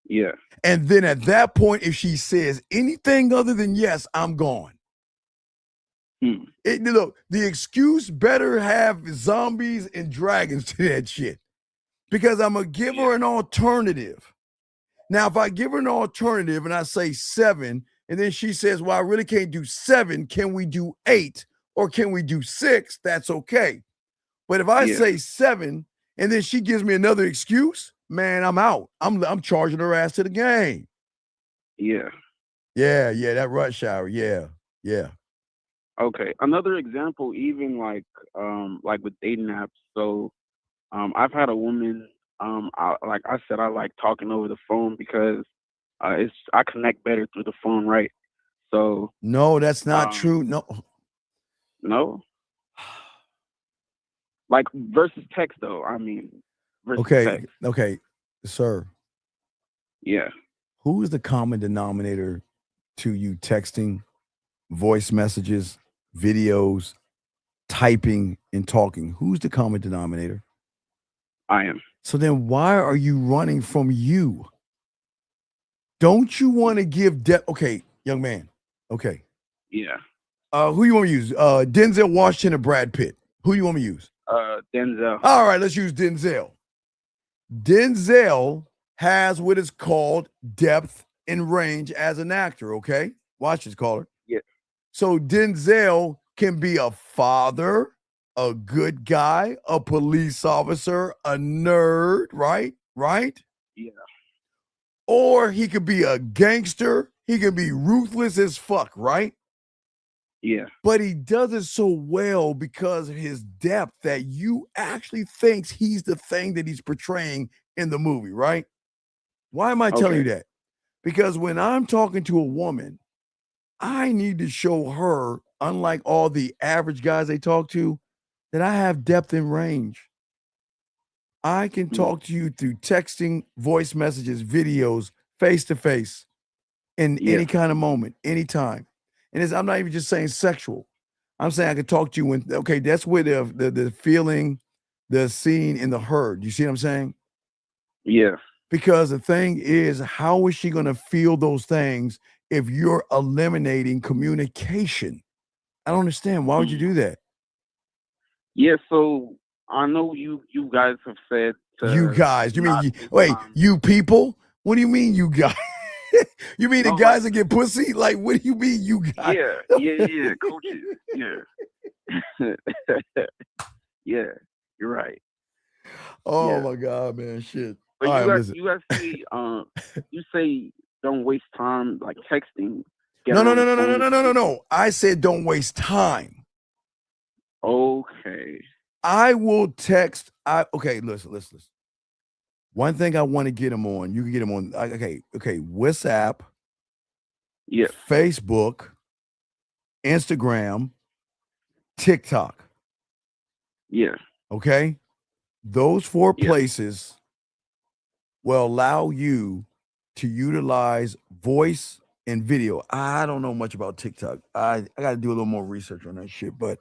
Yeah. And then at that point, if she says anything other than yes, I'm gone. Look, the excuse better have zombies and dragons to that shit, because I'm gonna give her an alternative. Now, if I give her an alternative and I say 7, and then she says, well, I really can't do 7, can we do 8 or can we do 6? That's okay. But if I say 7 and then she gives me another excuse, man, I'm out. I'm charging her ass to the game. Yeah. Yeah, that rush hour. Yeah. Okay. Another example, even like with dating apps. So I've had a woman, like I said, I like talking over the phone because I connect better through the phone, right? So no, that's not true. No. Like versus text though. I mean versus text. Okay, sir. Yeah. Who is the common denominator to you texting, voice messages, videos, typing, and talking? Who's the common denominator? I am. So then why are you running from you? Don't you want to give okay, young man. Okay. Yeah. Who you want to use? Denzel Washington or Brad Pitt? Who you want me to use? Denzel. All right, let's use Denzel. Denzel has what is called depth and range as an actor, okay? Watch this, caller. Yeah. So Denzel can be a father, a good guy, a police officer, a nerd, right? Yeah. Or he could be a gangster. He could be ruthless as fuck, right? Yeah. But he does it so well because of his depth that you actually thinks he's the thing that he's portraying in the movie, right? Why am I telling you that? Because when I'm talking to a woman, I need to show her, unlike all the average guys they talk to, that I have depth and range. I can talk to you through texting, voice messages, videos, face to face, in any kind of moment, anytime. And I'm not even just saying sexual. I'm saying I could talk to you when, okay, that's where the feeling, the seen, and the heard. You see what I'm saying? Yeah. Because the thing is, how is she going to feel those things if you're eliminating communication? I don't understand. Why would you do that? Yeah, so I know you guys have said You to guys, you mean not wait, FaceTime. you people? What do you mean, you guys? You mean the No, guys like, that get pussy? Like, what do you mean, you guys? yeah, coaches, yeah. Yeah, you're right. Oh Yeah. my God, man, shit. But All right, listen. you actually you say don't waste time like texting, get No, her no, on no, the no, no, no, phone. no, no, no, no. I said don't waste time. Okay. I will text. Okay, listen. One thing I want to get him on. You can get him on. Okay. WhatsApp. Yeah. Facebook, Instagram, TikTok. Yeah. Okay. Those 4 Yeah. places will allow you to utilize voice and video. I don't know much about TikTok. I got to do a little more research on that shit, but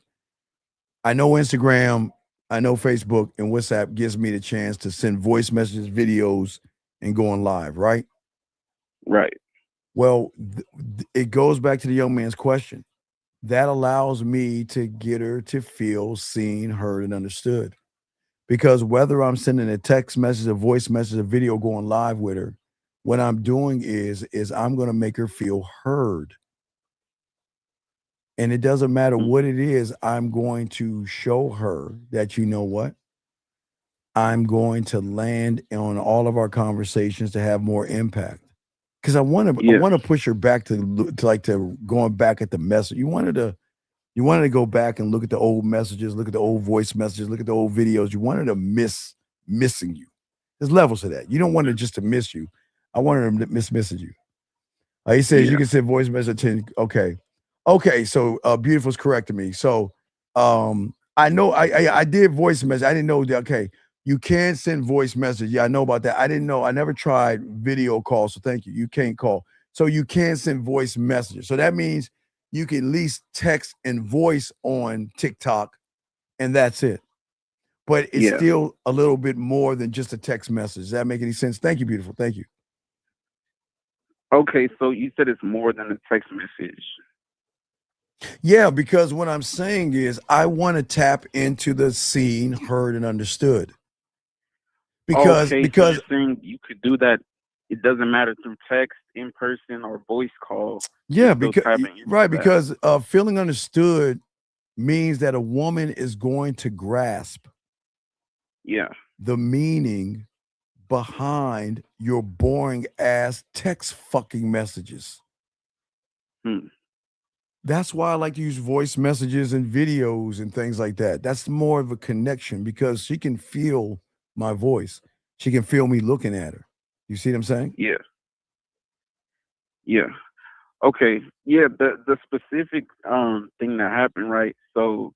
I know Instagram, I know Facebook, and WhatsApp gives me the chance to send voice messages, videos, and go on live, right? Right. Well, it goes back to the young man's question. That allows me to get her to feel seen, heard, and understood. Because whether I'm sending a text message, a voice message, a video going live with her, what I'm doing is I'm going to make her feel heard. And it doesn't matter what it is, I'm going to show her that, you know what? I'm going to land on all of our conversations to have more impact. Because I want to push her back to going back at the message. You wanted to go back and look at the old messages, look at the old voice messages, look at the old videos. You wanted to missing you. There's levels to that. You don't want her just to miss you. I wanted her to missing you. He says you can send voice message 10. Okay. So Beautiful's correcting me. So I know I did voice message. I didn't know that. Okay, you can send voice message. Yeah, I know about that. I didn't know. I never tried video call. So thank you. You can't call. So you can send voice messages. So that means you can at least text and voice on TikTok, and that's it. But it's still a little bit more than just a text message. Does that make any sense? Thank you, beautiful. Thank you. Okay, so you said it's more than a text message. Yeah, because what I'm saying is I want to tap into the seen, heard, and understood. Because so you're saying you could do that. It doesn't matter through text, in person, or voice call. Yeah, still because tapping into right, that. because feeling understood means that a woman is going to grasp the meaning behind your boring ass text fucking messages. That's why I like to use voice messages and videos and things like that. That's more of a connection because she can feel my voice. She can feel me looking at her. You see what I'm saying? Yeah. Okay. Yeah, the specific thing that happened, right? So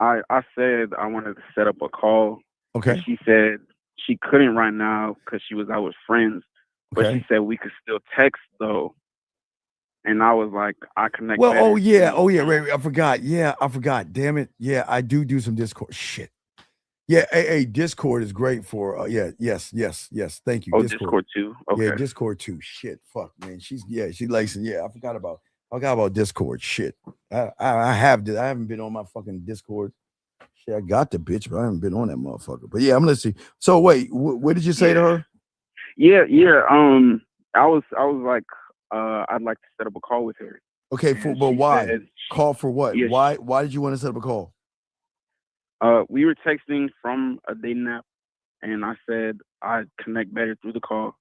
I said I wanted to set up a call. Okay. And she said she couldn't right now because she was out with friends. But Okay. she said we could still text though. And I was like, I connect Well, better. oh yeah, wait, I forgot. Yeah, I forgot. Damn it. Yeah, I do some Discord. Shit. Yeah, hey, Discord is great for yes. Thank you. Oh, Discord too? Yeah, Okay. Discord too. Shit. Fuck, man. She likes it. Yeah, I forgot about Discord. Shit. I haven't been on my fucking Discord. Shit, I got the bitch, but I haven't been on that motherfucker. But yeah, I'm listening. So wait, what did you say to her? Yeah. I was like, I'd like to set up a call with her. Okay, And but she why? said- Call for what? Yeah, Why did you want to set up a call? we were texting from a dating app, and I said I'd connect better through the call.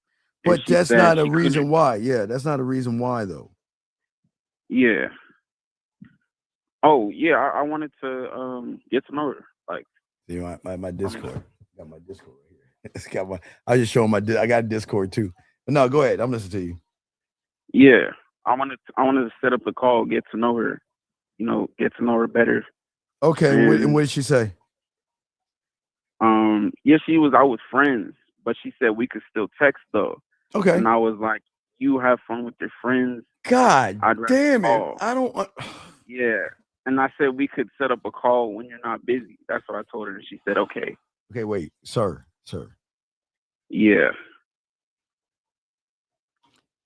And But she that's said not a she reason couldn't- why. Yeah, that's not a reason why though. Yeah. Oh yeah, I wanted to get to know her. Like, See my Discord. Got my Discord right here. It's got my. I just show my. I got Discord too. But no, go ahead. I'm listening to you. yeah, I wanted to set up the call, get to know her. Get to know her better. Okay, and what did she say? Yeah, she was out with friends, but she said we could still text though. Okay. And I was like, you have fun with your friends. God I'd rather damn it! call. I don't. Yeah. And I said we could set up a call when you're not busy. That's what I told her, and she said, okay. Okay, wait, sir. Yeah.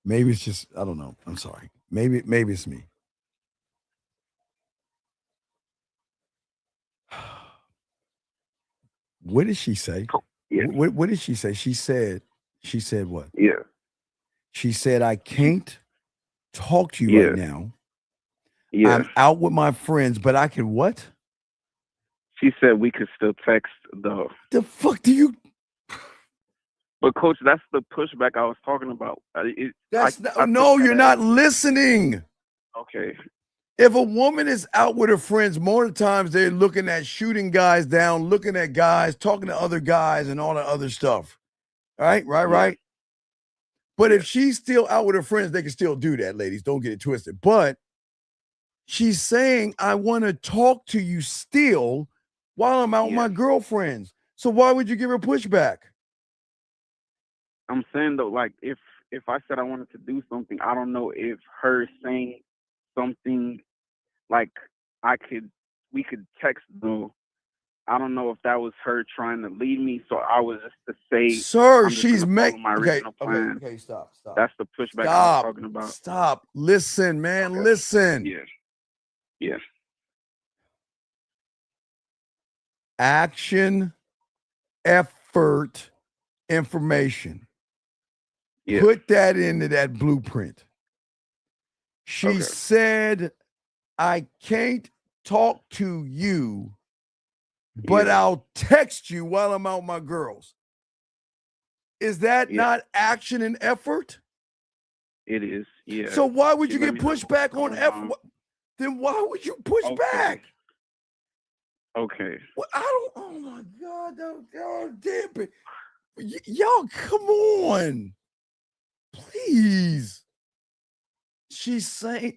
Maybe it's just I don't know. I'm sorry. Maybe it's me. What did she say? Yeah. What did she say? She said what? Yeah. She said I can't talk to you Yeah. right now. Yeah. I'm out with my friends, but I can what? She said we could still text though. The fuck do you? But coach, that's the pushback I was talking about. No, you're not listening. Okay. If a woman is out with her friends, more of the times they're looking at shooting guys down, looking at guys, talking to other guys, and all that other stuff. Right. But if she's still out with her friends, they can still do that, ladies. Don't get it twisted. But she's saying, I want to talk to you still while I'm out with my girlfriends. So why would you give her pushback? I'm saying though, like if I said I wanted to do something, I don't know if her saying something like we could text though. I don't know if that was her trying to lead me. So I was just to say, sir, I'm just she's gonna follow my okay. original plan. Okay, stop. That's the pushback I was talking about. Stop. Listen, man. Listen. Yeah. Action, effort, information. Yeah. Put that into that blueprint. She said, I can't talk to you, but I'll text you while I'm out with my girls. Is that not action and effort? It is. Yeah. So why would She you let get me know pushback on what's effort? going on. Then why would you push back? Okay. Well, oh my God, damn it. Y'all, come on. Please. She's saying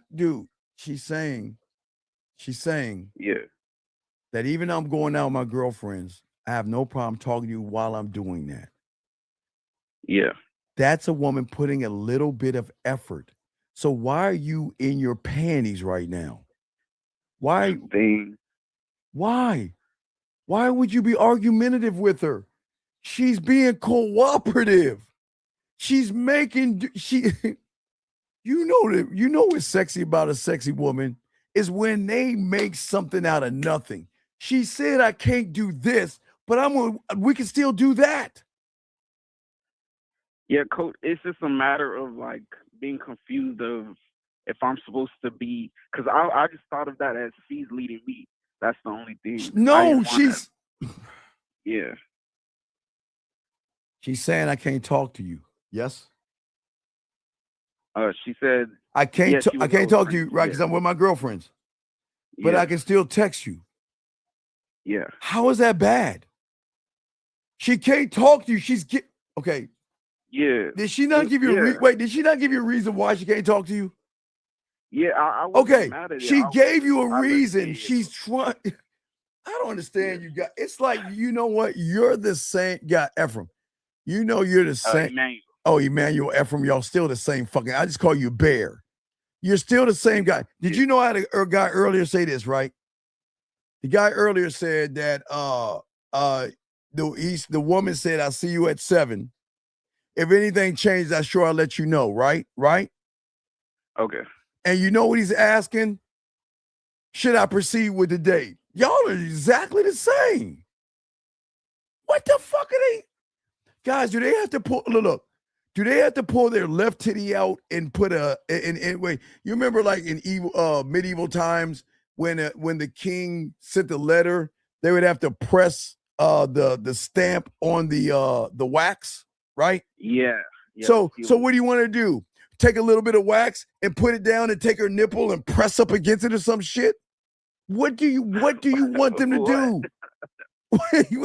that even though I'm going out with my girlfriends, I have no problem talking to you while I'm doing that. Yeah. That's a woman putting a little bit of effort. So why are you in your panties right now? Why? Why? Why would you be argumentative with her? She's being cooperative. She's making you know what's sexy about a sexy woman is when they make something out of nothing. She said I can't do this, but we can still do that. Yeah, coach, it's just a matter of like being confused of if I'm supposed to be, because I just thought of that as she's leading me. That's the only thing. No, she's yeah. She's saying I can't talk to you. Yes. She said I can't. she I was can't talk to you, girlfriend. right? Because I'm with my girlfriends. But Yeah. I can still text you. Yeah. How is that bad? She can't talk to you. Okay. Yeah. Did she not give you Did she not give you a reason why she can't talk to you? Yeah, I wasn't Okay. mad at it. She I gave you I a let reason. it. She's trying. I don't understand you guys. It's like, you know what? You're the same guy, Ephraim. You know you're the same. Emmanuel. Oh, Emmanuel, Ephraim, y'all still the same fucking. I just call you Bear. You're still the same guy. Did you know I had a guy earlier say this, right? The guy earlier said that the woman said, I'll see you at 7. If anything changes, I'm sure I'll let you know, right? Right? Okay. And you know what he's asking? Should I proceed with the date? Y'all are exactly the same. What the fuck are they? Guys, do they have to pull look? Do they have to pull their left titty out and put wait? You remember like in medieval times when the king sent the letter, they would have to press the stamp on the wax, right? Yeah. So what do you want to do? Take a little bit of wax and put it down and take her nipple and press up against it or some shit? What do you want them to do? What do you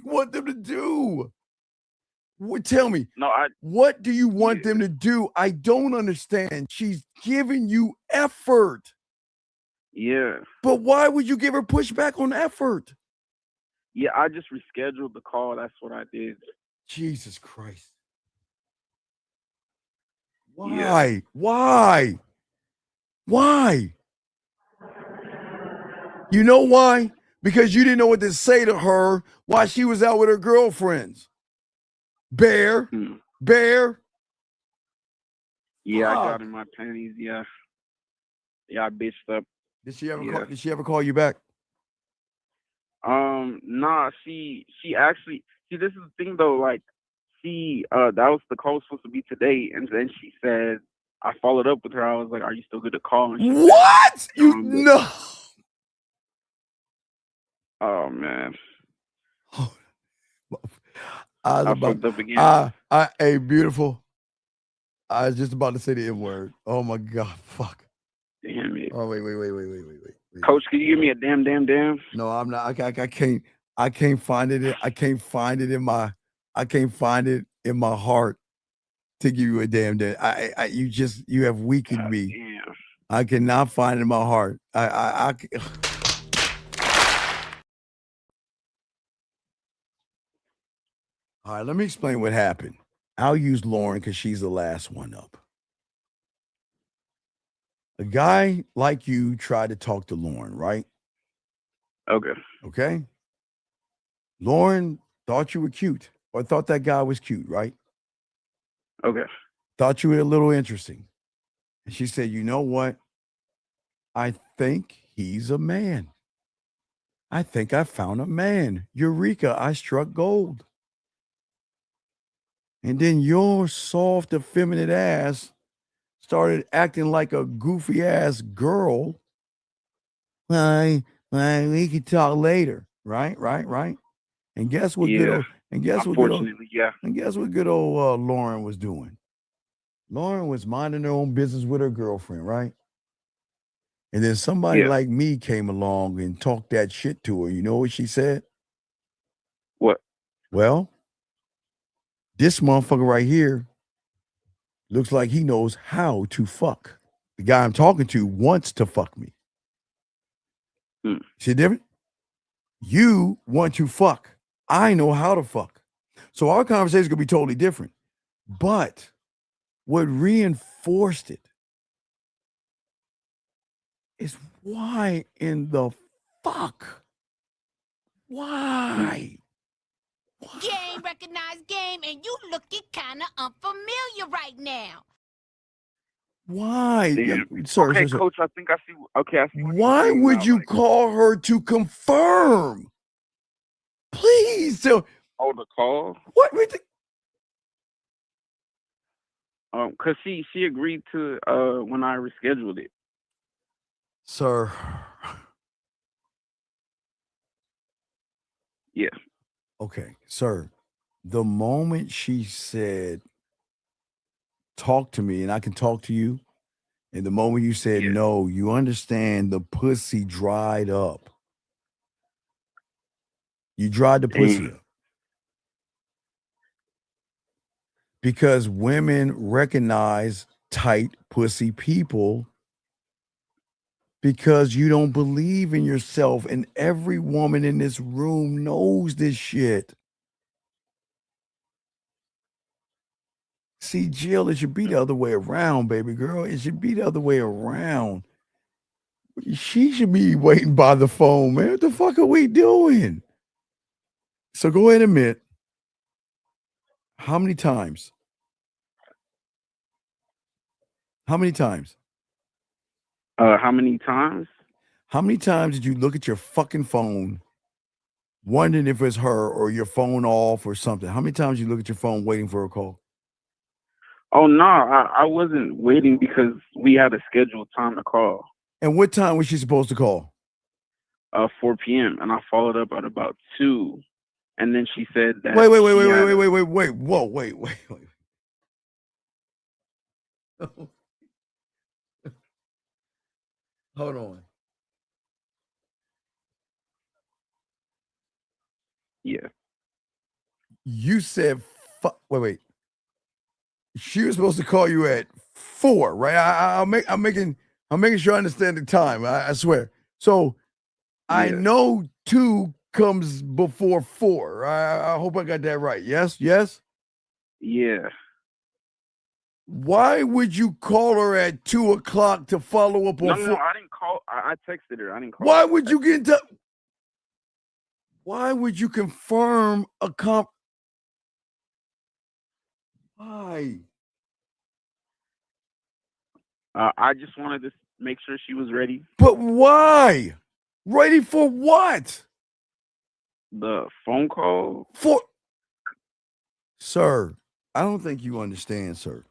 want them to do? Tell me. What do you want them to do? I don't understand. She's giving you effort. Yeah. But why would you give her pushback on effort? Yeah, I just rescheduled the call. That's what I did. Jesus Christ. Why? Why? Why? You know why? Because you didn't know what to say to her while she was out with her girlfriends. Bear. Bear. Yeah, I Fuck. got in my panties. Yeah, I bitched up. Did she ever Yeah. call, did she ever call you back? Nah. She actually. See, this is the thing though. Like, she that was the call was supposed to be today, and then she said I followed up with her. I was like, "Are you still good to call?" And she What? said, You but- no. Oh man. I was I about, fucked up again. hey, beautiful. I was just about to say the N word. Oh my God, fuck. Damn it. Oh wait. Coach, can you give me a damn? No, I'm not. I can't find it. I can't find it in my heart to give you a damn. You have weakened me. Damn. I cannot find it in my heart. All right, let me explain what happened. I'll use Lauren because she's the last one up. A guy like you tried to talk to Lauren, right? Okay. Lauren thought you were cute, or thought that guy was cute, right? Okay. Thought you were a little interesting. And she said, you know what? I think he's a man. I think I found a man. Eureka, I struck gold. And then your soft, effeminate ass started acting like a goofy ass girl. Well, we could talk later. Right. And guess what good old Unfortunately, yeah. And guess what good old Lauren was doing? Lauren was minding her own business with her girlfriend, right? And then somebody like me came along and talked that shit to her. You know what she said? What? Well, this motherfucker right here looks like he knows how to fuck. The guy I'm talking to wants to fuck me. See the difference? You want to fuck. I know how to fuck. So our conversation is going to be totally different. But what reinforced it is why in the fuck? Why? Game, recognized game, and you looking kind of unfamiliar right now. Why? Damn. Sir, okay, sir. Coach, I think I see. Okay, I see. Why would you call her to confirm? Please tell. Oh, the call? What? Cause she agreed to when I rescheduled it. Sir. Yeah. Okay, sir. The moment she said, talk to me and I can talk to you, and the moment you said no, you understand the pussy dried up. You dried the pussy up. Because women recognize tight pussy people because you don't believe in yourself. And every woman in this room knows this shit. See, Jill, it should be the other way around, baby girl. It should be the other way around. She should be waiting by the phone, man. What the fuck are we doing? So go ahead and admit, how many times? How many times? How many times? How many times did you look at your fucking phone, wondering if it's her or your phone off or something? How many times you look at your phone waiting for a call? Oh no, I wasn't waiting because we had a scheduled time to call. And what time was she supposed to call? 4 p.m. and I followed up at about 2, and then she said that. Wait. Whoa, wait. Hold on. Yeah. You said, wait. She was supposed to call you at 4, right? I'm making sure I understand the time. I swear. So I know 2 comes before 4. I hope I got that right. Yes. Yeah. Why would you call her at 2 o'clock to follow up on? No, I didn't call. I texted her. I didn't call. Why would you get into? Why would you confirm a Why? I just wanted to make sure she was ready. But why? Ready for what? The phone call. Sir, I don't think you understand, sir.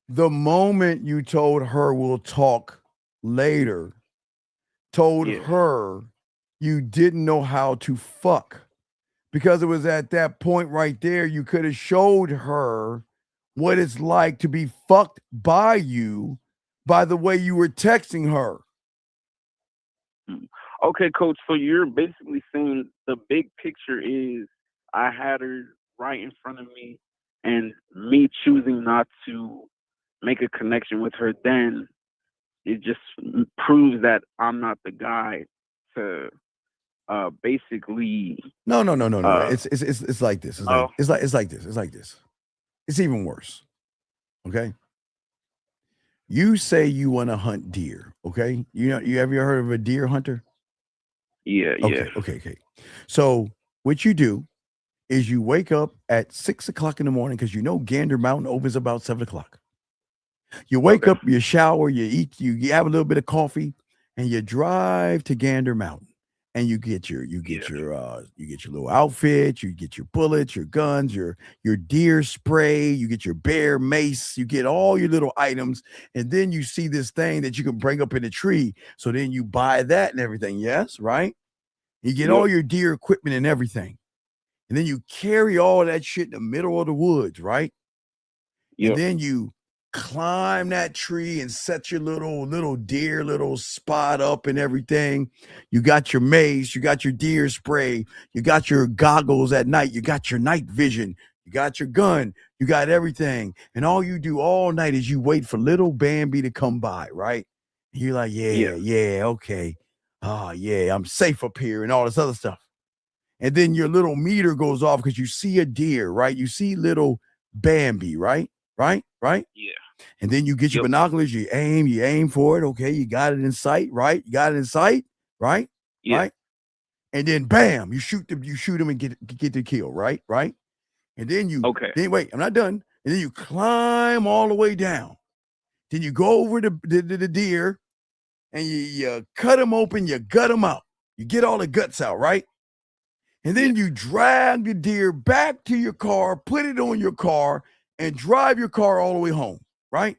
The moment you told her we'll talk later, told her you didn't know how to fuck. Because it was at that point right there, you could have showed her what it's like to be fucked by you by the way you were texting her. Okay, coach. So you're basically saying the big picture is I had her right in front of me, and me choosing not to make a connection with her, then it just proves that I'm not the guy to basically. No. It's like this. It's like this. It's even worse. Okay. You say you want to hunt deer. Okay. You have you heard of a deer hunter? Yeah. Okay. So what you do is you wake up at 6 o'clock in the morning because Gander Mountain opens about 7 o'clock. You wake up, you shower, you eat, you have a little bit of coffee, and you drive to Gander Mountain. And you get your little outfit, you get your bullets, your guns, your deer spray, you get your bear mace, you get all your little items, and then you see this thing that you can bring up in a tree. So then you buy that and everything. Yes, right? You get all your deer equipment and everything. And then you carry all that shit in the middle of the woods, right? And then you climb that tree and set your little deer little spot up and everything. You got your mace, you got your deer spray, you got your goggles at night, you got your night vision, you got your gun, you got everything. And all you do all night is you wait for little Bambi to come by, right? And you're like, yeah, okay. Oh yeah, I'm safe up here and all this other stuff. And then your little meter goes off because you see a deer, right? You see little Bambi, right? Right? Yeah. And then you get your binoculars, you aim for it. Okay, you got it in sight, right? You got it in sight, right? Yeah. Right? And then bam, you shoot them and get the kill, right? Right? And then then wait, I'm not done. And then you climb all the way down. Then you go over the deer and you cut them open, you gut them out. You get all the guts out, right? And then you drag the deer back to your car, put it on your car, and drive your car all the way home, right?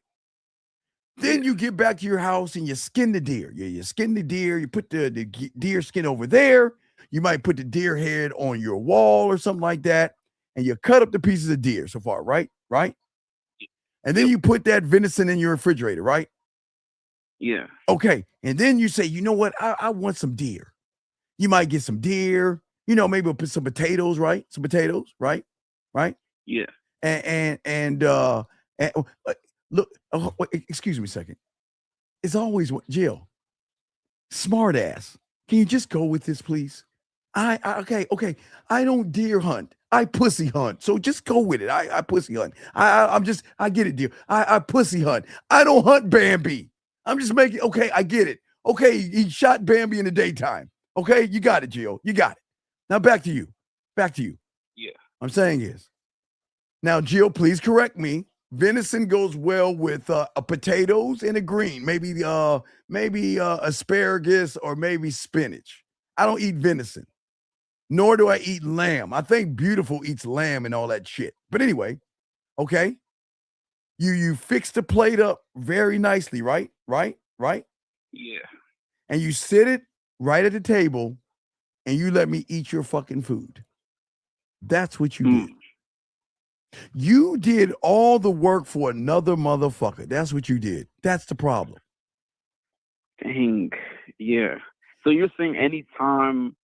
Then you get back to your house and you skin the deer. You skin the deer, you put the deer skin over there. You might put the deer head on your wall or something like that. And you cut up the pieces of deer so far, right? Right? And then you put that venison in your refrigerator, right? Yeah. Okay. And then you say, you know what? I want some deer. You might get some deer, maybe we'll put some potatoes, right? Some potatoes, right? Right? Yeah. And look, excuse me a second. It's always Jill. Smart ass. Can you just go with this, please? Okay. I don't deer hunt. I pussy hunt. So just go with it. I pussy hunt. I get it, dear. I pussy hunt. I don't hunt Bambi. I'm just making, okay, I get it. Okay, he shot Bambi in the daytime. Okay, you got it, Jill. You got it. Now back to you. Yeah. I'm saying is, now, Jill, please correct me. Venison goes well with potatoes and a green, maybe asparagus or maybe spinach. I don't eat venison, nor do I eat lamb. I think Beautiful eats lamb and all that shit. But anyway, okay. You fix the plate up very nicely, right? Yeah. And you sit it right at the table and you let me eat your fucking food. That's what you did. You did all the work for another motherfucker. That's what you did. That's the problem. Dang. Yeah. So you're saying anytime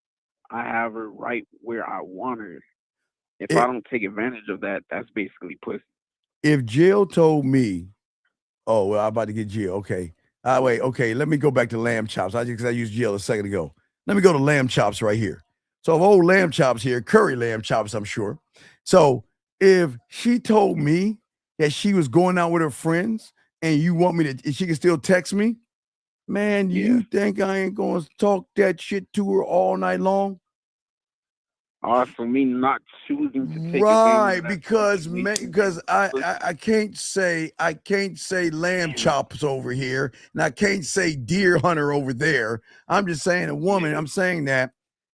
I have her right where I want her, if I don't take advantage of that, that's basically pussy. If Jill told me, oh, well, I'm about to get Jill. Okay. Wait. Okay. Let me go back to lamb chops. I used Jill a second ago. Let me go to lamb chops right here. So I have old lamb chops here, curry lamb chops, I'm sure. So if she told me that she was going out with her friends and you want me to, she can still text me? Man, you think I ain't going to talk that shit to her all night long? For me not choosing to take Right, advantage of that because I can't say lamb chops over here, and I can't say deer hunter over there. I'm just saying a woman. I'm saying that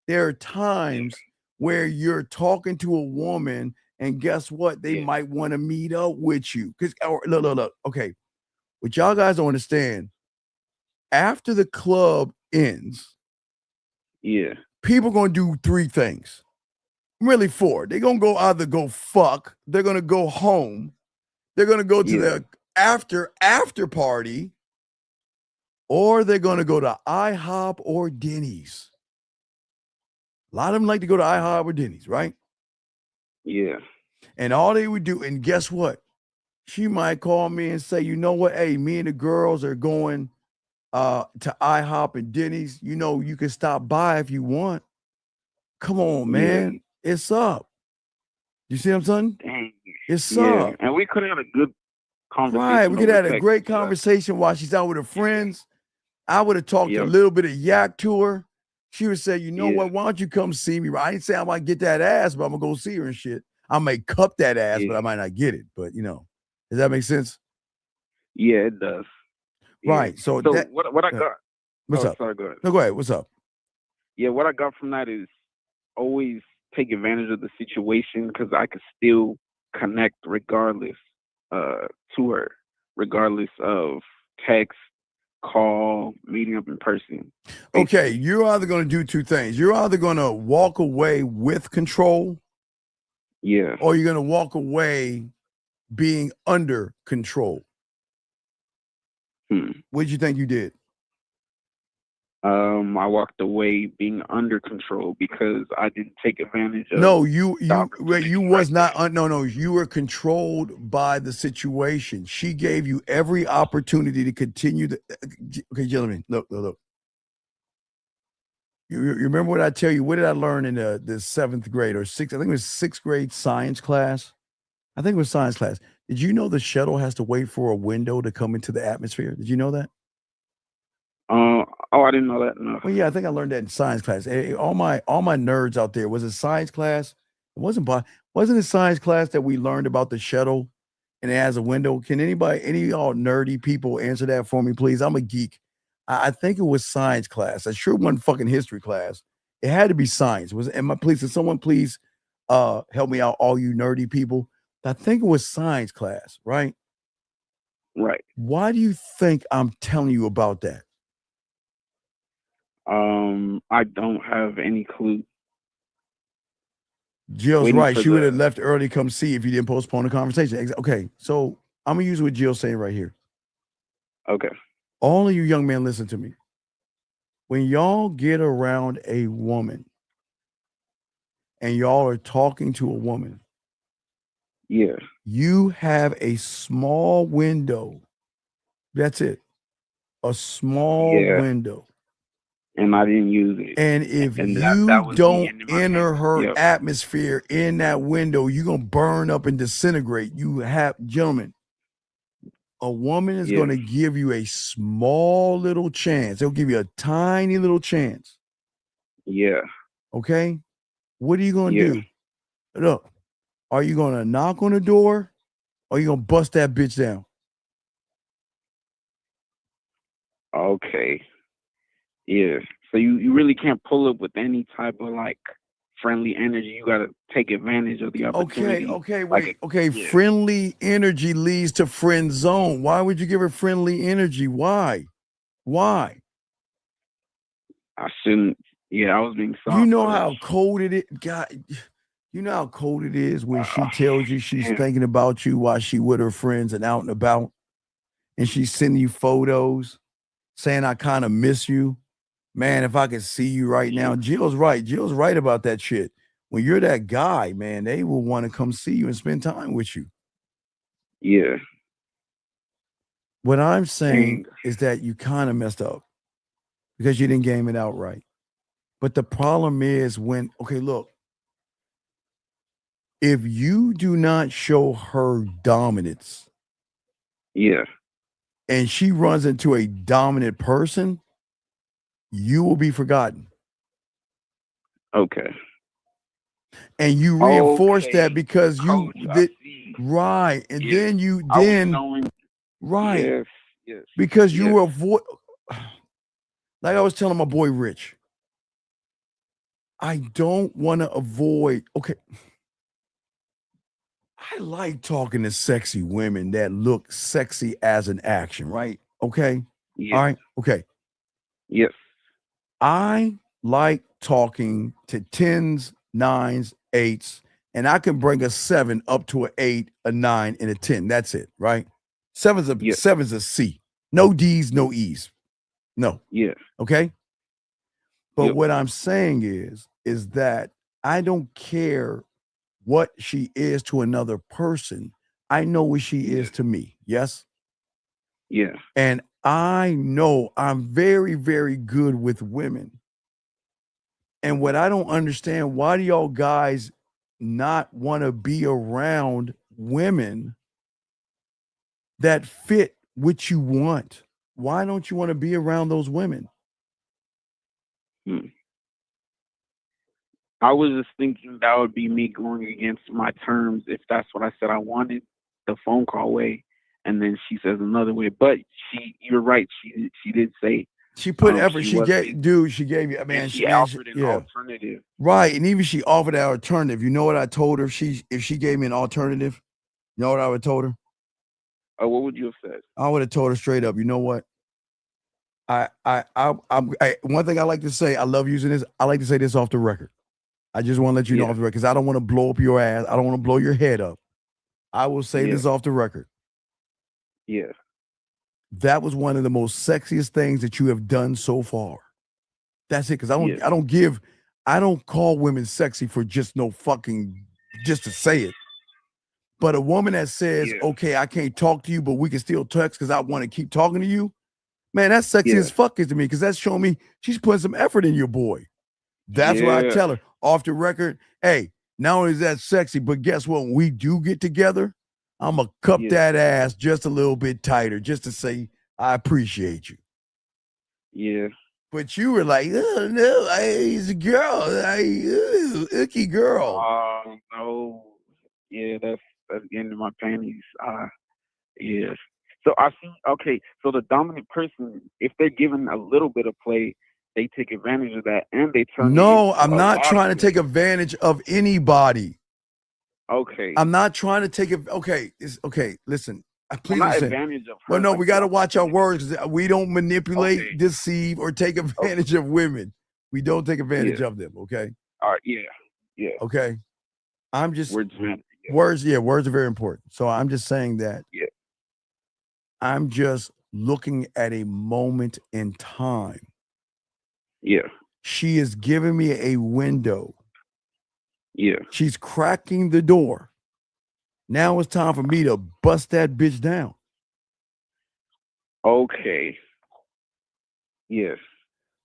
there are times where you're talking to a woman, and guess what? They might want to meet up with you. Because look. Okay, what y'all guys don't understand. After the club ends, people gonna do three things. Really four. They're gonna either go fuck, they're gonna go home, they're gonna go to the after party, or they're gonna go to IHOP or Denny's. A lot of them like to go to IHOP or Denny's, right? Yeah. And all they would do, and guess what? She might call me and say, you know what? Hey, me and the girls are going to IHOP and Denny's. You know, you can stop by if you want. Come on, man. It's up. You see what I'm saying? Dang. It's up. And we could have had a good conversation. Right. We could have had a text, great conversation while she's out with her friends. I would have talked a little bit of yak to her. She would say, you know what? Why don't you come see me? I didn't say I might get that ass, but I'm going to go see her and shit. I may cup that ass, but I might not get it. But, you know, does that make sense? Yeah, it does. Right. So what I got. What's up? Sorry, go ahead. No, go ahead. What's up? Yeah, what I got from that is always take advantage of the situation because I could still connect regardless to her, regardless of text, call, meeting up in person. Okay, you're either going to do two things. You're either going to walk away with control, or you're going to walk away being under control. What did you think you did? I walked away being under control because I didn't take advantage of. No, you was not. No, you were controlled by the situation. She gave you every opportunity to continue the. Okay, gentlemen, look. You remember what I tell you? What did I learn in the seventh grade or sixth? I think it was sixth grade science class. I think it was science class. Did you know the shuttle has to wait for a window to come into the atmosphere? Did you know that? I didn't know that. No. Well, yeah, I think I learned that in science class. All my nerds out there, was it science class? It wasn't it science class that we learned about the shuttle and it has a window? Can any of y'all nerdy people answer that for me, please? I'm a geek. I think it was science class. I sure wasn't fucking history class. It had to be science. Can someone please help me out, all you nerdy people? I think it was science class, right? Right. Why do you think I'm telling you about that? I don't have any clue. Jill's right. She would have left early to come see if you didn't postpone the conversation. Okay, so I'm going to use what Jill's saying right here. Okay. All of you young men, listen to me. When y'all get around a woman and y'all are talking to a woman, you have a small window. That's it. A small window. And I didn't use it. And if you don't enter her atmosphere in that window, you're going to burn up and disintegrate. Gentlemen, a woman is going to give you a small little chance. They'll give you a tiny little chance. Yeah. Okay? What are you going to do? Look, are you going to knock on the door or are you going to bust that bitch down? Okay. Yeah. So you really can't pull up with any type of like friendly energy. You got to take advantage of the opportunity. Okay. Friendly energy leads to friend zone. Why would you give her friendly energy? Why? I shouldn't. Yeah, I was being soft. You know how cold it is? God, you know how cold it is when she tells you she's thinking about you while she with her friends and out and about, and she's sending you photos saying, I kind of miss you. Man, if I could see you right now. Jill's right. Jill's right about that shit. When you're that guy, man, they will want to come see you and spend time with you. Yeah. What I'm saying is that you kind of messed up because you didn't game it out right. But the problem is look, If you do not show her dominance, Yeah. and she runs into a dominant person, you will be forgotten. Okay. And you reinforce that Okay. because you Coach, I did see. right. And Yeah. then you I was then showing. right. Yes. Yes. Because Yes. you avoid like I was telling my boy Rich. I don't want to avoid. Okay. I like talking to sexy women that look sexy as an action, right? Okay. Yes. All right. Okay. Yes. I like talking to 10s, 9s, 8s, and I can bring a 7 up to an 8, a 9, and a 10. That's it, right? Yes. Seven's a C. No D's, no E's. No. Yes. Okay. But Yep. what I'm saying is that I don't care what she is to another person. I know what she is to me. Yes. Yeah. And I know I'm very, very good with women. And what I don't understand, why do y'all guys not want to be around women that fit what you want? Why don't you want to be around those women? I was just thinking that would be me going against my terms if that's what I said I wanted, the phone call way, and then she says another way. But you're right. She did say She put effort. she She wasn't, gave, dude. She gave you, and man. she Man, offered an yeah, alternative. right. And even she offered that alternative. You know what I told her? If she gave me an alternative, you know what I would have told her? What would you have said? I would have told her straight up. You know what? One thing I like to say. I love using this. I like to say this off the record. I just want to let you know off the record because I don't want to blow up your ass. I don't want to blow your head up. I will say this off the record. Yeah. That was one of the most sexiest things that you have done so far. That's it. Because I don't call women sexy for just just to say it. But a woman that says, okay, I can't talk to you, but we can still text because I want to keep talking to you. Man, that's sexy as fuck to me because that's showing me she's putting some effort in your boy. That's what I tell her off the record. Hey, not only is that sexy, but guess what? When we do get together, I'm going to cup that ass just a little bit tighter just to say, I appreciate you. Yeah. But you were like, oh, no, he's a girl. Icky girl. No. Yeah, that's getting in my panties. Yeah. So I see. Okay, so the dominant person, if they're given a little bit of play, they take advantage of that and they turn it No, into I'm a not lot trying to of play. take advantage of anybody. Okay. I'm not trying to take it. Okay, listen. Please not listen. advantage of her. Well, no, like we got to the watch our words. We don't manipulate, Okay. deceive, or take advantage of women. We don't take advantage of them. Okay. All right. Yeah. Yeah. Okay. I'm just Words matter. words. Yeah, words are very important. So I'm just saying that. Yeah. I'm just looking at a moment in time. Yeah. She is giving me a window. Yeah. She's cracking the door. Now it's time for me to bust that bitch down. Okay. Yes.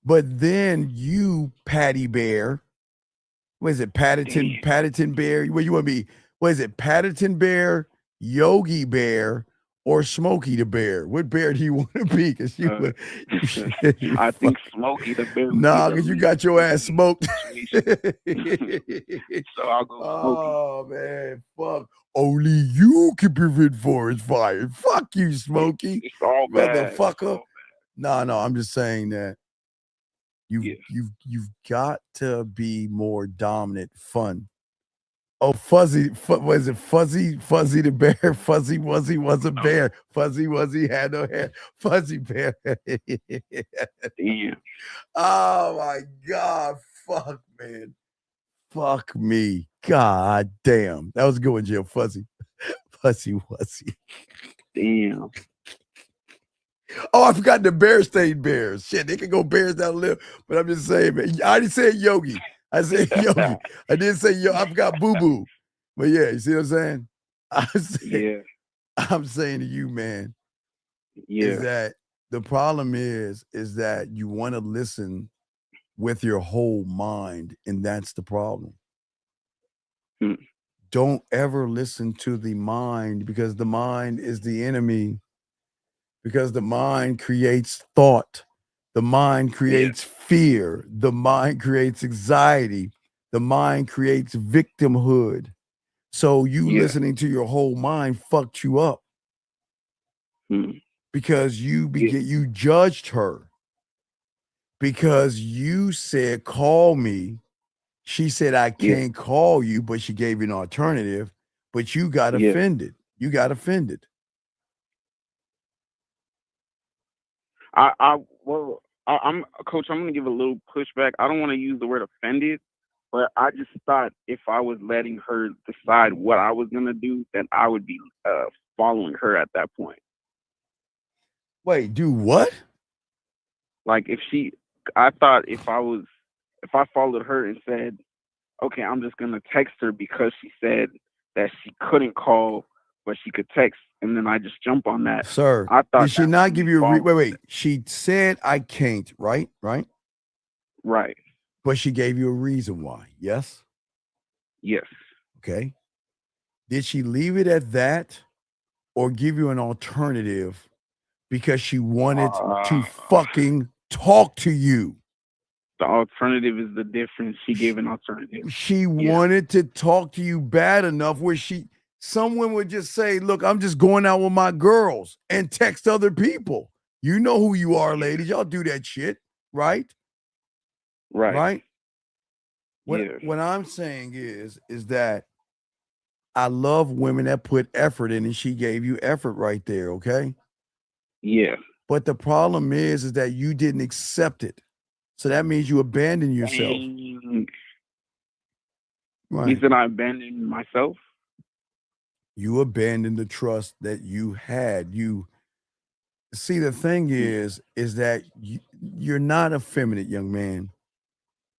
But then you, Patty Bear, what is it, Paddington Bear? What you want to be? What is it, Paddington Bear, Yogi Bear, or Smokey the Bear? What bear do you want to be? Because I think Smokey the Bear. Nah, because you got your ass smoked. So I'll go Smokey. Oh man, fuck! Only you can prevent forest fire. Fuck you, Smokey. It's all bad. Motherfucker. No, I'm just saying that you've got to be more dominant, fun. Oh, Fuzzy, was it Fuzzy? Fuzzy the bear. Fuzzy Wuzzy was a bear. Fuzzy Wuzzy had no hair. Fuzzy bear. Damn. Oh my God. Fuck, man. Fuck me. God damn. That was a good one, Jill. Fuzzy. Fuzzy Wuzzy. Damn. Oh, I forgot the bear state bears. Shit, they can go bears down the lip. But I'm just saying, man. I already said Yogi. I said Yogi. I didn't say Yo. I forgot Boo Boo. But yeah, you see what I'm saying? I'm saying to you, man, is that the problem is that you want to listen with your whole mind, and that's the problem. don't ever listen to the mind, because the mind is the enemy, because the mind creates thought. The mind creates fear. The mind creates anxiety. The mind creates victimhood. So you listening to your whole mind fucked you up because you judged her, because you said, call me. She said, I can't call you, but she gave you an alternative, but you got offended. You got offended. I'm coach. I'm gonna give a little pushback. I don't want to use the word offended, but I just thought if I was letting her decide what I was gonna do, then I would be following her at that point. Wait, do what? Like I thought if I followed her and said, okay, I'm just gonna text her because she said that she couldn't call, but she could text, and then I just jump on that. Sir, I thought did she not give you wait. She said I can't, right? Right. But she gave you a reason why. Yes. Yes. Okay. Did she leave it at that or give you an alternative because she wanted to fucking talk to you? The alternative is the difference. She gave an alternative. She wanted to talk to you bad enough where someone would just say, look, I'm just going out with my girls, and text other people. You know who you are, ladies. Y'all do that shit, right? Right? What I'm saying is that I love women that put effort in, and she gave you effort right there, okay? Yeah. But the problem is that you didn't accept it. So that means you abandoned yourself. Right. Means that I abandoned myself? You abandoned the trust that you had. You see, the thing is that you're not effeminate, young man.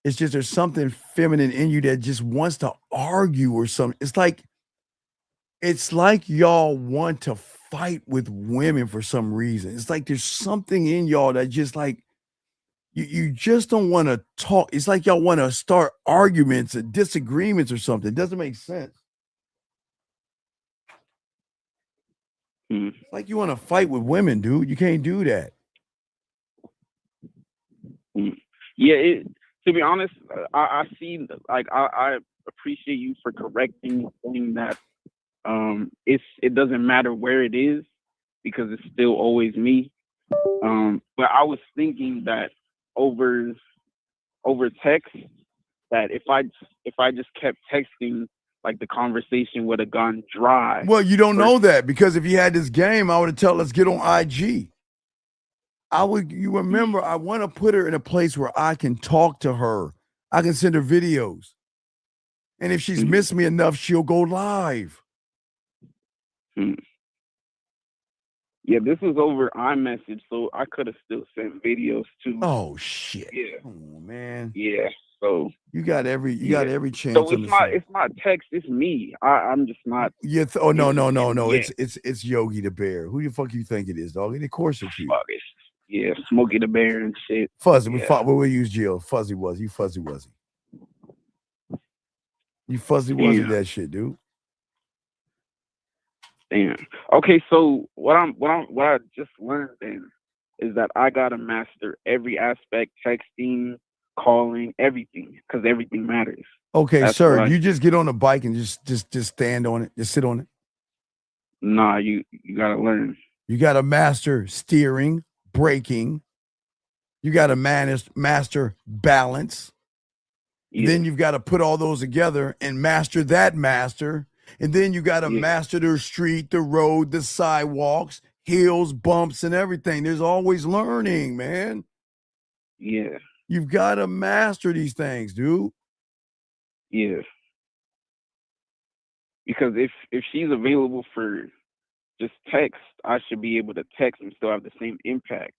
It's just there's something feminine in you that just wants to argue or something. It's like y'all want to fight with women for some reason. It's like there's something in y'all that just like you just don't want to talk. It's like y'all want to start arguments and disagreements or something. It doesn't make sense. It's like you want to fight with women, dude. You can't do that. Yeah, to be honest, I see, like, I appreciate you for correcting, saying that it doesn't matter where it is because it's still always me. But I was thinking that over text, that if I just kept texting, like the conversation would have gone dry. Well, you don't know that, because if you had this game, I would have told, let's get on IG. You remember, I want to put her in a place where I can talk to her. I can send her videos. And if she's missed me enough, she'll go live. Yeah, this was over iMessage, so I could have still sent videos too. Oh shit! Yeah, oh man. Yeah, so you got every chance. So it's not text. It's me. I'm just not. Yeah. No. It's Yogi the Bear. Who the fuck you think it is, dog? Of course it's you. Yeah, Smokey the Bear and shit. Fuzzy. We use Jill. Fuzzy was. You fuzzy was. You fuzzy was that shit, dude. Damn. Okay, so what I just learned then is that I gotta master every aspect: texting, calling, everything, because everything matters. Okay, That's sir. You just get on a bike and just stand on it. Just sit on it. Nah, you gotta learn. You gotta master steering, braking. You gotta master balance. Yeah. Then you've got to put all those together and master that master. And then you got to master the street, the road, the sidewalks, hills, bumps, and everything. There's always learning, man. Yeah. You've got to master these things, dude. Yeah. Because if she's available for just text, I should be able to text and still have the same impact.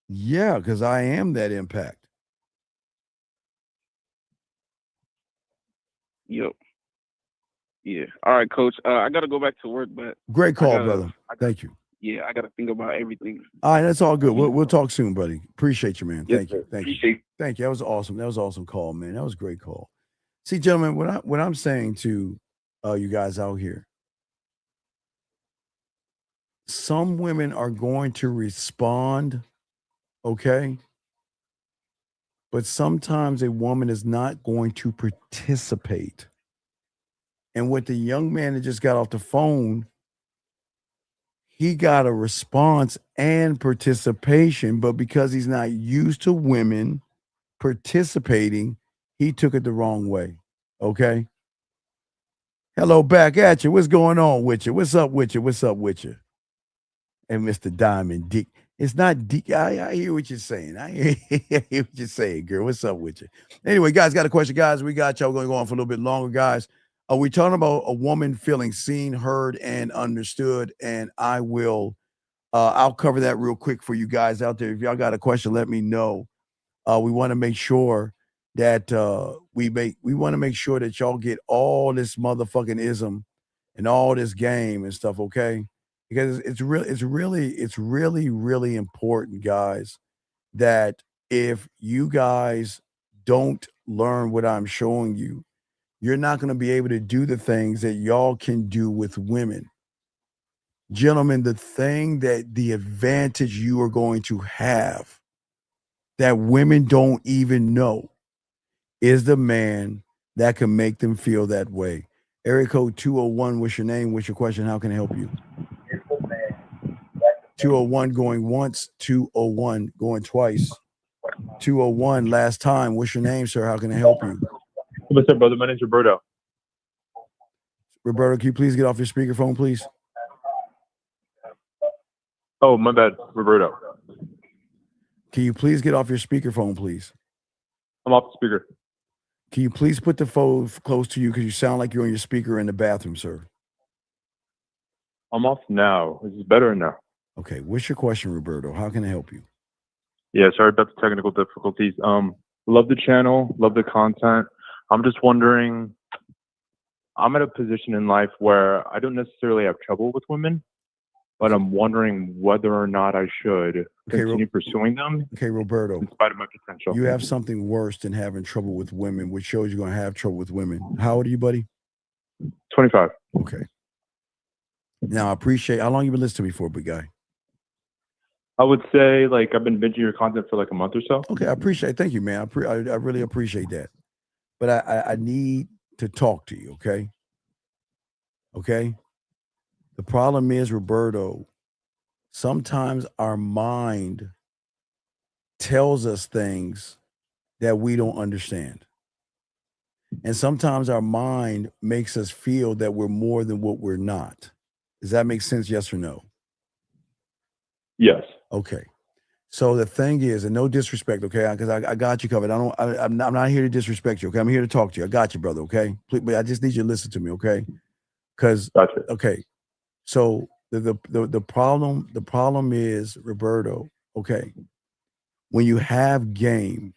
Yeah, because I am that impact. Yep. Yeah. All right, Coach. I got to go back to work, but great call, brother. Thank you. Yeah, I got to think about everything. All right, that's all good. We'll talk soon, buddy. Appreciate you, man. Yes, Thank you. Thank you. Thank you. That was awesome. That was an awesome call, man. That was a great call. See, gentlemen, what I'm saying to you guys out here. Some women are going to respond, okay? But sometimes a woman is not going to participate. And with the young man that just got off the phone, he got a response and participation, but because he's not used to women participating, he took it the wrong way. Okay? Hello, back at you. What's going on with you? What's up with you? What's up with you? And Mr. Diamond Dick. It's not Dick. I hear what you're saying. I hear what you're saying, girl. What's up with you? Anyway, guys, got a question. Guys, we got y'all going to go on for a little bit longer, guys. Are we talking about a woman feeling seen, heard, and understood? And I'll cover that real quick for you guys out there. If y'all got a question, let me know. We want to make sure that we want to make sure that y'all get all this motherfucking ism and all this game and stuff, okay? Because it's really important, guys, that if you guys don't learn what I'm showing you, you're not going to be able to do the things that y'all can do with women. Gentlemen, the advantage you are going to have that women don't even know is the man that can make them feel that way. Area code 201, what's your name? What's your question? How can I help you? 201 going once, 201 going twice. 201 last time. What's your name, sir? How can I help you? What's up, brother? My name's Roberto. Roberto, can you please get off your speakerphone, please? Oh, my bad, Roberto. Can you please get off your speakerphone, please? I'm off the speaker. Can you please put the phone close to you because you sound like you're on your speaker in the bathroom, sir? I'm off now. Is this better now? Okay, what's your question, Roberto? How can I help you? Yeah, sorry about the technical difficulties. Love the channel, love the content. I'm just wondering, I'm at a position in life where I don't necessarily have trouble with women, but I'm wondering whether or not I should continue pursuing them. Okay, Roberto. In spite of my potential. You have something worse than having trouble with women, which shows you're going to have trouble with women. How old are you, buddy? 25. Okay. Now, I appreciate, how long you been listening to me for, big guy? I would say, like, I've been binging your content for like a month or so. Okay, I appreciate it. Thank you, man. I really appreciate that. But I need to talk to you, okay? Okay? The problem is, Roberto, sometimes our mind tells us things that we don't understand. And sometimes our mind makes us feel that we're more than what we're not. Does that make sense? Yes or no? Yes. Okay. So the thing is, and no disrespect, okay? Because I got you covered. I'm not here to disrespect you, okay? I'm here to talk to you. I got you, brother, okay? Please, but I just need you to listen to me, okay? Because okay. So the problem is, Roberto, okay, when you have game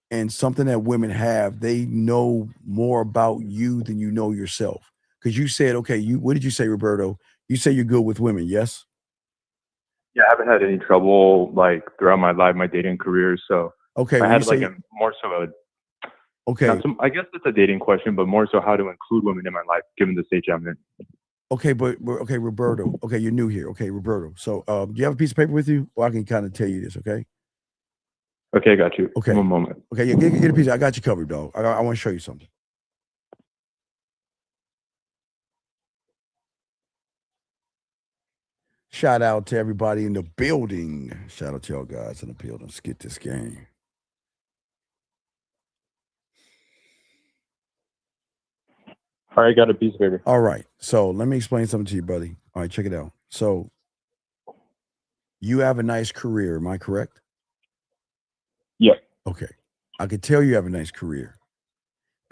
and something that women have, they know more about you than you know yourself. Because you said, okay, what did you say, Roberto? You say you're good with women, yes? Yeah, I haven't had any trouble like throughout my life, my dating career. So okay, I had like more so a I guess it's a dating question, but more so how to include women in my life, given the stage I'm in. Okay, but okay, Roberto. Okay, you're new here. Okay, Roberto. So, do you have a piece of paper with you? Or I can kind of tell you this. Okay. Okay, got you. Okay. One moment. Okay, yeah, get a piece. I got you covered, dog. I want to show you something. Shout out to everybody in the building. Shout out to y'all guys in the building. Let's get this game. All right, got a piece of paper. All right. So let me explain something to you, buddy. All right, check it out. So you have a nice career, am I correct? Yeah. Okay. I can tell you have a nice career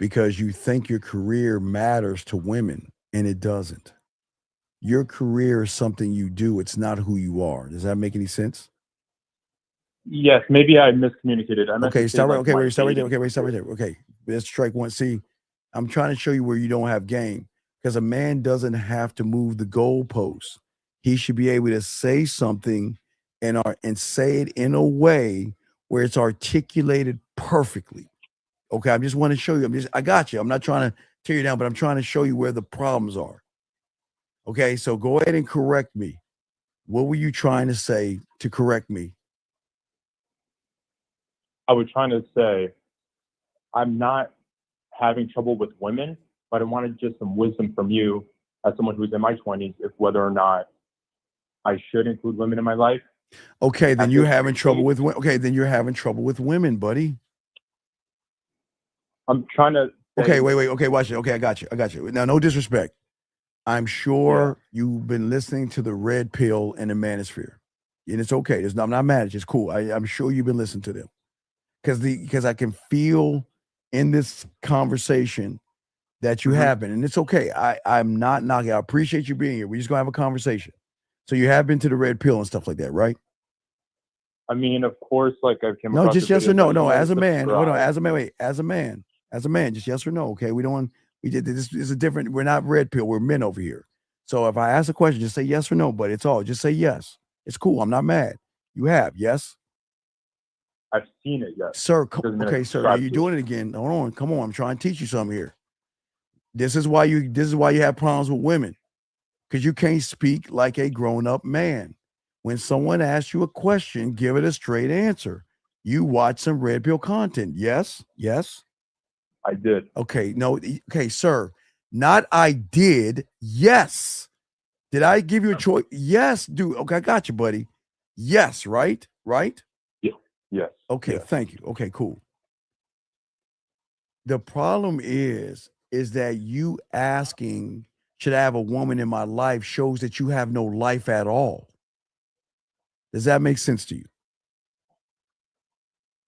because you think your career matters to women, and it doesn't. Your career is something you do. It's not who you are. Does that make any sense? Yes, maybe I miscommunicated. Okay, stop right. Okay, wait, stop right there. Okay, wait, stop right there. Okay, let's strike one. See, I'm trying to show you where you don't have game because a man doesn't have to move the goalposts. He should be able to say something and say it in a way where it's articulated perfectly. Okay, I just want to show you. I got you. I'm not trying to tear you down, but I'm trying to show you where the problems are. Okay, so go ahead and correct me. What were you trying to say to correct me? I was trying to say I'm not having trouble with women, but I wanted just some wisdom from you as someone who's in my 20s, if whether or not I should include women in my life. Okay, then you're having trouble with women. Okay, then you're having trouble with women, buddy. I'm trying to say, okay, wait. Okay, watch it. Okay, I got you. Now, no disrespect. I'm sure you've been listening to the Red Pill and the Manosphere. And it's okay. I'm not mad at you. It's cool. I'm sure you've been listening to them. Because I can feel in this conversation that you have been. And it's okay. I'm not knocking. I appreciate you being here. We're just gonna have a conversation. So you have been to the Red Pill and stuff like that, right? I mean, of course, like I've came No, across just the yes or videos, no. like, No, as a man. subscribe. Hold on, as a man, just yes or no. Okay. We did this is a different, we're not Red Pill, we're men over here. So if I ask a question, just say yes or no, but it's all just say yes. It's cool. I'm not mad. You have, yes? I've seen it, yes. Sir, Doesn't mean I okay, sir. Now subscribe you're to doing it again. Hold on. Come on. I'm trying to teach you something here. This is why you have problems with women. Because you can't speak like a grown-up man. When someone asks you a question, give it a straight answer. You watch some Red Pill content. Yes? Yes? I did. Okay, no, okay, sir. Not I did. Yes. Did I give you a choice? Yes, dude. Okay, I got you, buddy. Yes, right? Right? Yeah. Yes. Okay, yes. Thank you. Okay, cool. The problem is that you asking, should I have a woman in my life, shows that you have no life at all. Does that make sense to you?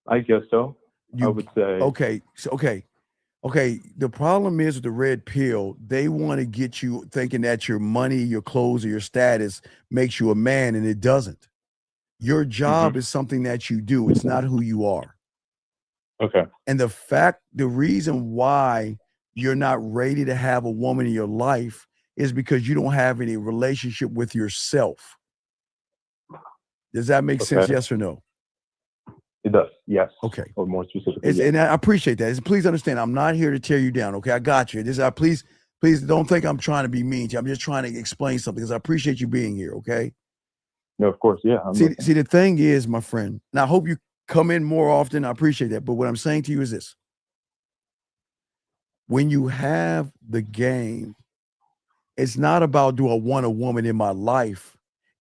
I guess so. I would say. Okay. So, okay. The problem is with the Red Pill, they want to get you thinking that your money, your clothes, or your status makes you a man, and it doesn't. Your job is something that you do. It's not who you are. Okay. And the reason why you're not ready to have a woman in your life is because you don't have any relationship with yourself. Does that make sense? Yes or no? It does. Yes. Okay. Or more specifically. Yes. And I appreciate that. Please understand, I'm not here to tear you down. Okay, I got you. Please don't think I'm trying to be mean to you. I'm just trying to explain something because I appreciate you being here. Okay. No, of course. Yeah. See, the thing is, my friend, and I hope you come in more often. I appreciate that. But what I'm saying to you is this. When you have the game, it's not about, do I want a woman in my life?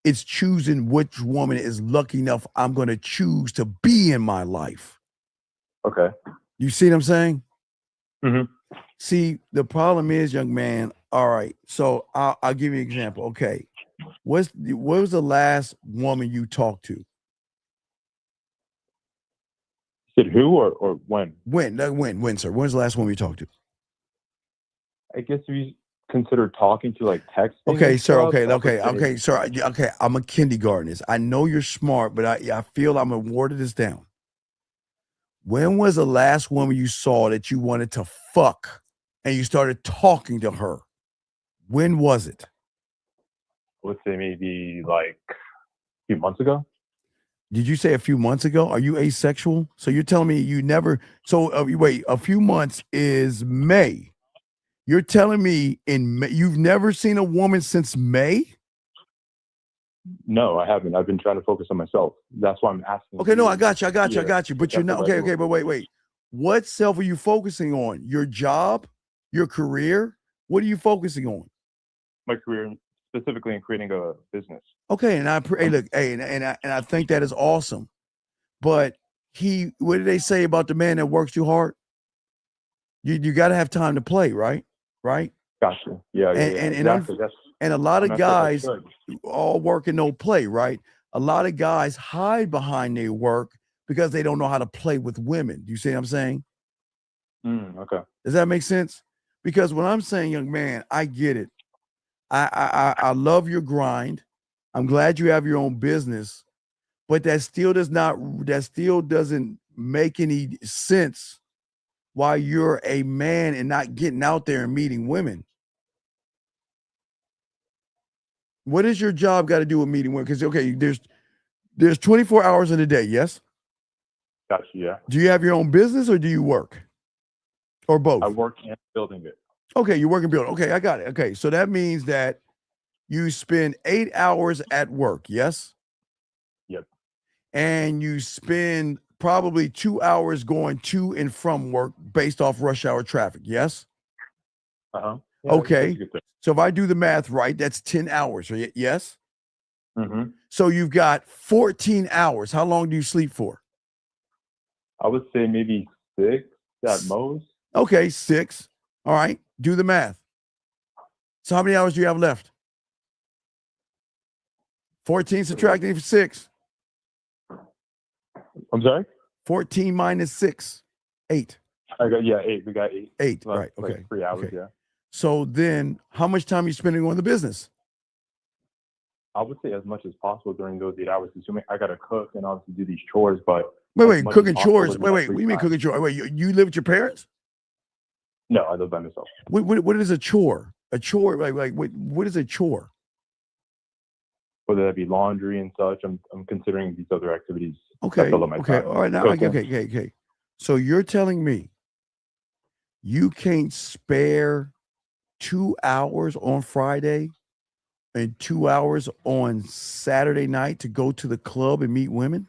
It's choosing which woman is lucky enough I'm going to choose to be in my life. Okay. You see what I'm saying? Mm-hmm. See, the problem is, young man. All right. So I'll give you an example. Okay. What was the last woman you talked to? Said who or when? When, sir? When's the last woman you talked to? I guess if you consider talking to, like, texting. Okay, sir. Stuff, Okay, sir. Okay, I'm a kindergartner. I know you're smart, but I feel I'm gonna water this down. When was the last woman you saw that you wanted to fuck and you started talking to her? When was it? I would say maybe like a few months ago. Did you say a few months ago? Are you asexual? So you're telling me you never, wait, a few months is May. You're telling me in May, you've never seen a woman since May? No, I haven't. I've been trying to focus on myself. That's why I'm asking. Okay, no, I got you. But you're not, right okay, but wait. What self are you focusing on? Your job? Your career? What are you focusing on? My career, specifically in creating a business. Okay, and I think that is awesome. But what did they say about the man that works too hard? You got to have time to play, right? Right? Gotcha. Yeah. Exactly. And a lot of guys all work and no play, right? A lot of guys hide behind their work because they don't know how to play with women. Do you see what I'm saying? Okay. Does that make sense? Because when I'm saying, young man, I get it. I love your grind. I'm glad you have your own business, but that still doesn't make any sense why you're a man and not getting out there and meeting women. What does your job got to do with meeting women? Because okay, there's 24 hours in a day, yes? Gotcha, yeah. Do you have your own business or do you work? Or both? I work and building it. Okay, you're working building. Okay, I got it. Okay, so that means that you spend 8 hours at work, yes? Yep. And you spend probably 2 hours going to and from work based off rush hour traffic, yes? Yeah, Okay. that's a good thing. So if I do the math right, that's 10 hours, yes? Mm-hmm. So you've got 14 hours. How long do you sleep for? I would say maybe 6 at most. Okay, 6. All right, do the math. So how many hours do you have left? 14 subtracting 6. I'm sorry? 14 minus 6. 8. I got 8. We got 8. 8, Like, right, okay. 3 hours, okay. yeah. So then how much time are you spending on the business? I would say as much as possible during those 8 hours, assuming I got to cook and obviously do these chores, but Wait, much cooking as possible chores. would be my Wait, free what do you mean time. cooking chores? Wait, you live with your parents? No, I live by myself. What is a chore? A chore, like what is a chore? Whether that be laundry and such, I'm considering these other activities that Okay, fill up my okay, time. all right, now okay. So you're telling me you can't spare 2 hours on Friday and 2 hours on Saturday night to go to the club and meet women?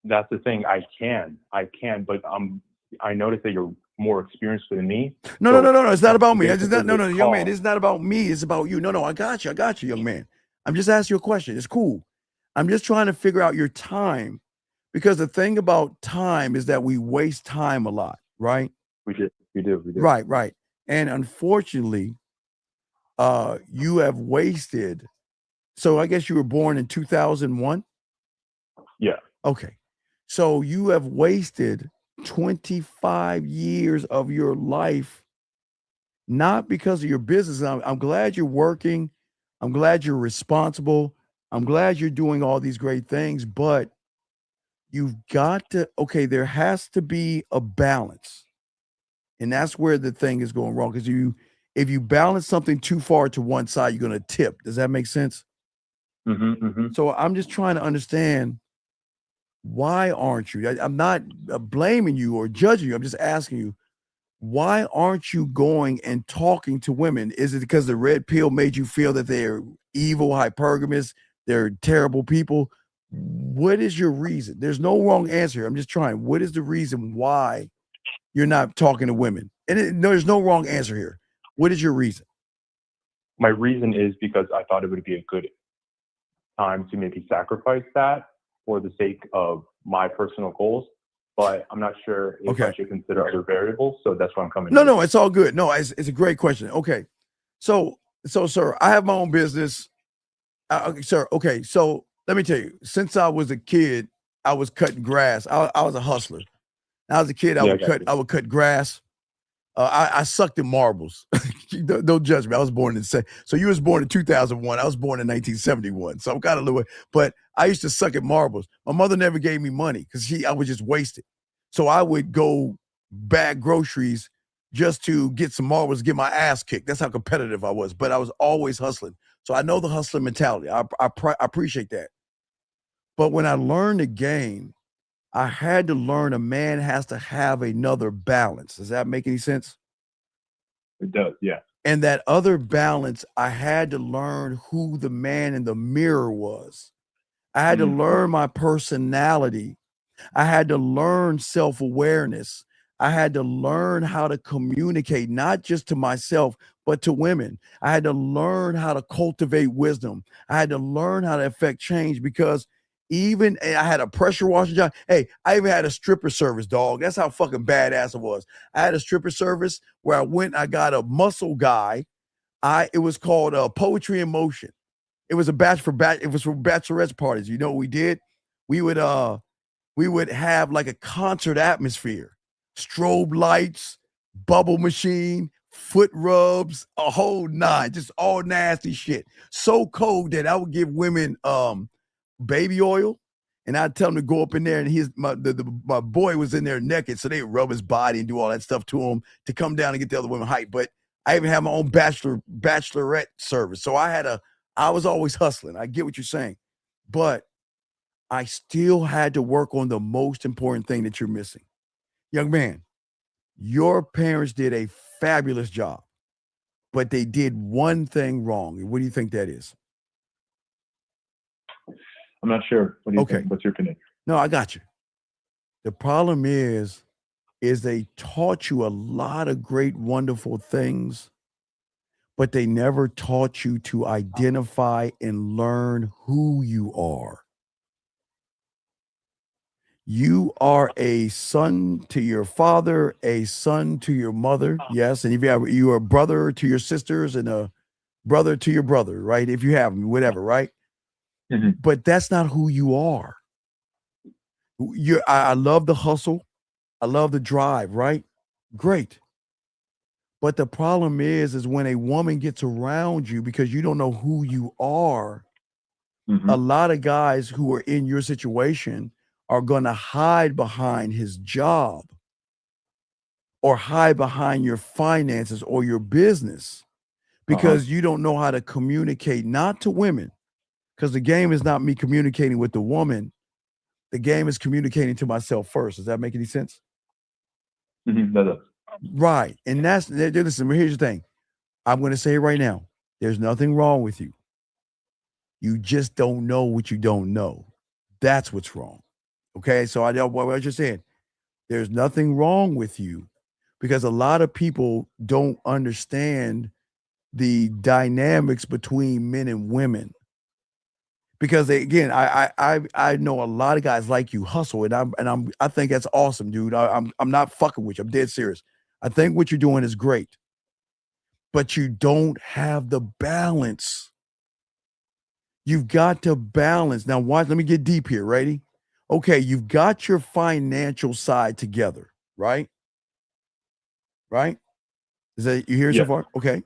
That's the thing. I can, but I noticed that you're more experienced than me. No. It's not about me. It's No, young man. It's not about me. It's about you. No. I got you, young man. I'm just asking you a question. It's cool. I'm just trying to figure out your time, because the thing about time is that we waste time a lot, right? We do. Right. And unfortunately, you have wasted. So I guess you were born in 2001. Yeah. Okay. So you have wasted 25 years of your life, not because of your business. I'm glad you're working. I'm glad you're responsible. I'm glad you're doing all these great things, but you've got to, okay, there has to be a balance. And that's where the thing is going wrong. Because if you balance something too far to one side, you're going to tip. Does that make sense? So I'm just trying to understand, why aren't you? I'm not blaming you or judging you. I'm just asking you, why aren't you going and talking to women? Is it because the red pill made you feel that they're evil, hypergamous, they're terrible people? What is your reason? There's no wrong answer here. I'm just trying. What is the reason why you're not talking to women? And there's no wrong answer here. What is your reason? My reason is because I thought it would be a good time to maybe sacrifice that for the sake of my personal goals, but I'm not sure if I should consider other variables. So that's why I'm coming. No, it's all good. No, it's a great question. Okay. So, sir, I have my own business. Sir, okay. So let me tell you, since I was a kid, I was cutting grass. I was a hustler. When I was a kid, I would cut grass. I sucked at marbles. Don't judge me. I was born in so you was born in 2001. I was born in 1971. So I'm kind of little, but I used to suck at marbles. My mother never gave me money because I would just waste it. So I would go bag groceries just to get some marbles, get my ass kicked. That's how competitive I was. But I was always hustling. So I know the hustling mentality. I appreciate that. But when I learned the game, I had to learn a man has to have another balance. Does that make any sense? It does, yeah. And that other balance, I had to learn who the man in the mirror was. I had to learn my personality. I had to learn self-awareness. I had to learn how to communicate, not just to myself, but to women. I had to learn how to cultivate wisdom. I had to learn how to affect change, because even I had a pressure washing job. Hey, I even had a stripper service, dog. That's how fucking badass it was. I had a stripper service where I went, I got a muscle guy. It was called Poetry in Motion. It was it was for bachelorette parties. You know what we did? We would have like a concert atmosphere, strobe lights, bubble machine, foot rubs, a whole nine, just all nasty shit. So cold that I would give women baby oil, and I'd tell them to go up in there, and my boy was in there naked, so they would rub his body and do all that stuff to him to come down and get the other women hype. But I even had my own bachelorette service, so I was always hustling. I get what you're saying, but I still had to work on the most important thing that you're missing. Young man, Your parents did a fabulous job, but they did one thing wrong. What do you think that is? I'm not sure. What do you Okay. think? What's your opinion? No, I got you. The problem is they taught you a lot of great, wonderful things, but they never taught you to identify and learn who you are. You are a son to your father, a son to your mother, yes, and if you are a brother to your sisters and a brother to your brother, right? If you have them, whatever, right? But that's not who you are. I love the hustle. I love the drive, right? Great. But the problem is when a woman gets around you because you don't know who you are, a lot of guys who are in your situation are going to hide behind his job or hide behind your finances or your business because you don't know how to communicate, not to women, because the game is not me communicating with the woman. The game is communicating to myself first. Does that make any sense? That does. Right. And listen, here's the thing. I'm going to say it right now. There's nothing wrong with you. You just don't know what you don't know. That's what's wrong. Okay. So I know what I was just saying. There's nothing wrong with you because a lot of people don't understand the dynamics between men and women. Because I know a lot of guys like you hustle, and I think that's awesome, dude. I'm not fucking with you. I'm dead serious. I think what you're doing is great, but you don't have the balance. You've got to balance. Now, watch. Let me get deep here. Ready? Okay, you've got your financial side together, right? Right? Is that you hear so far? Okay.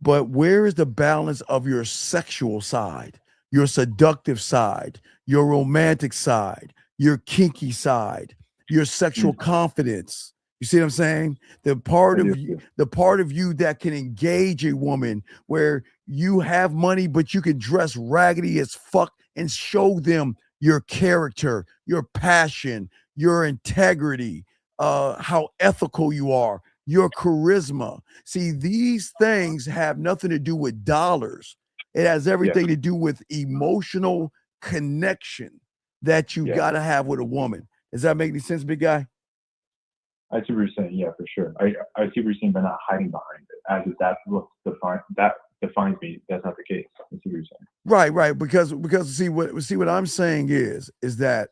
But where is the balance of your sexual side, your seductive side, your romantic side, your kinky side, your sexual confidence? You see what I'm saying? The part of you that can engage a woman where you have money, but you can dress raggedy as fuck and show them your character, your passion, your integrity, how ethical you are, your charisma. See, these things have nothing to do with dollars. It has everything to do with emotional connection that you got to have with a woman. Does that make any sense, big guy? I see what you're saying. Yeah, for sure. I see what you're saying by not hiding behind it. As if that's what defines me. That's not the case. I see what you're saying. Right. Because see what I'm saying is that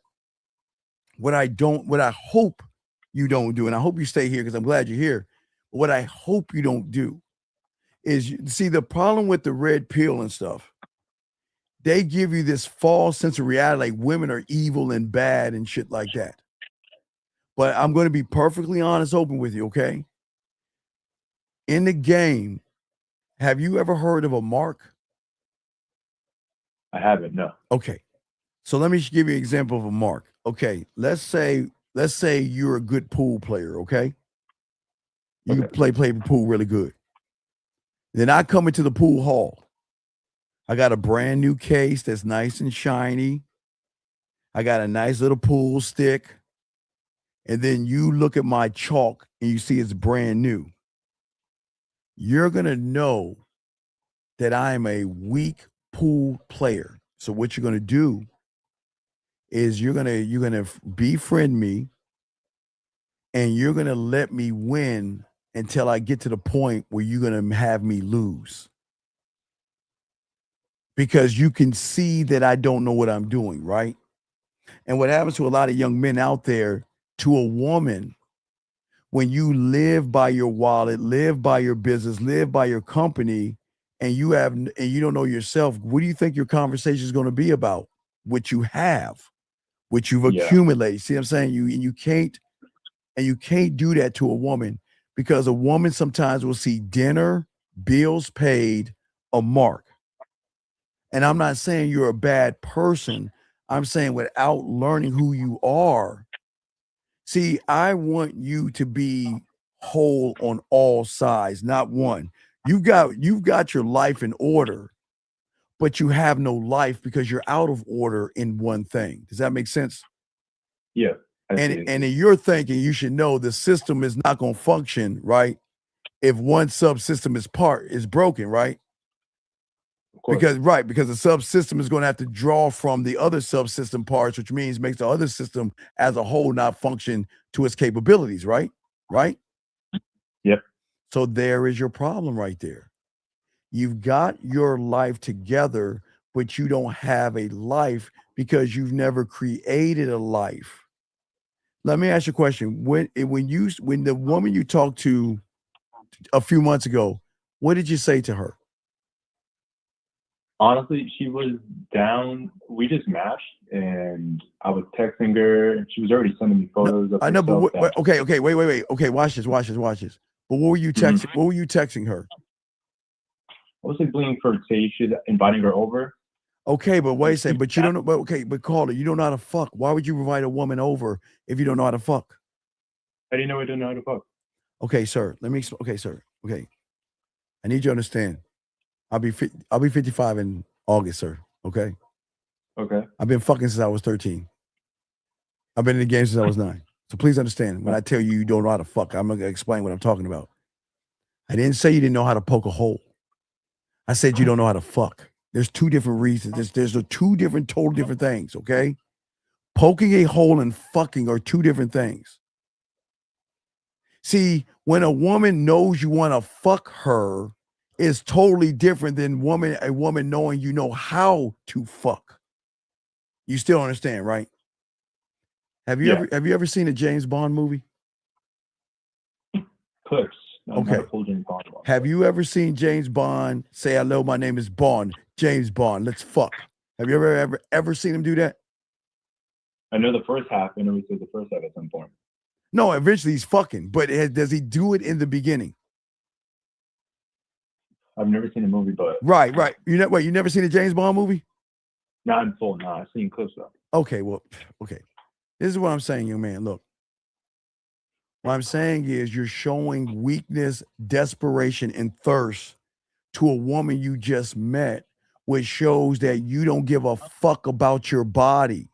what I hope you don't do, and I hope you stay here because I'm glad you're here. But what I hope you don't do is see the problem with the red pill and stuff. They give you this false sense of reality, like women are evil and bad and shit like that. But I'm going to be perfectly honest, open with you, okay? In the game, have you ever heard of a mark? I haven't, no. Okay. So let me give you an example of a mark. Okay, let's say you're a good pool player, okay? You play pool really good. Then I come into the pool hall. I got a brand new case that's nice and shiny. I got a nice little pool stick. And then you look at my chalk and you see it's brand new. You're going to know that I am a weak pool player. So what you're going to do is you're going to befriend me and you're going to let me win until I get to the point where you're going to have me lose. Because you can see that I don't know what I'm doing, right? And what happens to a lot of young men out there, to a woman, when you live by your wallet, live by your business, live by your company, and you don't know yourself, what do you think your conversation is going to be about? What you have, what you've accumulated. See what I'm saying? You can't do that to a woman because a woman sometimes will see dinner, bills paid, a mark. And I'm not saying you're a bad person. I'm saying without learning who you are. See, I want you to be whole on all sides, not one. You've got your life in order, but you have no life because you're out of order in one thing. Does that make sense? Yeah. And in your thinking, you should know the system is not going to function, right? If one subsystem is broken, right? Because the subsystem is going to have to draw from the other subsystem parts, which means makes the other system as a whole not function to its capabilities, right? Right? Yep. So there is your problem right there. You've got your life together, but you don't have a life because you've never created a life. Let me ask you a question. When the woman you talked to a few months ago, what did you say to her? Honestly, she was down. We just matched, and I was texting her, and she was already sending me photos of I know, herself. but okay, wait. Okay, watch this. But what were you texting? What were you texting her? I was like being flirtatious, inviting her over. Okay, but wait a second. But you don't know. But okay, but Carter, you don't know how to fuck. Why would you invite a woman over if you don't know how to fuck? I didn't know I didn't know how to fuck. Okay, sir. Okay, sir. Okay, I need you to understand. I'll be 55 in August, sir. Okay. Okay. I've been fucking since I was 13. I've been in the game since I was 9. So please understand, when I tell you don't know how to fuck, I'm going to explain what I'm talking about. I didn't say you didn't know how to poke a hole. I said you don't know how to fuck. There's two different reasons. There's two different, total different things, okay? Poking a hole and fucking are two different things. See, when a woman knows you want to fuck her, is totally different than a woman knowing you know how to fuck. You still understand, right? Have you ever seen a James Bond movie? Clips. Okay. Have you ever seen James Bond say, "Hello, my name is Bond, James Bond, let's fuck"? Have you ever seen him do that? I know the first half. I know he said the first half at some point. No, eventually he's fucking, but does he do it in the beginning? I've never seen a movie, but right. You never seen a James Bond movie? Not in full. No, I've seen clips though. Okay, this is what I'm saying, young man. Look, what I'm saying is you're showing weakness, desperation, and thirst to a woman you just met, which shows that you don't give a fuck about your body.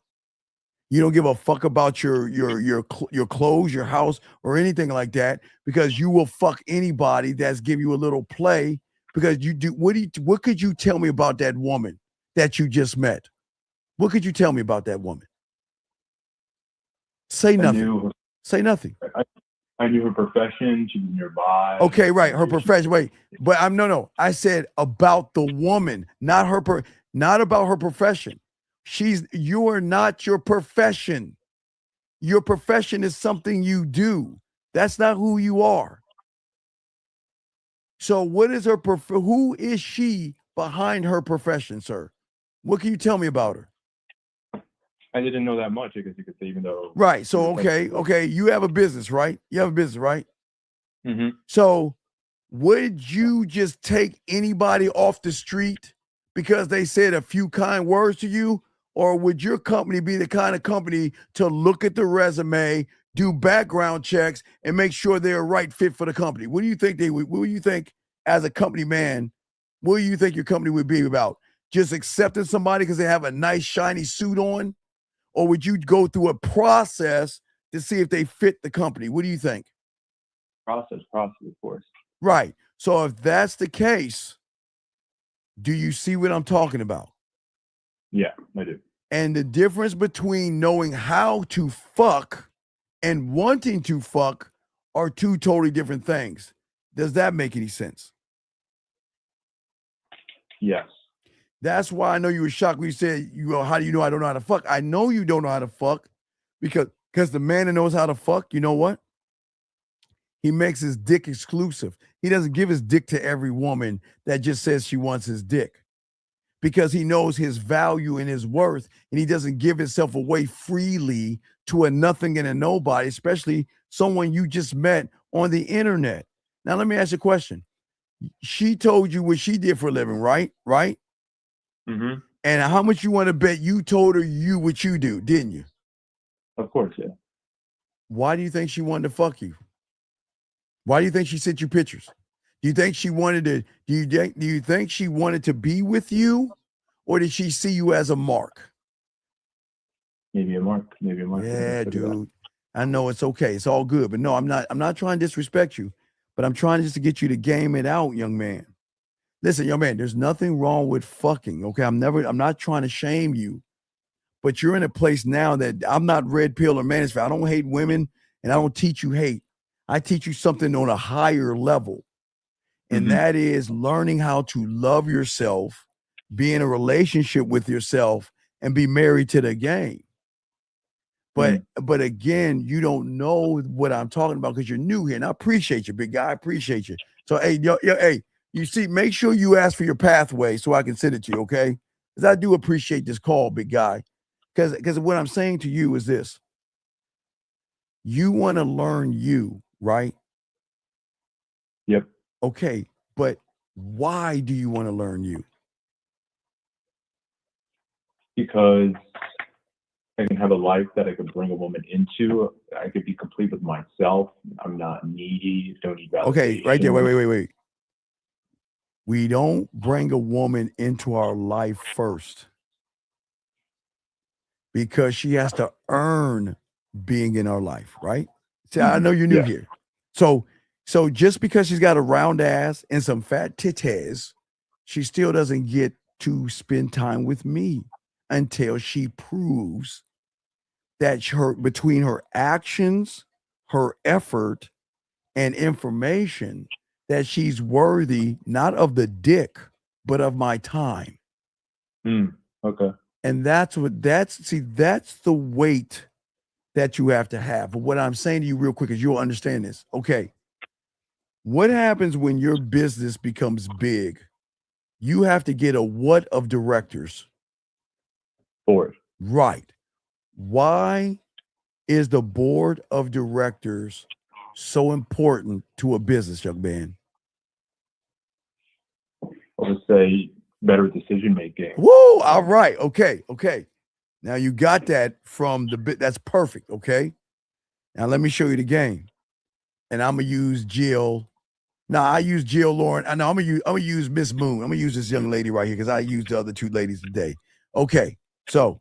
You don't give a fuck about your clothes, your house, or anything like that, because you will fuck anybody that's give you a little play. Because you do. What could you tell me about that woman that you just met? What could you tell me about that woman? Say nothing. Say nothing. I knew her profession. She was nearby. Okay, right. Her profession. Wait, but no. I said about the woman, not about her profession. You are not your profession. Your profession is something you do. That's not who you are. So what is who is she behind her profession, sir? What can you tell me about her? I didn't know that much, I guess you could say, even though. Right. So, okay. You have a business, right? Mm-hmm. So would you just take anybody off the street because they said a few kind words to you? Or would your company be the kind of company to look at the resume, do background checks, and make sure they're a right fit for the company? What do you think what do you think as a company man, what do you think your company would be about? Just accepting somebody because they have a nice shiny suit on? Or would you go through a process to see if they fit the company? What do you think? Process, of course. Right. So if that's the case, do you see what I'm talking about? Yeah, I do. And the difference between knowing how to fuck and wanting to fuck are two totally different things. Does that make any sense? Yes. That's why I know you were shocked when you said, how do you know I don't know how to fuck? I know you don't know how to fuck because the man that knows how to fuck, you know what? He makes his dick exclusive. He doesn't give his dick to every woman that just says she wants his dick because he knows his value and his worth, and he doesn't give himself away freely to a nothing and a nobody, especially someone you just met on the internet. Now, let me ask you a question. She told you what she did for a living, right? Right? Mm-hmm. And how much you want to bet you told her what you do, didn't you? Of course, yeah. Why do you think she wanted to fuck you? Why do you think she sent you pictures? Do you think she wanted to? Do you think she wanted to be with you, or did she see you as a mark? Maybe a mark. Yeah, dude. I know it's okay. It's all good. But no, I'm not trying to disrespect you, but I'm trying just to get you to game it out, young man. Listen, young man, there's nothing wrong with fucking. Okay. I'm not trying to shame you, but you're in a place now that I'm not red pill or manosphere. I don't hate women and I don't teach you hate. I teach you something on a higher level. And that is learning how to love yourself, be in a relationship with yourself, and be married to the game. But again, you don't know what I'm talking about because you're new here. And I appreciate you, big guy. I appreciate you. So hey, hey, you see, make sure you ask for your pathway so I can send it to you, okay? Because I do appreciate this call, big guy. Because what I'm saying to you is this. You want to learn you, right? Yep. Okay, but why do you want to learn you? Because I can have a life that I could bring a woman into. I could be complete with myself. I'm not needy. Don't need validation. Okay, right there. Wait. We don't bring a woman into our life first because she has to earn being in our life, right? See, I know you're new here. So just because she's got a round ass and some fat titties, she still doesn't get to spend time with me until she proves that between her actions, her effort, and information, that she's worthy not of the dick, but of my time. Okay. And that's the weight that you have to have. But what I'm saying to you real quick is you'll understand this. Okay. What happens when your business becomes big? You have to get a what of directors? Board. Right. Why is the board of directors so important to a business, young man? I'll just say better decision making. Woo! All right. Okay. Now you got that from the bit. That's perfect. Okay. Now let me show you the game. And I'm gonna use Jill. Now I use Jill Lauren. I know I'm gonna use Miss Moon. I'm gonna use this young lady right here because I used the other two ladies today. Okay. So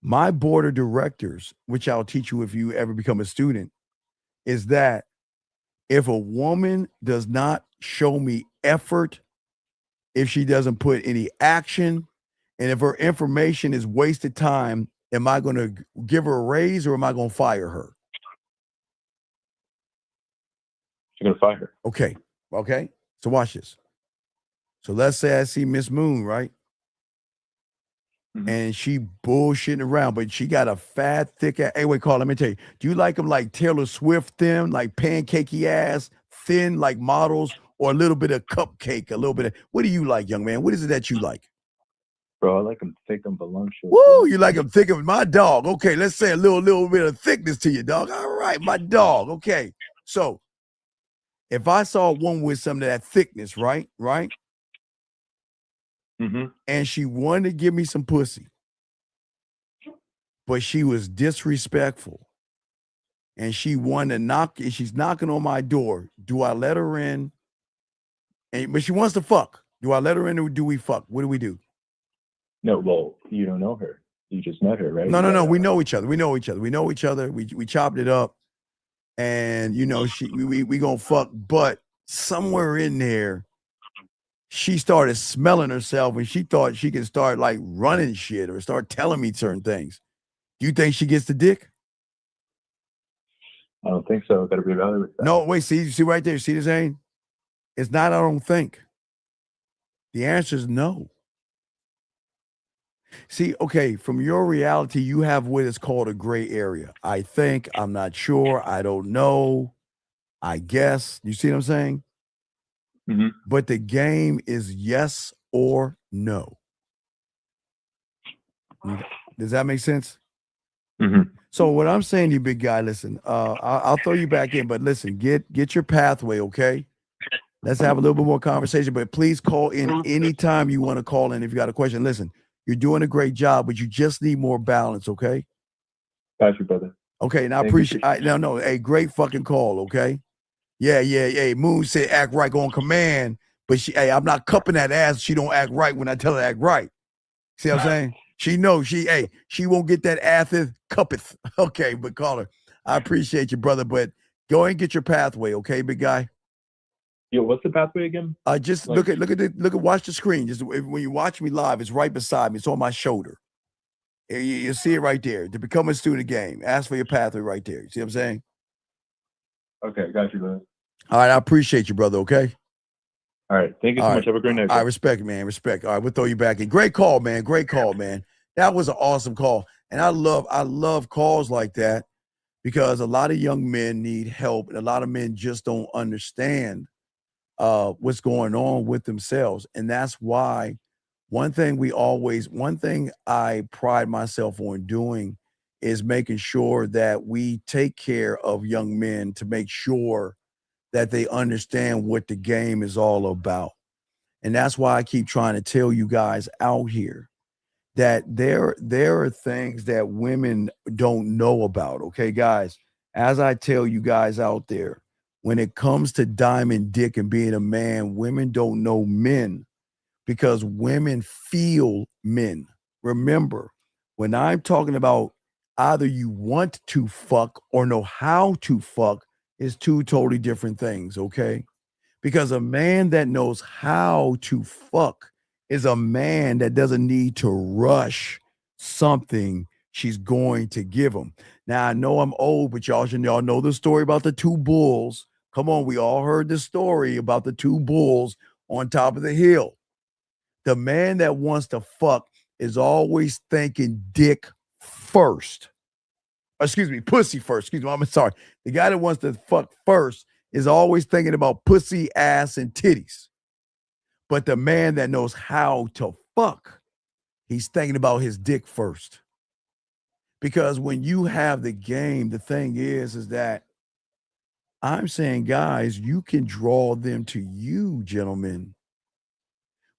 my board of directors, which I'll teach you if you ever become a student, is that if a woman does not show me effort, if she doesn't put any action, and if her information is wasted time, am I going to give her a raise or am I going to fire her? You're going to fire her. Okay. So watch this. So let's say I see Miss Moon, right? And she bullshitting around, but she got a fat, thick ass. Hey, wait, Carl, let me tell you. Do you like them like Taylor Swift thin, like pancakey ass, thin like models, or a little bit of cupcake, a little bit of, what do you like, young man? What is it that you like? Bro, I like them thick and voluptuous. Woo, you like them thick and my dog. Okay, let's say a little bit of thickness to you, dog. All right, my dog. Okay. So if I saw one with some of that thickness, right? And she wanted to give me some pussy, but she was disrespectful and she wanted to knock, and she's knocking on my door. Do I let her in? But she wants to fuck. Do I let her in or do we fuck? What do we do? No, well, you don't know her. You just met her, right? No. We know each other. We chopped it up, and we gonna fuck. But somewhere in there, she started smelling herself, and she thought she could start like running shit or start telling me certain things. Do you think she gets the dick? I don't think so. Got to reevaluate that. No, wait. See right there. See the saying? It's not. I don't think. The answer is no. See, okay, from your reality, you have what is called a gray area. I think, I'm not sure, I don't know, I guess. You see what I'm saying? But the game is yes or no. Does that make sense? So what I'm saying to you, big guy, listen, I'll throw you back in, but listen, get your pathway, okay? Let's have a little bit more conversation, but please call in anytime you want to call in if you got a question. Listen, you're doing a great job, but you just need more balance, okay? Got you, brother. Okay, and I appreciate. No. Hey, great fucking call, okay? Yeah. Hey, Moon said act right on command, but I'm not cupping that ass. She don't act right when I tell her to act right. See what I'm saying? She knows she won't get that atheth cuppeth. Okay, but call her. I appreciate you, brother, but go ahead and get your pathway, okay, big guy? Yo, what's the pathway again? Just look at watch the screen. Just when you watch me live, it's right beside me. It's on my shoulder. You see it right there. To become a student of game, ask for your pathway right there. You see what I'm saying? Okay, got you, man. All right, I appreciate you, brother. Okay. All right, thank you so much. Have a great night. I respect, man. Respect. All right, we'll throw you back in. Great call, man. Great call, man. That was an awesome call, and I love calls like that because a lot of young men need help, and a lot of men just don't understand what's going on with themselves, and that's why one thing I pride myself on doing is making sure that we take care of young men to make sure that they understand what the game is all about. And that's why I keep trying to tell you guys out here that there are things that women don't know about. Okay, guys, as I tell you guys out there, when it comes to diamond dick and being a man, women don't know men because women feel men. Remember, when I'm talking about either you want to fuck or know how to fuck is two totally different things, okay? Because a man that knows how to fuck is a man that doesn't need to rush something she's going to give him. Now, I know I'm old, but y'all know the story about the two bulls. Come on, we all heard the story about the two bulls on top of the hill. The man that wants to fuck is always thinking dick first. Excuse me, pussy first. Excuse me, I'm sorry. The guy that wants to fuck first is always thinking about pussy, ass, and titties. But the man that knows how to fuck, he's thinking about his dick first. Because when you have the game, the thing is that I'm saying, guys, you can draw them to you, gentlemen,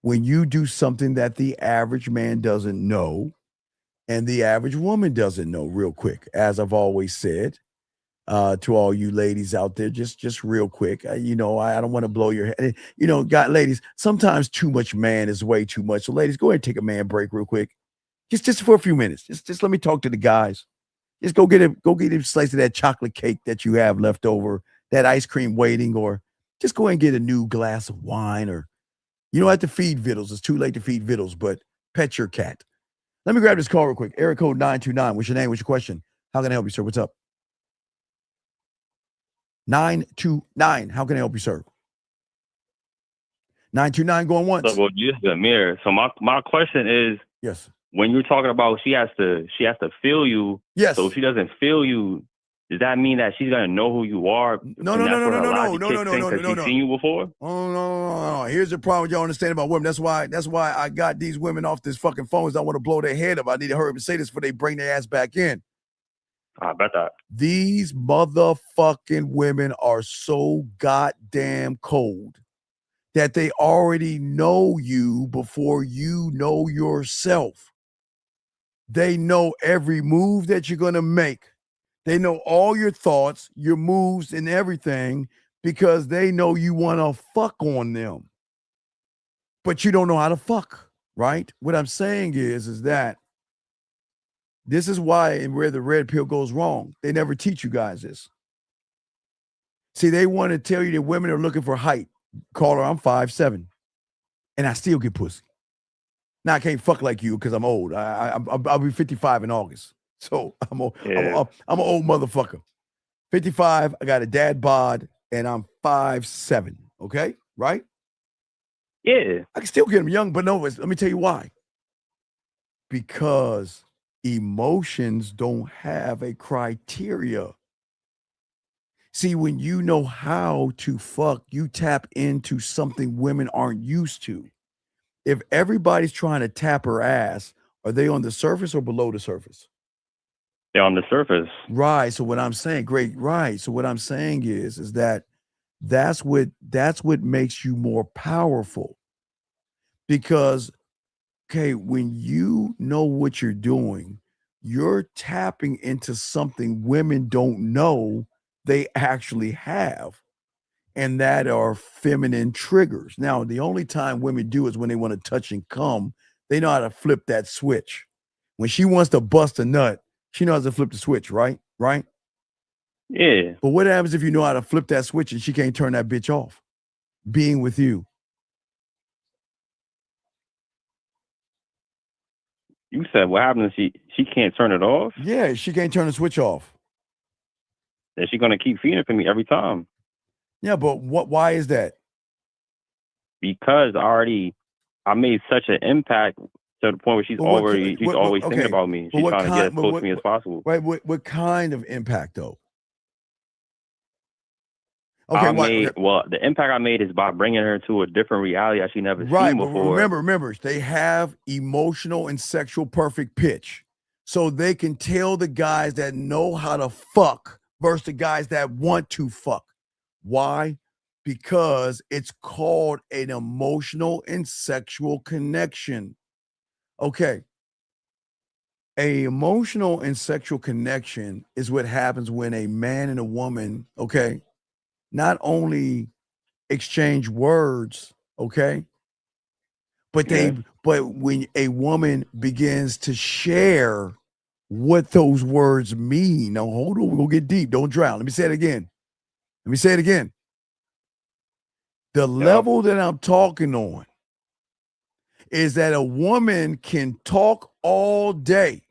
when you do something that the average man doesn't know and the average woman doesn't know. Real quick, as I've always said, to all you ladies out there, just real quick. I don't want to blow your head. Ladies, sometimes too much man is way too much. So, ladies, go ahead and take a man break real quick, just for a few minutes. Just let me talk to the guys. Just go get a slice of that chocolate cake that you have left over, that ice cream waiting, or just go and get a new glass of wine. Or you don't have to feed vittles. It's too late to feed vittles, but pet your cat. Let me grab this call real quick. Area code 929. What's your name? What's your question? How can I help you, sir? What's up? 929. How can I help you, sir? 929 going once. So, well, this is Amir. So my question is, yes, when you're talking about she has to feel you. Yes. So if she doesn't feel you, does that mean that she's gonna know who you are? No. She's seen you before. Oh no. Here's the problem y'all understand about women. That's why I got these women off this fucking phones. I want to blow their head up. I need to hurry up and say this before they bring their ass back in. I bet that. These motherfucking women are so goddamn cold that they already know you before you know yourself. They know every move that you're going to make. They know all your thoughts, your moves, and everything because they know you want to fuck on them. But you don't know how to fuck, right? What I'm saying is that this is why and where the red pill goes wrong. They never teach you guys this. See, they want to tell you that women are looking for height. Caller, I'm 5'7", and I still get pussy. Now I can't fuck like you because I'm old. I'll be 55 in August, so I'm an old motherfucker. 55. I got a dad bod, and I'm 5'7". Okay, right? Yeah, I can still get them young, but no. Let me tell you why. Because emotions don't have a criteria. See, when you know how to fuck, you tap into something women aren't used to. If everybody's trying to tap her ass, are they on the surface or below the surface? They're on the surface. Right. So what I'm saying, great. Right. So what I'm saying is that that's what makes you more powerful. Because, okay, when you know what you're doing, you're tapping into something women don't know they actually have. And that are feminine triggers. Now, the only time women do is when they want to touch and come. They know how to flip that switch. When she wants to bust a nut, she knows how to flip the switch, right? Right? Yeah. But what happens if you know how to flip that switch and she can't turn that bitch off? Being with you. You said what happens if she can't turn it off? Yeah, she can't turn the switch off. Then she's gonna keep feeding for me every time. Yeah, but why is that? Because I made such an impact to the point where she's always thinking about me. She's trying to get as close to me as possible. Right. What kind of impact though? The impact I made is by bringing her to a different reality that she never seen before. But remember, they have emotional and sexual perfect pitch. So they can tell the guys that know how to fuck versus the guys that want to fuck. Why? Because it's called an emotional and sexual connection. Okay. A emotional and sexual connection is what happens when a man and a woman, okay, not only exchange words, okay, but when a woman begins to share what those words mean. Now hold on, we're gonna get deep. Don't drown. Let me say it again. The level that I'm talking on is that a woman can talk all day,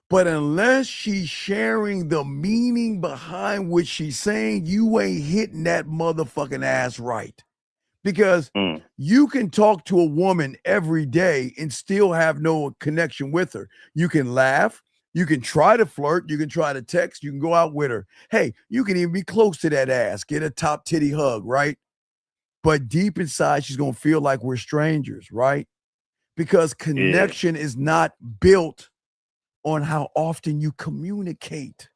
but unless she's sharing the meaning behind what she's saying, you ain't hitting that motherfucking ass right. Because you can talk to a woman every day and still have no connection with her. You can laugh, you can try to flirt, you can try to text, you can go out with her. Hey, you can even be close to that ass, get a top titty hug, right? But deep inside, she's going to feel like we're strangers, right? Because connection is not built on how often you communicate.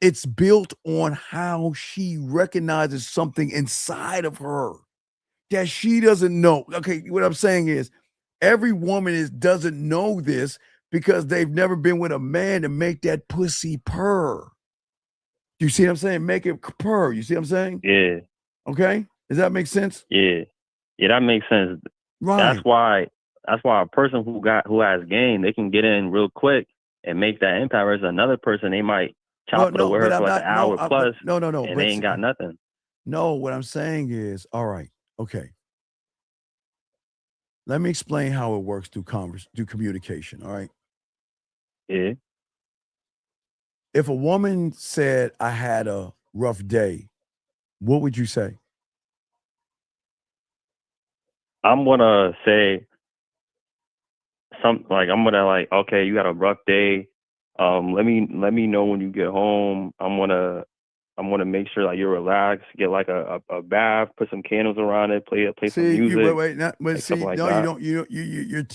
It's built on how she recognizes something inside of her that she doesn't know. Okay, what I'm saying is every woman doesn't know this because they've never been with a man to make that pussy purr. Do you see what I'm saying? Make it purr. You see what I'm saying? Yeah. Okay? Does that make sense? Yeah. Yeah, that makes sense. Right. That's why a person who has game, they can get in real quick and make that impact. Whereas another person, they might chop it with her for like an hour plus. No. And they ain't got nothing. No, what I'm saying is, all right, okay. Let me explain how it works through communication, all right? Yeah. If a woman said, I had a rough day, what would you say? I'm gonna say something like okay, you had a rough day. Let me know when you get home. I'm gonna make sure like you're relaxed. Get like a bath, put some candles around it, play some music.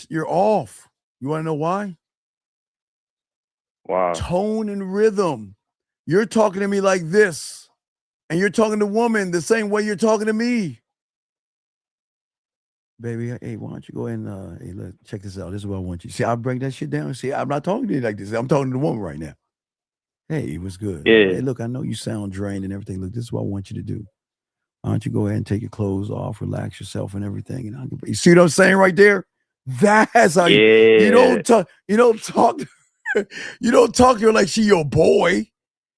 You're off. You want to know why? Wow. Tone and rhythm. You're talking to me like this, and you're talking to woman the same way you're talking to me. Baby, hey, why don't you go ahead and hey, look, check this out. This is what I want you. See, I'll break that shit down. See, I'm not talking to you like this. I'm talking to the woman right now. Hey, it was good. Yeah. Hey, look, I know you sound drained and everything. Look, this is what I want you to do. Why don't you go ahead and take your clothes off, relax yourself and everything. And you see what I'm saying right there? That's how you don't talk. You don't talk. You don't talk to her like she your boy.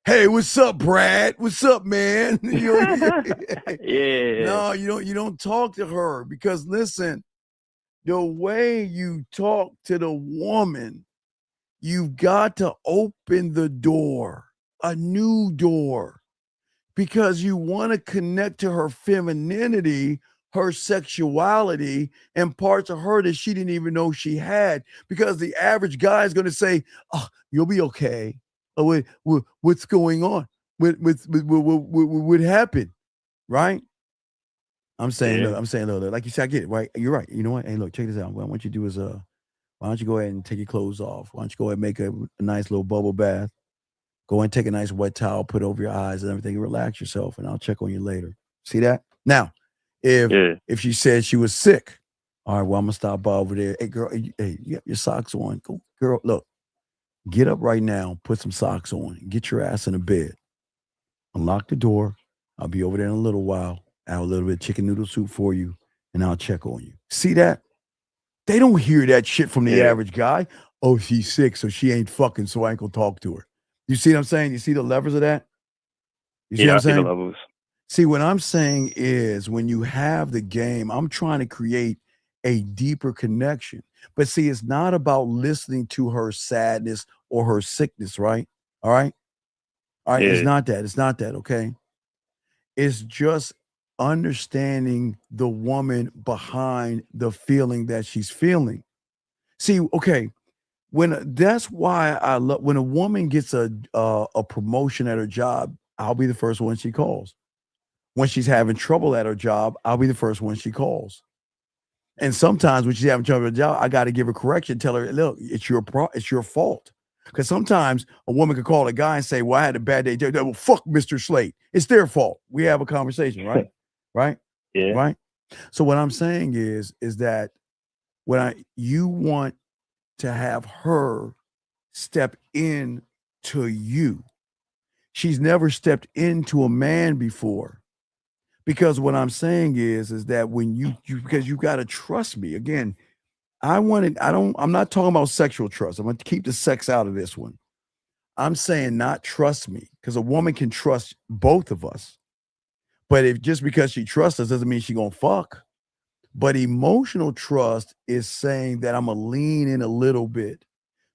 Hey, what's up, Brad? What's up, man? Yeah. No, you don't talk to her because listen, the way you talk to the woman, you've got to open the door, a new door, because you want to connect to her femininity, her sexuality, and parts of her that she didn't even know she had. Because the average guy is going to say, "Oh, you'll be okay. Oh, what's going on? What happened?" Right? I'm saying, look, like you said, I get it, right? You're right. You know what? Hey, look, check this out. What I want you to do is, why don't you go ahead and take your clothes off? Why don't you go ahead and make a nice little bubble bath? Go and take a nice wet towel, put over your eyes and everything, and relax yourself, and I'll check on you later. See that? Now, if she said she was sick, all right, well, I'm gonna stop by over there. Hey, girl, hey, you got your socks on. Go, girl, look, get up right now, put some socks on, get your ass in the bed. Unlock the door. I'll be over there in a little while. I'll have a little bit of chicken noodle soup for you, and I'll check on you. See that? They don't hear that shit from the Yeah. average guy. Oh, she's sick, so she ain't fucking, so I ain't gonna talk to her. You see what I'm saying? You see the levers of that? You see what Yeah, I'm I see the saying? levels. See, what I'm saying is when you have the game, I'm trying to create a deeper connection. But see, it's not about listening to her sadness or her sickness, right? All right. All right. It's Yeah. not that. It's not that. Okay. It's just understanding the woman behind the feeling that she's feeling. See, okay, that's why I love when a woman gets a promotion at her job, I'll be the first one she calls. When she's having trouble at her job, I'll be the first one she calls. And sometimes when she's having trouble at her job, I got to give her correction, tell her, look, it's your fault. Because sometimes a woman could call a guy and say, well, I had a bad day. Well, fuck Mr. Slate. It's their fault. We have a conversation, right? Right? Yeah. Right? So what I'm saying is that you want to have her step in to you. She's never stepped into a man before. Because what I'm saying is that when you because you got to trust me. Again, I'm not talking about sexual trust. I'm going to keep the sex out of this one. I'm saying not trust me, because a woman can trust both of us. But if just because she trusts us doesn't mean she's going to fuck. But emotional trust is saying that I'm going to lean in a little bit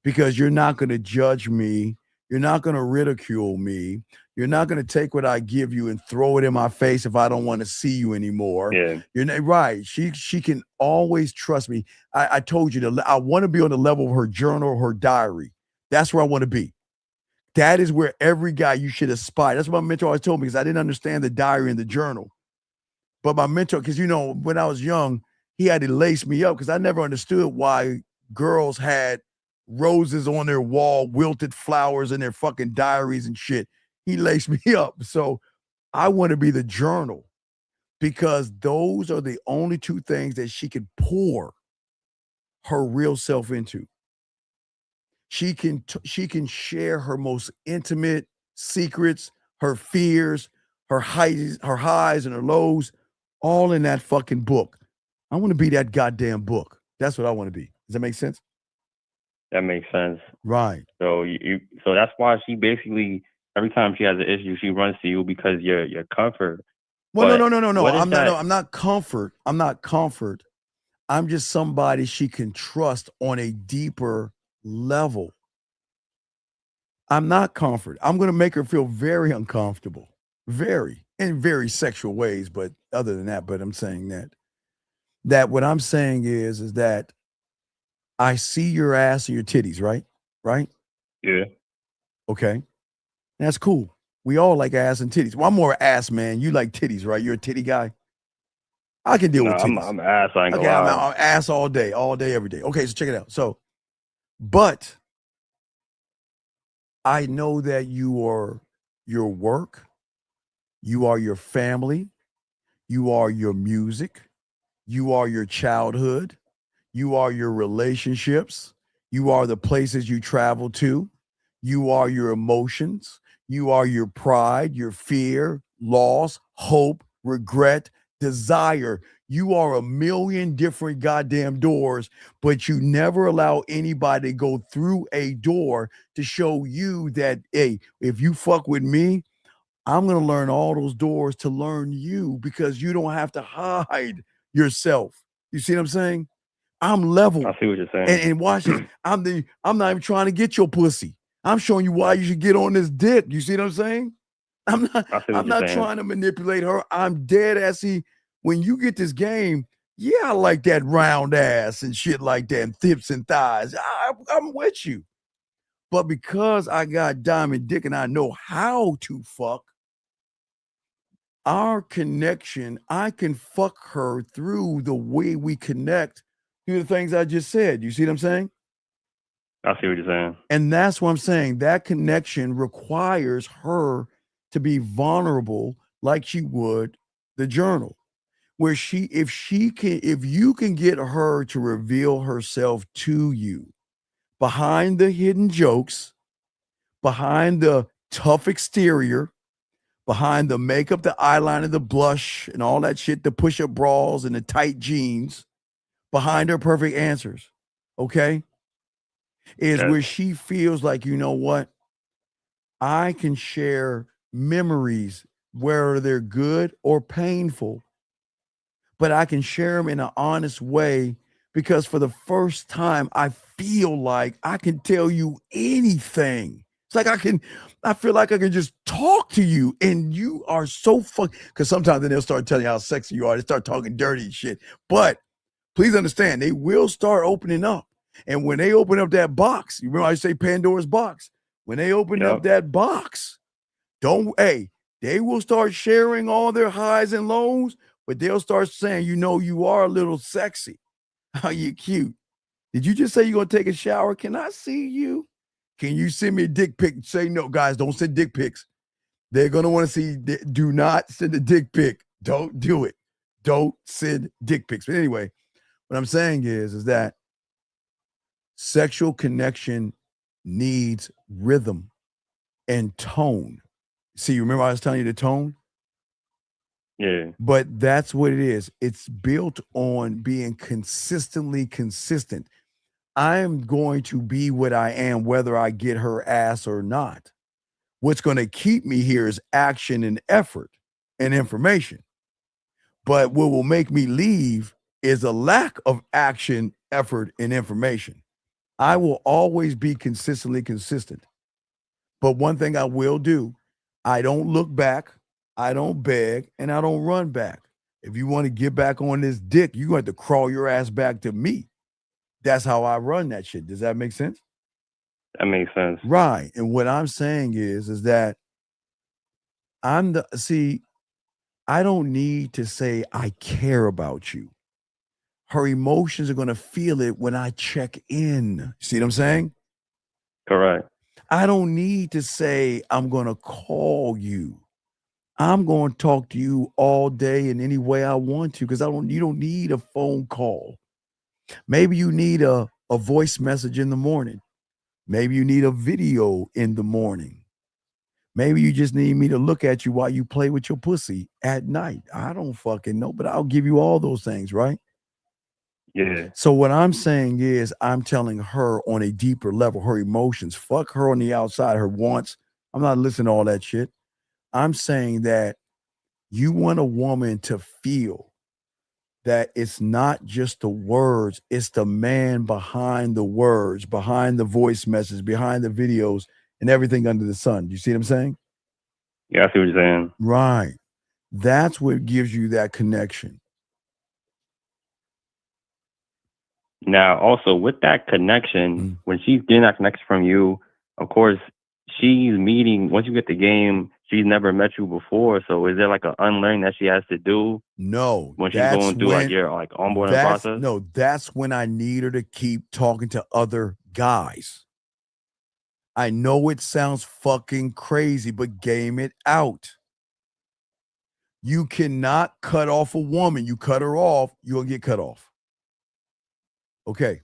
because you're not going to judge me. You're not going to ridicule me. You're not going to take what I give you and throw it in my face if I don't want to see you anymore. Yeah. You're not, right. She can always trust me. I told you that I want to be on the level of her journal or her diary. That's where I want to be. That is where every guy you should aspire. That's what my mentor always told me, because I didn't understand the diary and the journal. But my mentor, because when I was young, he had to lace me up because I never understood why girls had roses on their wall, wilted flowers in their fucking diaries and shit. He laced me up. So I want to be the journal, because those are the only two things that she can pour her real self into. She can share her most intimate secrets, her fears, her highs and her lows, all in that fucking book. I want to be that goddamn book. That's what I want to be. Does that make sense? That makes sense. Right. So so that's why she basically every time she has an issue, she runs to you because you're comfort. Well, But no. what is I'm that? not comfort. I'm not comfort. I'm just somebody she can trust on a deeper level. I'm not comfort. I'm going to make her feel very uncomfortable, in very sexual ways. But other than that, I'm saying that what I'm saying is that I see your ass and your titties, right? Right? Yeah. Okay. That's cool. We all like ass and titties. Well, I'm more ass man. You like titties, right? You're a titty guy. I can deal No, with titties. I'm ass. I ain't Okay, gonna I'm lie. ass all day, every day. Okay, so check it out. So, but I know that you are your work, you are your family, you are your music, you are your childhood, you are your relationships, you are the places you travel to, you are your emotions, you are your pride, your fear, loss, hope, regret, desire. You are a million different goddamn doors, but you never allow anybody to go through a door to show you that, hey, if you fuck with me, I'm going to learn all those doors to learn you, because you don't have to hide yourself. You see what I'm saying? I'm level. I see what you're saying. And watch this. I'm not even trying to get your pussy. I'm showing you why you should get on this dick. You see what I'm saying? I see what I'm you're not saying. trying to manipulate her. I'm dead ass. See, when you get this game, yeah, I like that round ass and shit like that, and thips and thighs. I'm with you. But because I got diamond dick and I know how to fuck, our connection, I can fuck her through the way we connect through the things I just said. You see what I'm saying? I see what you're saying. And that's what I'm saying. That connection requires her to be vulnerable like she would the journal. Where if you can get her to reveal herself to you behind the hidden jokes, behind the tough exterior, behind the makeup, the eyeliner, the blush, and all that shit, the push-up bras and the tight jeans, behind her perfect answers, okay, is Yes. where she feels like, you know what? I can share memories, whether they're good or painful, but I can share them in an honest way because for the first time, I feel like I can tell you anything. It's like I feel like I can just talk to you and you are so because sometimes then they'll start telling you how sexy you are. They start talking dirty and shit. But please understand, they will start opening up. And when they open up that box, you remember I say Pandora's box? When they open up that box, they will start sharing all their highs and lows, but they'll start saying, you know, you are a little sexy. How you cute. Did you just say you're going to take a shower? Can I see you? Can you send me a dick pic? Say no, guys, don't send dick pics. They're going to want to see, do not send a dick pic. Don't do it. Don't send dick pics. But anyway, what I'm saying is that sexual connection needs rhythm and tone. See, remember I was telling you the tone? Yeah. But that's what it is. It's built on being consistently consistent. I am going to be what I am, whether I get her ass or not. What's going to keep me here is action and effort and information. But what will make me leave is a lack of action, effort, and information. I will always be consistently consistent. But one thing I will do, I don't look back, I don't beg, and I don't run back. If you want to get back on this dick, you're going to have to crawl your ass back to me. That's how I run that shit. Does that make sense? That makes sense. Right. And what I'm saying is that I don't need to say I care about you. Her emotions are going to feel it when I check in. See what I'm saying? Correct. I don't need to say I'm going to call you. I'm going to talk to you all day in any way I want to because you don't need a phone call. Maybe you need a voice message in the morning. Maybe you need a video in the morning. Maybe you just need me to look at you while you play with your pussy at night. I don't fucking know, but I'll give you all those things, right? Yeah. So what I'm saying is I'm telling her on a deeper level, her emotions, fuck her on the outside, her wants. I'm not listening to all that shit. I'm saying that you want a woman to feel that it's not just the words, it's the man behind the words, behind the voice message, behind the videos, and everything under the sun. You see what I'm saying? Yeah, I see what you're saying. Right. That's what gives you that connection. Now, also with that connection, when she's getting that connection from you, of course, she's meeting, once you get the game, she's never met you before. So is there like an unlearning that she has to do? No, When she's going through like your like onboarding process? No, that's when I need her to keep talking to other guys. I know it sounds fucking crazy, but game it out. You cannot cut off a woman. You cut her off, you'll get cut off. Okay.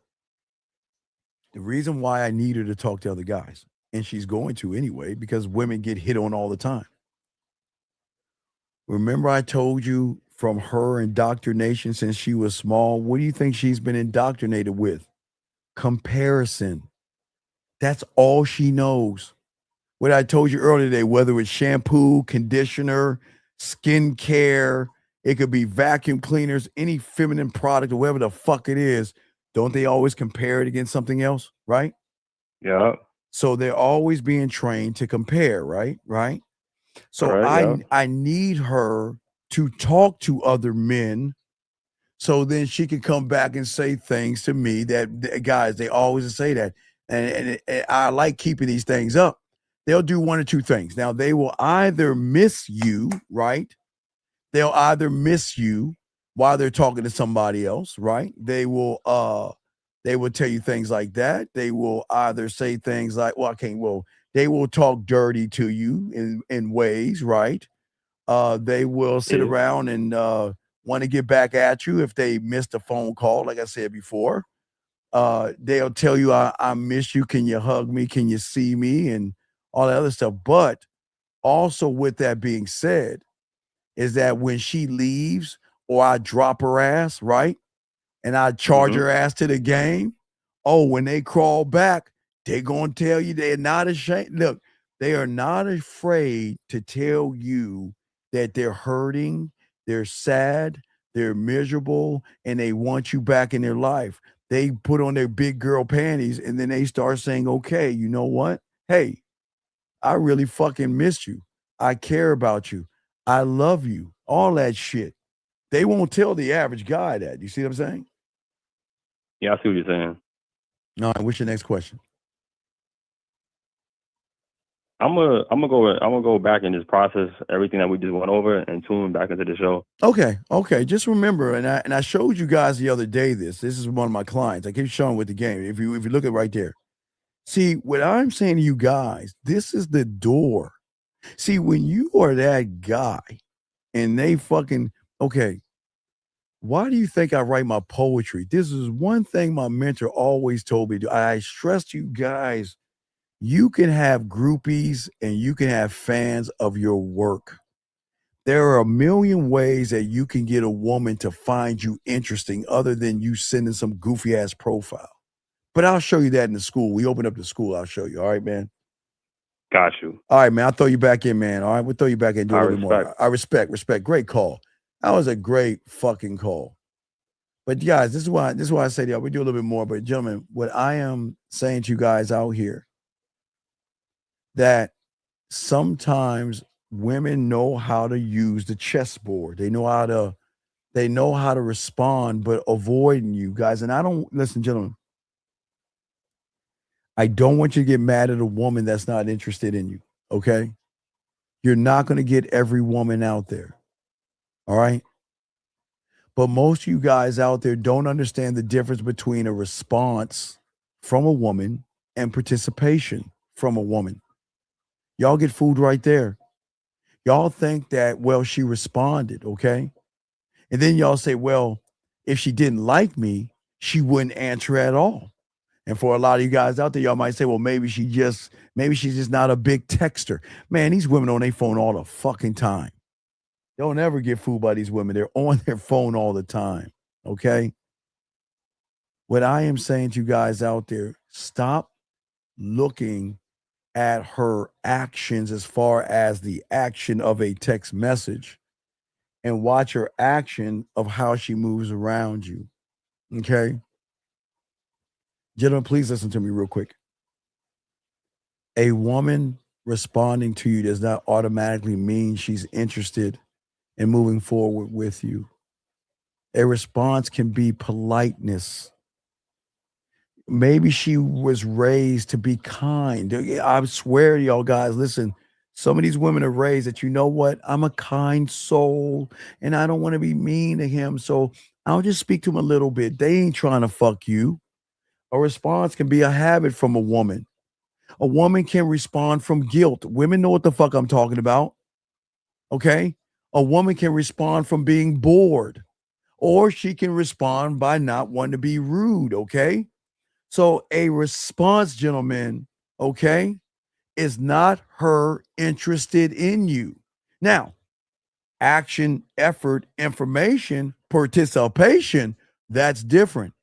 The reason why I need her to talk to other guys, and she's going to anyway, because women get hit on all the time. Remember I told you from her indoctrination since she was small, what do you think she's been indoctrinated with? Comparison. That's all she knows. What I told you earlier today, whether it's shampoo, conditioner, skincare, it could be vacuum cleaners, any feminine product or whatever the fuck it is, don't they always compare it against something else, right? Yeah. So they're always being trained to compare, right? Right. So Correct, I need her to talk to other men so then she can come back and say things to me that guys, they always say that. And I like keeping these things up. They'll do one or two things. Now they will either miss you, right? They'll either miss you while they're talking to somebody else, right? They will tell you things like that. They will either say things like, they will talk dirty to you in ways, right? They will sit around and want to get back at you if they missed a phone call, like I said before. They'll tell you, I miss you. Can you hug me? Can you see me? And all that other stuff. But also, with that being said, is that when she leaves or I drop her ass, right? and I charge her ass to the game, oh, when they crawl back, they're going to tell you they're not ashamed. Look, they are not afraid to tell you that they're hurting, they're sad, they're miserable, and they want you back in their life. They put on their big girl panties and then they start saying, okay, you know what? Hey, I really fucking miss you. I care about you. I love you. All that shit. They won't tell the average guy that. You see what I'm saying? Yeah, I see what you're saying. All right, what's your next question? I'm gonna go back and just process everything that we just went over and tune back into the show. Okay. Just remember, and I showed you guys the other day this. This is one of my clients. I keep showing with the game. If you look at right there. See, what I'm saying to you guys, this is the door. See, when you are that guy and they fucking, okay, why do you think I write my poetry? This is one thing my mentor always told me. I stress to you guys, you can have groupies and you can have fans of your work. There are a million ways that you can get a woman to find you interesting other than you sending some goofy ass profile. But I'll show you that in the school. We open up the school. I'll show you. All right, man. Got you. All right, man. I'll throw you back in, man. All right, we'll throw you back in. Do a I little bit more. respect. I respect. Great call. That was a great fucking call. But guys, this is why I say to y'all, we do a little bit more. But gentlemen, what I am saying to you guys out here, that sometimes women know how to use the chessboard. They know how to respond, but avoiding you guys. And I don't listen, gentlemen. I don't want you to get mad at a woman that's not interested in you. Okay. You're not going to get every woman out there. All right. But most of you guys out there don't understand the difference between a response from a woman and participation from a woman. Y'all get fooled right there. Y'all think that, well, she responded. Okay. And then y'all say, well, if she didn't like me, she wouldn't answer at all. And for a lot of you guys out there, y'all might say, well, maybe she's just not a big texter. Man, these women on their phone all the fucking time. Don't ever get fooled by these women. They're on their phone all the time. Okay. What I am saying to you guys out there, stop looking at her actions as far as the action of a text message and watch her action of how she moves around you. Okay. Gentlemen, please listen to me real quick. A woman responding to you does not automatically mean she's interested in moving forward with you. A response can be politeness. Maybe she was raised to be kind. I swear to y'all guys, listen, some of these women are raised that, you know what, I'm a kind soul and I don't want to be mean to him. So I'll just speak to him a little bit. They ain't trying to fuck you. A response can be a habit from a woman. A woman can respond from guilt. Women know what the fuck I'm talking about. Okay? A woman can respond from being bored, or she can respond by not wanting to be rude. Okay? So a response, gentlemen, okay, is not her interested in you. Now, action, effort, information, participation, that's different.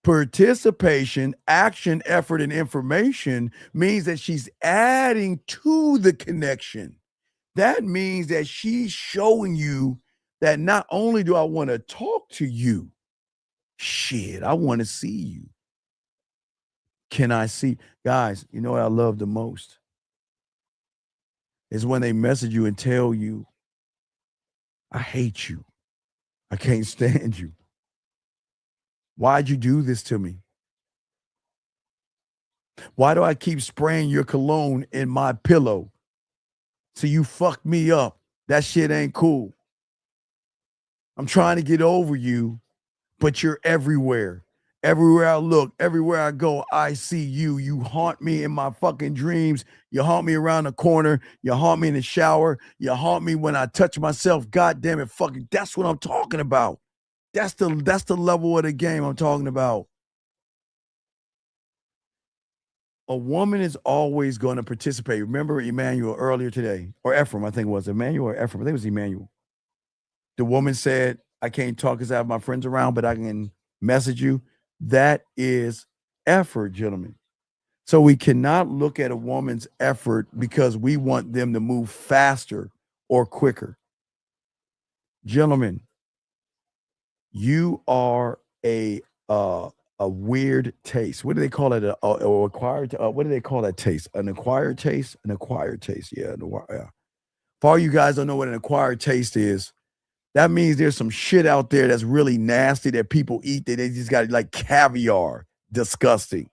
Participation, action, effort, and information means that she's adding to the connection. That means that she's showing you that not only do I want to talk to you, shit, I want to see you. Can I see? Guys, you know what I love the most? Is when they message you and tell you, I hate you. I can't stand you. Why'd you do this to me? Why do I keep spraying your cologne in my pillow? So you fucked me up. That shit ain't cool. I'm trying to get over you, but you're everywhere. Everywhere I look, everywhere I go, I see you. You haunt me in my fucking dreams. You haunt me around the corner. You haunt me in the shower. You haunt me when I touch myself. God damn it, fucking, that's what I'm talking about. That's the level of the game I'm talking about. A woman is always going to participate. Remember Emmanuel earlier today, or Ephraim, I think it was. Emmanuel or Ephraim? I think it was Emmanuel. The woman said, I can't talk because I have my friends around, but I can message you. That is effort, gentlemen. So we cannot look at a woman's effort because we want them to move faster or quicker. Gentlemen, you are a weird taste. What do they call it? A acquired. What do they call that taste? An acquired taste. An acquired taste. Yeah. Yeah. For all you guys don't know what an acquired taste is, that means there's some shit out there that's really nasty that people eat. That they just got like caviar. Disgusting.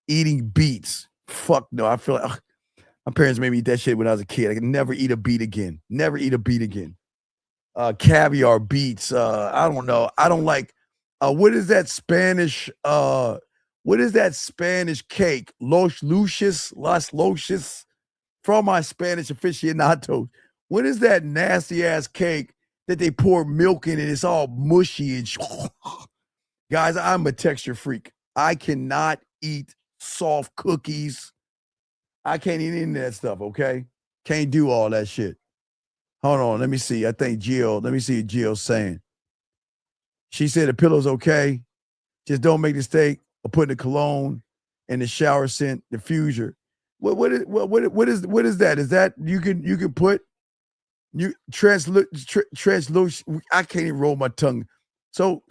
Eating beets. Fuck no. I feel like my parents made me eat that shit when I was a kid. I could never eat a beet again. Never eat a beet again. Caviar beets. I don't know. I don't like what is that Spanish what is that Spanish cake? Los Lucius from my Spanish aficionados. What is that nasty ass cake that they pour milk in and it's all mushy and guys, I'm a texture freak. I cannot eat soft cookies. I can't eat any of that stuff, okay? Can't do all that shit. Hold on, let me see. I think Jill, let me see what Jill's saying. She said the pillow's okay. Just don't make the mistake of putting the cologne and the shower scent diffuser. What is that? Is that you can put you translucent? I can't even roll my tongue. So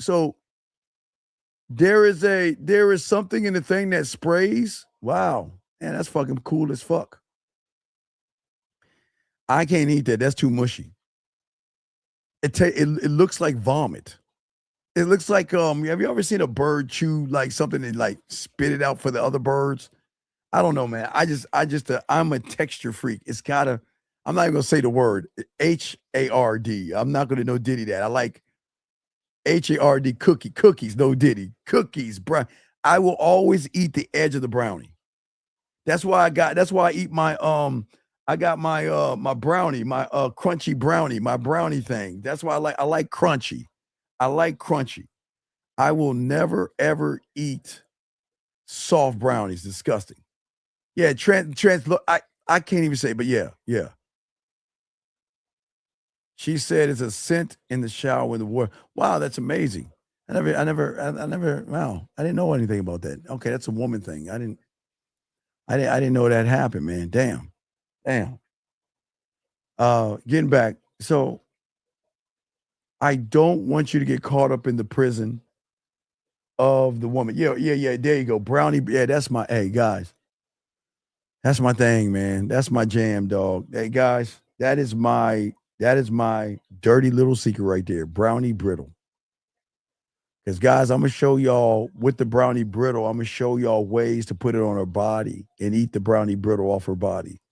there is something in the thing that sprays. Wow, man, that's fucking cool as fuck. I can't eat that. That's too mushy. It looks like vomit. It looks like have you ever seen a bird chew like something and like spit it out for the other birds? I don't know, man. I'm a texture freak. It's gotta, I'm not even gonna say the word HARD. I'm not gonna no Diddy that. I like HARD cookies, no Diddy. Cookies, bro. I will always eat the edge of the brownie. That's why I eat my I got my my brownie, my crunchy brownie, my brownie thing. That's why I like crunchy. I like crunchy. I will never ever eat soft brownies. Disgusting. Yeah, I can't even say, but yeah. She said it's a scent in the shower with the water. Wow, that's amazing. I never. Wow, I didn't know anything about that. Okay, that's a woman thing. I didn't know that happened, man. Damn. Getting back. So I don't want you to get caught up in the prison of the woman. Yeah. There you go. Brownie. Yeah, that's my, hey, guys. That's my thing, man. That's my jam, dog. Hey, guys, that is my dirty little secret right there. Brownie brittle. Because, guys, I'm going to show y'all with the brownie brittle, I'm going to show y'all ways to put it on her body and eat the brownie brittle off her body.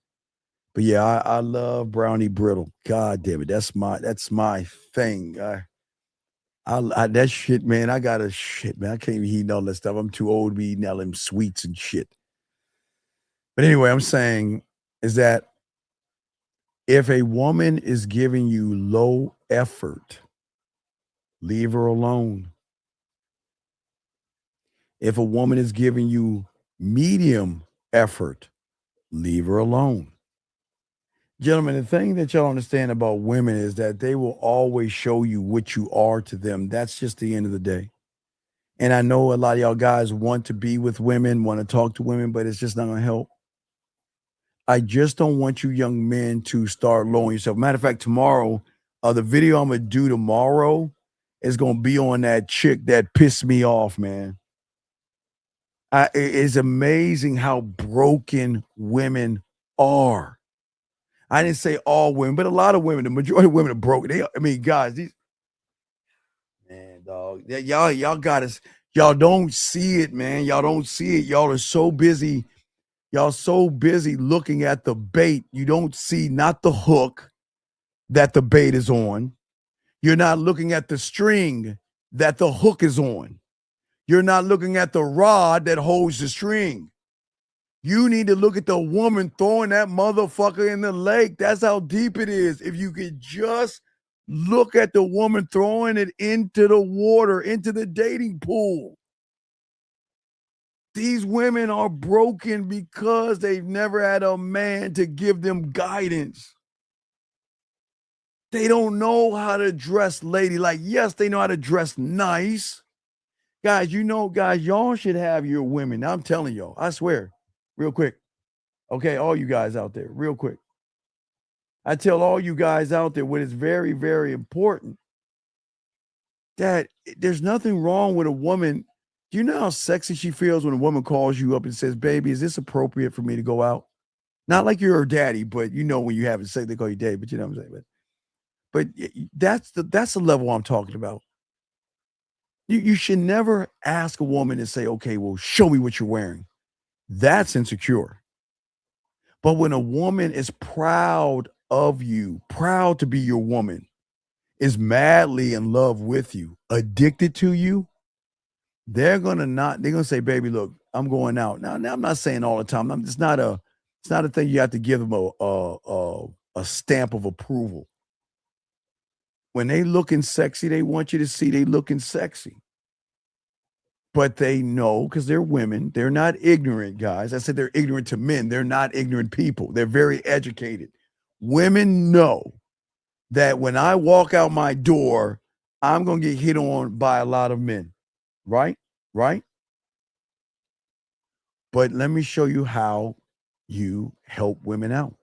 But yeah, I love brownie brittle. God damn it. That's my thing. I that shit, man. I got shit, man. I can't even eat all that stuff. I'm too old to be eating all them sweets and shit. But anyway, I'm saying is that if a woman is giving you low effort, leave her alone. If a woman is giving you medium effort, leave her alone. Gentlemen, the thing that y'all understand about women is that they will always show you what you are to them. That's just the end of the day. And I know a lot of y'all guys want to be with women, want to talk to women, but it's just not going to help. I just don't want you young men to start lowering yourself. Matter of fact, tomorrow, the video I'm going to do tomorrow is going to be on that chick that pissed me off, man. It's amazing how broken women are. I didn't say all women, but a lot of women, the majority of women are broken. Guys, dog, y'all got us. Y'all don't see it, man. Y'all don't see it. Y'all are so busy. Y'all so busy looking at the bait. You don't see not the hook that the bait is on. You're not looking at the string that the hook is on. You're not looking at the rod that holds the string. You need to look at the woman throwing that motherfucker in the lake. That's how deep it is. If you could just look at the woman throwing it into the water, into the dating pool. These women are broken because they've never had a man to give them guidance. They don't know how to dress lady. Like, yes, they know how to dress nice. Guys, y'all should have your women. Now, I'm telling y'all, I swear, real quick. Okay, all you guys out there, real quick. I tell all you guys out there what is very, very important, that there's nothing wrong with a woman. Do you know how sexy she feels when a woman calls you up and says, baby, is this appropriate for me to go out? Not like you're her daddy, but when you having sex, they call you daddy, but you know what I'm saying? But that's the level I'm talking about. You should never ask a woman to say, okay, well, show me what you're wearing. That's insecure. But when a woman is proud of you, proud to be your woman, is madly in love with you, addicted to you, they're gonna say, baby, look, I'm going out. Now I'm not saying all the time. It's not a thing you have to give them a stamp of approval. When they looking sexy, they want you to see they looking sexy. But they know, because they're women, they're not ignorant, guys. I said they're ignorant to men. They're not ignorant people. They're very educated. Women know that when I walk out my door, I'm going to get hit on by a lot of men. Right? Right? But let me show you how you help women out.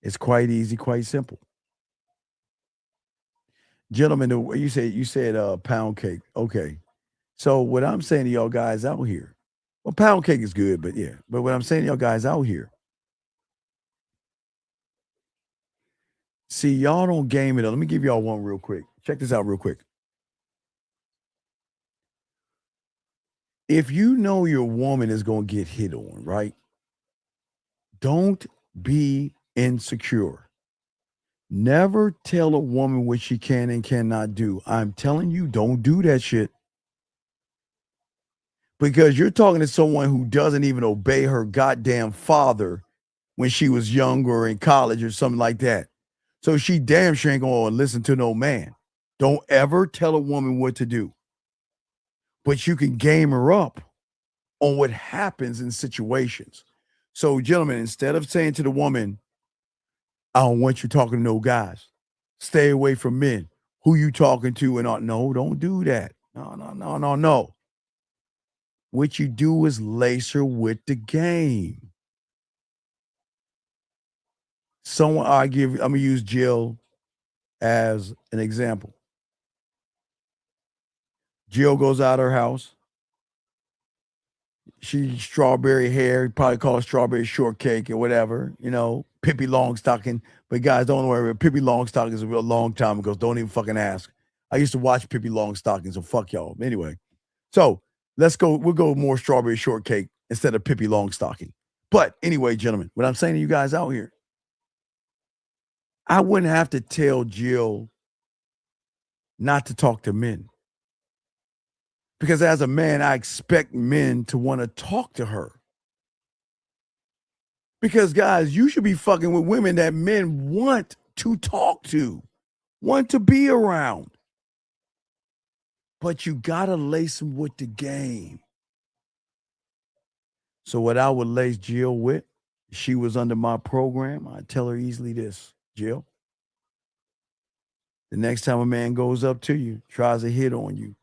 It's quite easy, quite simple. Gentlemen, you said pound cake. Okay. So what I'm saying to y'all guys out here, well, pound cake is good, but yeah. But what I'm saying to y'all guys out here, see, y'all don't game it up. Let me give y'all one real quick. Check this out real quick. If you know your woman is going to get hit on, right? Don't be insecure. Never tell a woman what she can and cannot do. I'm telling you, don't do that shit. Because you're talking to someone who doesn't even obey her goddamn father when she was young or in college or something like that. So she damn sure ain't going to listen to no man. Don't ever tell a woman what to do. But you can game her up on what happens in situations. So, gentlemen, instead of saying to the woman, I don't want you talking to no guys. Stay away from men. Who you talking to? And all, no, don't do that. No. What you do is lace her with the game. I'm gonna use Jill as an example. Jill goes out of her house. She's strawberry hair, probably call it strawberry shortcake or whatever, Pippi Longstocking. But guys, don't worry, Pippi Longstocking is a real long time ago. Don't even fucking ask. I used to watch Pippi Longstocking, so fuck y'all. Anyway, so we'll go more strawberry shortcake instead of Pippi Longstocking. But anyway, gentlemen, what I'm saying to you guys out here, I wouldn't have to tell Jill not to talk to men. Because as a man, I expect men to want to talk to her. Because, guys, you should be fucking with women that men want to talk to, want to be around. But you got to lace them with the game. So what I would lace Jill with, she was under my program, I'd tell her easily this, Jill, the next time a man goes up to you, tries to hit on you,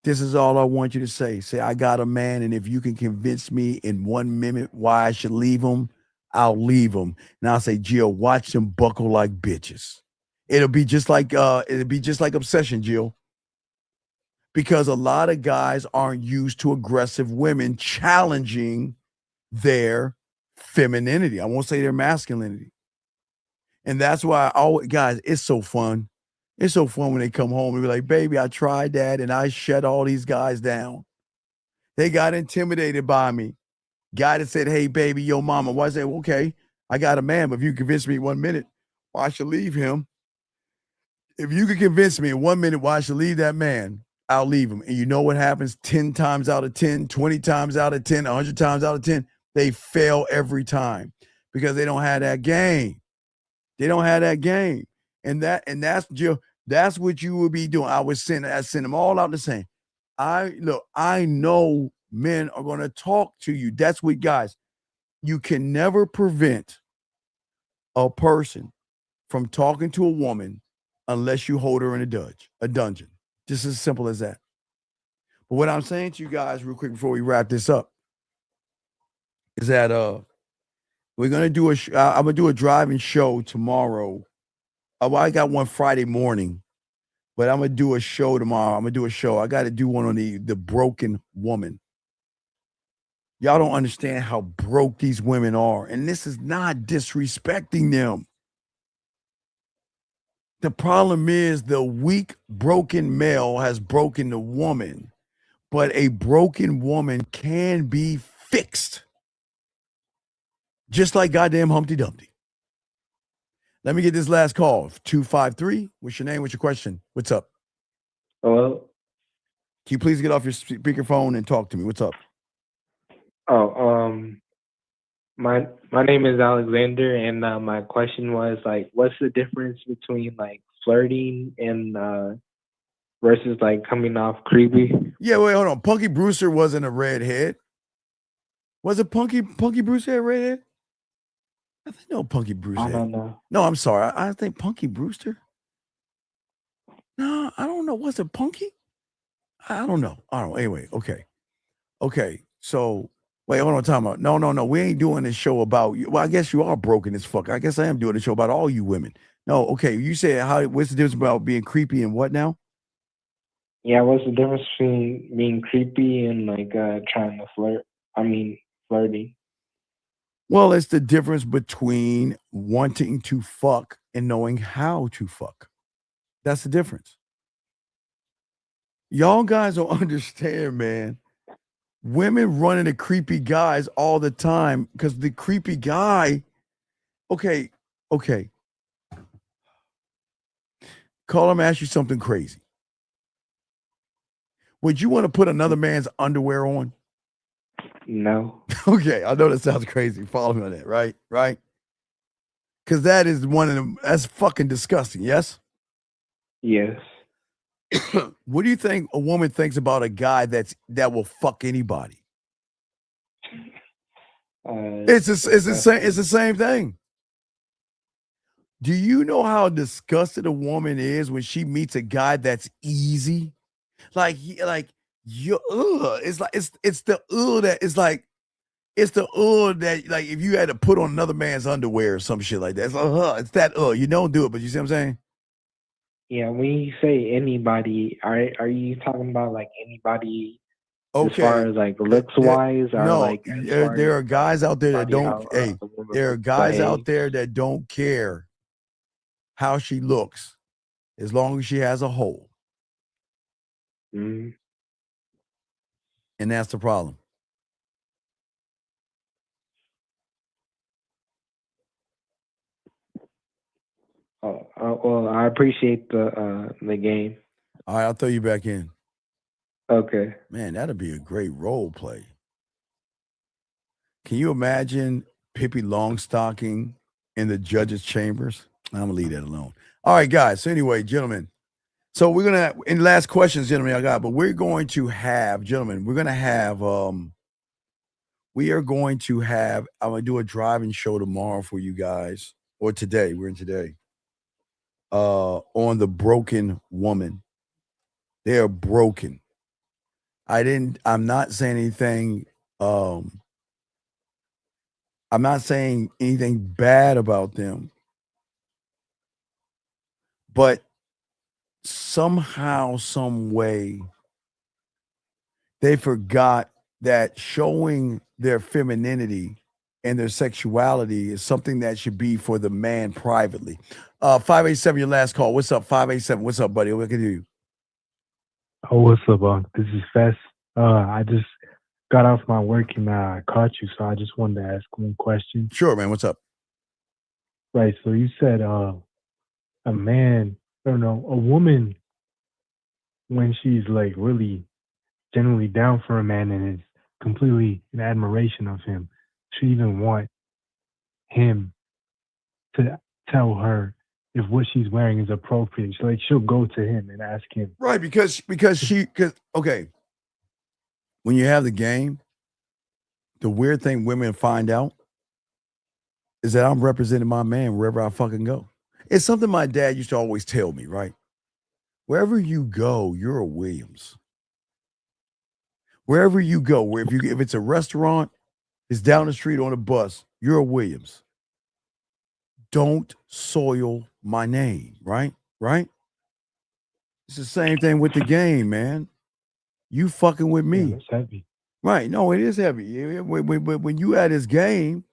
this is all I want you to say. Say, I got a man, and if you can convince me in 1 minute why I should leave him, I'll leave him. And I'll say, Jill, watch them buckle like bitches. It'll be just like obsession, Jill. Because a lot of guys aren't used to aggressive women challenging their femininity. I won't say their masculinity. And that's why guys, it's so fun. It's so fun when they come home and be like, baby, I tried that and I shut all these guys down. They got intimidated by me. Guy that said, hey, baby, yo, mama. Why I say, okay, I got a man, but if you convince me in 1 minute why I should leave him, if you could convince me in 1 minute why I should leave that man, I'll leave him. And you know what happens 10 times out of 10, 20 times out of 10, 100 times out of 10? They fail every time because they don't have that game. They don't have that game. And that's Jill. That's what you would be doing. I send them all out the same. I know men are going to talk to you. That's what, guys, you can never prevent a person from talking to a woman unless you hold her in a dungeon. Just as simple as that. But what I'm saying to you guys real quick before we wrap this up is that we're gonna do I'm gonna do a driving show tomorrow. Well, I got one Friday morning, but I'm gonna do a show tomorrow. I'm gonna do a show. I got to do one on the broken woman. Y'all don't understand how broke these women are, and this is not disrespecting them. The problem is the weak, broken male has broken the woman, but a broken woman can be fixed. Just like goddamn Humpty Dumpty. Let me get this last call. 253. What's your name? What's your question? What's up? Hello? Can you please get off your speakerphone and talk to me? What's up? Oh, my name is Alexander, and my question was like, what's the difference between like flirting and versus like coming off creepy? Yeah, wait, hold on. Punky Brewster wasn't a redhead. Was it Punky Brewster a redhead? I think no Punky Brewster. I don't know. No, I'm sorry. I think Punky Brewster. No, I don't know. Was it Punky? I don't know. Anyway, okay. Okay. So wait, hold on, time out. No. We ain't doing this show about you. Well, I guess you are broken as fuck. I guess I am doing a show about all you women. No, okay. You said what's the difference about being creepy and what now? Yeah, what's the difference between being creepy and like trying to flirt? I mean, flirting. Well, it's the difference between wanting to fuck and knowing how to fuck. That's the difference. Y'all guys don't understand, man. Women run into creepy guys all the time because the creepy guy, okay. Call him, ask you something crazy. Would you want to put another man's underwear on? No. Okay, I know that sounds crazy. Follow me on that, right? Right? Because that is one of them. That's fucking disgusting. Yes. Yes. What do you think a woman thinks about a guy that will fuck anybody? It's the same thing. Do you know how disgusted a woman is when she meets a guy that's easy? Like you, it's like it's the that it's like it's the that like if you had to put on another man's underwear or some shit like that. It's that you don't do it, but you see what I'm saying? Yeah, when you say anybody, are you talking about like anybody as Okay. far as like looks wise, or No, like there are guys out there that don't. how the woman There are would guys behave? out there that don't care how she looks, as long as she has a hole, Mhm. and that's the problem. Well, I appreciate the game. All right, I'll throw you back in. Okay. Man, that'd be a great role play. Can you imagine Pippi Longstocking in the judges' chambers? I'm gonna leave that alone. All right, guys. So anyway, gentlemen. So we're gonna in last questions, gentlemen, I got, but we're going to have, gentlemen, we are going to have, I'm gonna do a driving show tomorrow for you guys, or today. We're in today. On the broken woman. They are broken. I'm not saying anything. I'm not saying anything bad about them, but somehow, some way, they forgot that showing their femininity and their sexuality is something that should be for the man privately. 587, your last call. What's up, 587? What's up, buddy? What can I do? Oh, what's up, This is Fess. I just got off my work and I caught you, so I just wanted to ask one question. Sure, man. What's up? Right. So you said a man, I don't know, a woman, when she's like really genuinely down for a man and is completely in admiration of him, should even want him to tell her if what she's wearing is appropriate. So, like, she'll go to him and ask him. Right, because okay, when you have the game, the weird thing women find out is that I'm representing my man wherever I fucking go. It's something my dad used to always tell me, right? Wherever you go, you're a Williams. Wherever you go, if it's a restaurant, it's down the street on a bus, you're a Williams. Don't soil my name, right? Right? It's the same thing with the game, man. You fucking with Yeah, me. that's heavy. Right. No, it is heavy. When you at this game,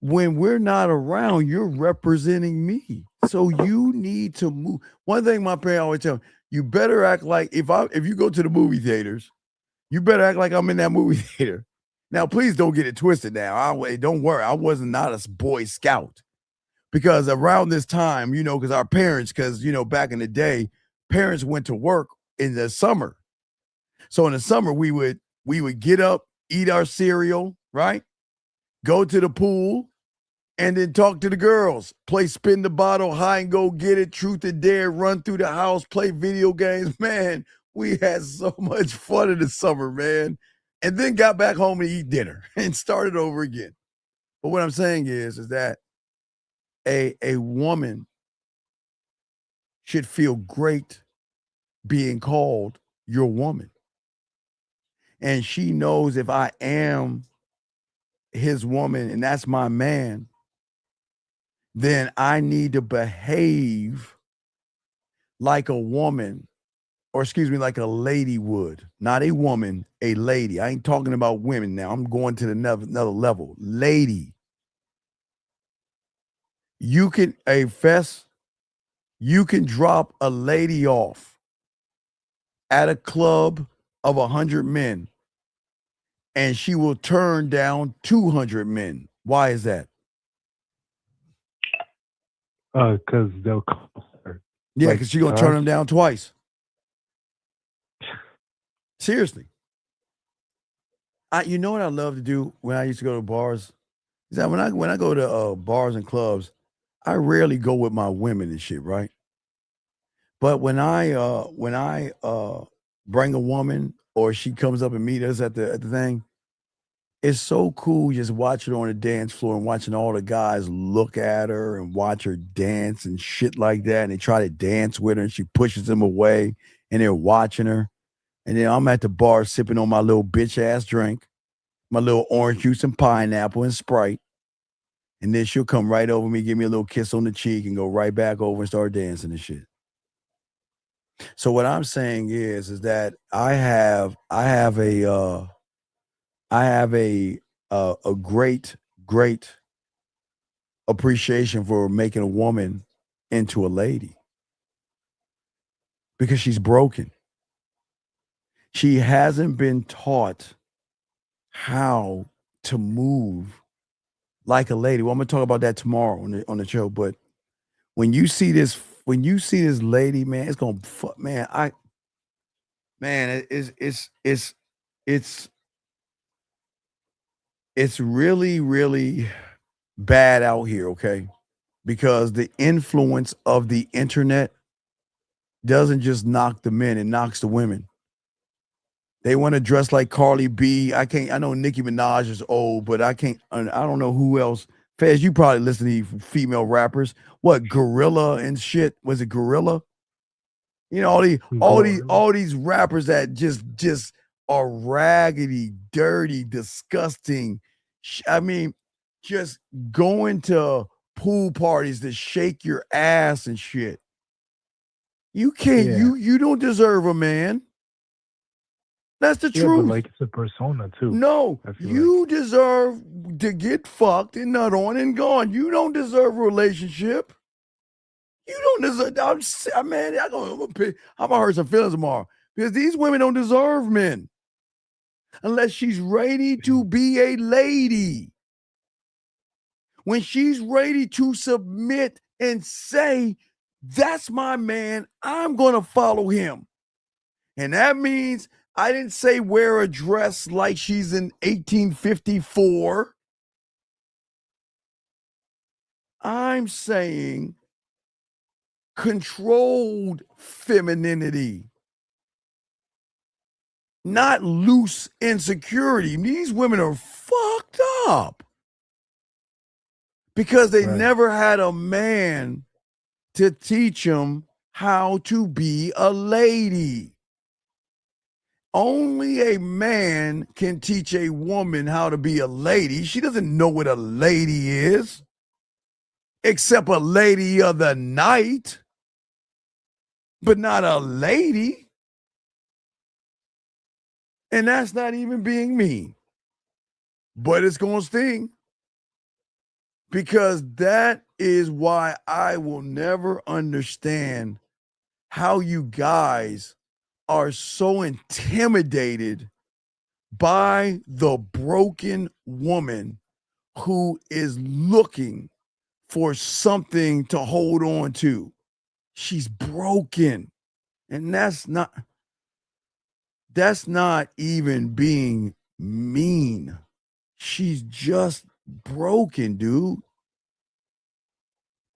when we're not around, you're representing me. So you need to move. One thing my parents always tell me, you better act like if you go to the movie theaters, you better act like I'm in that movie theater. Now, please don't get it twisted now. Don't worry. I wasn't not a Boy Scout. Because around this time, because our parents, back in the day, parents went to work in the summer. So in the summer, we would get up, eat our cereal, right? Go to the pool, and then talk to the girls. Play spin the bottle, hide and go get it, truth or dare, run through the house, play video games. Man, we had so much fun in the summer, man. And then got back home and eat dinner and started over again. But what I'm saying is that a woman should feel great being called your woman. And she knows if I am his woman and that's my man, then I need to behave like a woman, or excuse me, like a lady would. Not a woman, a lady. I ain't talking about women now. I'm going to another level. Lady. You can drop a lady off at a club of 100 men and she will turn down 200 men. Why is that? Because they'll call her. Yeah, because she's going to turn them down twice. Seriously. You know what I love to do when I used to go to bars? Is that when I go to bars and clubs, I rarely go with my women and shit, right? But when I bring a woman or she comes up and meet us at the thing, it's so cool just watching her on the dance floor and watching all the guys look at her and watch her dance and shit like that. And they try to dance with her and she pushes them away and they're watching her. And then I'm at the bar sipping on my little bitch ass drink, my little orange juice and pineapple and Sprite. And then she'll come right over me, give me a little kiss on the cheek and go right back over and start dancing and shit. So what I'm saying is that I have a great appreciation for making a woman into a lady because she's broken. She hasn't been taught how to move like a lady. Well, I'm gonna talk about that tomorrow on the show. But when you see this lady, man, it's gonna it's really, really bad out here, okay? Because the influence of the internet doesn't just knock the men, it knocks the women. They want to dress like Carly B. I know Nicki Minaj is old, but I don't know who else. Fez, you probably listen to these female rappers. What, Gorilla and shit? Was it Gorilla? All these rappers that just are raggedy, dirty, disgusting. I mean, just going to pool parties to shake your ass and shit. You can't. Yeah. You don't deserve a man. That's the truth. But like it's a persona too. No, you deserve to get fucked and nut on and gone. You don't deserve a relationship. You don't deserve. I'm gonna hurt some feelings tomorrow because these women don't deserve men unless she's ready to be a lady. When she's ready to submit and say, "That's my man. I'm gonna follow him," and that means I didn't say wear a dress like she's in 1854. I'm saying controlled femininity, not loose insecurity. These women are fucked up because they never had a man to teach them how to be a lady. Only a man can teach a woman how to be a lady. She doesn't know what a lady is, except a lady of the night, but not a lady. And that's not even being mean, but it's going to sting, because that is why I will never understand how you guys are so intimidated by the broken woman who is looking for something to hold on to. She's broken. And that's not even being mean. She's just broken, dude.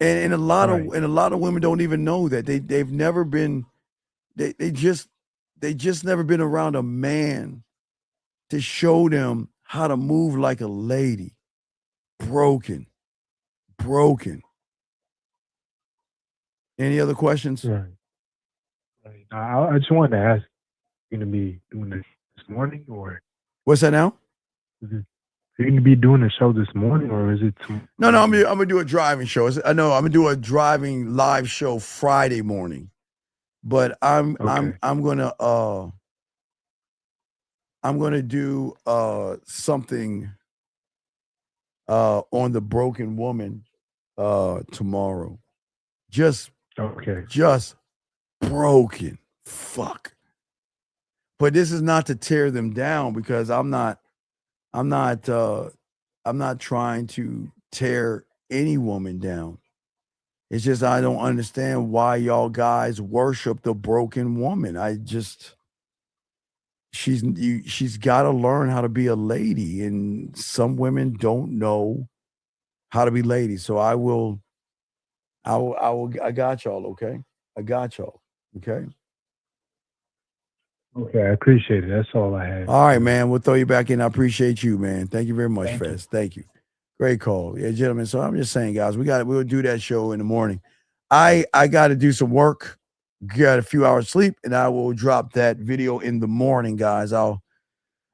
And a lot of women don't even know that. They've never been they just never been around a man to show them how to move like a lady. Broken. Any other questions? Right. I just wanted to ask, you going to be doing this morning, or what's that now? Are you going to be doing the show this morning, or is it tomorrow? No, I'm gonna do a driving show. I know I'm gonna do a driving live show Friday morning, but I'm gonna do something on the broken woman tomorrow. Just broken. Fuck. But this is not to tear them down, because I'm not trying to tear any woman down. It's just I don't understand why y'all guys worship the broken woman. She's got to learn how to be a lady, and some women don't know how to be ladies. So I got y'all, okay? I got y'all, okay? Okay, I appreciate it. That's all I had. All right, man. We'll throw you back in. I appreciate you, man. Thank you very much, Fez. Thank you. Great call. Yeah, gentlemen. So I'm just saying, guys, we'll do that show in the morning. I got to do some work, get a few hours sleep, and I will drop that video in the morning, guys. I'll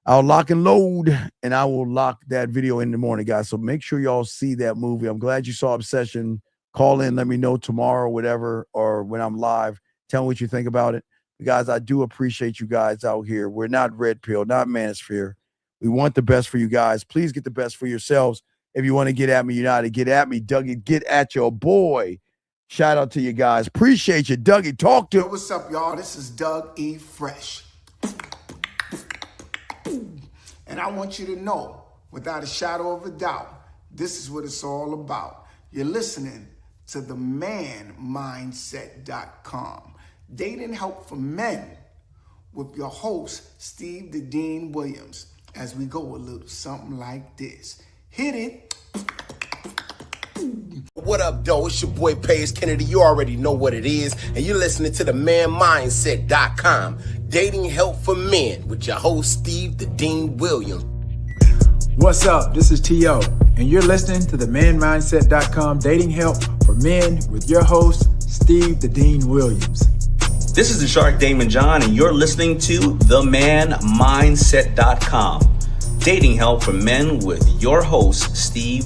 lock and load, and I will lock that video in the morning, guys. So make sure y'all see that movie. I'm glad you saw Obsession. Call in, let me know tomorrow, whatever, or when I'm live. Tell me what you think about it. Guys, I do appreciate you guys out here. We're not Red Pill, not Manosphere. We want the best for you guys. Please get the best for yourselves. If you want to get at me, United, get at me. Dougie, get at your boy. Shout out to you guys. Appreciate you. Dougie, talk to. Yo, what's up, y'all? This is Doug E. Fresh. And I want you to know, without a shadow of a doubt, this is what it's all about. You're listening to the manmindset.com. Dating help for men with your host, Steve the Dean Williams, as we go a little something like this. Hit it. What up, though? It's your boy, Paige Kennedy. You already know what it is. And you're listening to the manmindset.com. Dating help for men with your host, Steve the Dean Williams. What's up? This is T.O. And you're listening to the manmindset.com. Dating help for men with your host, Steve the Dean Williams. This is the Shark Damon John, and you're listening to themanmindset.com. Dating help for men with your host, Steve